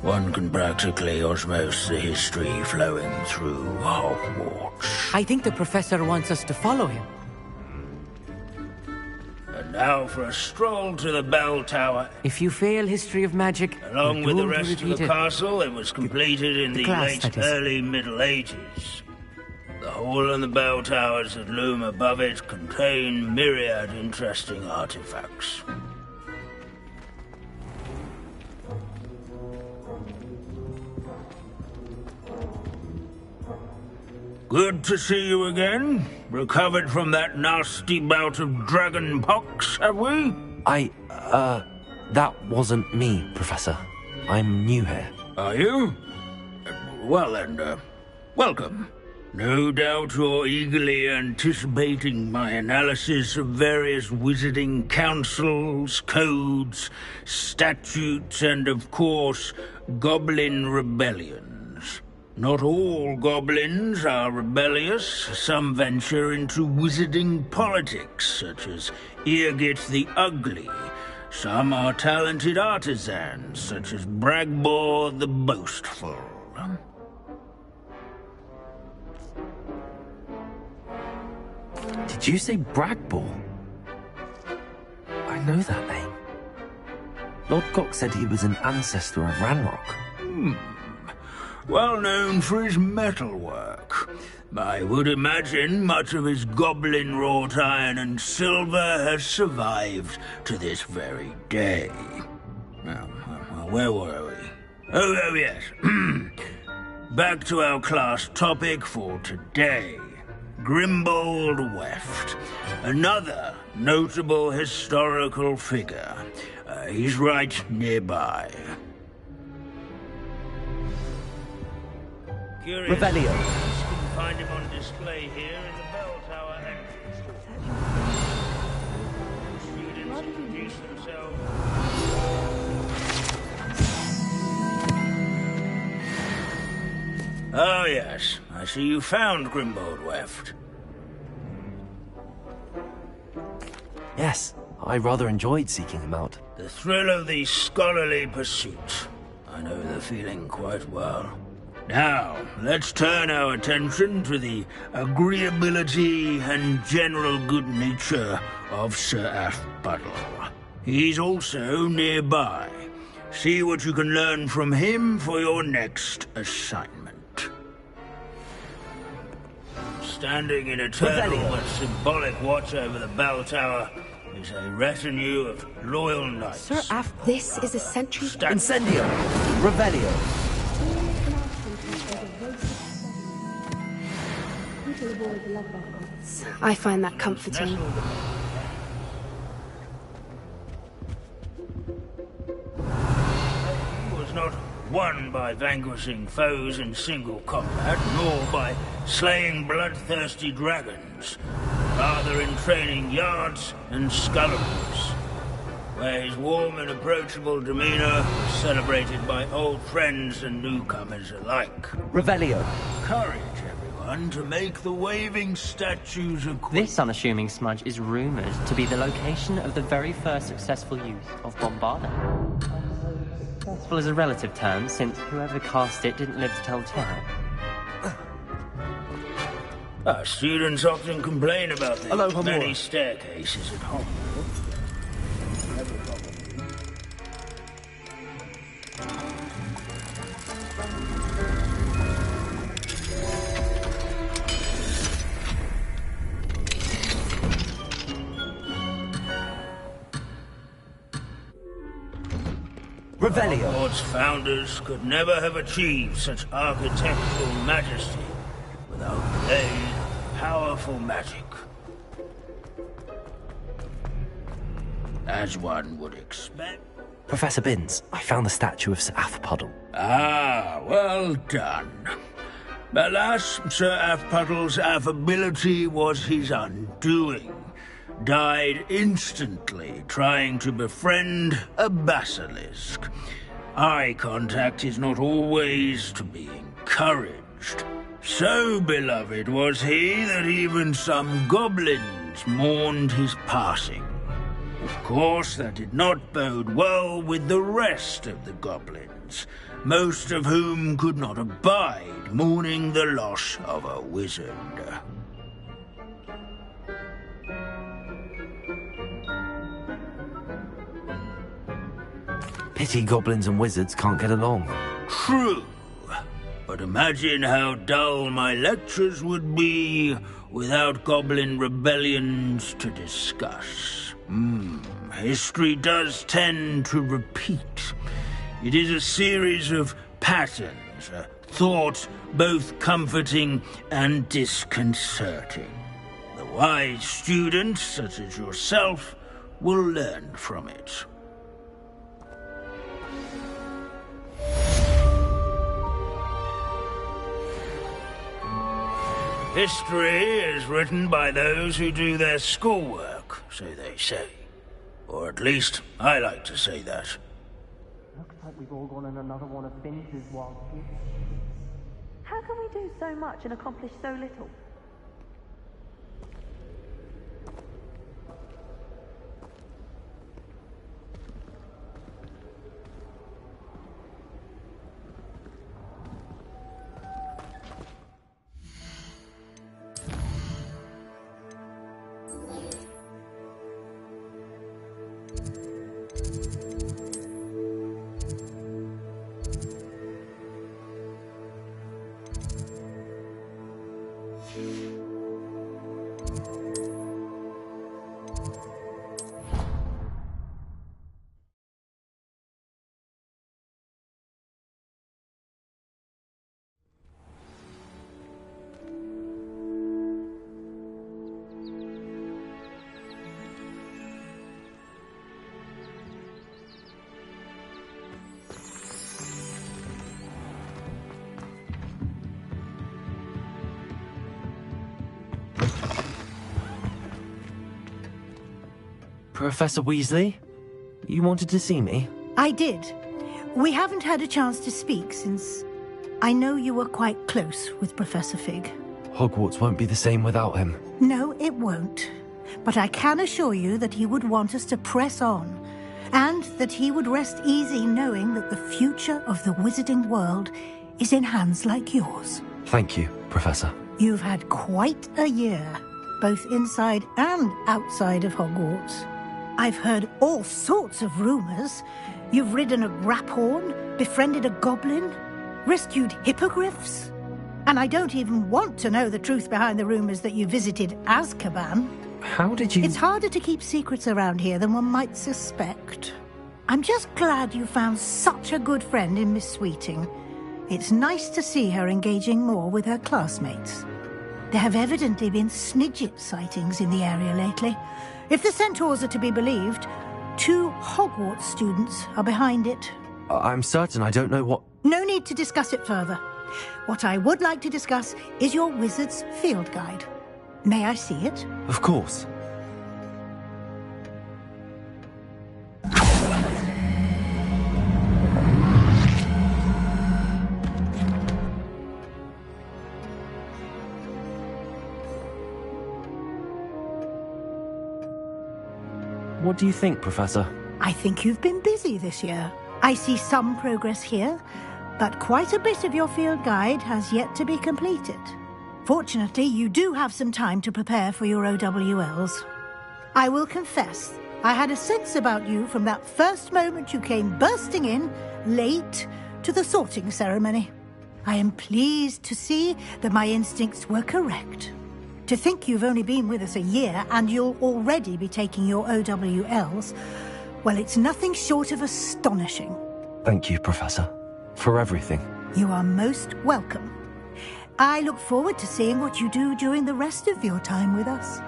One can practically osmose the history flowing through Hogwarts. I think the professor wants us to follow him. And now for a stroll to the bell tower. If you fail history of magic, Along with the you're doomed to rest of repeat the it. castle, it was completed in the class, late that is. early Middle Ages. The hall and the bell towers that loom above it contain myriad interesting artifacts. Good to see you again. Recovered from that nasty bout of dragon pox, have we? That wasn't me, Professor. I'm new here. Are you? Well then, welcome. No doubt you're eagerly anticipating my analysis of various wizarding councils, codes, statutes, and of course, goblin rebellions. Not all goblins are rebellious. Some venture into wizarding politics, such as Eargit the Ugly. Some are talented artisans, such as Bragbor the Boastful. Did you say Bragbor? I know that name. Lord Gok said he was an ancestor of Ranrock. Well known for his metalwork. I would imagine much of his goblin wrought iron and silver has survived to this very day. Now, where were we? Oh yes. Back to our class topic for today. Grimbold Weft. Another notable historical figure. He's right nearby. Curious. Revelio. You can find him on display here in the bell tower entrance. Students introduce themselves. Oh yes, I see you found Grimbold Weft. Yes, I rather enjoyed seeking him out. The thrill of the scholarly pursuit. I know the feeling quite well. Now, let's turn our attention to the agreeability and general good nature of Sir Athbuttle. He's also nearby. See what you can learn from him for your next assignment. Standing in eternal but symbolic watch over the bell tower is a retinue of loyal knights. Sir This is a sentry. Incendio. Revelio. I find that comforting. He was not won by vanquishing foes in single combat, nor by slaying bloodthirsty dragons, rather in training yards and sculleries, where his warm and approachable demeanor was celebrated by old friends and newcomers alike. Revelio. Courage, everyone, to make the waving statues of This unassuming smudge is rumored to be the location of the very first successful use of Bombarda. Successful is a relative term, since whoever cast it didn't live to tell tale. Our students often complain about the Aloha many Mora. staircases at Hogwarts. Revelio. Hogwarts founders could never have achieved such architectural majesty without playing powerful magic. As one would expect. Professor Binns, I found the statue of Sir Afpuddle. Ah, well done. Alas, Sir Afpuddle's affability was his undoing. Died instantly trying to befriend a basilisk. Eye contact is not always to be encouraged. So beloved was he that even some goblins mourned his passing. Of course, that did not bode well with the rest of the goblins, most of whom could not abide mourning the loss of a wizard. Pity goblins and wizards can't get along. True. But imagine how dull my lectures would be without goblin rebellions to discuss. History does tend to repeat. It is a series of patterns, a thought both comforting and disconcerting. The wise student, such as yourself, will learn from it. History is written by those who do their schoolwork, so they say. Or at least, I like to say that. Looks like we've all gone on another one of Binns's wild trips. How can we do so much and accomplish so little? Professor Weasley? You wanted to see me? I did. We haven't had a chance to speak since I know you were quite close with Professor Fig. Hogwarts won't be the same without him. No, it won't. But I can assure you that he would want us to press on, and that he would rest easy knowing that the future of the wizarding world is in hands like yours. Thank you, Professor. You've had quite a year, both inside and outside of Hogwarts. I've heard all sorts of rumors. You've ridden a graphorn, befriended a goblin, rescued hippogriffs. And I don't even want to know the truth behind the rumors that you visited Azkaban. How did you... It's harder to keep secrets around here than one might suspect. I'm just glad you found such a good friend in Miss Sweeting. It's nice to see her engaging more with her classmates. There have evidently been Snidget sightings in the area lately. If the centaurs are to be believed, 2 Hogwarts students are behind it. I'm certain I don't know what... No need to discuss it further. What I would like to discuss is your wizard's field guide. May I see it? Of course. What do you think, Professor? I think you've been busy this year. I see some progress here, but quite a bit of your field guide has yet to be completed. Fortunately, you do have some time to prepare for your OWLs. I will confess, I had a sense about you from that first moment you came bursting in, late, to the sorting ceremony. I am pleased to see that my instincts were correct. To think you've only been with us a year and you'll already be taking your OWLs, well, it's nothing short of astonishing. Thank you, Professor, for everything. You are most welcome. I look forward to seeing what you do during the rest of your time with us.